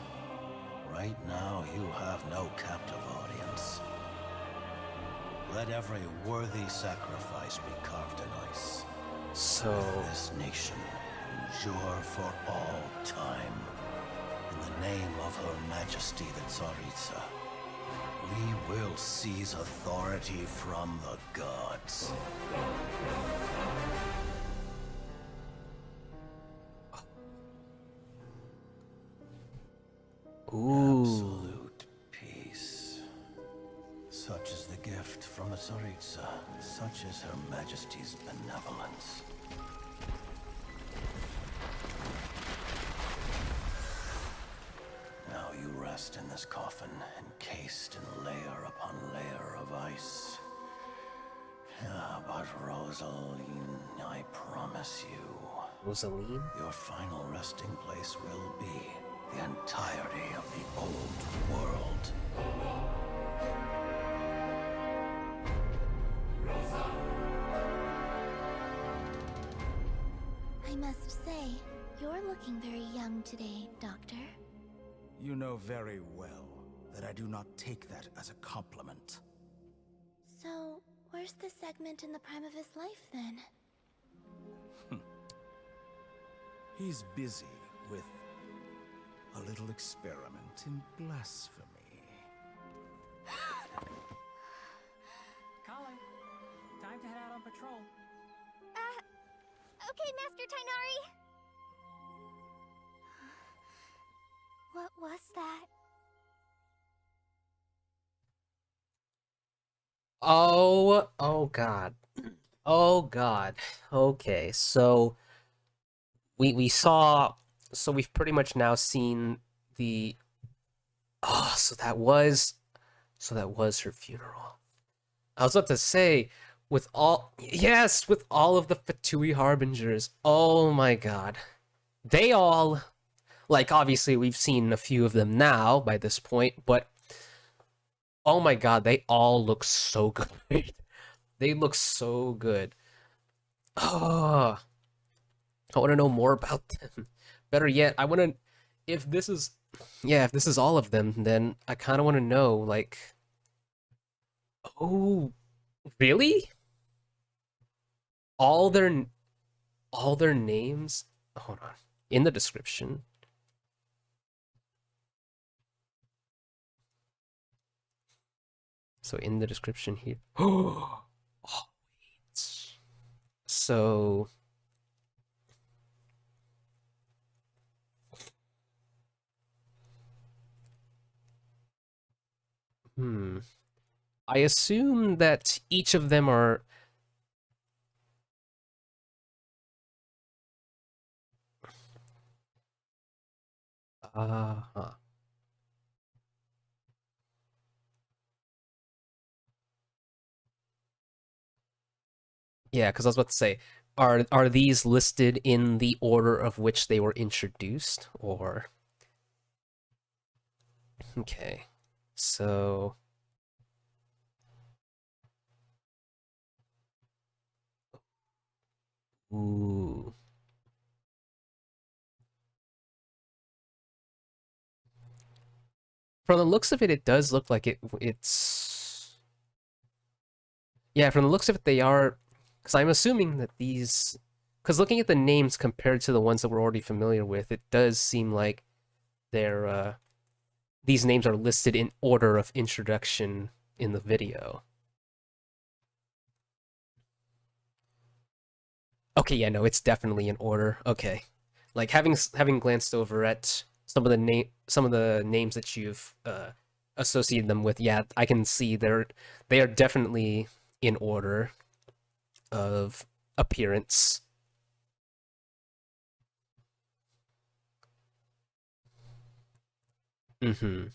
Right now, you have no captive audience. Let every worthy sacrifice be carved in ice. So... Let this nation endure for all time. In the name of Her Majesty the Tsaritsa, we will seize authority from the gods. Ooh. Absolute peace. Such is the gift from the Tsaritsa. Such is Her Majesty's benevolence. Now you rest in this coffin, encased in layer upon layer of ice. Yeah, but Rosaline, I promise you... Rosaline? Your final resting place will be the entirety of the old world. I must say, you're looking very young today, Doctor. You know very well that I do not take that as a compliment. So, where's the segment in the prime of his life, then? He's busy with a little experiment in blasphemy. Colin, time to head out on patrol. Okay, Master Tainari! What was that? Oh god. Oh god. Okay, so we saw, so we've pretty much now seen the so that was her funeral. I was about to say, with all of the Fatui Harbingers. Oh my god. They all, like, obviously we've seen a few of them now by this point, but oh my god, they all look so good. They look so good. Oh, I want to know more about them. Better yet, I want to, if this is all of them, then I kind of want to know, like, oh, really? All their names? Hold on. In the description. So in the description here. Oh, wait. So I assume that each of them are yeah, because I was about to say, are these listed in the order of which they were introduced, or? Okay, so Ooh. From the looks of it, it does look like it's... Yeah, from the looks of it, they are... Because I'm assuming that these... Because looking at the names compared to the ones that we're already familiar with, it does seem like they're... These names are listed in order of introduction in the video. Okay, yeah, no, it's definitely in order. Okay. Like, having glanced over at some of the names that you've associated them with, yeah, I can see they are definitely in order of appearance. Mm-hmm.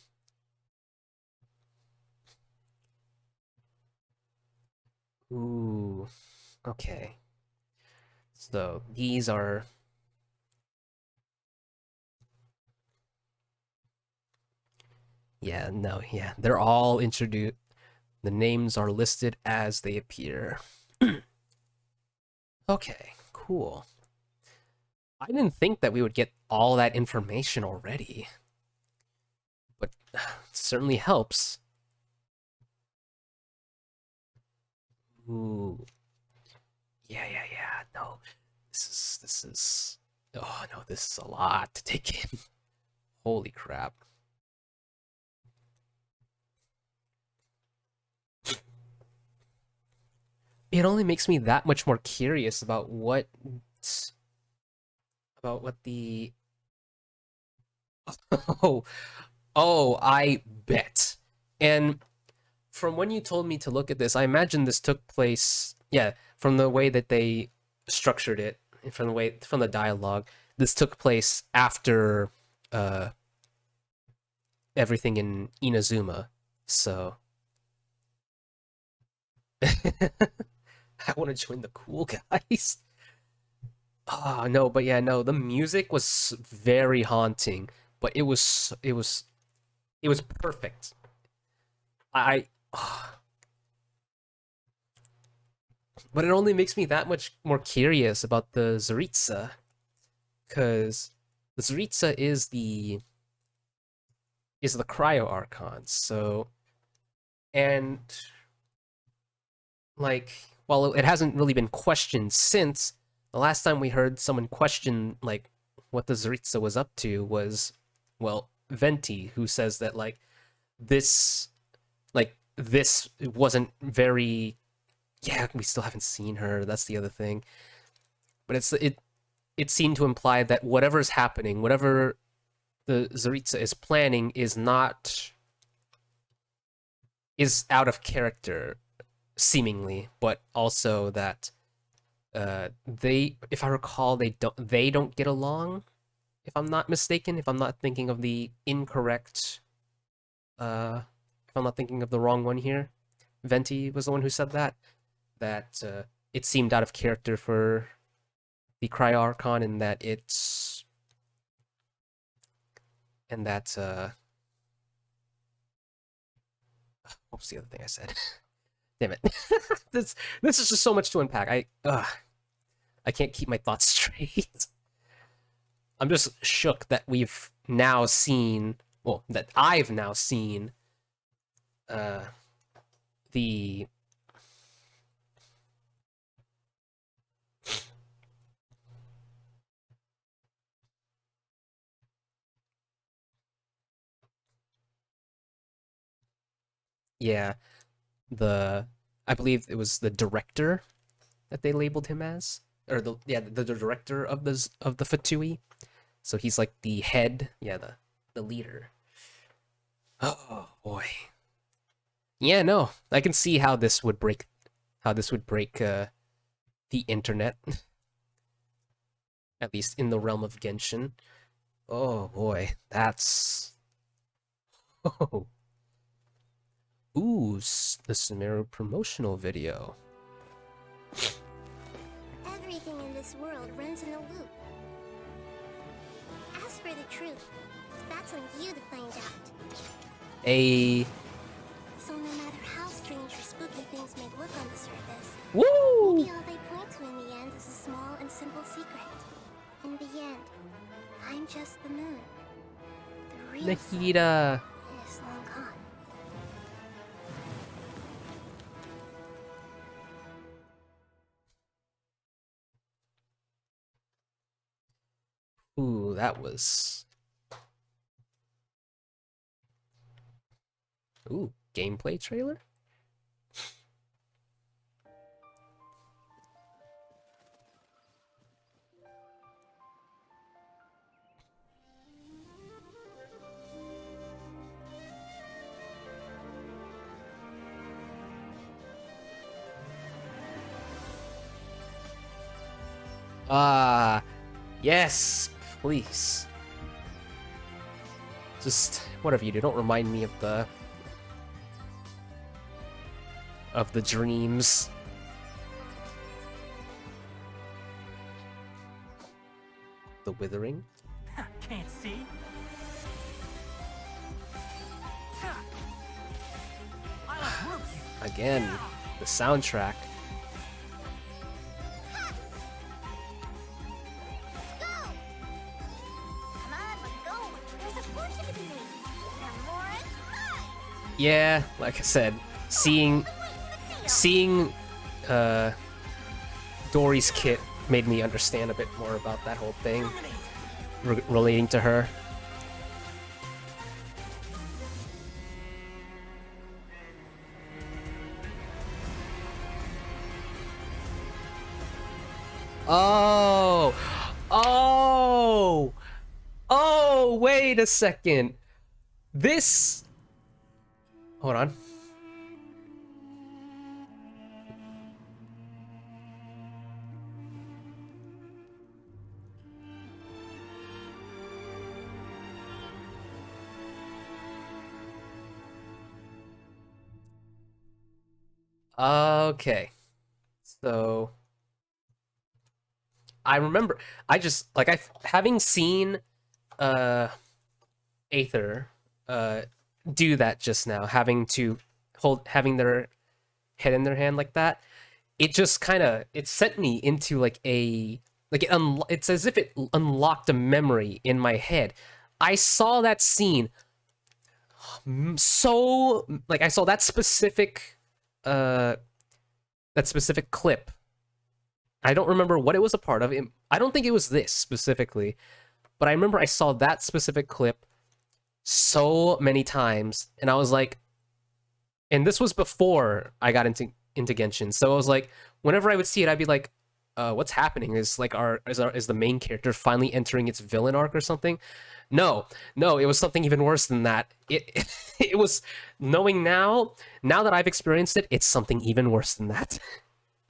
Ooh. Okay. So these are... Yeah, no, yeah. They're all introduced. The names are listed as they appear. Okay, cool. I didn't think that we would get all that information already. But it certainly helps. Ooh. Yeah. No. This is... Oh, no, this is a lot to take in. Holy crap. It only makes me that much more curious about what the... Oh, I bet. And from when you told me to look at this, I imagine this took place, yeah, from the way that they structured it, from the dialogue, this took place after everything in Inazuma. So I want to join the cool guys. Oh, no, but yeah, no, the music was very haunting, but it was perfect. But it only makes me that much more curious about the Tsaritsa, because the Tsaritsa is the Cryo Archon, so... And... Like, while it hasn't really been questioned since, the last time we heard someone question, like, what the Tsaritsa was up to was, well, Venti, who says that, like, this wasn't very... Yeah, we still haven't seen her, that's the other thing. But it seemed to imply that whatever's happening, whatever the Tsaritsa is planning is out of character, seemingly, but also that if I recall, they don't get along, if I'm not mistaken, if I'm not thinking of the incorrect, if I'm not thinking of the wrong one here. Venti was the one who said that it seemed out of character for the Cryo Archon, and that what was the other thing I said? Damn it. This is just so much to unpack. I can't keep my thoughts straight. I'm just shook that we've now seen, well, that I've now seen the... Yeah, I believe it was the director that they labeled him as, or the director of the Fatui. So he's like the head, yeah, the leader. Oh boy. Yeah, no, I can see how this would break the internet. At least in the realm of Genshin. Oh boy, that's... Oh. Ooh, the Sumeru promotional video. Everything in this world runs in a loop. As for the truth, that's on you to find out. So no matter how strange or spooky things may look on the surface, woo! maybe all they point to in the end is a small and simple secret. In the end, I'm just the moon. The real Nikita. sun is long gone. Ooh, that was... Ooh, gameplay trailer? Ah, yes, please. Just whatever you do, don't remind me of the dreams. The Withering. Can't see. Again, the soundtrack. Yeah, like I said, seeing Dory's kit made me understand a bit more about that whole thing relating to her. Oh, wait a second. This, hold on. Okay, so I remember, having seen Aether do that just now, having their head in their hand like that, it just it sent me into it's as if it unlocked a memory in my head. I saw that scene so, I saw that specific clip. I don't remember what it was a part of. I don't think it was this specifically, but I remember I saw that specific clip so many times, and I was like, and this was before I got into Genshin, so I was like, whenever I would see it, I'd be like, what's happening? Is the main character finally entering its villain arc or something? No, it was something even worse than that. It was, knowing now that I've experienced it, it's something even worse than that.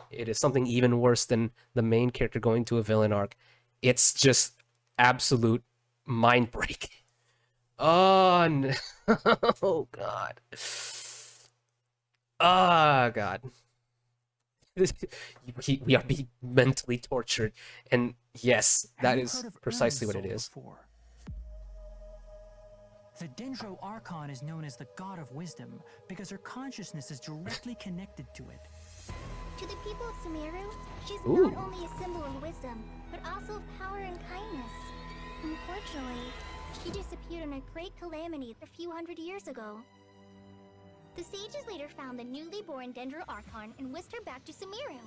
It is something even worse than the main character going to a villain arc. It's just absolute mind break. Oh no. Oh god. Oh god. We are being mentally tortured, and yes, that is precisely what it is. The Dendro Archon is known as the God of Wisdom because her consciousness is directly connected to it. To the people of Sumeru, she's not only a symbol of wisdom, but also of power and kindness. Unfortunately, she disappeared in a great calamity a few hundred years ago. The sages later found the newly born Dendro Archon and whisked her back to Sumeru.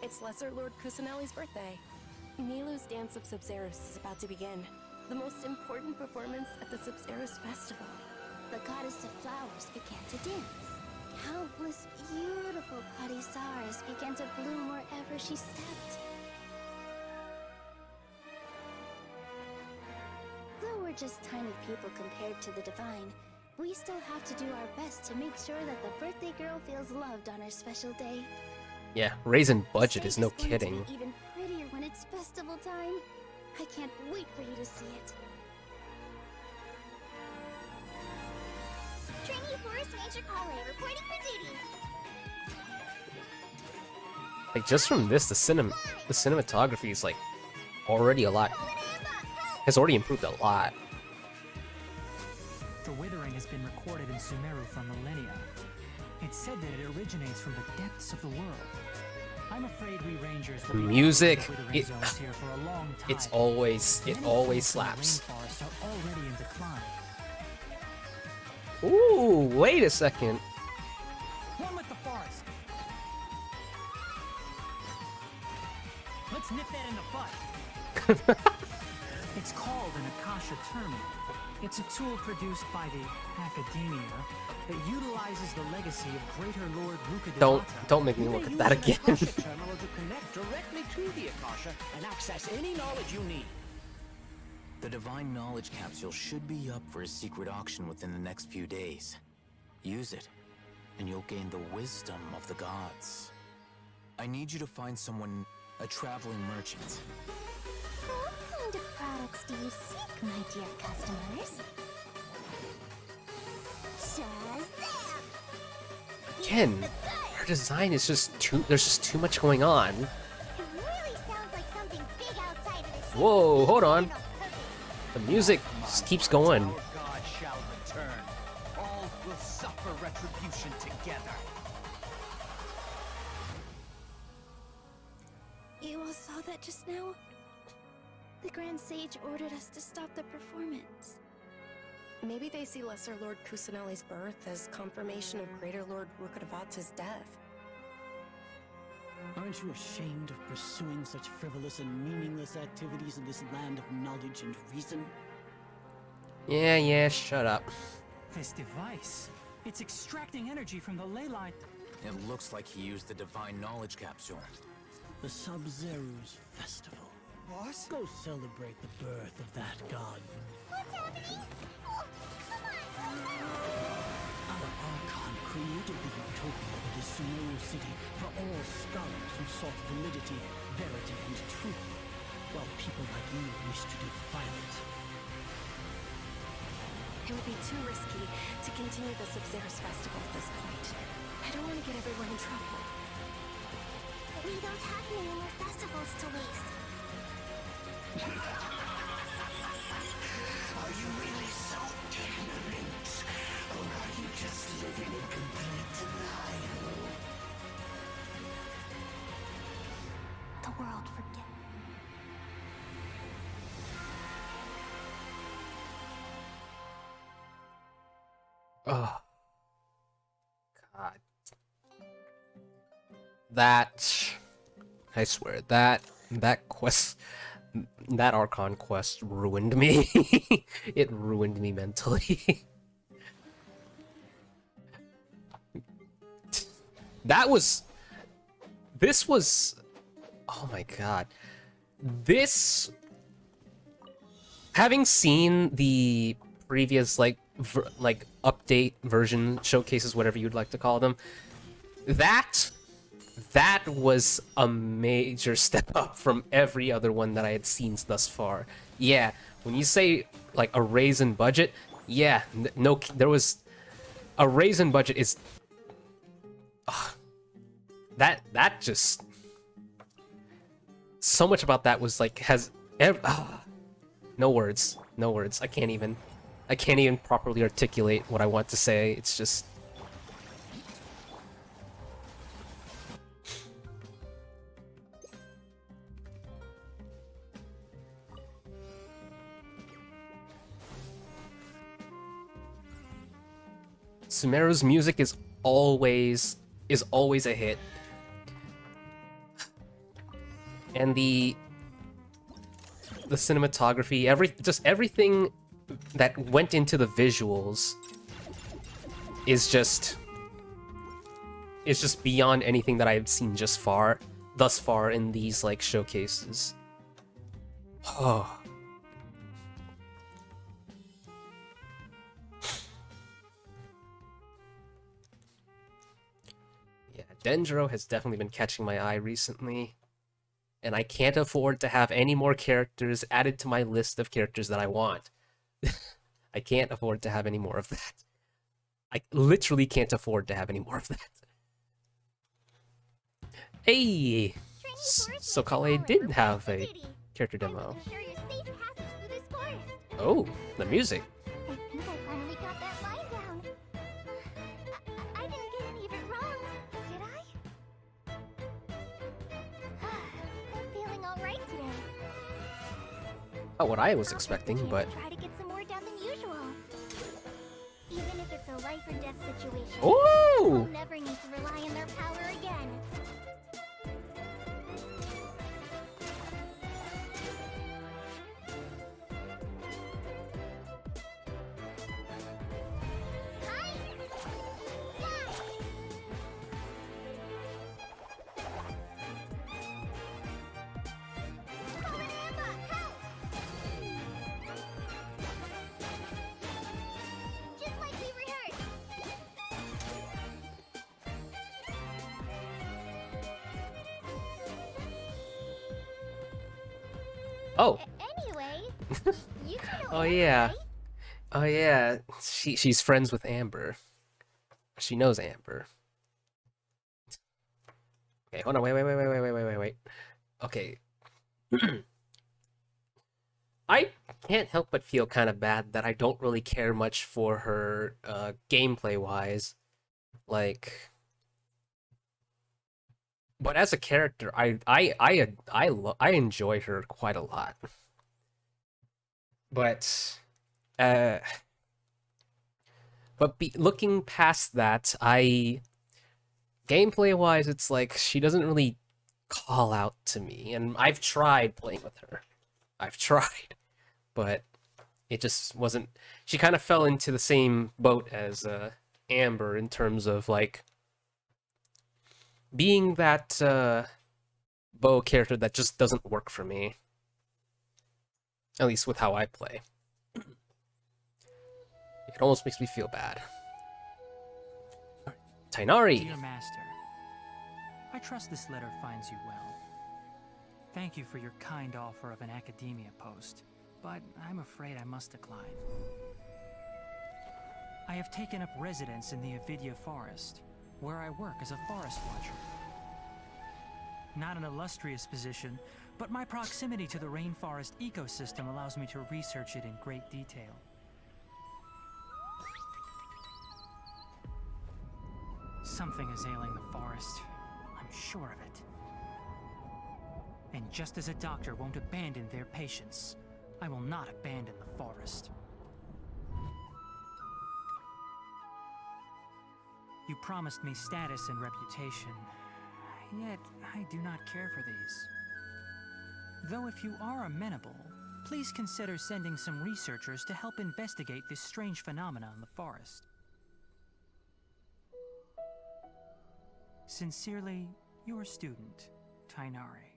It's Lesser Lord Kusanelli's birthday. Nilu's Dance of Sabzerus is about to begin. The most important performance at the Sabzerus Festival. The goddess of flowers began to dance. Countless beautiful Parisaras began to bloom wherever she stepped. Though we're just tiny people compared to the divine, we still have to do our best to make sure that the birthday girl feels loved on her special day. Yeah, raising budget is no kidding. Even prettier when it's festival time. I can't wait for you to see it. Trainee Forest Ranger Conway reporting for duty. Like, just from this, the cinematography is already has already improved a lot. The Withering has been recorded in Sumeru for millennia. It's said that it originates from the depths of the world. I'm afraid we Rangers The music, it always slaps. Ooh, wait a second. One with the forest. Let's nip that in the butt. It's called an Akasha Terminal. It's a tool produced by the Academia that utilizes the legacy of Greater Lord Rukkhadevata. Don't make me look at that again. Terminal to connect directly to the Akasha and access any knowledge you need. The Divine Knowledge Capsule should be up for a secret auction within the next few days. Use it, and you'll gain the wisdom of the gods. I need you to find someone, a traveling merchant. What kind of products do you seek, my dear customers? Shazam! Again, her design is just too. There's just too much going on. It really sounds like something big outside of this. Whoa, hold on. The music just keeps going. Our God shall return. All will suffer retribution together. You all saw that just now? The Grand Sage ordered us to stop the performance. Maybe they see Lesser Lord Kusanali's birth as confirmation of Greater Lord Rukkhadevata's death. Aren't you ashamed of pursuing such frivolous and meaningless activities in this land of knowledge and reason? Yeah, shut up. This device, it's extracting energy from the ley line. It looks like he used the Divine Knowledge Capsule. The Sub-Zero's festival. Boss? Go celebrate the birth of that god. What's happening? Oh, come on! Our Archon created the utopia that is Sumeru City for all scholars who sought validity, verity, and truth, while people like you wish to defile it. It would be too risky to continue the Sub-Zero's festival at this point. I don't want to get everyone in trouble. We don't have any more festivals to waste. Are you really so ignorant? Or are you just living in complete denial? The world forget. Oh. God. That, I swear, that quest, that Archon quest ruined me. It ruined me mentally. This was, oh my god. Having seen the previous, like update version showcases, whatever you'd like to call them, that was a major step up from every other one that I had seen thus far. Yeah, when you say like a raise in budget, yeah, no, there was a raise in budget is that just so much about that was like no words. I can't even properly articulate what I want to say. It's just Sumeru's music is always a hit. And the cinematography, everything that went into the visuals is just beyond anything that I've seen thus far in these like showcases. Oh. Yeah, Dendro has definitely been catching my eye recently. And I can't afford to have any more characters added to my list of characters that I want. I can't afford to have any more of that. I literally can't afford to have any more of that. Hey! So Kale did have a character demo. Oh, the music. I think I finally got that line down. I didn't get any of it wrong, did I? Not what I was expecting, but... Try to get some more down than usual. Even if it's a life or death situation, Ooh! we'll never need to rely on their power again. Just like we rehearsed. Oh! Anyway, you two know Oh Amber, yeah. right? Oh yeah. She's friends with Amber. She knows Amber. Okay, hold on, wait. Okay. I can't help but feel kind of bad that I don't really care much for her gameplay wise. Like, but as a character, I enjoy her quite a lot. But looking past that, gameplay wise, it's like she doesn't really call out to me, and I've tried playing with her. I've tried, but it just wasn't. She kind of fell into the same boat as Amber in terms of like being that bow character that just doesn't work for me. At least with how I play. It almost makes me feel bad. Tainari! Dear Master, I trust this letter finds you well. Thank you for your kind offer of an academia post, but I'm afraid I must decline. I have taken up residence in the Avidya Forest, where I work as a forest watcher. Not an illustrious position, but my proximity to the rainforest ecosystem allows me to research it in great detail. Something is ailing the forest. I'm sure of it. And just as a doctor won't abandon their patients, I will not abandon the forest. You promised me status and reputation, yet I do not care for these. Though if you are amenable, please consider sending some researchers to help investigate this strange phenomena in the forest. Sincerely, your student, Tainari.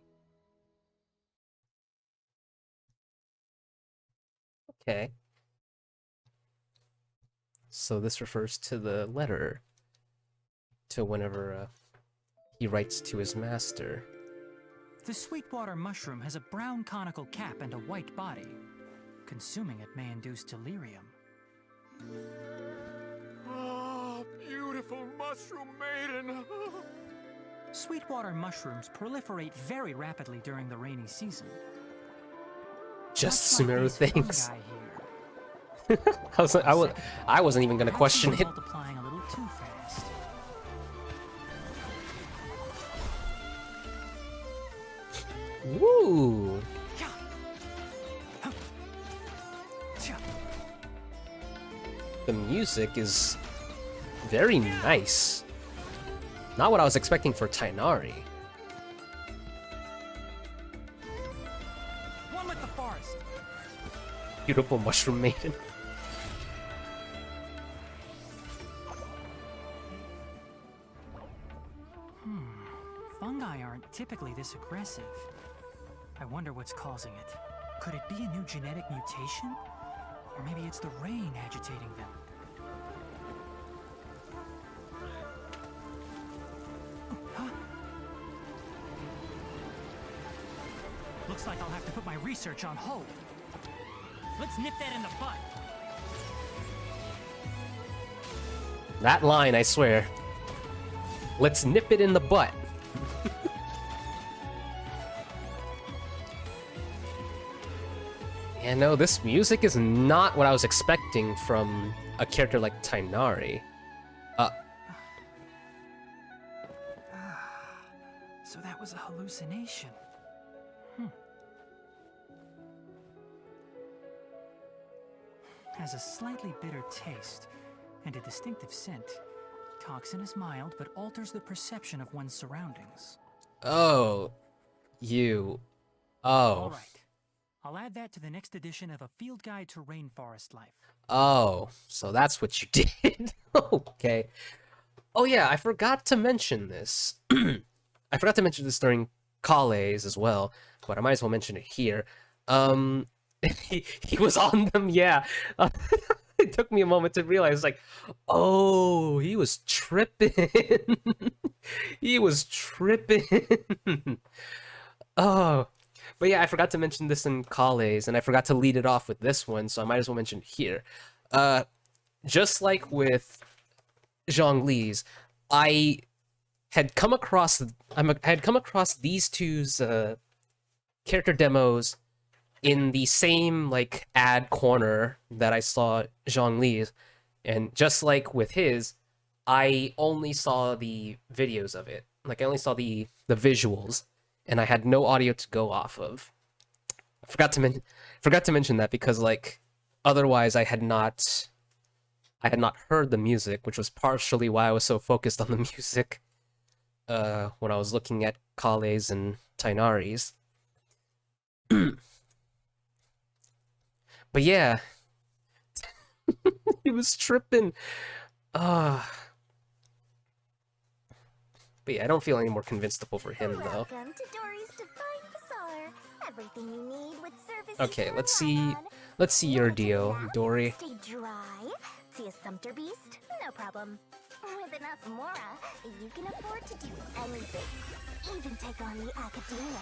Okay. So this refers to the letter to whenever he writes to his master. The sweetwater mushroom has a brown conical cap and a white body. Consuming it may induce delirium. Ah, beautiful mushroom maiden! Sweetwater mushrooms proliferate very rapidly during the rainy season. Just Much like Sumeru these things. fungi here. I wasn't even gonna question it. Multiplying a little too fast. Woo! The music is very nice. Not what I was expecting for Tainari. One with the forest. Beautiful mushroom maiden. Fungi aren't typically this aggressive. I wonder what's causing it. Could it be a new genetic mutation? Or maybe it's the rain agitating them. Huh? Looks like I'll have to put my research on hold. Let's nip that in the bud. That line, I swear. Let's nip it in the butt. Yeah, no, this music is not what I was expecting from a character like Tainari. So that was a hallucination. has a slightly bitter taste and a distinctive scent. Toxin is mild, but alters the perception of one's surroundings. Oh. You. Oh. All right. I'll add that to the next edition of A Field Guide to Rainforest Life. Oh, so that's what you did. Okay. Oh yeah, I forgot to mention this. I forgot to mention this during Calais as well, but I might as well mention it here. He was on them, yeah. It took me a moment to realize, like, oh, he was tripping. He was tripping. Oh. But yeah, I forgot to mention this in Calais, and I forgot to lead it off with this one, so I might as well mention it here. Just like with Zhongli's, I had come across these two's character demos in the same like ad corner that I saw Zhongli's, and just like with his, I only saw the videos of it. Like I only saw the visuals, and I had no audio to go off of. I forgot to mention that because like otherwise I had not heard the music, which was partially why I was so focused on the music when I was looking at Calais and Tainari's. But yeah, he was tripping. But yeah, I don't feel any more convinced over him though. Welcome to Dory's Divine Bazaar. Everything you need with services. Okay, let's see your deal, Dory. Stay dry. See a sumpter beast? No problem. With enough Mora, you can afford to do anything. Even take on the academia.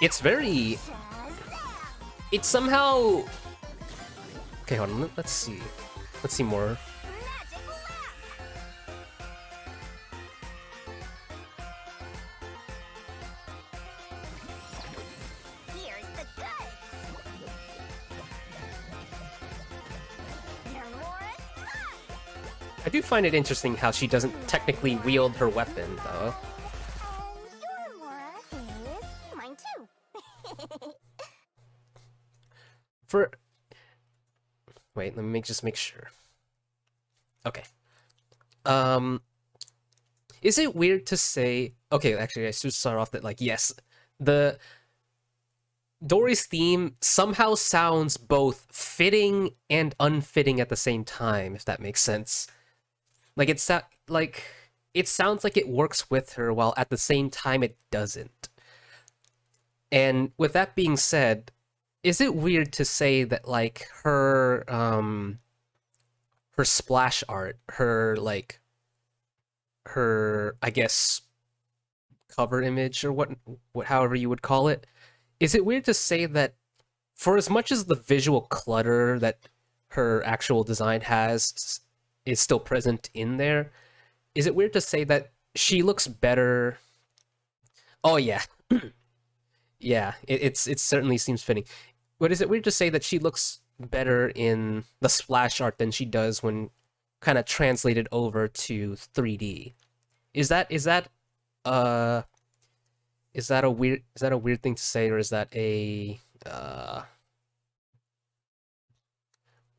It's very... It's somehow... Okay, hold on, let's see. Let's see more. Here's the goods. Your Mora's I do find it interesting how she doesn't technically wield her weapon, though. Your Mora is mine too. For... Wait, let me just make sure. Okay. Is it weird to say... Okay, actually, I should start off that, like, yes, the... Dory's theme somehow sounds both fitting and unfitting at the same time, if that makes sense. Like, it sounds like it works with her, while at the same time it doesn't. And with that being said, is it weird to say that, like, her splash art, her, I guess, cover image, or what however you would call it, is it weird to say that for as much as the visual clutter that her actual design has is still present in there, is it weird to say that she looks better? Oh yeah. Yeah, it certainly seems fitting. But is it weird to say that she looks better in the splash art than she does when kind of translated over to 3D? Is that a weird thing to say, or is that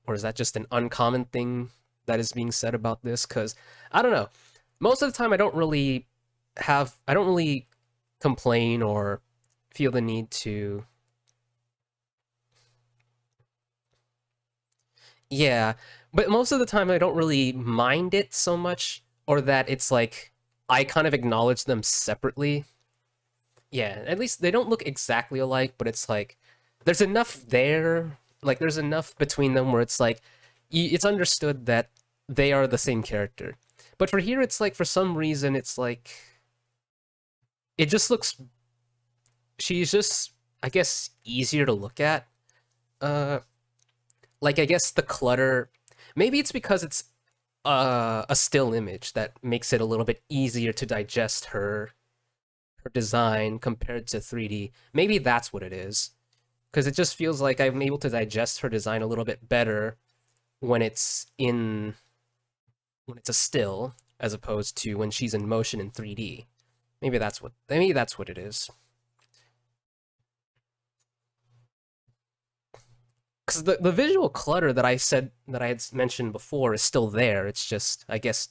or is that just an uncommon thing that is being said about this? Because I don't know. Most of the time I don't really complain or feel the need to... Yeah, but most of the time I don't really mind it so much, or that it's like I kind of acknowledge them separately. Yeah, at least they don't look exactly alike, but it's like there's enough there, like there's enough between them where it's like it's understood that they are the same character. But for here, it's like for some reason it's like it just looks... She's just, I guess, easier to look at. Like, I guess the clutter... Maybe it's because it's a still image that makes it a little bit easier to digest her her design compared to 3D. Maybe that's what it is. Because it just feels like I'm able to digest her design a little bit better when it's a still, as opposed to when she's in motion in 3D. Maybe that's what it is. Because the visual clutter that I had mentioned before is still there. It's just, I guess,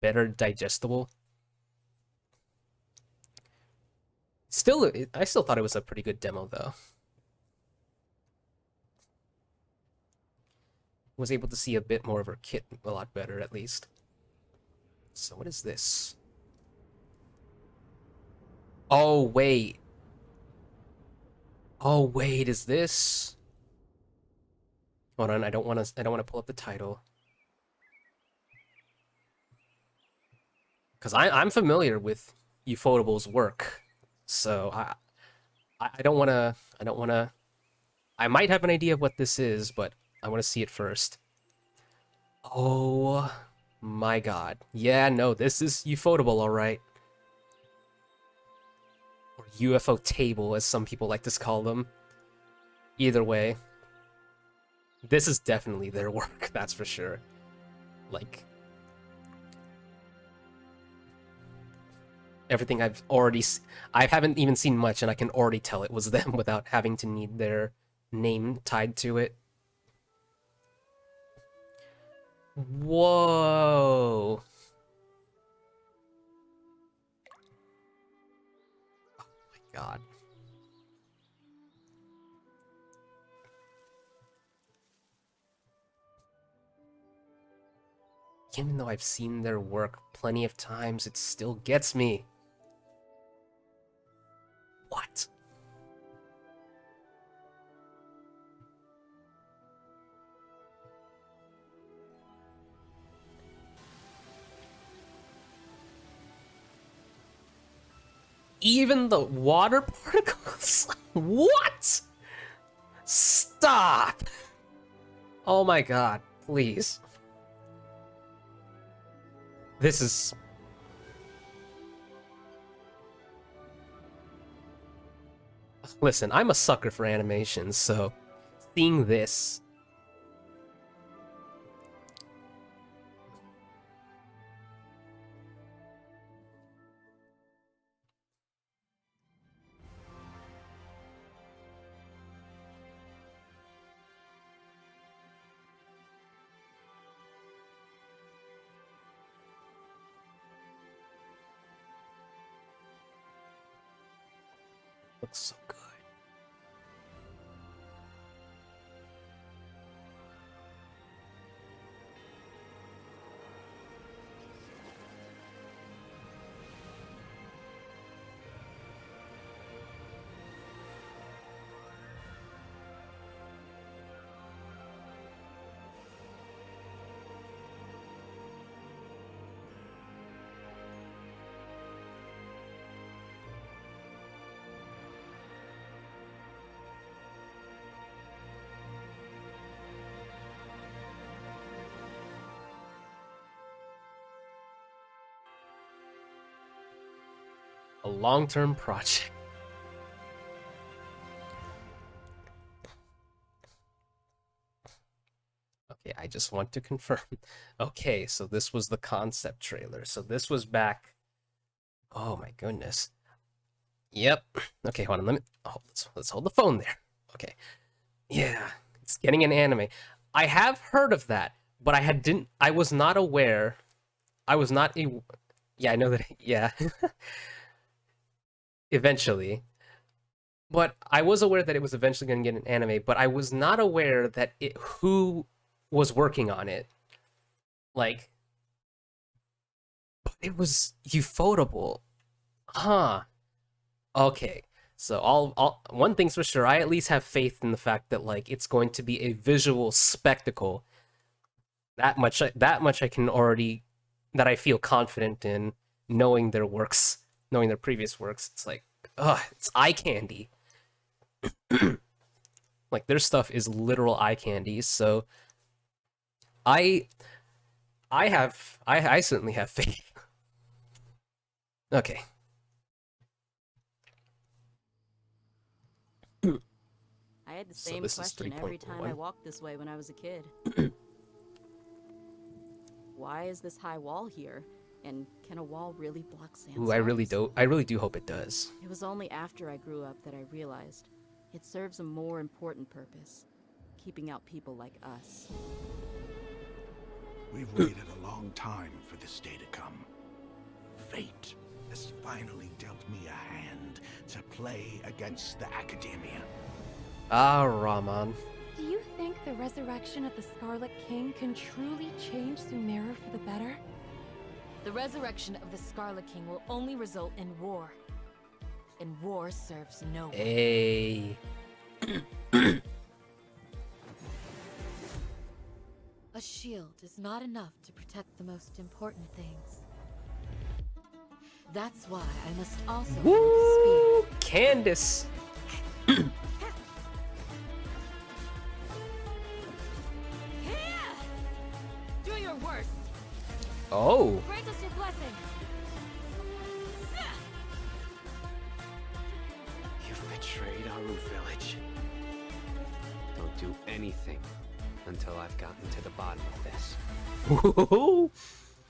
better digestible. Still, I still thought it was a pretty good demo, though. Was able to see a bit more of her kit a lot better, at least. So what is this? Oh wait. Oh wait, is this? Hold on, I don't want to pull up the title. Cuz I'm familiar with Ufotable's work. So I don't want to I might have an idea of what this is, but I want to see it first. Oh my god. Yeah, no, this is Ufotable, all right. Or UFO table, as some people like to call them. Either way, this is definitely their work, that's for sure. Like, everything I haven't even seen much, and I can already tell it was them without having to need their name tied to it. Whoa. Oh my god. Even though I've seen their work plenty of times, it still gets me. What? Even the water particles? What? Stop! Oh my god, please. This is... Listen, I'm a sucker for animations, so seeing this... Looks so good. A long-term project. Okay, I just want to confirm. Okay, so this was the concept trailer. So this was back... Oh my goodness. Yep. Okay, hold on. Let's hold the phone there. Okay. Yeah, it's getting an anime. I have heard of that, but I was not aware. I was not a... Yeah, I know that... Yeah. Eventually. But I was aware that it was eventually going to get an anime, but I was not aware that who was working on it. Like, it was Ufotable. Huh. Okay. So one thing's for sure, I at least have faith in the fact that like it's going to be a visual spectacle. That much I can already, that I feel confident in, knowing their works, knowing their previous works. It's like, it's eye candy. Like, their stuff is literal eye candy, so I certainly have faith. Okay. had the So same this is question every time I 3.1. walked this way when I was a kid. Why is this high wall here? And can a wall really block sand? Ooh, I really do hope it does. It was only after I grew up that I realized it serves a more important purpose, keeping out people like us. We've waited a long time for this day to come. Fate has finally dealt me a hand to play against the Academia. Ah, Rahman. Do you think the resurrection of the Scarlet King can truly change Sumeru for the better? The resurrection of the Scarlet King will only result in war. And war serves no one. Hey. A shield is not enough to protect the most important things. That's why I must also have a Woo! spear. Candace. Do your worst. Oh. Grant us your blessing. You've betrayed our root village. Don't do anything until I've gotten to the bottom of this.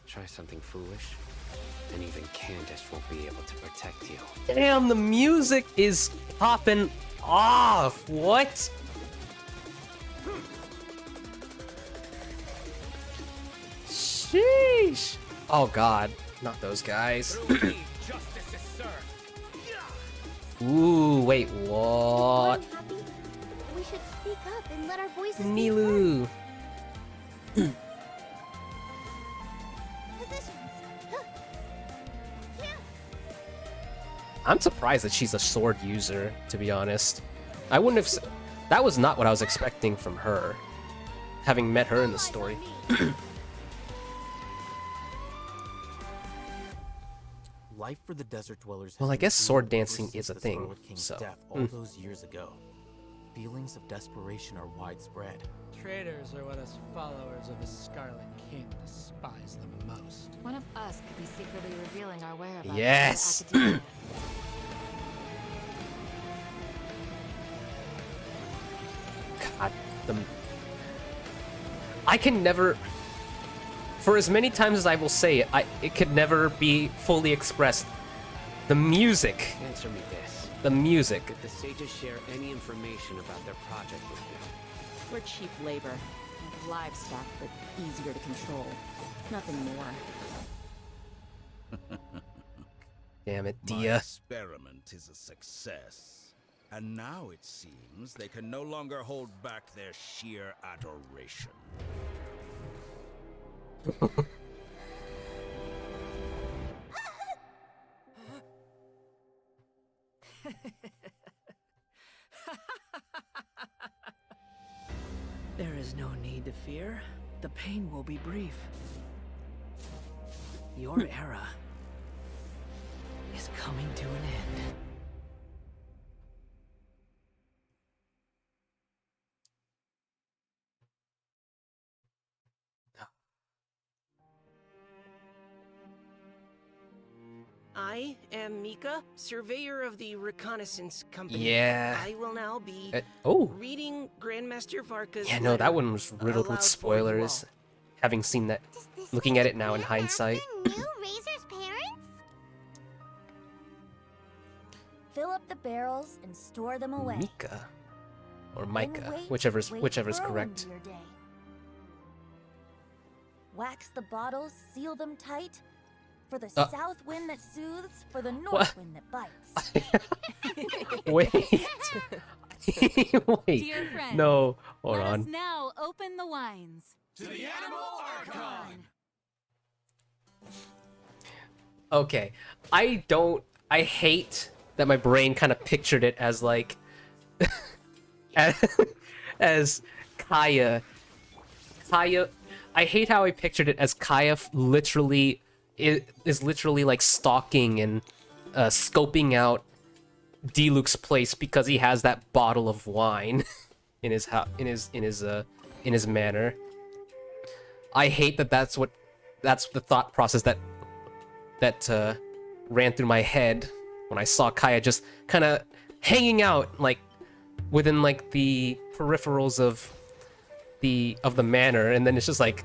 Try something foolish, and even Candace won't be able to protect you. Damn, the music is popping off. What? Sheesh. Oh god, not those guys. Ooh, wait, what? We should speak up and let our voices be Nilu. heard. Positions. I'm surprised that she's a sword user, to be honest. I wouldn't have... That was not what I was expecting from her, having met her in the story. Life for the desert dwellers. Well, I guess sword dancing is a thing, so... Death all those years ago. Feelings of desperation are widespread. Traitors are what us followers of the Scarlet King despise the most. One of us could be secretly revealing our whereabouts. Yes! To the academia. God, I can never... For as many times as I will say it, it could never be fully expressed. The music. Answer me this. The music. Did the sages share any information about their project with you? We're cheap labor, like livestock, but easier to control. Nothing more. Damn it, My Dia. experiment is a success. And now it seems they can no longer hold back their sheer adoration. There is no need to fear. The pain will be brief. Your era is coming to an end. I am Mika, surveyor of the reconnaissance company. Yeah. I will now be oh. reading Grandmaster Varka's Yeah, no, that letter one was riddled with spoilers. Having seen that, looking at it now in hindsight. New Razor's parents? Fill up the barrels and store them away. Mika. Or Then Micah, wait whichever's for a correct. windier day. Wax the bottles, seal them tight. For the south wind that soothes, for the north wind that bites. Wait. Wait. Dear friends, no, hold let on. us now open the wines. To the Animal Archon! Okay, I hate that my brain kind of pictured it as like, as Kaya. I hate how I pictured it as Kaya literally is literally like stalking and scoping out Diluc's place because he has that bottle of wine in his manor. I hate that that's the thought process that ran through my head when I saw Kaya just kind of hanging out, like within like the peripherals of the manor, and then it's just like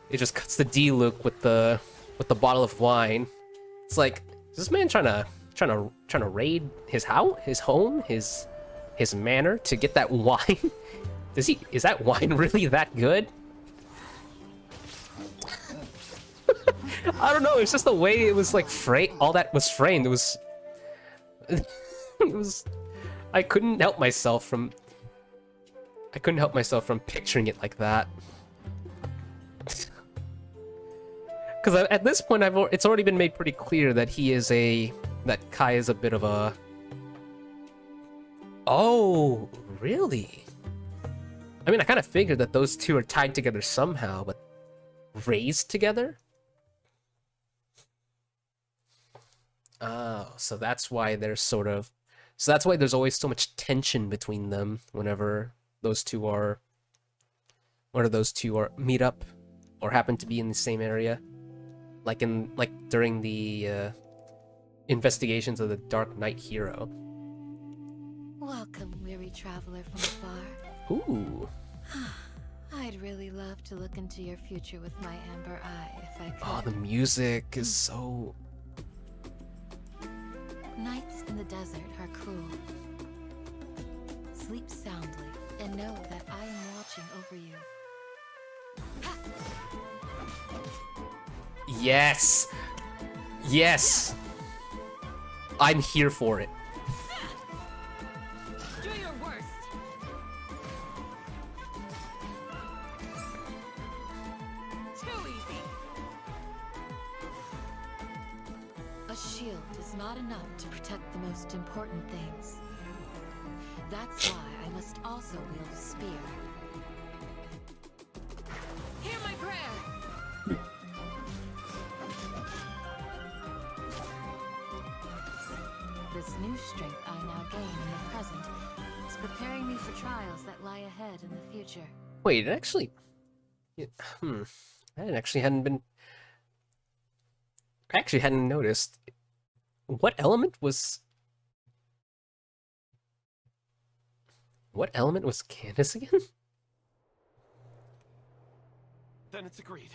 it just cuts to D-Luke with the bottle of wine. It's like, is this man trying to raid his house, his home, his manor to get that wine? Is that wine really that good? I don't know, it's just the way it was like all that was framed. It was I couldn't help myself from picturing it like that. Because at this point, it's already been made pretty clear that that Kai is a bit of a... Oh, really? I mean, I kind of figured that those two are tied together somehow, but raised together? Oh, so that's why there's there's always so much tension between them whenever those two meet up or happen to be in the same area. Like during the investigations of the Dark Knight hero. Welcome, weary traveler from afar. Ooh. I'd really love to look into your future with my amber eye if I could. Oh, the music is so... Nights in the desert are cruel. Sleep soundly and know that I am watching over you. Yes! Yes! I'm here for it. Do your worst. Too easy. A shield is not enough to protect the most important things. That's why I must also wield a spear. Hear my prayer. This new strength I now gain in the present is preparing me for trials that lie ahead in the future. Wait, it actually... I actually hadn't noticed. What element was Candace again? Then it's agreed.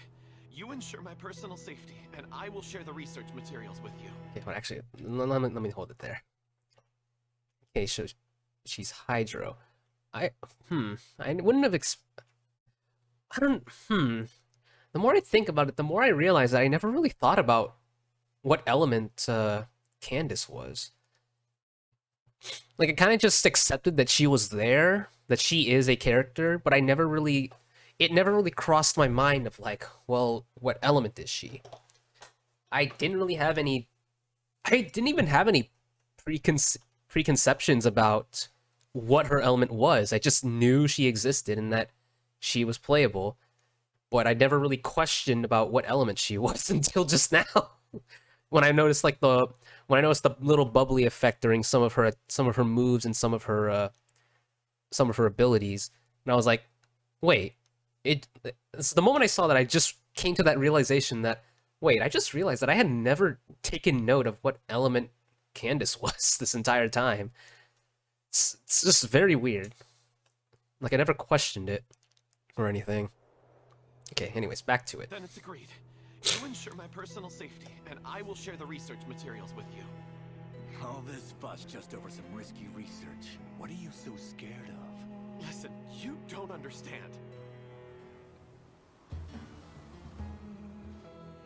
You ensure my personal safety, and I will share the research materials with you. Okay, well, actually, let me hold it there. Okay, so she's Hydro. I wouldn't have The more I think about it, the more I realize that I never really thought about what element Candace was. Like, I kind of just accepted that she was there, that she is a character, but it never really crossed my mind of like, well, what element is she? I didn't even have any preconceptions about what her element was. I just knew she existed and that she was playable, but I never really questioned about what element she was until just now. When I noticed the little bubbly effect during some of her moves and some of her abilities, and I was like, wait, it's the moment I saw that I just came to that realization that, wait, I just realized that I had never taken note of what element Candace was this entire time. It's just very weird. Like, I never questioned it or anything. Okay, anyways, back to it. Then it's agreed. You ensure my personal safety, and I will share the research materials with you. All this fuss just over some risky research. What are you so scared of? Listen, you don't understand.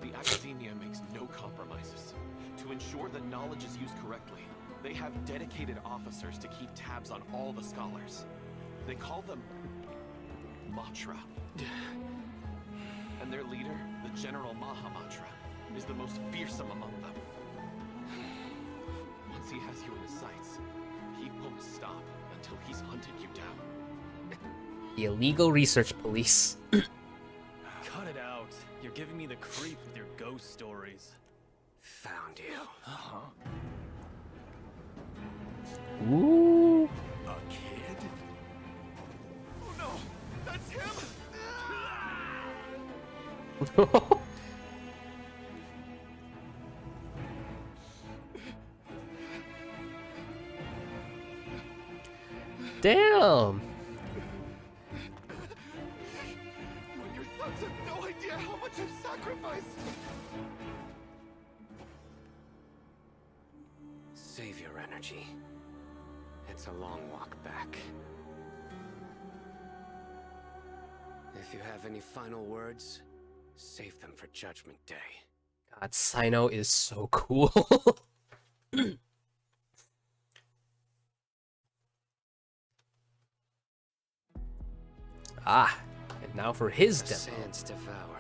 The academia makes no compromises. To ensure that knowledge is used correctly, they have dedicated officers to keep tabs on all the scholars. They call them Matra. And their leader, the General Mahamatra, is the most fearsome among them. Once he has you in his sights, he won't stop until he's hunted you down. The illegal research police. Cut it out. You're giving me the creep with your ghost stories. Found you. Uh-huh. Ooh. A kid? Oh no! That's him! Damn. Your thugs have no idea how much I've sacrificed. Save your energy. It's a long walk back. If you have any final words, save them for Judgment Day. God, Sino is so cool. Ah, and now for his The demo. sands devour.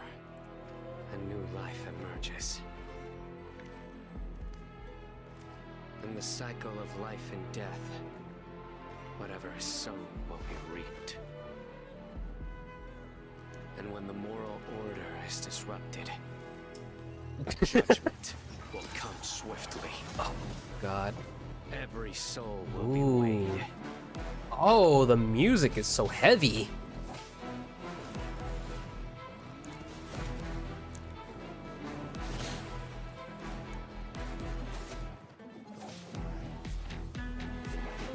A new life emerges. In the cycle of life and death, whatever is sown will be reaped. And when the moral order is disrupted, judgment will come swiftly. Oh, God. Every soul will Ooh. be weighed. Oh, the music is so heavy.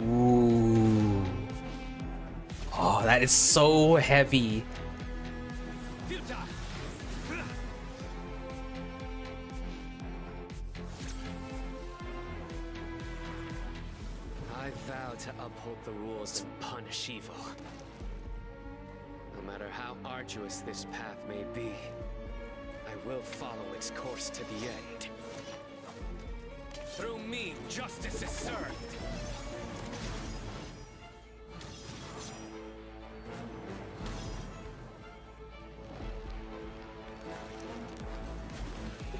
Ooh. Oh, that is so heavy. I vow to uphold the rules and punish evil. No matter how arduous this path may be, I will follow its course to the end. Through me, justice is served.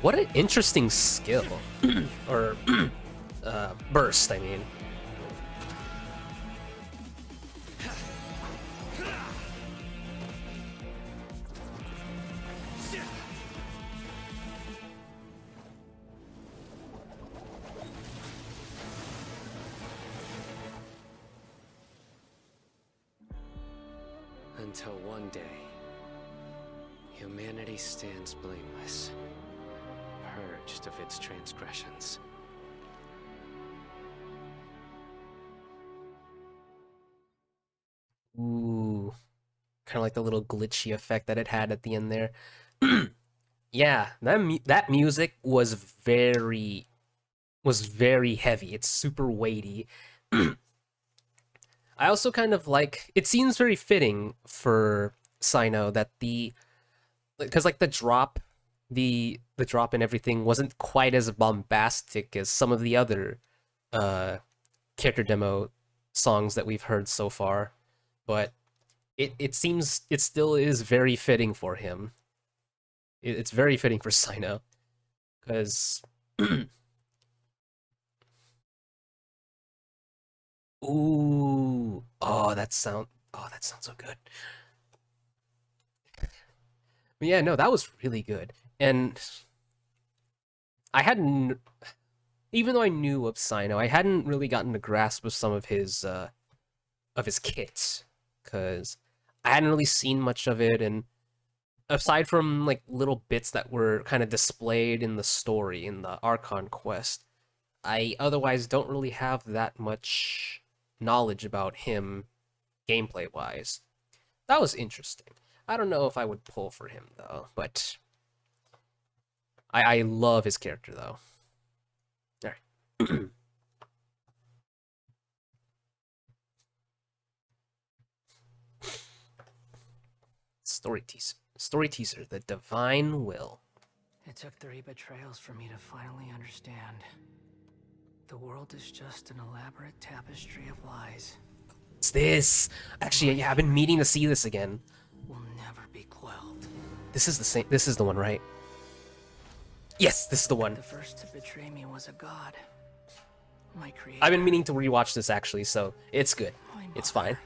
What an interesting skill. Or, burst, I mean. Until one day, humanity stands blameless, purged of its transgressions. Ooh. Kind of like the little glitchy effect that it had at the end there. Yeah, that music was very heavy. It's super weighty. I also kind of like, it seems very fitting for Sino that because like the drop and everything wasn't quite as bombastic as some of the other character demo songs that we've heard so far, but it seems it still is very fitting for him. It's very fitting for Sino, because ooh, that sounds so good. But yeah, no, that was really good. And I hadn't, even though I knew of Sino, I hadn't really gotten a grasp of some of his kits, because I hadn't really seen much of it, and aside from like little bits that were kind of displayed in the story in the Archon quest, I otherwise don't really have that much knowledge about him gameplay wise. That was interesting. I don't know if I would pull for him though, but I love his character though. Alright. Story teaser, The Divine Will. It took 3 betrayals for me to finally understand. The world is just an elaborate tapestry of lies. What's this? Actually, yeah, I've been meaning to see this again. Will never be quelled. This is the one, right? Yes, this is the one. The first to betray me was a god. My creator. I've been meaning to rewatch this actually, so it's good. It's fine.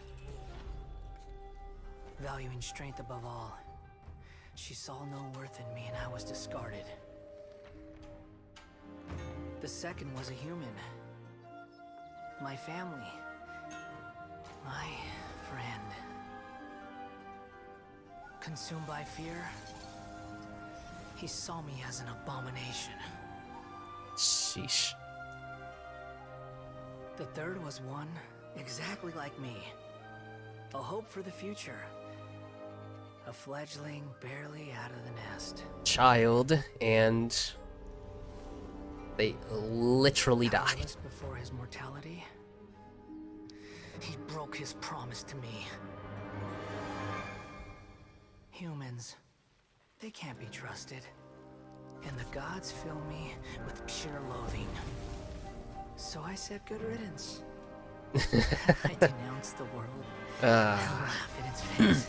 Valuing strength above all. She saw no worth in me and I was discarded. The second was a human. My family. My friend. Consumed by fear, he saw me as an abomination. Sheesh. The third was one Exactly like me. A hope for the future. A fledgling barely out of the nest. Child, and they literally died. Powerless before his mortality. He broke his promise to me. Humans, they can't be trusted. And the gods fill me with pure loathing. So I said good riddance. I denounced the world and laugh in its face.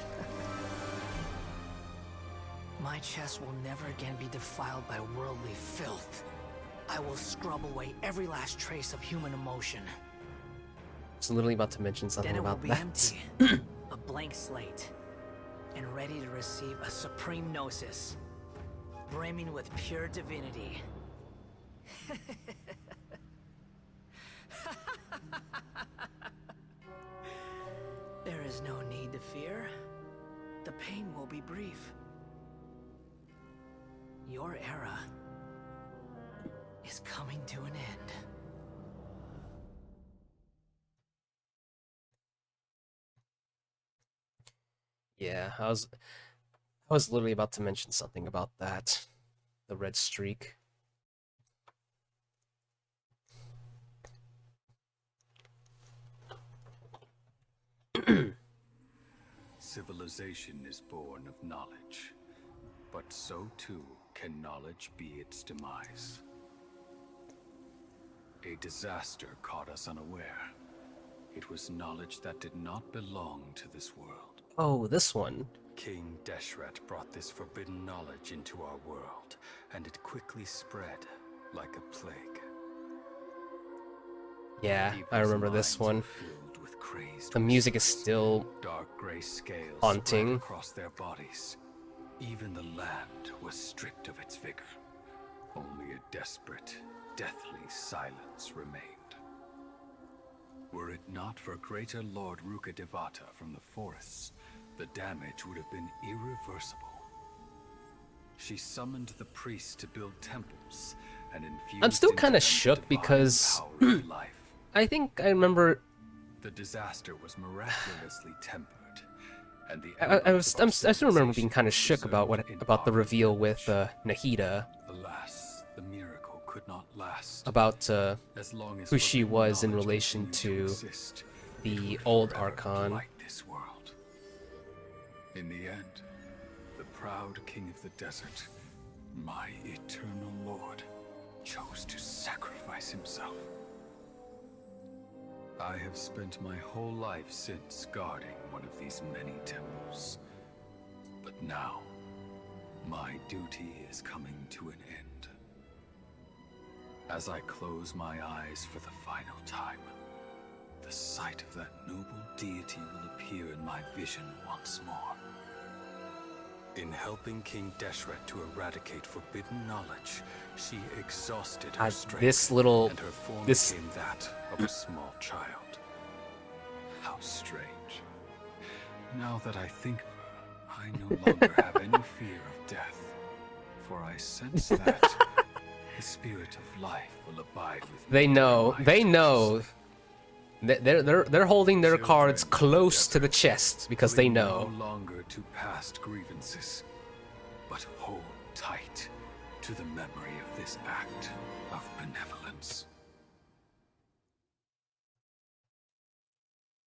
My chest will never again be defiled by worldly filth. I will scrub away every last trace of human emotion. I was literally about to mention something Then it will about be that. empty, a blank slate, and ready to receive a supreme gnosis, brimming with pure divinity. There is no need to fear. The pain will be brief. Your era is coming to an end. Yeah, I was literally about to mention something about that. The red streak. Civilization is born of knowledge, but so too can knowledge be its demise. A disaster caught us unaware. It was knowledge that did not belong to this world. Oh, this one. King Deshret brought this forbidden knowledge into our world, and it quickly spread like a plague. Yeah, I remember this one. Filled with crazed The music is still dark gray scales haunting. spread across their bodies. Even the land was stripped of its vigor. Only a desperate, deathly silence remained. Were it not for greater Lord Ruka Devata from the forests, the damage would have been irreversible. She summoned the priests to build temples and infused I'm still into kind them of the shook divine because power of life. I think I remember. The disaster was miraculously tempered, and the I still remember being kind of shook about the reveal with Nahida. Alas, the miracle could not last. About As long as who she forbidden was in knowledge relation continued to exist, it the would old forever Archon. blight this world. In the end, the proud king of the desert, my eternal lord, chose to sacrifice himself. I have spent my whole life since guarding one of these many temples. But now, my duty is coming to an end. As I close my eyes for the final time, the sight of that noble deity will appear in my vision once more. In helping King Deshret to eradicate forbidden knowledge, she exhausted her strength, and her form became that of a small child. How strange. Now that I think of her, I no longer have any fear of death, for I sense that the spirit of life will abide with me. They know. They know. They're holding their cards close to the chest because they know. No longer to past grievances, but hold tight to the memory of this act of benevolence.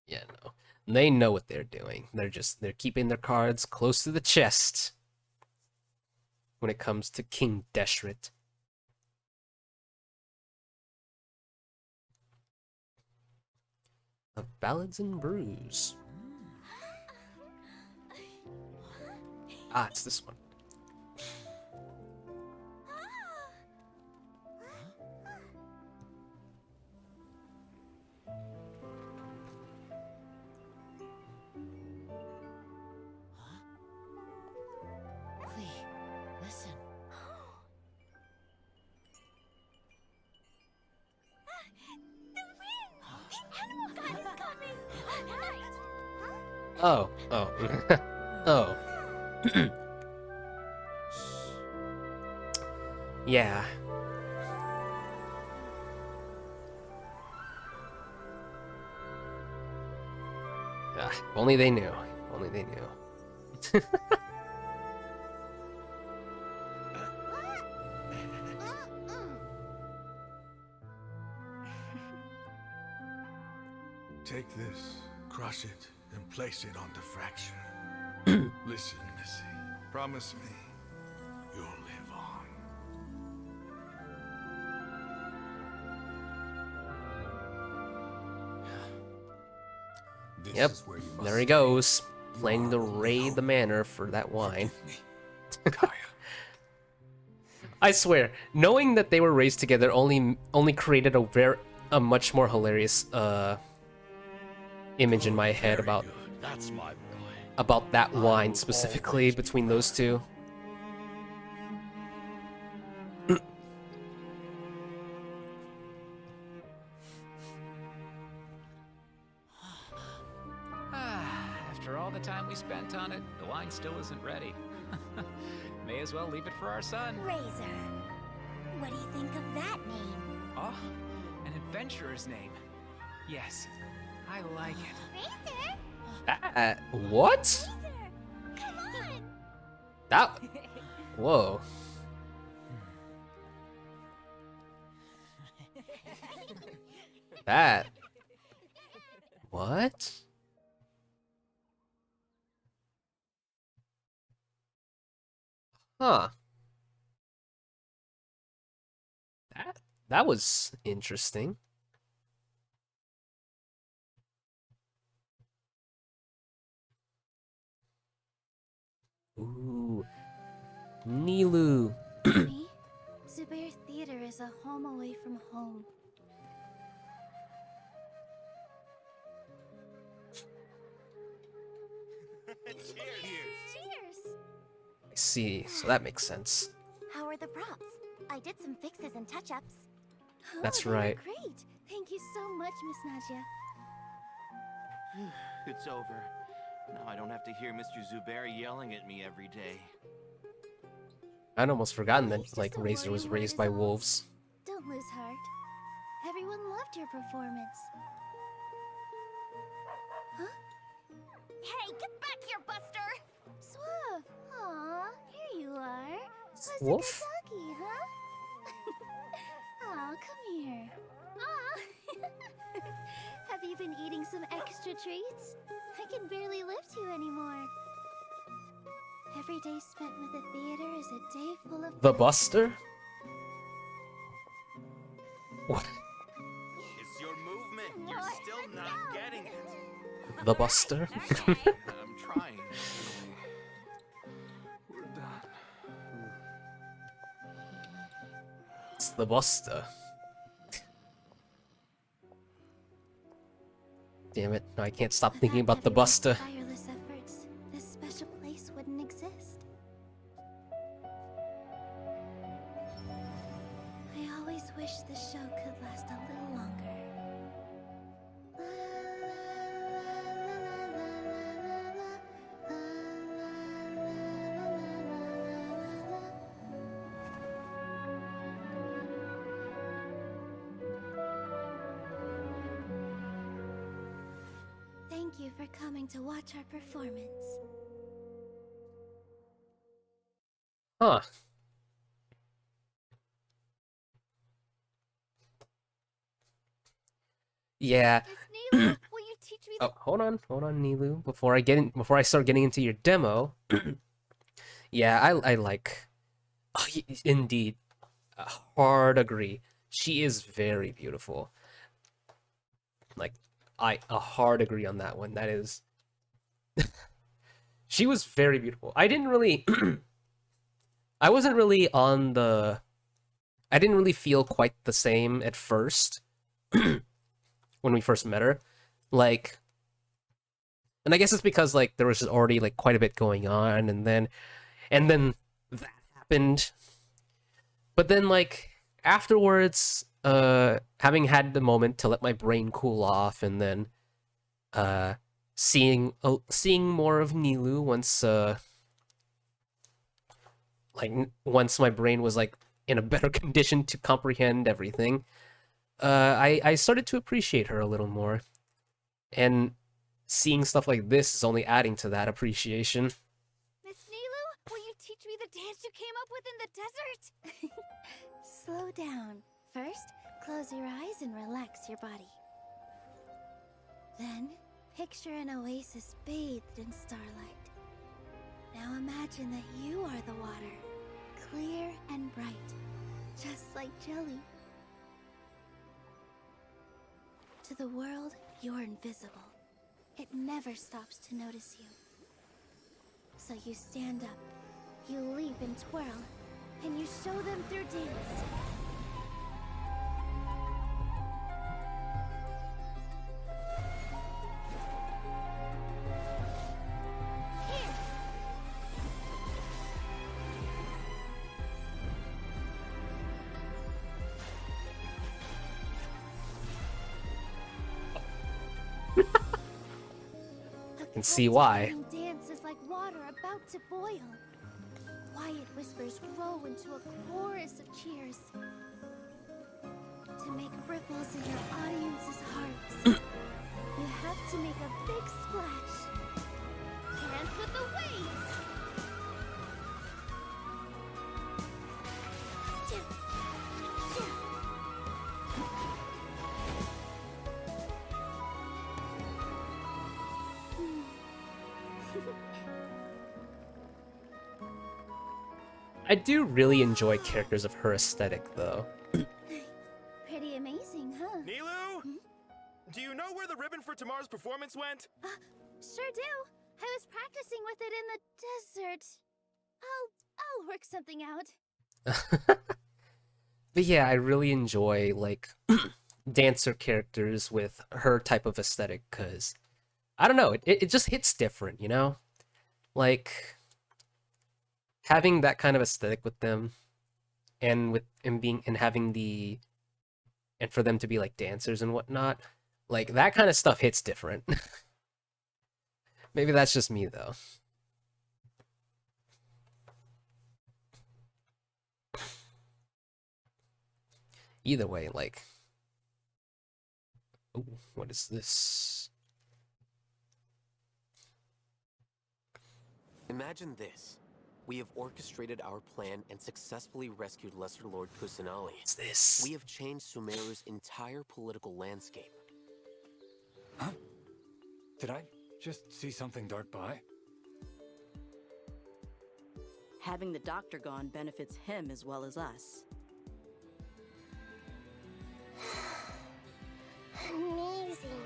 Yeah, no. They know what they're doing. They're keeping their cards close to the chest when it comes to King Deshret. Of Ballads and Brews. Ah, it's this one. Listen. Oh, oh, oh. Yeah. Ah, if only they knew. If only they knew. Take this, crush it, and place it on the fracture. Listen, Missy. Promise me you'll live on. Yep, there he goes, planning to raid the manor for that wine. I swear, knowing that they were raised together only created a much more hilarious image in my head about That's my boy. about that wine specifically between those two. After all the time we spent on it, the wine still isn't ready. May as well leave it for our son. Razor. What do you think of that name? Oh, an adventurer's name. Yes, I like it. Razor? What? Come on! That... Whoa. That... What? Huh. That was interesting. Ooh. Nilu. Me? Zubair Theater is a home away from home. Cheers! I see, so that makes sense. How are the props? I did some fixes and touch-ups. That's they were right. Great. Thank you so much, Miss Nadia. It's over. Now I don't have to hear Mr. Zubair yelling at me every day. I'd almost forgotten that, like, Razor was raised by wolves. Don't lose heart. Everyone loved your performance. Huh? Hey, get back here, Buster! Swoof! Aw, here you are. Wolf? Doggy, huh? Aw, come here. Aw! Have you been eating some extra treats? I can barely lift you anymore. Every day spent with the theater is a day full of The Buster? What? It's your movement. You're still not getting it. The Buster? I'm trying. We're done. It's the Buster. Damn it, no, I can't stop thinking about the Buster. tireless efforts, this special place wouldn't exist. I always wish the show could last a little longer. Thank you for coming to watch our performance. Huh. Yeah. Will you teach me Oh, hold on, Nilu. Before I start getting into your demo. Yeah, I like. Oh, indeed, hard agree. She is very beautiful. Like, a hard agree on that one. That is. She was very beautiful. I didn't really. I wasn't really on the. I didn't really feel quite the same at first. When we first met her, like, and I guess it's because like there was already like quite a bit going on, and then that happened. But then like afterwards, having had the moment to let my brain cool off, and then seeing more of Nilu once my brain was like in a better condition to comprehend everything. I started to appreciate her a little more, and seeing stuff like this is only adding to that appreciation. Miss Nilu, will you teach me the dance you came up with in the desert? Slow down. First, close your eyes and relax your body. Then, picture an oasis bathed in starlight. Now imagine that you are the water, clear and bright, just like jelly. To the world, you're invisible. It never stops to notice you. So you stand up, you leap and twirl, and you show them through dance. Here! Can see why. Dance is like water about to boil. Quiet whispers grow into a chorus of cheers. To make ripples in your audience's hearts, you have to make a big splash. Dance with the waves. I do really enjoy characters of her aesthetic, though. Pretty amazing, huh? Nilu? Do you know where the ribbon for tomorrow's performance went? Sure do. I was practicing with it in the desert. I'll work something out. But yeah, I really enjoy, like, dancer characters with her type of aesthetic, because, I don't know, it just hits different, you know? Like, having that kind of aesthetic with them, and having the, and for them to be like dancers and whatnot, like that kind of stuff hits different. Maybe that's just me though. Either way, like, oh, what is this? Imagine this. We have orchestrated our plan and successfully rescued Lesser Lord Kusanali. What's this? We have changed Sumeru's entire political landscape. Huh? Did I just see something dart by? Having the doctor gone benefits him as well as us. Amazing.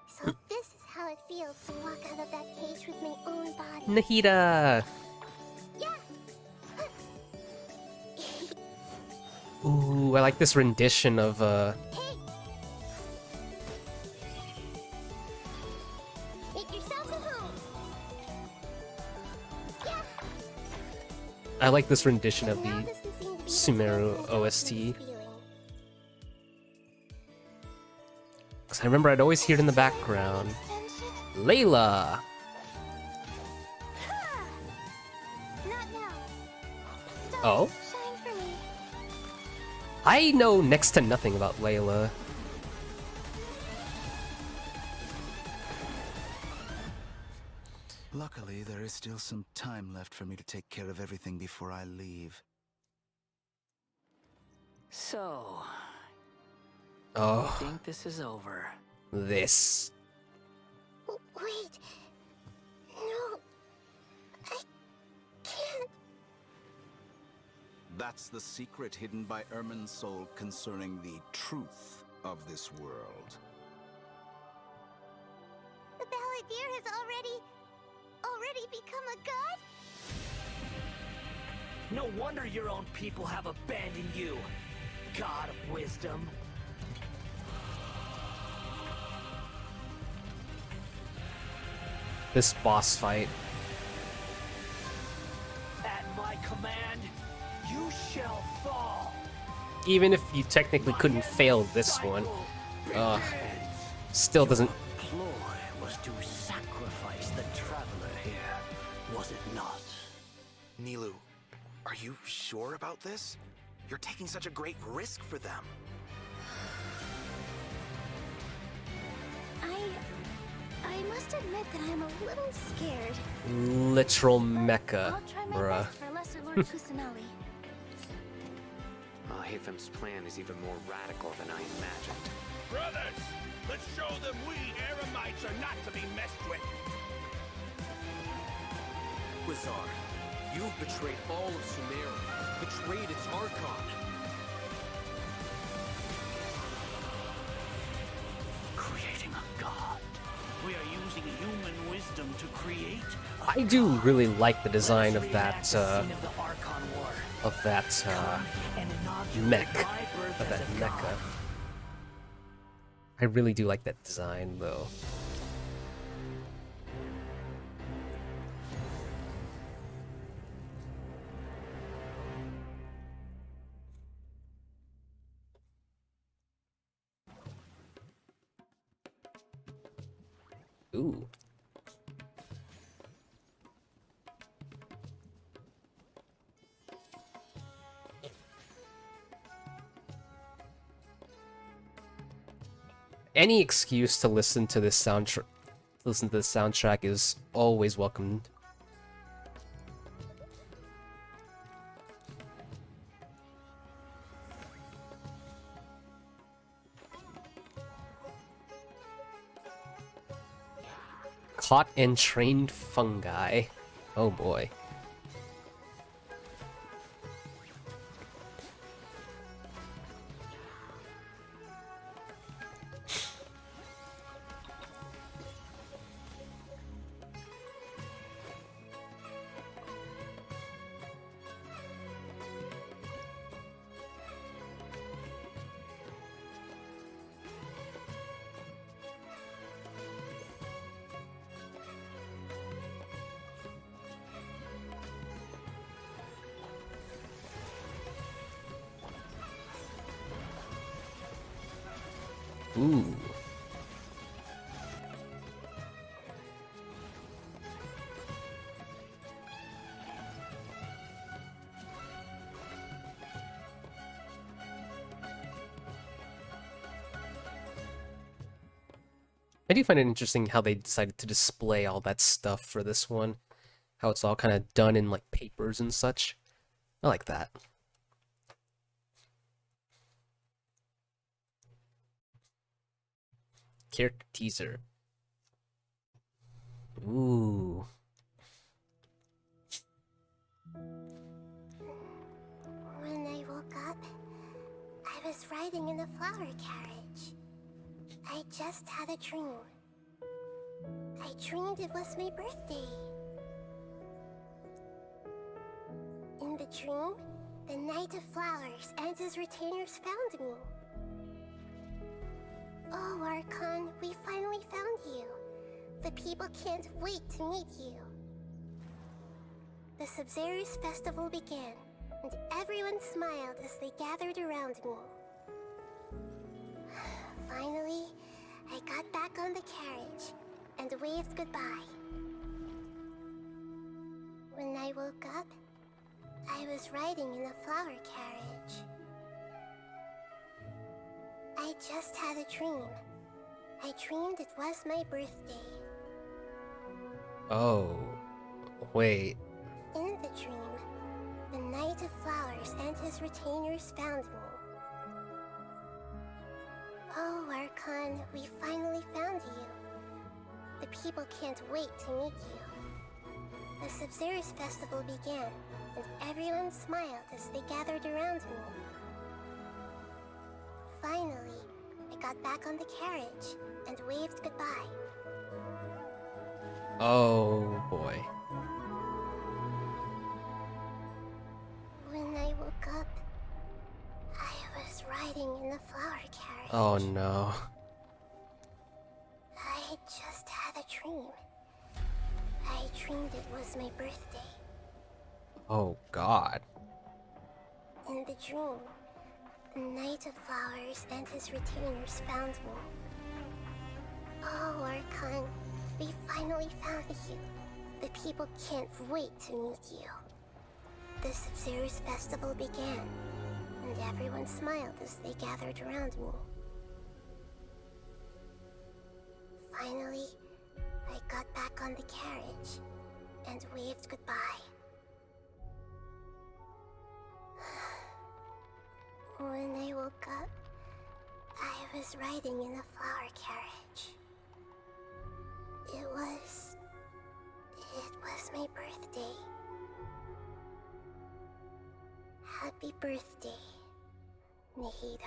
So this is how it feels to walk out of that cage with my own body. Nahida! Yeah. Ooh, I like this rendition of Make yourself at home. Yeah. I like this rendition of the Sumeru OST. Cause I remember I'd always hear it in the background. Layla! Not now. Oh? Shine for me. I know next to nothing about Layla. Luckily, there is still some time left for me to take care of everything before I leave. So, Oh. I think this is over. This. Wait. No. I can't. That's the secret hidden by Ermin's soul concerning the truth of this world. The Balladeer has already become a god? No wonder your own people have abandoned you, God of Wisdom. This boss fight. At my command, you shall fall. Even if you technically couldn't fail this one, still doesn't. Ploy was to sacrifice the traveler here, was it not? Nilu, are you sure about this? You're taking such a great risk for them. must admit that I'm a little scared. Literal mecha, I'll try my bruh. best for Lesser Lord Kusanali. Hathem's plan is even more radical than I imagined. Brothers, let's show them we Eremites are not to be messed with. Wizard, you've betrayed all of Sumeria, betrayed its Archon. Creating a god. We are using human wisdom to create. I do really like the design of that mech, of that mecha. I really do like that design, though. Ooh. Any excuse to listen to this soundtrack is always welcomed. Caught and trained fungi. Oh boy. Ooh. I do find it interesting how they decided to display all that stuff for this one. How it's all kind of done in like papers and such. I like that. Character teaser. Ooh. When I woke up, I was riding in a flower carriage. I just had a dream. I dreamed it was my birthday. In the dream, the Knight of Flowers and his retainers found me. Oh, Archon, we finally found you. The people can't wait to meet you. The Sub-Zerus festival began, and everyone smiled as they gathered around me. Finally, I got back on the carriage and waved goodbye. When I woke up, I was riding in a flower carriage. I just had a dream. I dreamed it was my birthday. Oh. Wait. In the dream, the Knight of Flowers and his retainers found me. Oh, Archon, we finally found you. The people can't wait to meet you. The Sub-Zerus festival began, and everyone smiled as they gathered around me. Finally, I got back on the carriage and waved goodbye. Oh boy. When I woke up, I was riding in a flower carriage. Oh no. I just had a dream. I dreamed it was my birthday. Oh god. In the dream, the Knight of Flowers and his retainers found me. Oh, Archon, we finally found you. The people can't wait to meet you. The Sub-Zerus festival began, and everyone smiled as they gathered around me. Finally, I got back on the carriage and waved goodbye. When I woke up, I was riding in a flower carriage. It was my birthday. Happy birthday, Nahida.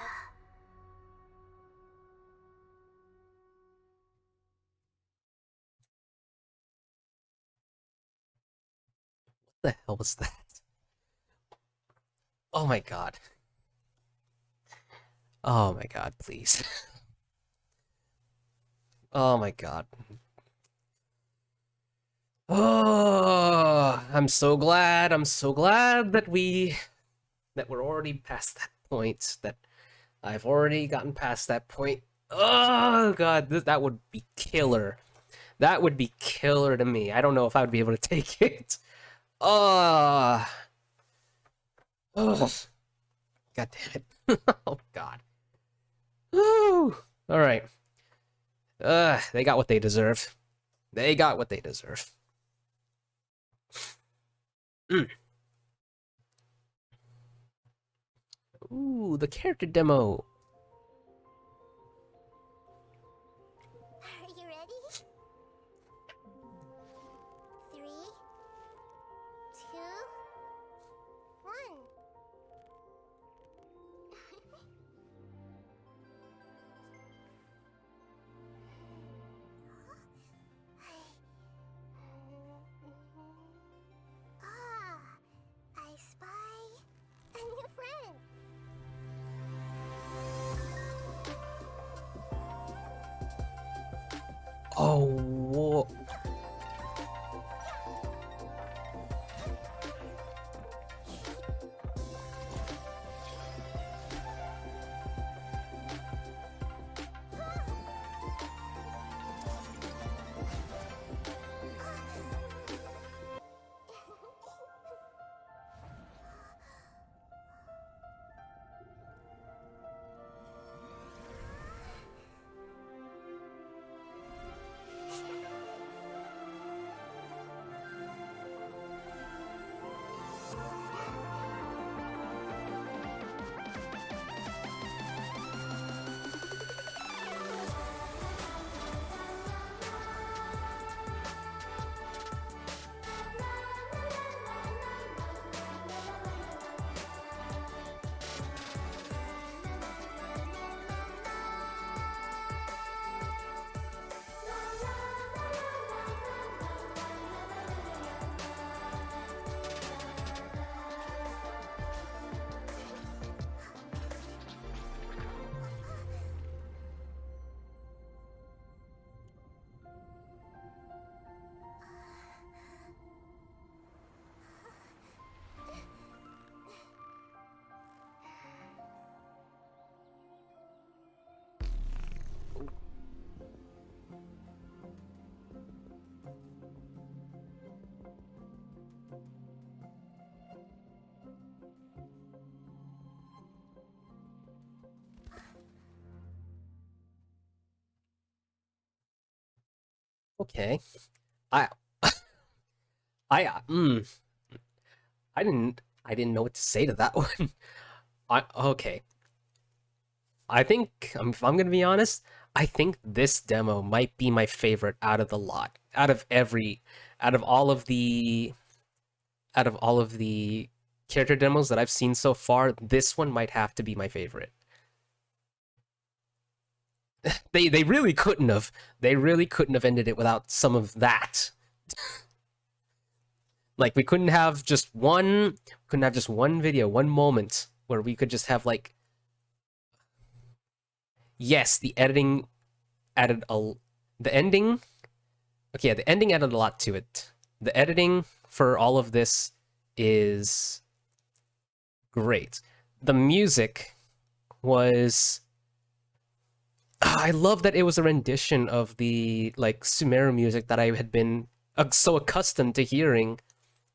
What the hell was that? Oh my god. Oh my god, please. Oh my god. Oh, I'm so glad that we're already past that point, that I've already gotten past that point. Oh god, that would be killer. That would be killer to me. I don't know if I would be able to take it. Oh. Oh. God damn it. Oh god. Woo. All right. They got what they deserve. They got what they deserve. Ooh, the character demo. Are you ready? 3, 2, 1. I spy a new friend. Oh, whoa. Okay. I I didn't know what to say to that one. Okay. I think if I'm gonna be honest, I think this demo might be my favorite out of the lot. Out of all of the character demos that I've seen so far, this one might have to be my favorite. They really couldn't have. They really couldn't have ended it without some of that. Like we couldn't have just one video, one moment where we could just have like, yes, the editing added the ending. Okay, yeah, the ending added a lot to it. The editing for all of this is great. The music was, I love that it was a rendition of the like Sumeru music that I had been so accustomed to hearing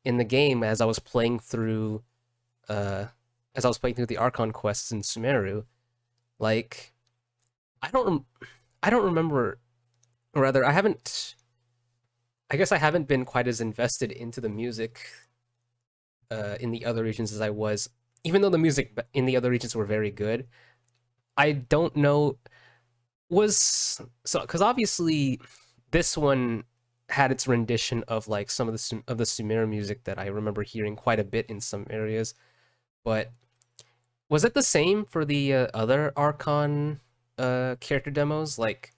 in the game as I was playing through the Archon quests in Sumeru. Like I don't remember, or rather I haven't I guess I haven't been quite as invested into the music in the other regions as I was. Even though the music in the other regions were very good, I don't know because obviously this one had its rendition of like some of the Sumeru music that I remember hearing quite a bit in some areas, but was it the same for the other Archon character demos? Like,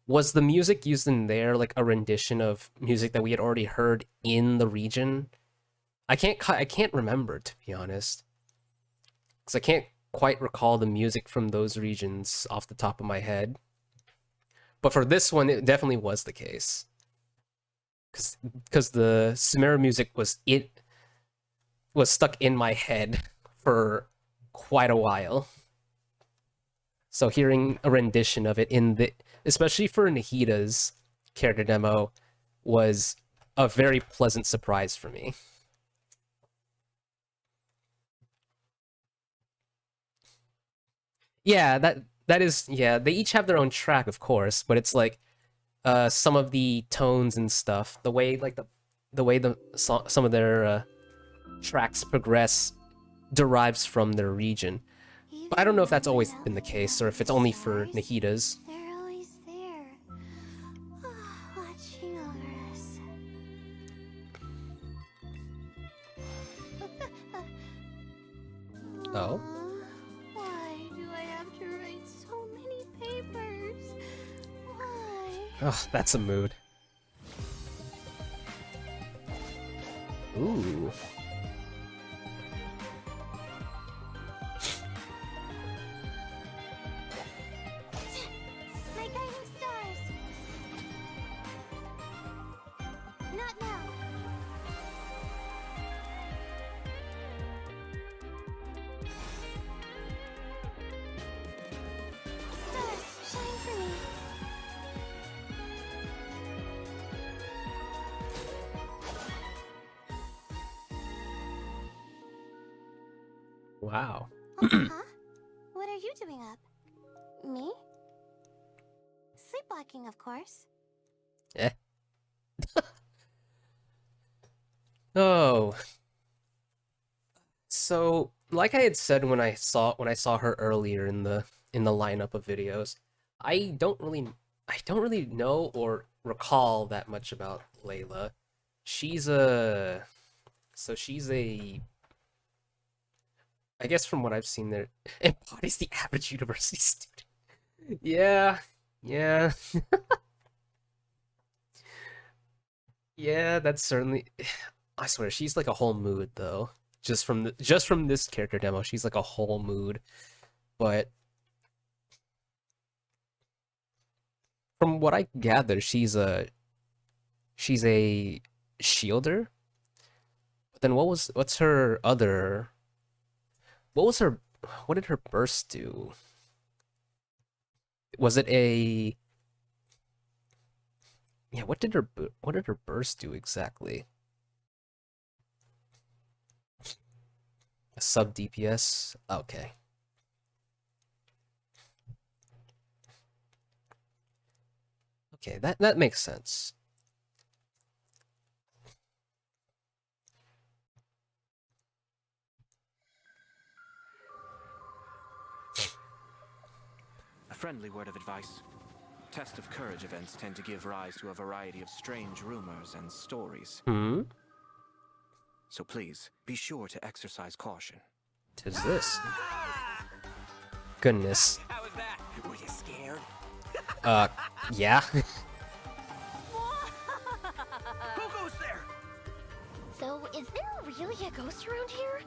was the music used in there like a rendition of music that we had already heard in the region? I can't remember, to be honest, because I can't quite recall the music from those regions off the top of my head. But for this one, it definitely was the case, because the Sumeru music was stuck in my head for quite a while. So hearing a rendition of it especially for Nahida's character demo, was a very pleasant surprise for me. Yeah, that is, yeah, they each have their own track, of course, but it's like some of the tones and stuff, the way some of their tracks progress derives from their region. But I don't know if that's always been the case or if it's only for Nahida's. They're always there. Watching over us. Oh? Why do I have to write so many papers? Why? Oh, that's a mood. Ooh. My guiding stars. Not now. Stars, shine for me. Wow. Huh? What are you doing up? Me? Sleepwalking, of course. Eh. Oh. So, like I had said when I saw her earlier in the lineup of videos, I don't really know or recall that much about Layla. She's a I guess from what I've seen there, embodies the average university student. Yeah. Yeah. Yeah, that's certainly, I swear, she's like a whole mood though. Just from this character demo, she's like a whole mood. But from what I gather, she's a shielder. But then what did her burst do? Was it a... Yeah, what did her burst do exactly? A sub DPS? Okay. Okay, that makes sense. A friendly word of advice. Test of courage events tend to give rise to a variety of strange rumors and stories. Hmm? So please, be sure to exercise caution. Tis this. Goodness. How was that? Were you scared? Yeah. Who goes there? So, is there really a ghost around here?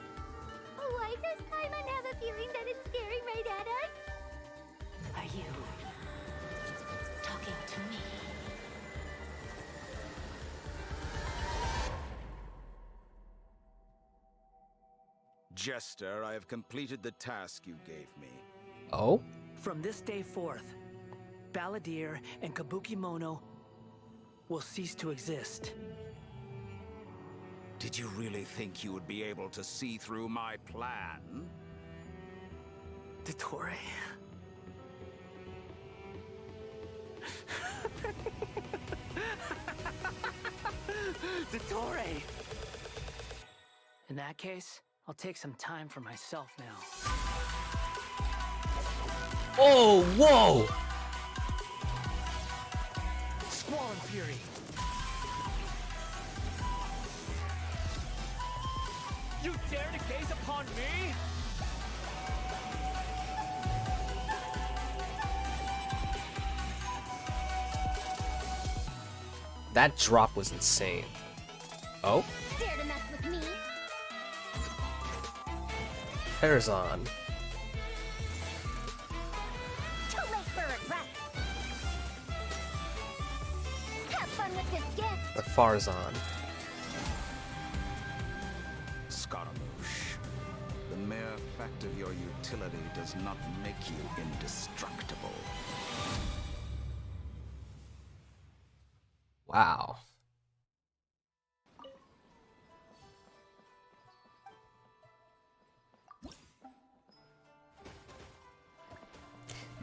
Why does Paimon have a feeling that it's staring right at us? Are you talking to me? Jester, I have completed the task you gave me. Oh? From this day forth, Balladeer and Kabukimono will cease to exist. Did you really think you would be able to see through my plan? Dottore. Dottore! In that case, I'll take some time for myself now. Oh, whoa! Squall and Fury! You dare to gaze upon me? That drop was insane. Oh? Dare to mess with me? Farazan. Too late for regret. Have fun with this gift. Or Farazan. Scaramouche. The mere fact of your utility does not make you indestructible. Wow.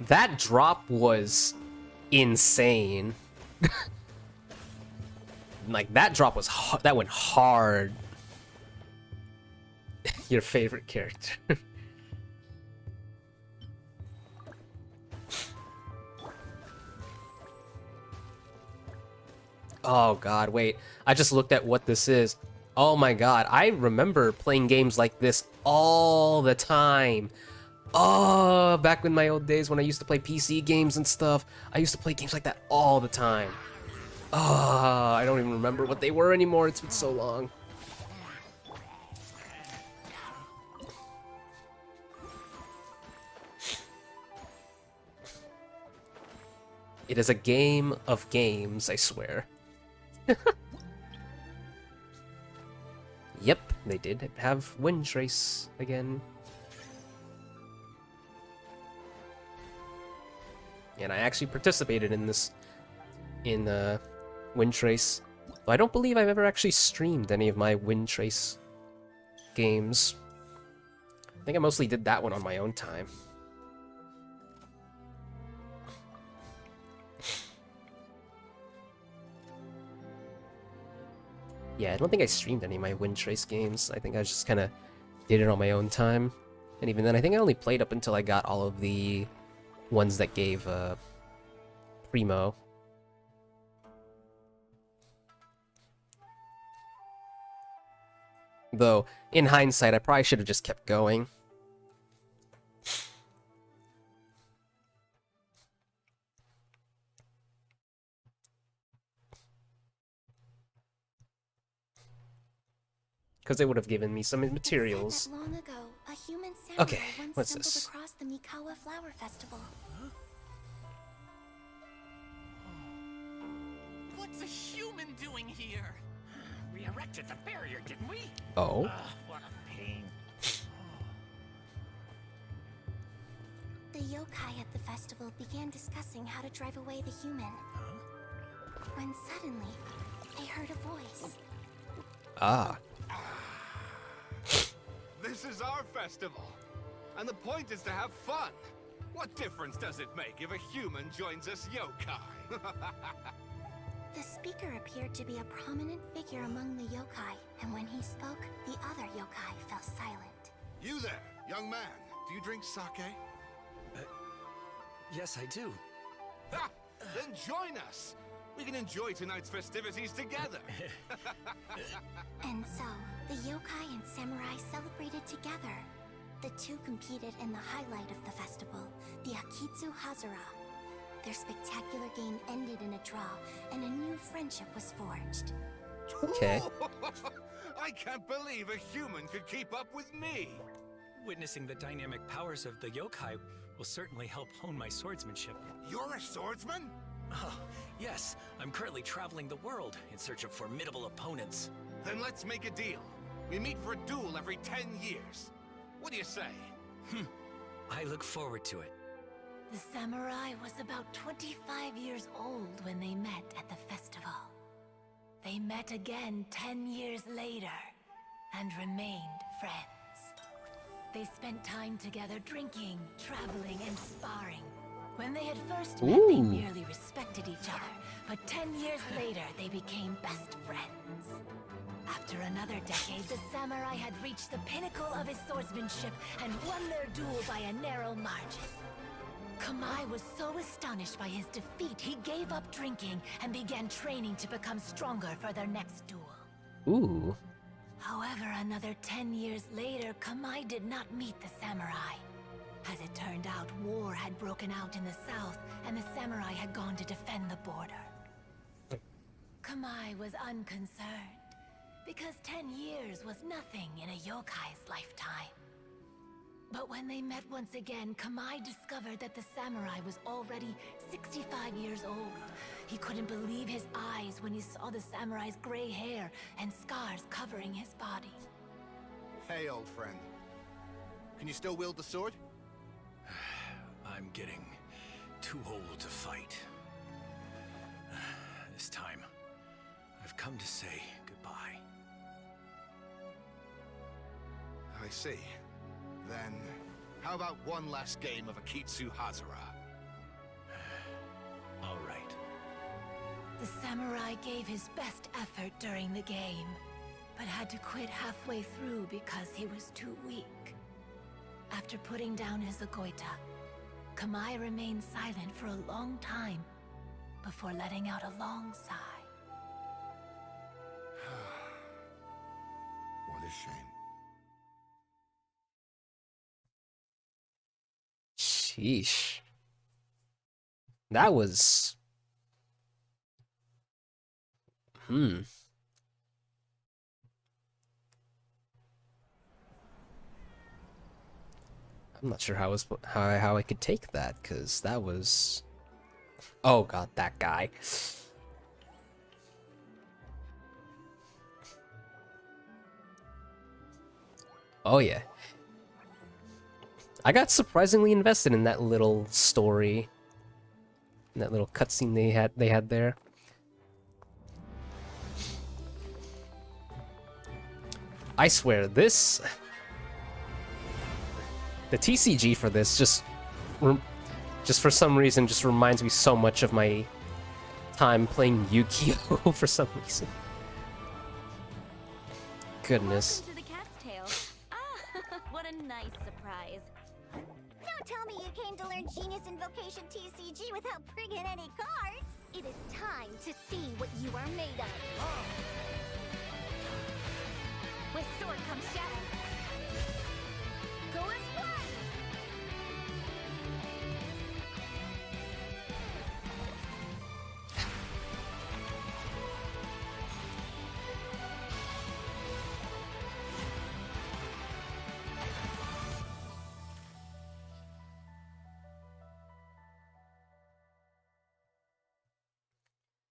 That drop was insane. Like, that drop was that went hard. Your favorite character. Oh god, wait. I just looked at what this is. Oh my god, I remember playing games like this all the time. Oh, back in my old days when I used to play PC games and stuff, I used to play games like that all the time. Oh, I don't even remember what they were anymore. It's been so long. It is a game of games, I swear. Yep, they did have Wind Trace again. And I actually participated in this, in Wind Trace. Though I don't believe I've ever actually streamed any of my Wind Trace games. I think I mostly did that one on my own time. Yeah, I don't think I streamed any of my Wind Trace games. I think I just kind of did it on my own time. And even then, I think I only played up until I got all of the ones that gave Primo. Though, in hindsight, I probably should have just kept going. Because they would have given me some materials. Long ago, a human samurai Okay, once what's stumbled this? across the Mikawa Flower Festival. What's a human doing here? We erected the barrier, didn't we? Oh? What a pain. The yokai at the festival began discussing how to drive away the human. When suddenly, they heard a voice. Ah. This is our festival, and the point is to have fun. What difference does it make if a human joins us yokai? The speaker appeared to be a prominent figure among the yokai, and when he spoke, the other yokai fell silent. You there, young man. Do you drink sake? Yes, I do. Ha! Then join us. We can enjoy tonight's festivities together. And so, the yokai and samurai celebrated together. The two competed in the highlight of the festival, the Akitsu Hazara. Their spectacular game ended in a draw, and a new friendship was forged. Okay. I can't believe a human could keep up with me. Witnessing the dynamic powers of the yokai will certainly help hone my swordsmanship. You're a swordsman? Oh, yes. I'm currently traveling the world in search of formidable opponents. Then let's make a deal. We meet for a duel every 10 years. What do you say? I look forward to it. The samurai was about 25 years old when they met at the festival. They met again 10 years later and remained friends. They spent time together drinking, traveling, and sparring. When they had first met, they merely respected each other, but 10 years later they became best friends. After another decade, the samurai had reached the pinnacle of his swordsmanship and won their duel by a narrow margin. Kamai was so astonished by his defeat, he gave up drinking and began training to become stronger for their next duel. Ooh. However, another 10 years later, Kamai did not meet the samurai. As it turned out, war had broken out in the south, and the samurai had gone to defend the border. Kamai was unconcerned, because 10 years was nothing in a yokai's lifetime. But when they met once again, Kamai discovered that the samurai was already 65 years old. He couldn't believe his eyes when he saw the samurai's gray hair and scars covering his body. Hey, old friend. Can you still wield the sword? I'm getting too old to fight. This time, I've come to say goodbye. I see. Then, how about one last game of Akitsu Hazara? All right. The samurai gave his best effort during the game, but had to quit halfway through because he was too weak. After putting down his agoita, Kamai remained silent for a long time before letting out a long sigh. What a shame. Sheesh. That was... I'm not sure how I could take that, because that was... Oh god, that guy. Oh yeah. I got surprisingly invested in that little story, in that little cutscene they had there. I swear, the TCG for this just for some reason just reminds me so much of my time playing Yu-Gi-Oh! For some reason. Goodness. Welcome to the Cat's Tail. Ah, what a nice surprise. Don't tell me you came to learn Genius Invocation TCG without bringing any cards. It is time to see what you are made of. With sword comes shadow. Go as one!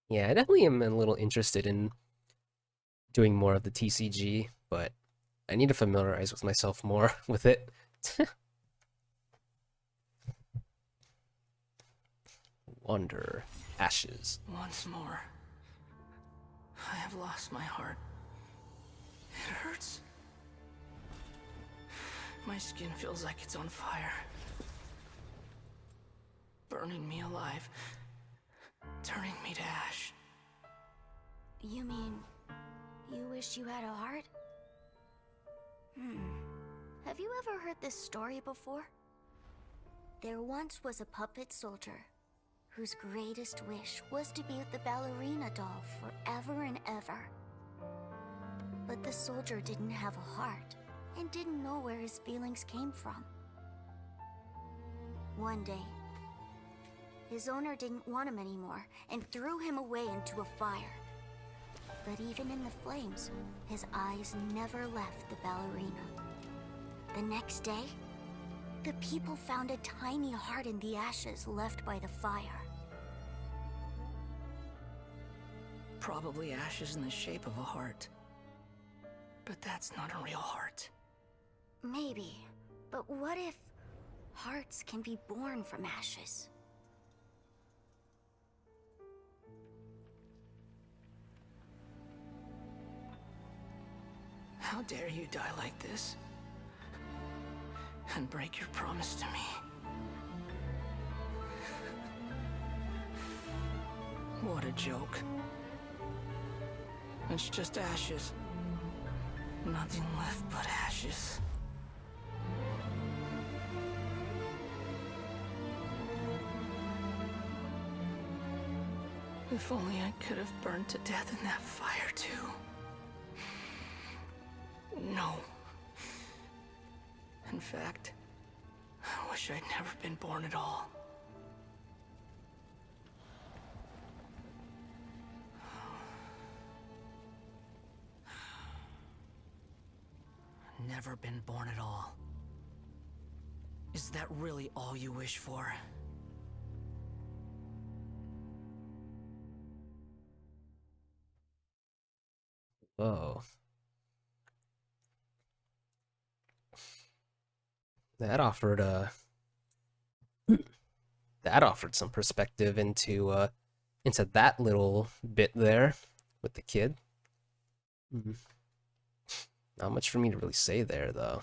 Yeah, I definitely am a little interested in doing more of the TCG, but I need to familiarize with myself more with it. Wonder. Ashes. Once more, I have lost my heart. It hurts. My skin feels like it's on fire, burning me alive, turning me to ash. You mean, you wish you had a heart? Have you ever heard this story before? There once was a puppet soldier whose greatest wish was to be with the ballerina doll forever and ever. But the soldier didn't have a heart and didn't know where his feelings came from. One day, his owner didn't want him anymore and threw him away into a fire. But even in the flames, his eyes never left the ballerina. The next day, the people found a tiny heart in the ashes left by the fire. Probably ashes in the shape of a heart. But that's not a real heart. Maybe, but what if hearts can be born from ashes? How dare you die like this? And break your promise to me. What a joke. It's just ashes. Nothing left but ashes. If only I could have burned to death in that fire too. No. In fact, I wish I'd never been born at all. Never been born at all. Is that really all you wish for? Whoa. That offered some perspective into that little bit there with the kid. Not much for me to really say there, though.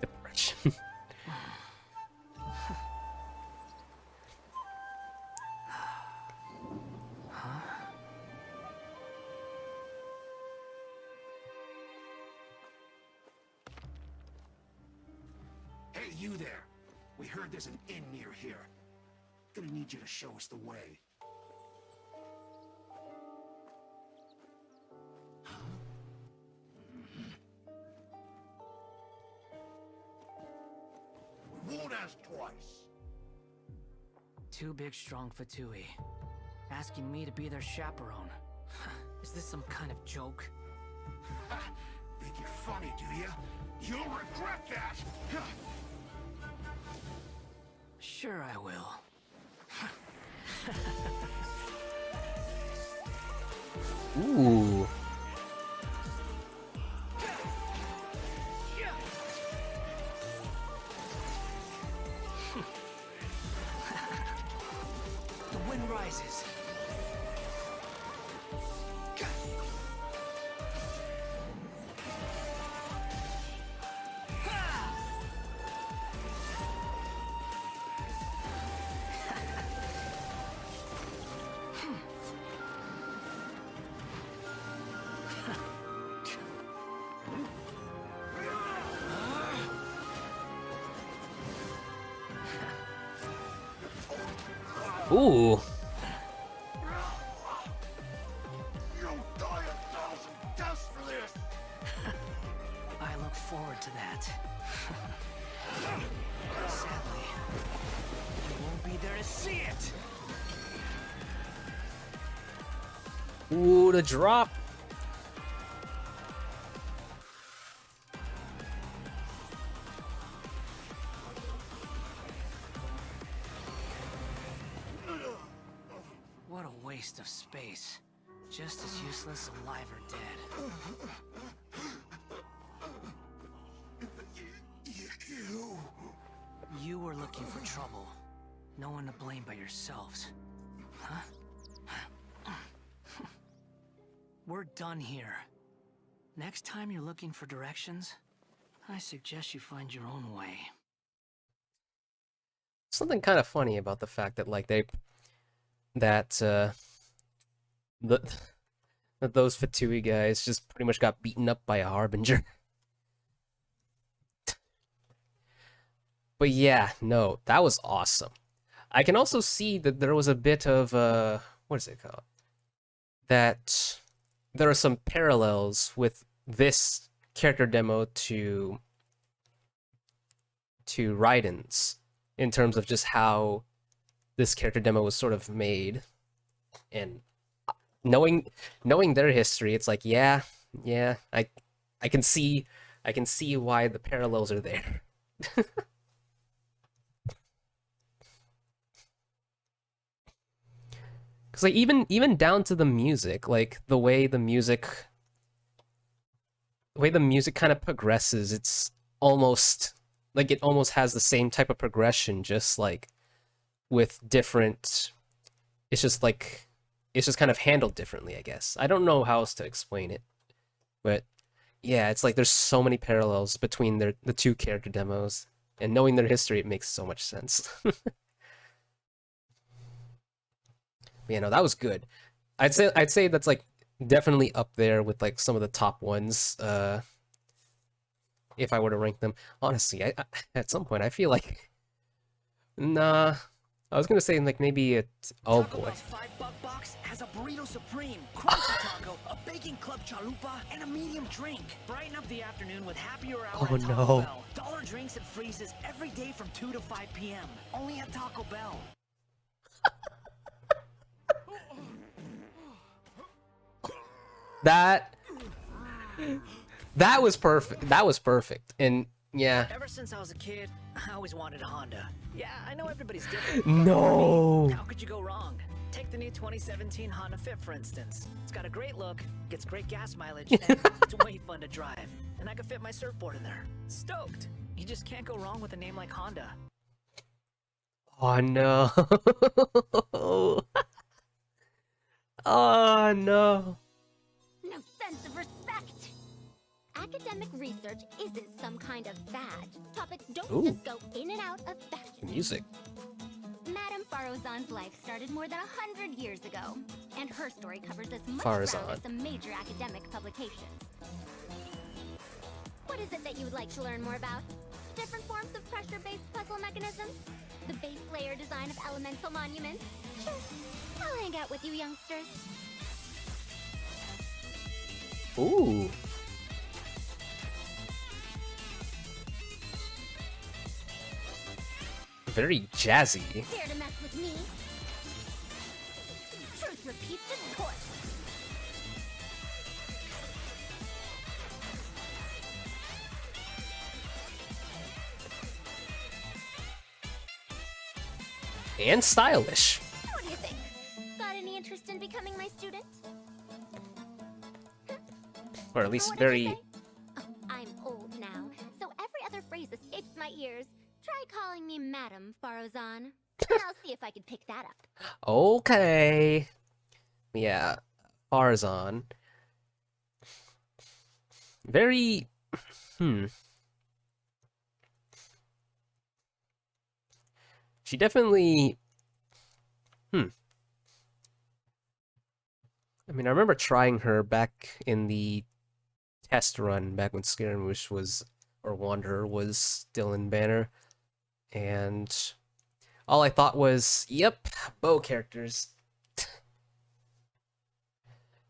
Depression. Hey, you there! We heard there's an inn near here. Gonna need you to show us the way. We won't ask twice. Two big, strong Fatui, asking me to be their chaperone. Is this some kind of joke? Think you're funny, do you? You'll regret that! Sure I will. Ooh. The wind rises. Ooh. You'll die 1,000 deaths for this! I look forward to that. Sadly, I won't be there to see it. Ooh, the drop. What a waste of space. Just as useless alive or dead. You were looking for trouble. No one to blame but yourselves. Huh? We're done here. Next time you're looking for directions, I suggest you find your own way. Something kind of funny about the fact that like that those Fatui guys just pretty much got beaten up by a harbinger. But yeah, no, that was awesome. I can also see that there was a bit of what is it called? That there are some parallels with this character demo to Raiden's in terms of just how this character demo was sort of made, and knowing their history, it's like yeah, I can see why the parallels are there. Because like even down to the music, like the way the music kind of progresses, it's almost like it almost has the same type of progression, just like with different. It's just kind of handled differently, I guess. I don't know how else to explain it, but yeah, it's like there's so many parallels between the two character demos, And knowing their history, it makes so much sense. Yeah, no, that was good. I'd say that's like definitely up there with like some of the top ones. If I were to rank them, honestly, I at some point I feel like, nah. I was gonna say like maybe it. Oh boy. $5 box has a burrito supreme, crunchy taco, a bacon club chalupa, and a medium drink. Brighten up the afternoon with happier hour Oh at Taco no. Bell. Dollar drinks and freezes every day from 2 to 5 p.m. Only at Taco Bell. That was perfect. That was perfect. And yeah. Ever since I was a kid, I always wanted a Honda. Yeah, I know everybody's different. No. For me, how could you go wrong? Take the new 2017 Honda Fit, for instance. It's got a great look, gets great gas mileage, and it's way fun to drive. And I could fit my surfboard in there. Stoked. You just can't go wrong with a name like Honda. Oh no. Oh no. No sense of respect. Academic research isn't some kind of fad. Topics don't Ooh. just go in and out of fashion. Music. Madame Farozan's life started more than 100 years ago, and her story covers as much Farozan. ground as some major academic publications. What is it that you would like to learn more about? Different forms of pressure-based puzzle mechanisms? The base layer design of elemental monuments? Sure, I'll hang out with you youngsters. Ooh. Very jazzy. Dare to mess with me? Truth repeats its course. And stylish. What do you think? Got any interest in becoming my student? Or at least What did you very... say? Oh, I'm old now, so every other phrase escapes my ears. Try calling me Madame Farozan. I'll see if I can pick that up. Okay. Yeah. Farzan. Very... She definitely... I mean, I remember trying her back in the test run, back when Scaramouche was... or Wanderer was still in Banner. And... all I thought was, yep, bow characters.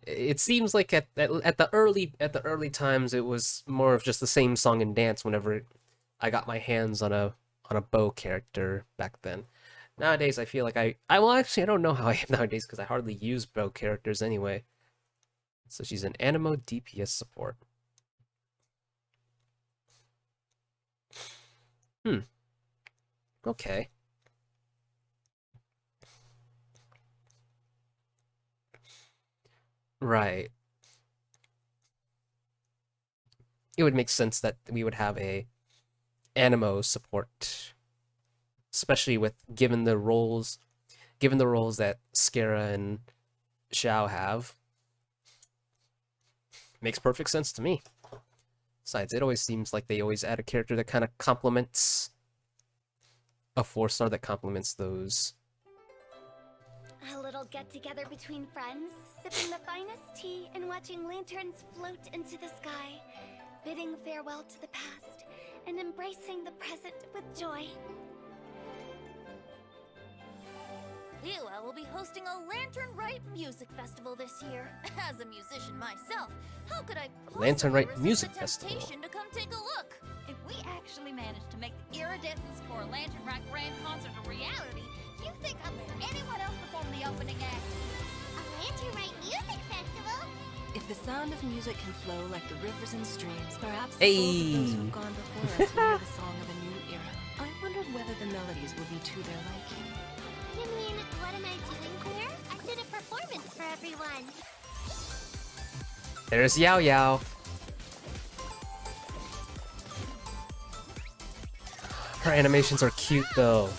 It seems like at the early times it was more of just the same song and dance whenever I got my hands on a bow character back then. Nowadays I feel like I well actually I don't know how I am nowadays because I hardly use bow characters anyway. So she's an Animo DPS support. Okay. Right. It would make sense that we would have a Animo support, especially with given the roles that Scara and Xiao have. Makes perfect sense to me. Besides, it always seems like they always add a character that kind of complements a 4-star that complements those. A little get-together between friends, sipping the finest tea and watching lanterns float into the sky, bidding farewell to the past and embracing the present with joy. Liyue will be hosting a Lantern Rite Music Festival this year. As a musician myself, how could I Lantern possibly Rite resist Music the Festival. temptation to come take a look? If we actually manage to make the Iridescence Core Lantern Rite Grand Concert a reality, do you think I'd let anyone else perform the opening act? A Lantern Rite Music Festival? If the sound of music can flow like the rivers and streams, perhaps the souls of Hey. those who've gone before us will hear the song of a new era. I wondered whether the melodies will be to their liking. You mean, what am I doing here? I did a performance for everyone. There's Yao Yao. Her animations are cute though.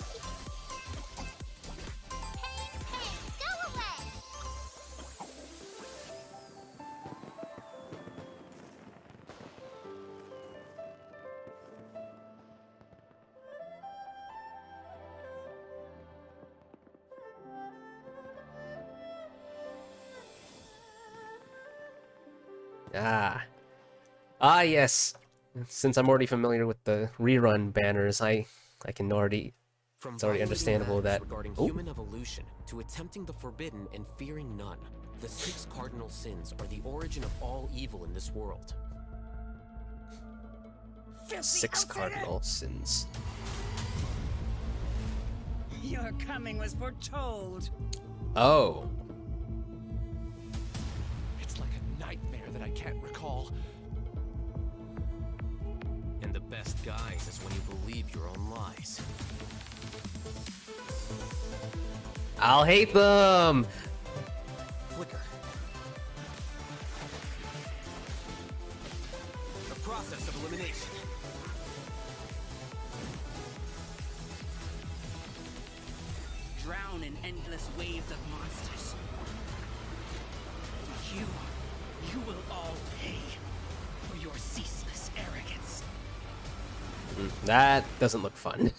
Ah, yes. Since I'm already familiar with the rerun banners, I can already. From It's already violating understandable matters that. regarding Ooh. human evolution to attempting the forbidden and fearing none, the 6 cardinal sins are the origin of all evil in this world. 6 cardinal sins. Your coming was foretold. Oh. It's like a nightmare that I can't recall. And the best guise is when you believe your own lies. I'll hate them. Flicker. The process of elimination. Drown in endless waves of monsters. You will all pay for your ceaseless arrogance. That doesn't look fun.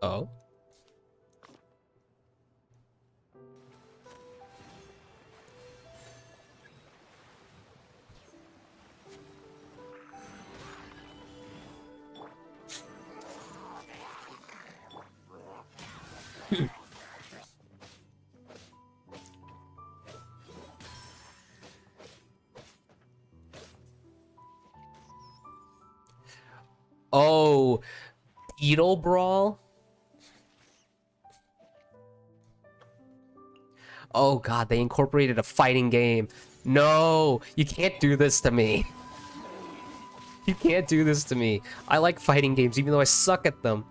Oh. Oh, Beetle Brawl? Oh god, they incorporated a fighting game. No, you can't do this to me. You can't do this to me. I like fighting games even though I suck at them.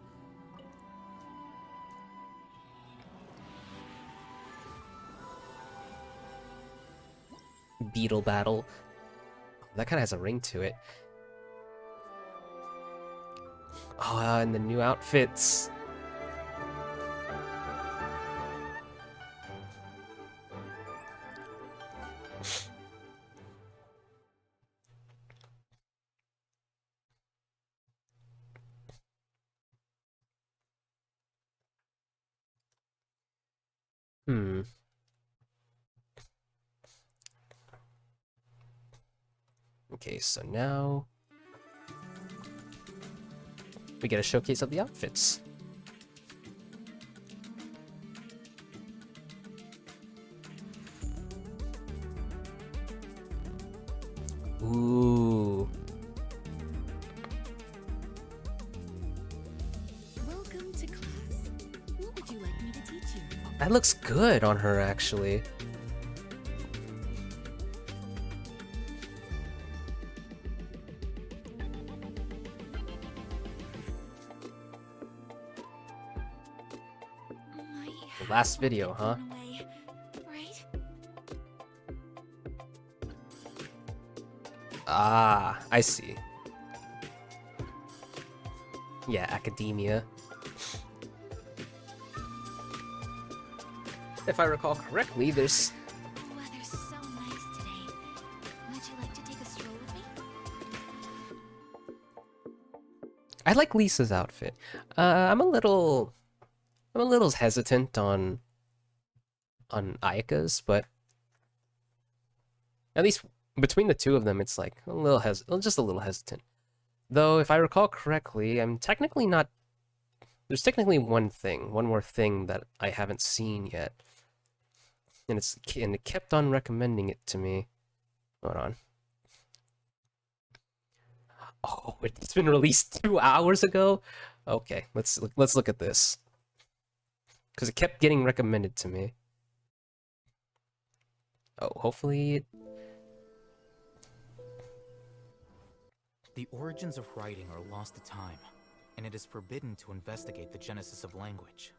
Beetle Battle. That kind of has a ring to it. Oh, and the new outfits. Okay, so now we get a showcase of the outfits. Ooh. Welcome to class. What would you like me to teach you? That looks good on her, actually. The last video, huh? Right? Ah, I see. Yeah, academia. If I recall correctly, there's... The weather's so nice today. Would you like to take a stroll with me? I like Lisa's outfit. I'm a little hesitant on Ayaka's, but at least between the two of them, it's like just a little hesitant. Though, if I recall correctly, I'm technically not. There's technically one more thing that I haven't seen yet, and it kept on recommending it to me. Hold on. Oh, it's been released 2 hours ago. Okay, let's look at this. Because it kept getting recommended to me. Oh, hopefully it... The origins of writing are lost to time, and it is forbidden to investigate the genesis of language.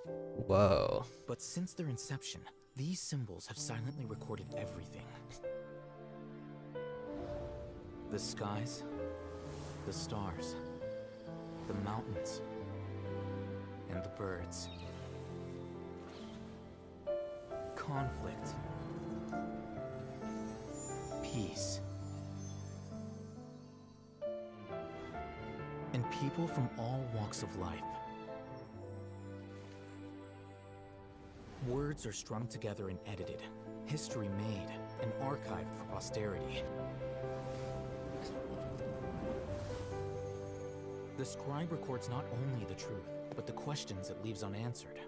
Whoa. But since their inception, these symbols have silently recorded everything. The skies, the stars, the mountains, and the birds. Conflict. Peace. And people from all walks of life. Words are strung together and edited, history made, and archived for posterity. The scribe records not only the truth, but the questions it leaves unanswered.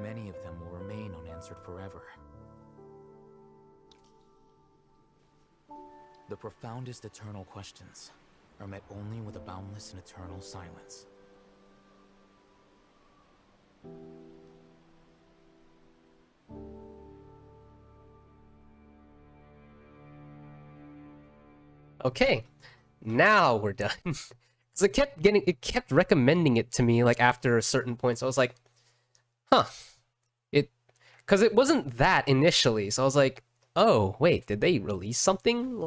Many of them will remain unanswered forever. The profoundest eternal questions are met only with a boundless and eternal silence. Okay, now we're done. Because it kept recommending it to me like after a certain point. So I was like, huh. Because it wasn't that initially. So I was like, oh wait, did they release something?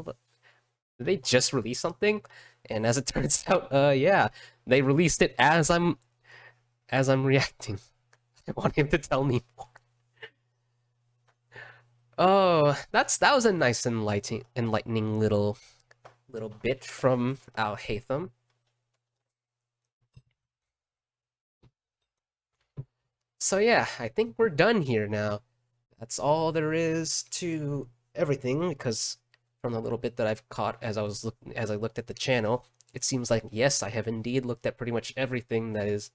Did they just release something? And as it turns out, yeah, they released it as I'm reacting. I want him to tell me more. Oh, that was a nice enlightening little bit from Al Haytham. So yeah, I think we're done here now. That's all there is to everything, because from the little bit that I've caught as I looked at the channel, it seems like yes, I have indeed looked at pretty much everything that is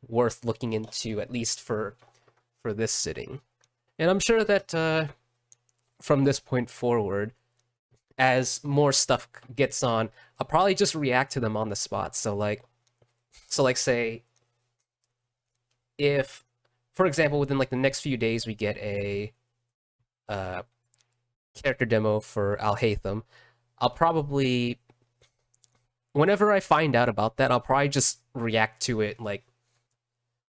worth looking into, at least for this sitting. And I'm sure that from this point forward, as more stuff gets on, I'll probably just react to them on the spot. So like say, if, for example, within like the next few days we get a character demo for Al Haytham, I'll probably, whenever I find out about that, I'll probably just react to it like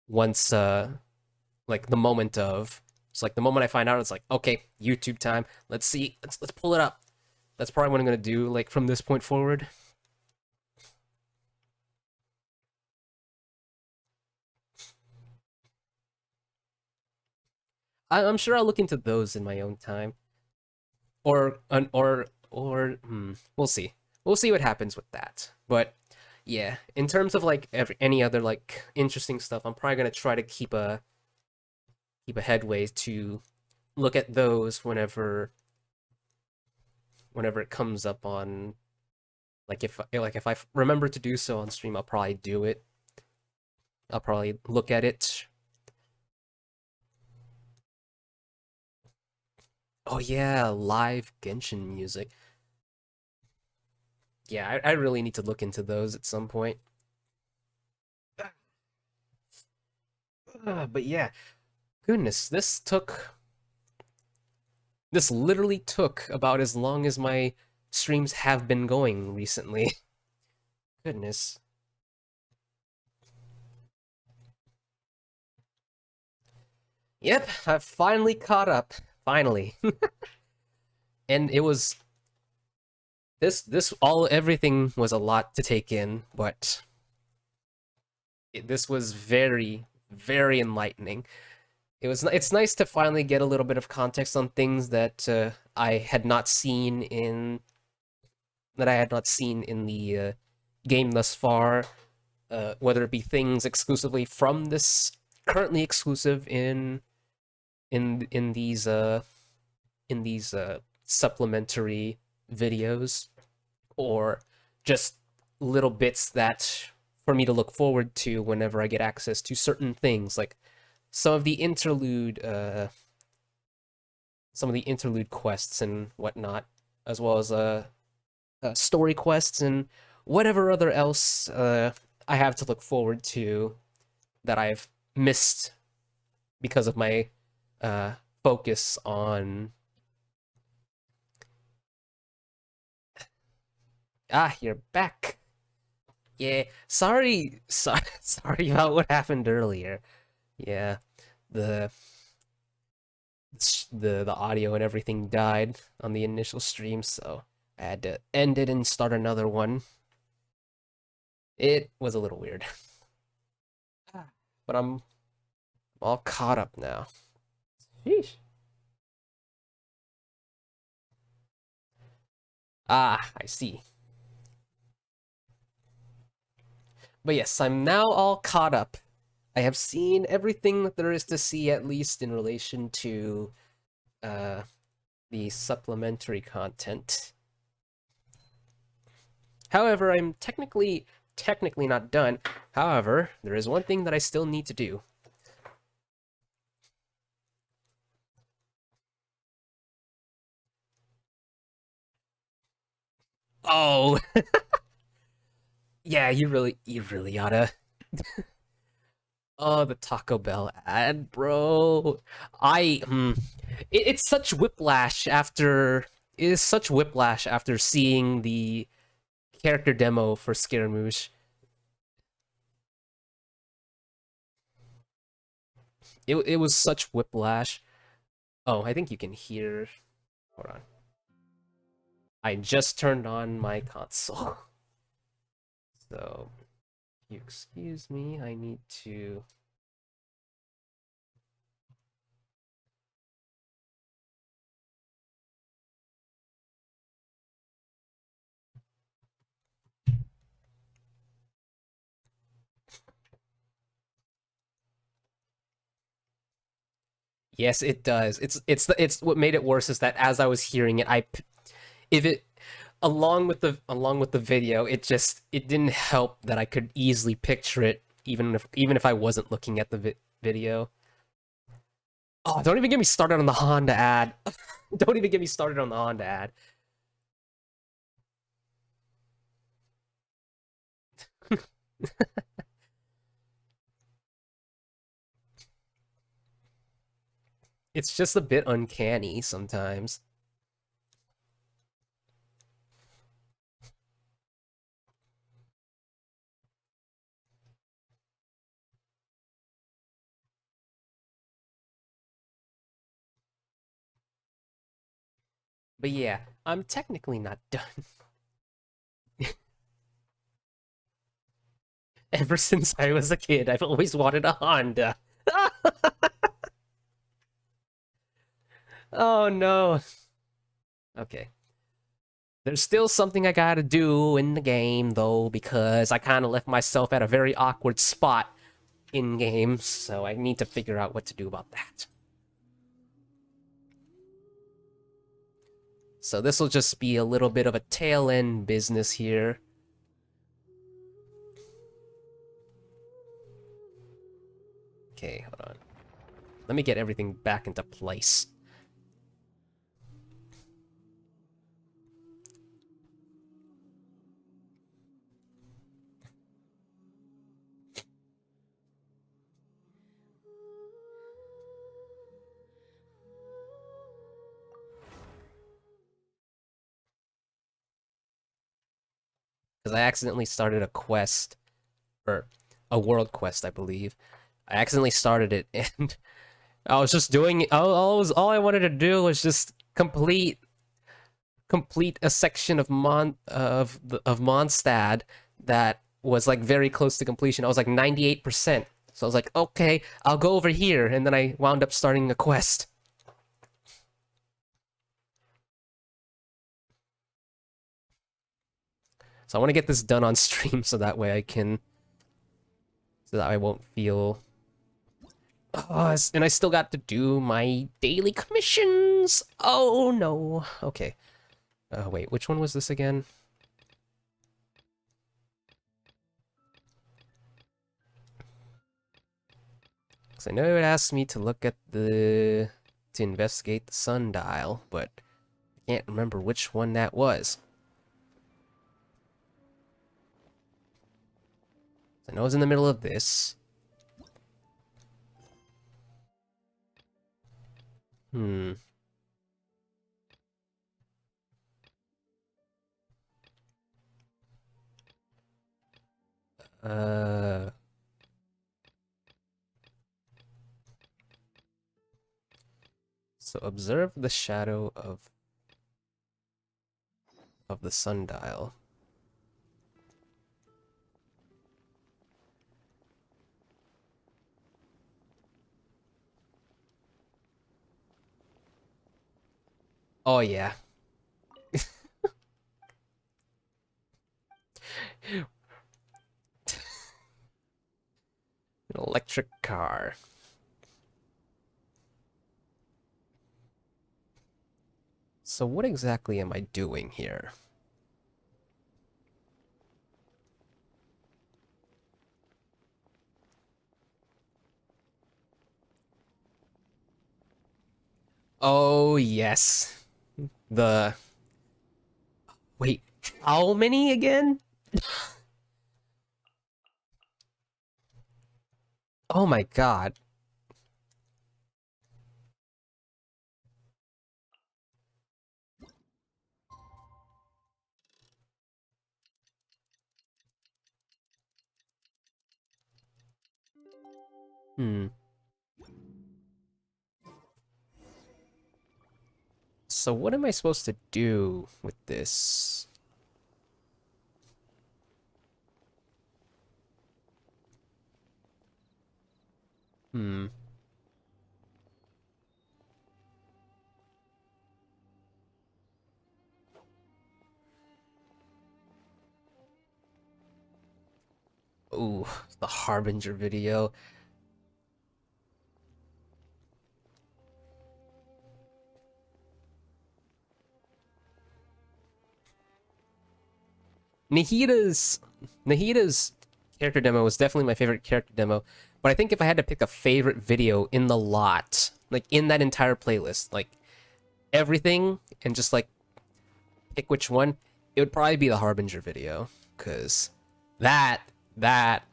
once, like the moment of. It's like the moment I find out, it's like, okay, YouTube time. Let's see, let's pull it up. That's probably what I'm gonna do, like from this point forward. I'm sure I'll look into those in my own time, or we'll see. We'll see what happens with that. But yeah, in terms of like any other like interesting stuff, I'm probably gonna try to keep a headway to look at those whenever it comes up on, like if I remember to do so on stream, I'll probably do it. I'll probably look at it. Oh yeah, live Genshin music. Yeah, I really need to look into those at some point. But yeah, goodness, this literally took about as long as my streams have been going recently. Goodness. Yep, I've finally caught up. Finally. And it was everything was a lot to take in, but this was very, very enlightening. It's nice to finally get a little bit of context on things that I had not seen in the game thus far, whether it be things exclusively from this currently exclusive in these supplementary videos, or just little bits that for me to look forward to whenever I get access to certain things, like some of the interlude quests and whatnot, as well as story quests and whatever other else I have to look forward to that I've missed because of my focus on... Ah, you're back. Yeah, sorry about what happened earlier. Yeah, the the audio and everything died on the initial stream, so I had to end it and start another one. It was a little weird. But I'm all caught up now. Sheesh. Ah, I see. But yes, I'm now all caught up. I have seen everything that there is to see, at least in relation to the supplementary content. However, I'm technically not done. However, there is one thing that I still need to do. Oh, yeah, you really oughta. Oh, the Taco Bell ad, bro. It's such whiplash after. It is such whiplash after seeing the character demo for Scaramouche. It was such whiplash. Oh, I think you can hear. Hold on. I just turned on my console. So, if you excuse me, I need to. Yes, it does. It's what made it worse is that as I was hearing it, if it along with the video, it didn't help that I could easily picture it even if I wasn't looking at the video. Oh, don't even get me started on the Honda ad. Don't even get me started on the Honda ad. It's just a bit uncanny sometimes. But yeah, I'm technically not done. Ever since I was a kid, I've always wanted a Honda. Oh no. Okay. There's still something I gotta do in the game, though, because I kind of left myself at a very awkward spot in-game, so I need to figure out what to do about that. So this will just be a little bit of a tail-end business here. Okay, hold on. Let me get everything back into place. Because I accidentally started a quest, or a world quest, I believe. I accidentally started it, and I was just doing it. All I wanted to do was just complete a section of Mondstadt that was like very close to completion. I was like 98%. So I was like, okay, I'll go over here, and then I wound up starting a quest. So I want to get this done on stream so that way I can, so that I won't feel. Oh, and I still got to do my daily commissions. Oh no. Okay. Wait, which one was this again? Because I know it asked me to look at to investigate the sundial, but I can't remember which one that was. I know I was in the middle of this. Hmm. So observe the shadow of the sundial. Oh yeah. An electric car. So what exactly am I doing here? Oh yes. The... Wait, how many again? Oh my god. Hmm. So what am I supposed to do with this? Hmm. Ooh, the Harbinger video. Nahita's character demo was definitely my favorite character demo, but I think if I had to pick a favorite video in the lot, like in that entire playlist, like everything, and just like pick which one, it would probably be the Harbinger video, because that that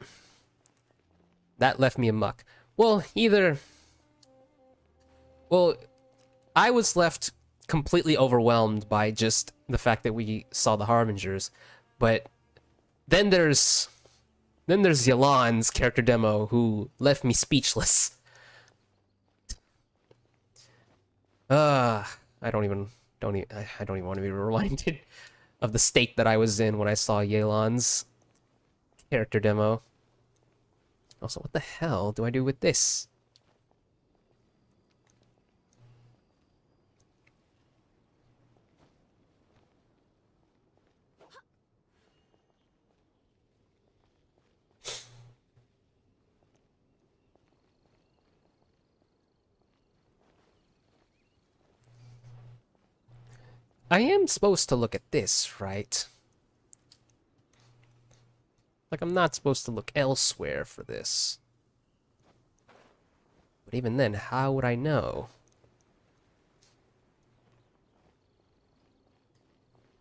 left me a muck. Well, well, I was left completely overwhelmed by just the fact that we saw the Harbingers, but then there's Yalan's character demo who left me speechless. I don't even want to be reminded of the state that I was in when I saw Yelan's character demo. Also, what the hell do I do with this? I am supposed to look at this, right? Like, I'm not supposed to look elsewhere for this. But even then, how would I know?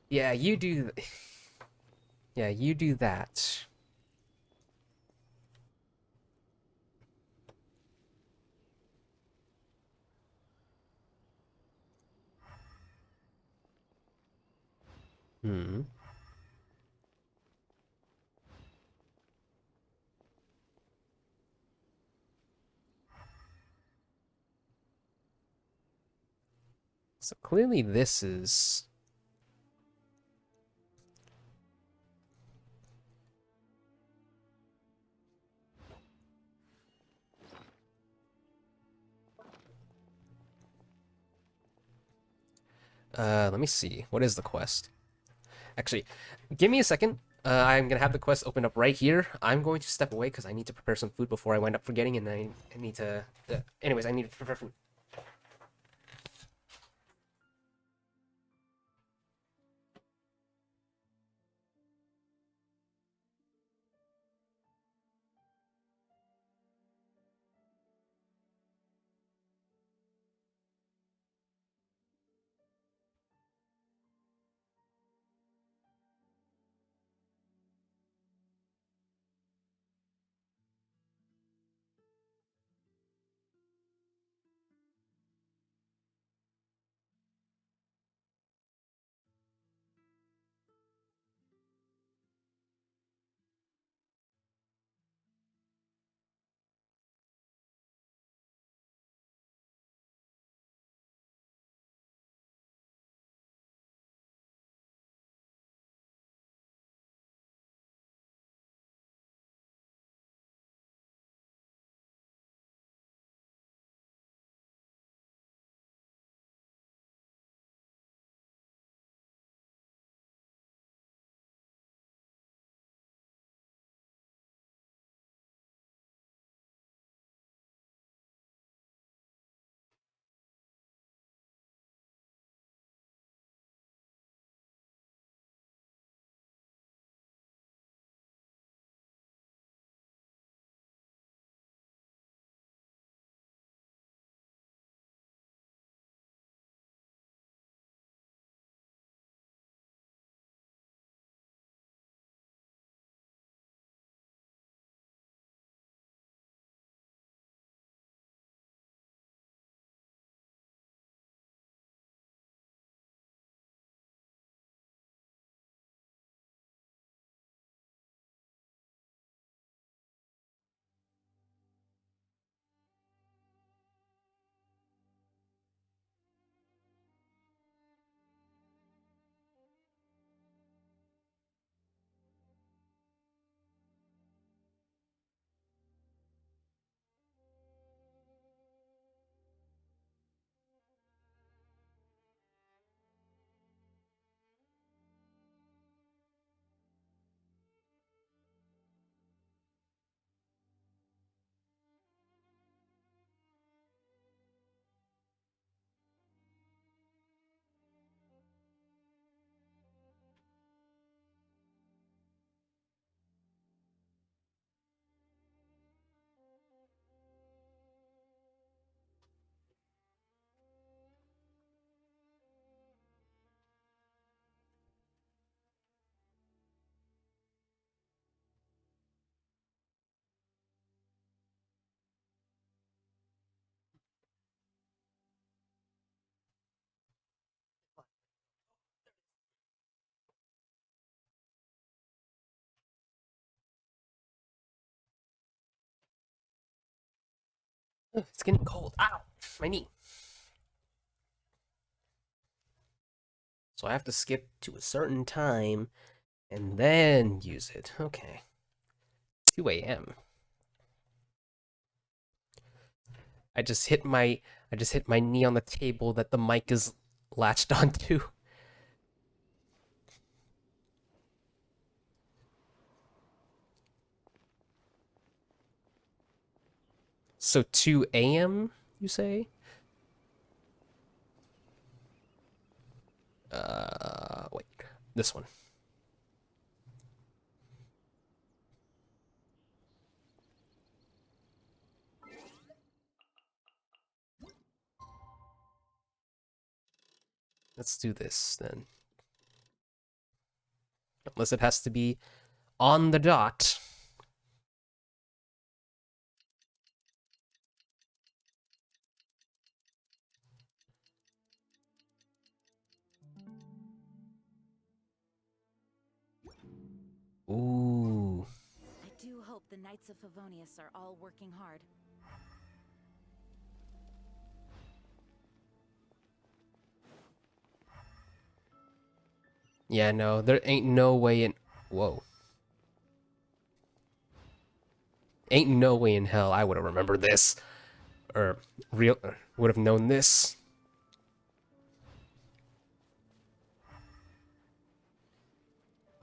Yeah, you do... Yeah, you do that. Hmm. So clearly this is... let me see. What is the quest? Actually, give me a second. I'm gonna have the quest open up right here. I'm going to step away because I need to prepare some food before I wind up forgetting, and I need to... anyways, I need to prepare food. It's getting cold. Ow! My knee. So I have to skip to a certain time and then use it. Okay. 2 a.m. I just hit my knee on the table that the mic is latched onto. So 2 a.m. you say? Wait. This one. Let's do this then. Unless it has to be on the dot. Ooh. I do hope the Knights of Favonius are all working hard. Yeah, no, there ain't no way in... Whoa. Ain't no way in hell I would have remembered this. Or would have known this.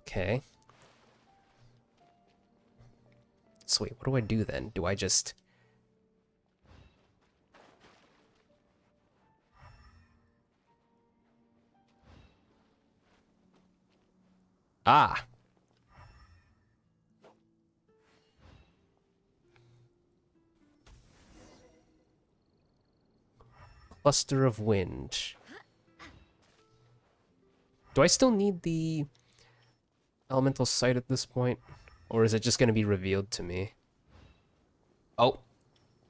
Okay. So wait, what do I do then? Do I just... Ah! Cluster of wind. Do I still need the elemental sight at this point? Or is it just going to be revealed to me? Oh.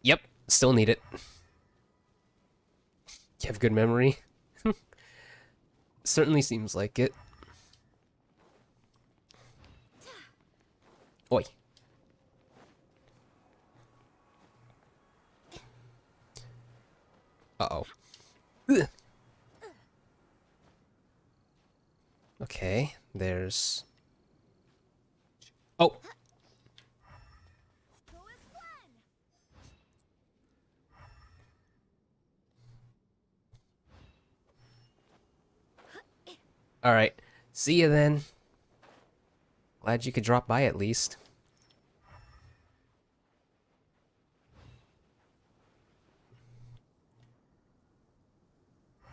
Yep. Still need it. You have good memory? Certainly seems like it. Oi. Uh-oh. Ugh. Okay, there's... Oh! Alright, see you then. Glad you could drop by at least.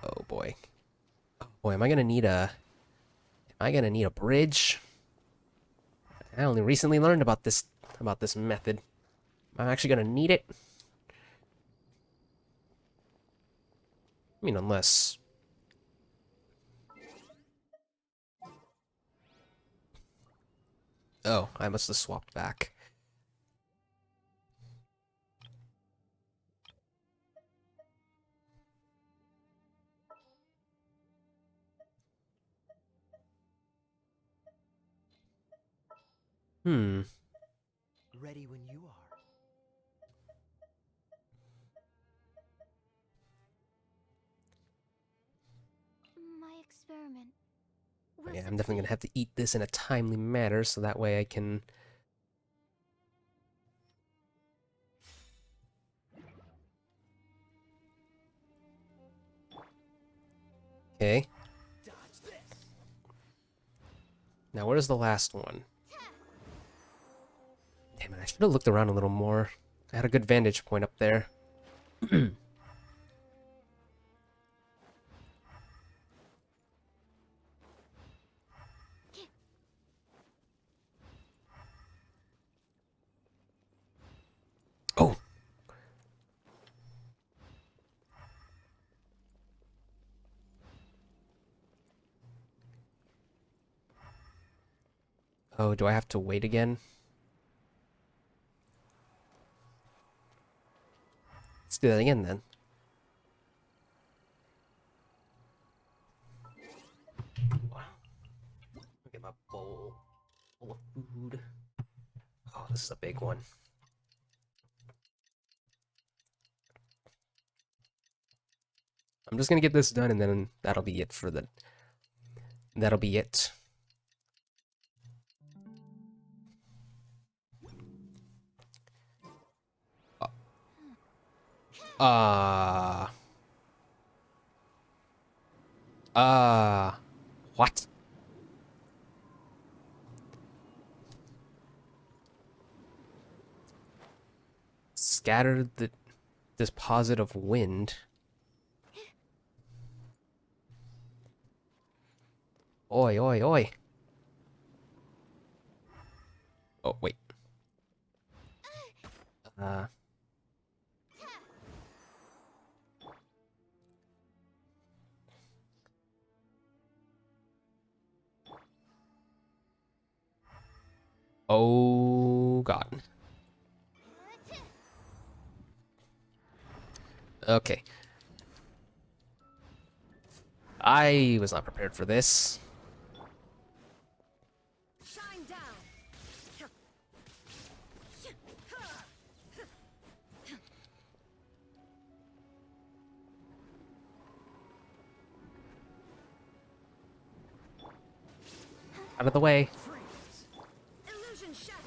Oh boy. Oh boy, am I gonna need a... Am I gonna need a bridge? I only recently learned about this method. I'm actually gonna need it. I mean, unless... Oh, I must have swapped back. Ready when you are. My experiment. Yeah, I'm definitely gonna have to eat this in a timely manner, so that way I can... Okay. Now, where's the last one? Damn it, I should have looked around a little more. I had a good vantage point up there. Oh! Oh, do I have to wait again? Let's do that again then. Get my bowl full of food. Oh, this is a big one. I'm just gonna get this done, and then that'll be it for the... That'll be it. What? Scatter the deposit of wind. Oi, oi, oi. Oh, wait. Oh, God. Okay. I was not prepared for this. Shine down. Out of the way. Illusion shattered.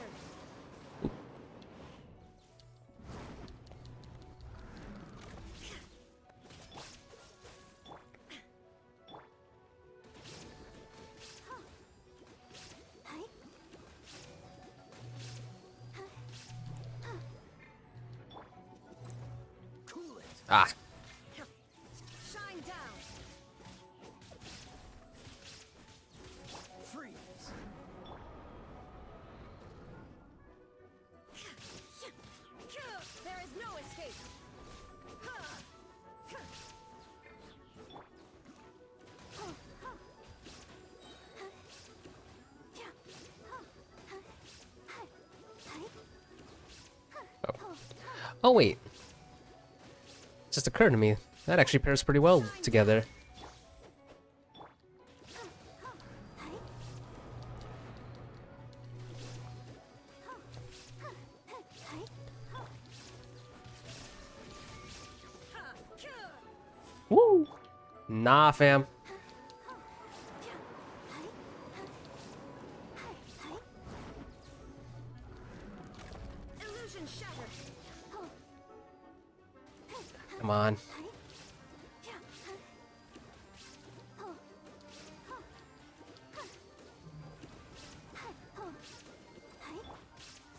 Ah. Shine down. Freeze. There is no escape. Oh, wait. Just occurred to me. That actually pairs pretty well together. Woo! Nah, fam. Illusion shattered. Come on.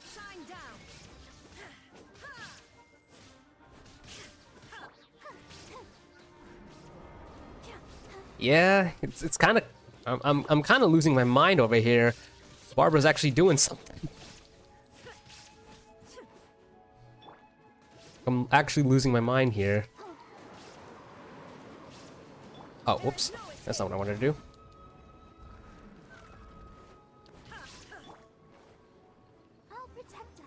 Shine down. Yeah, it's kind of... I'm kind of losing my mind over here. Barbara's actually doing something. I'm actually losing my mind here. Oh, whoops. That's not what I wanted to do. I'll protect us.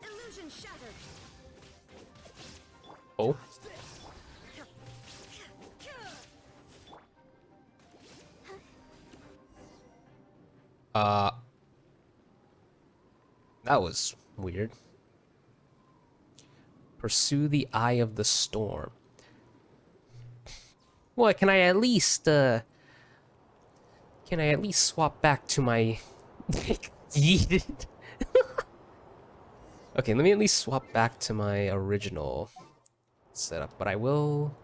Illusion shattered. Oh. That was weird. Pursue the eye of the storm. What, can I at least swap back to my yeeted? Okay, let me at least swap back to my original setup, but I will...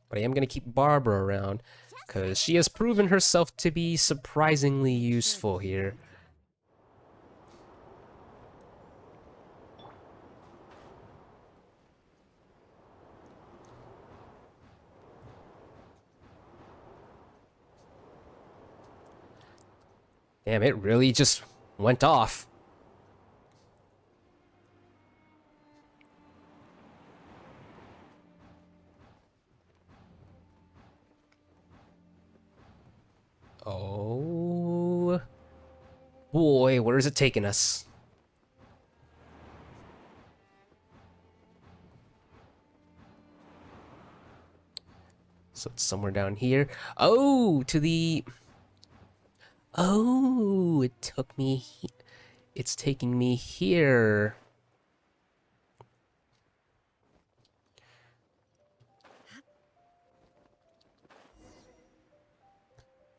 But I am gonna keep Barbara around, because she has proven herself to be surprisingly useful here. Damn, it really just went off. Oh boy, where is it taking us? So it's somewhere down here. Oh, to the... Oh, it took me... It's taking me here.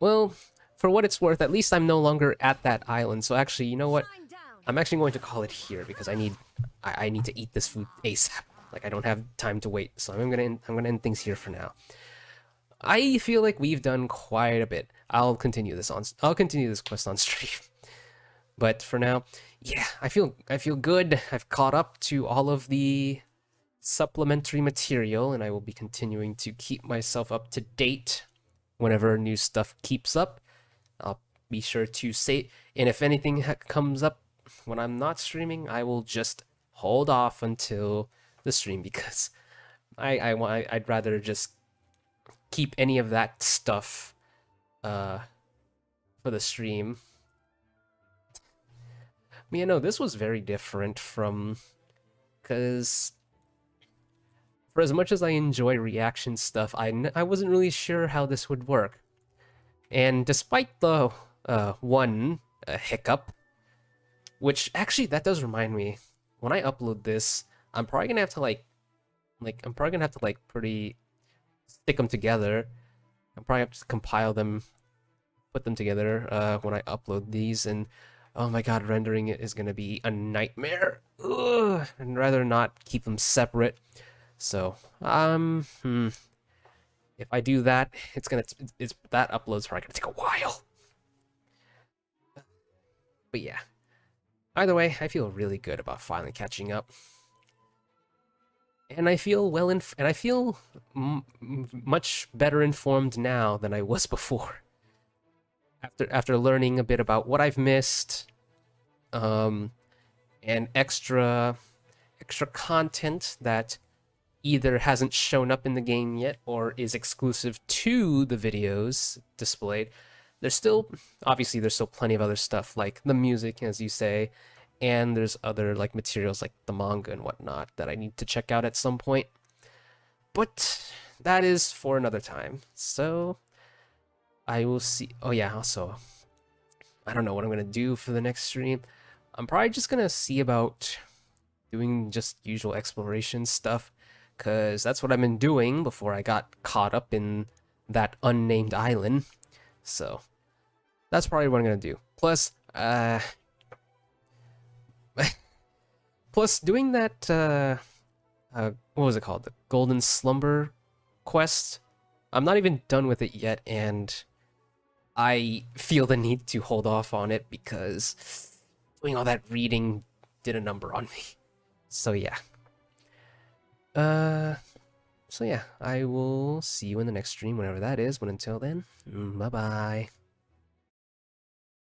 Well, for what it's worth, at least I'm no longer at that island. So actually, you know what? I'm actually going to call it here because I need to eat this food ASAP. Like I don't have time to wait. So I'm gonna end things here for now. I feel like we've done quite a bit. I'll continue this quest on stream. But for now, yeah, I feel good. I've caught up to all of the supplementary material, and I will be continuing to keep myself up to date whenever new stuff keeps up. I'll be sure to say, and if anything comes up when I'm not streaming, I will just hold off until the stream because I'd rather just keep any of that stuff for the stream. I mean, I know this was very different from, because for as much as I enjoy reaction stuff, I wasn't really sure how this would work. And despite the one hiccup, which actually that does remind me, when I upload this, I'm probably gonna have to pretty stick them together. I'll probably have to compile them, put them together when I upload these, and oh my god, rendering it is gonna be a nightmare. Ugh, I'd rather not keep them separate. So, if I do that, that upload's probably gonna take a while. But yeah, either way, I feel really good about finally catching up, and I feel much better informed now than I was before. After learning a bit about what I've missed, and extra content that either hasn't shown up in the game yet or is exclusive to the videos displayed. There's still plenty of other stuff like the music, as you say, and there's other like materials like the manga and whatnot that I need to check out at some point. But that is for another time. So I will see. Oh yeah, also, I don't know what I'm gonna do for the next stream. I'm probably just gonna see about doing just usual exploration stuff, because that's what I've been doing before I got caught up in that unnamed island. So that's probably what I'm gonna do. Plus, doing that, what was it called? The Golden Slumber quest. I'm not even done with it yet, and I feel the need to hold off on it because doing all that reading did a number on me. So yeah. So yeah, I will see you in the next stream, whenever that is. But until then, bye-bye.